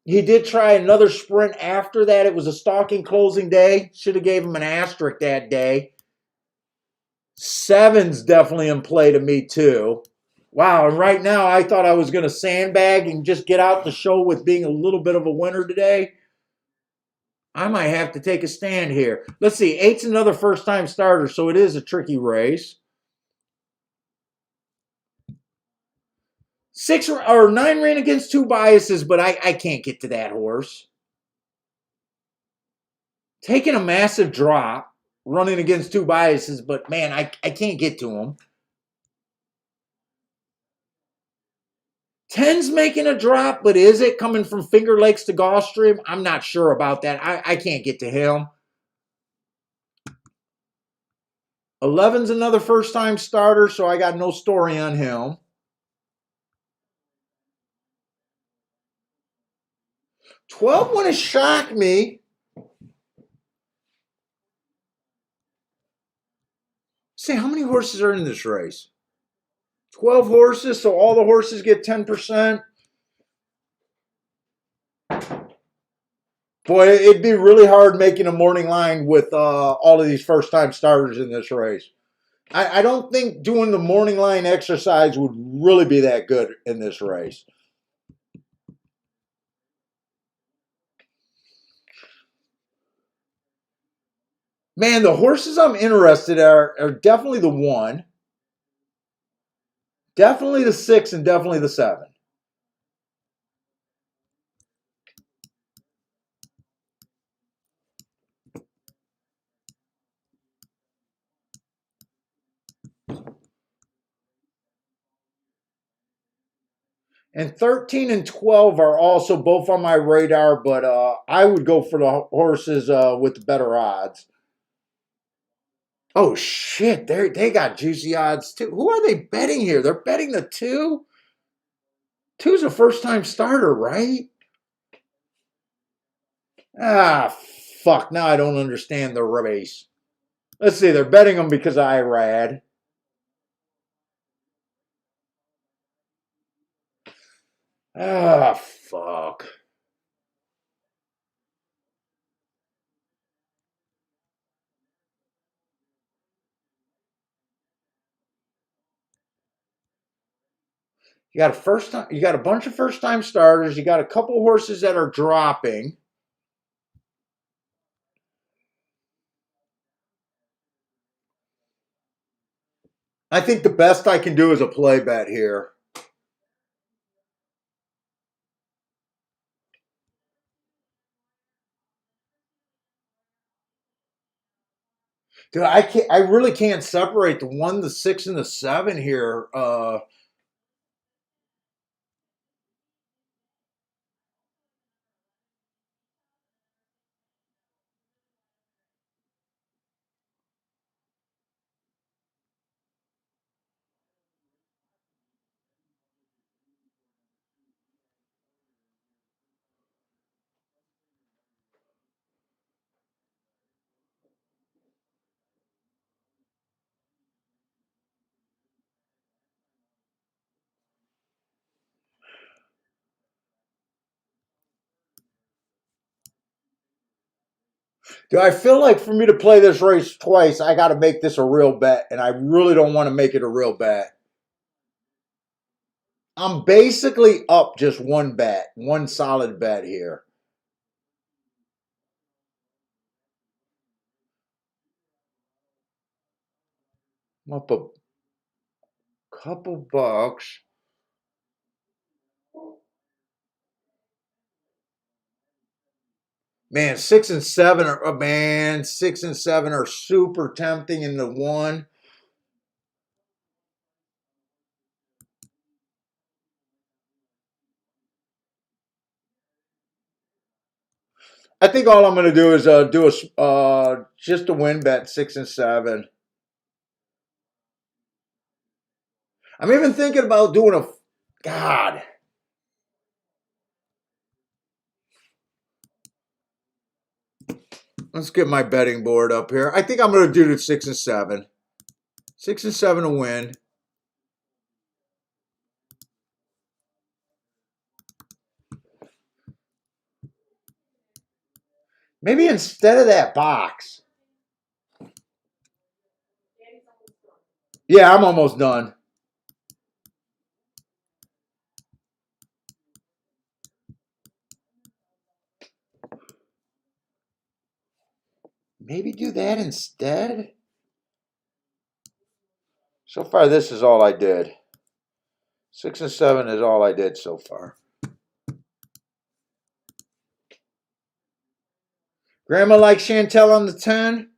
He did try another sprint after that. It was a stalking closing day. Should have gave him an asterisk that day. 7's definitely in play to me too. Wow, and right now I thought I was going to sandbag and just get out the show with being a little bit of a winner today. I might have to take a stand here. Let's see, 8's another first-time starter, so it is a tricky race. 9 ran against 2 biases, but I can't get to that horse. Taking a massive drop, running against 2 biases, but man, I can't get to him. 10's making a drop, but is it coming from Finger Lakes to Gulfstream? I'm not sure about that. I can't get to him. 11's another first-time starter, so I got no story on him. 12 wouldn't shock me. See, how many horses are in this race? 12 horses, so all the horses get 10%. Boy, it'd be really hard making a morning line with all of these first-time starters in this race. I don't think doing the morning line exercise would really be that good in this race. Man, the horses I'm interested in are definitely the 1, definitely the 6, and definitely the 7. And 13 and 12 are also both on my radar, but I would go for the horses with the better odds. Oh, shit. They got juicy odds, too. Who are they betting here? They're betting the 2? 2's a first-time starter, right? Ah, fuck. Now I don't understand the race. Let's see. They're betting them because of IRAD. Ah, fuck. You got you got a bunch of first-time starters. You got a couple horses that are dropping. I think the best I can do is a play bet here. Dude, I can't. I really can't separate the 1, the 6, and the 7 here. Do I feel like for me to play this race twice, I got to make this a real bet, and I really don't want to make it a real bet. I'm basically up just one bet, one solid bet here. I'm up a couple bucks. Man, 6 and 7 are man, 6 and 7 are super tempting in the one. I think all I'm going to do is do a just a win bet 6 and 7. I'm even thinking about doing a God. Let's get my betting board up here. I think I'm going to do the 6 and 7. 6 and 7 to win. Maybe instead of that box. Yeah, I'm almost done. Maybe do that instead. So far, this is all I did. 6 and 7 is all I did so far. Grandma likes Chantel on the 10.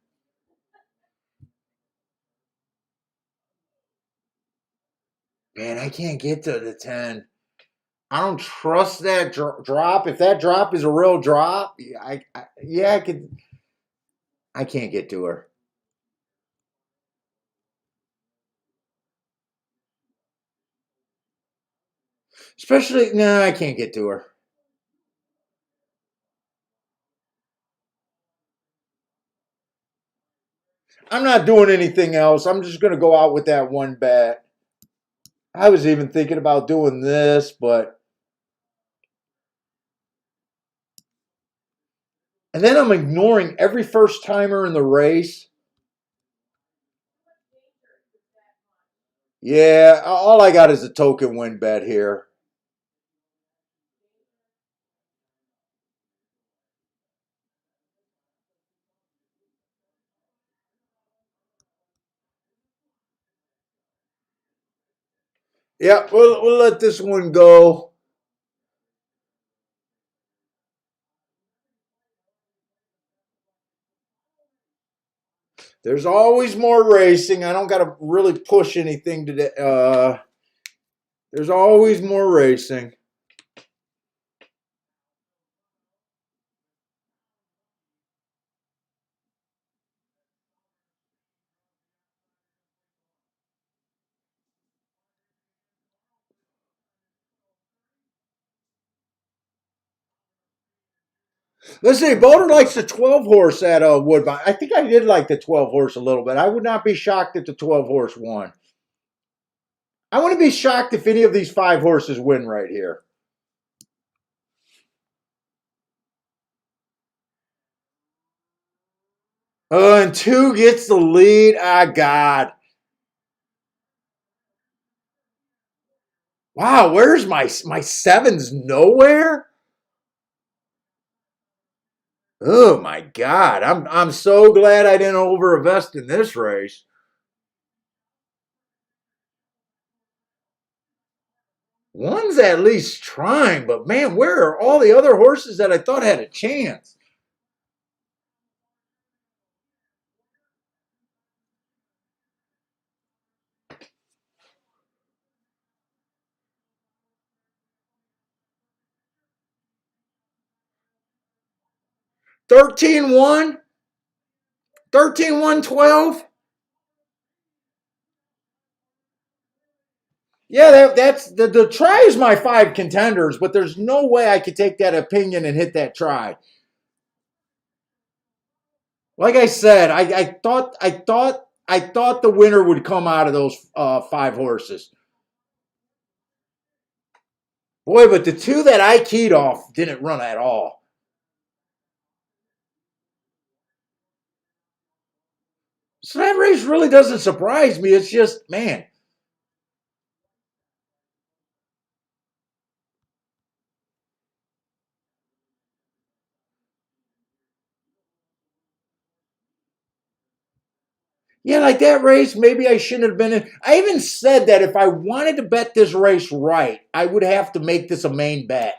Man, I can't get to the 10. I don't trust that drop. If that drop is a real drop, yeah, I could. I can't get to her. Especially, no, I can't get to her. I'm not doing anything else. I'm just going to go out with that one bet. I was even thinking about doing this, but. And then I'm ignoring every first timer in the race. Yeah, all I got is a token win bet here. Yeah, we'll let this one go. There's always more racing. I don't got to really push anything today. There's always more racing. Let's see. Boulder likes the 12 horse at Woodbine. I think I did like the 12 horse a little bit. I would not be shocked if the 12 horse won. I wouldn't be shocked if any of these 5 horses win right here. And 2 gets the lead. Ah, God. Wow, where's my sevens? Nowhere. Oh my God, I'm so glad I didn't overinvest in this race. One's at least trying, but man, where are all the other horses that I thought had a chance? Thirteen one, 13 1 12. Yeah, that's the try is my 5 contenders, but there's no way I could take that opinion and hit that try. Like I said, I thought the winner would come out of those 5 horses. Boy, but the 2 that I keyed off didn't run at all. So that race really doesn't surprise me. It's just, man. Yeah, like that race, maybe I shouldn't have been in. I even said that if I wanted to bet this race right, I would have to make this a main bet.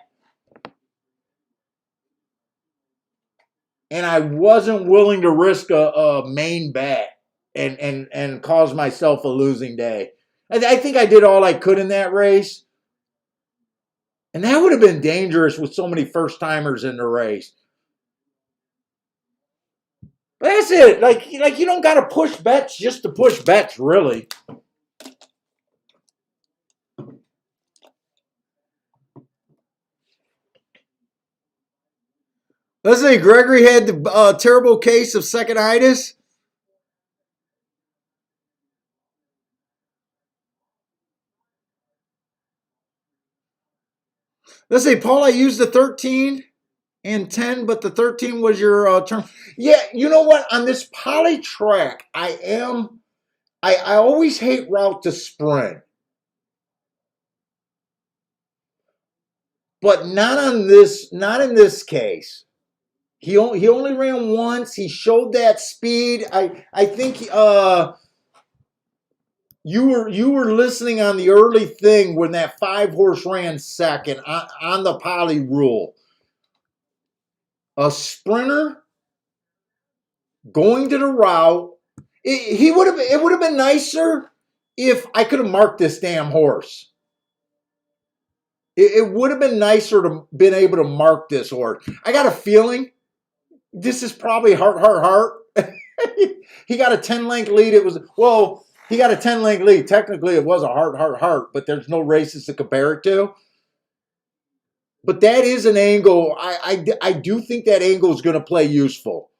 And I wasn't willing to risk a main bet and cause myself a losing day. I think I did all I could in that race. And that would have been dangerous with so many first timers in the race. But that's it. Like you don't got to push bets just to push bets, really. Let's say Gregory had the terrible case of seconditis. Let's say Paul, I used the 13 and 10, but the 13 was your term. Yeah, you know what? On this poly track, I always hate route to sprint. But not in this case. He only ran once. He showed that speed. I think you were listening on the early thing when that 5 horse ran second on the poly rule. A sprinter going to the route. It would have been nicer if I could have marked this damn horse. It would have been nicer to been able to mark this horse. I got a feeling this is probably heart. He got a 10 length lead. He got a 10 length lead. Technically, it was a heart, but there's no races to compare it to. But that is an angle. I do think that angle is going to play useful.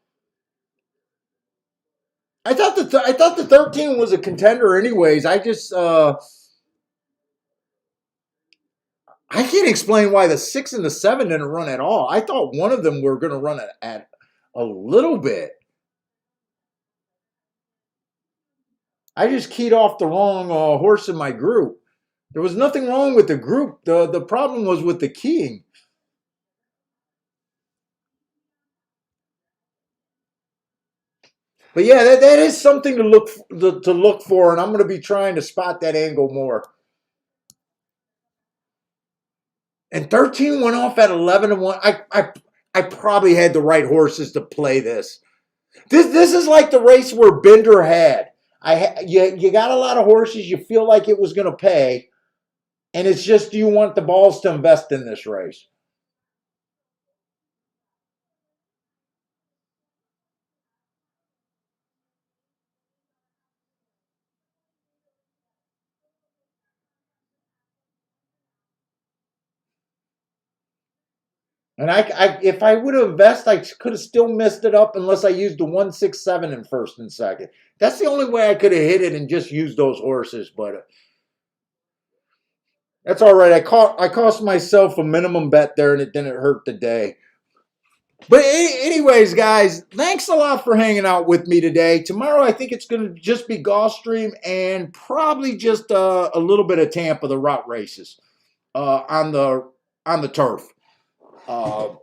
I thought the 13 was a contender, anyways. I can't explain why the 6 and the 7 didn't run at all. I thought one of them were going to run at a little bit. I just keyed off the wrong horse in my group. There was nothing wrong with the group. The problem was with the keying. But yeah, that is something to look for, and I'm going to be trying to spot that angle more. And 13 went off at 11-1. I probably had the right horses to play this. This is like the race where Bender had. You got a lot of horses. You feel like it was going to pay, and it's just, do you want the balls to invest in this race? And if I would have invested, I could have still messed it up unless I used the 1, 6, 7 in first and second. That's the only way I could have hit it and just used those horses. But that's all right. I cost myself a minimum bet there, and it didn't hurt the day. But anyways, guys, thanks a lot for hanging out with me today. Tomorrow, I think it's going to just be Gulfstream and probably just a little bit of Tampa, the route races on the turf. I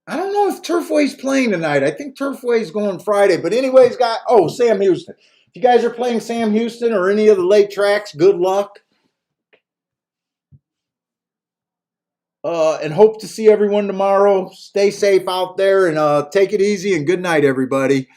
don't know if Turfway's playing tonight. I think Turfway's going Friday. But anyways, guys, Sam Houston. If you guys are playing Sam Houston or any of the late tracks, good luck. And hope to see everyone tomorrow. Stay safe out there and take it easy, and good night, everybody.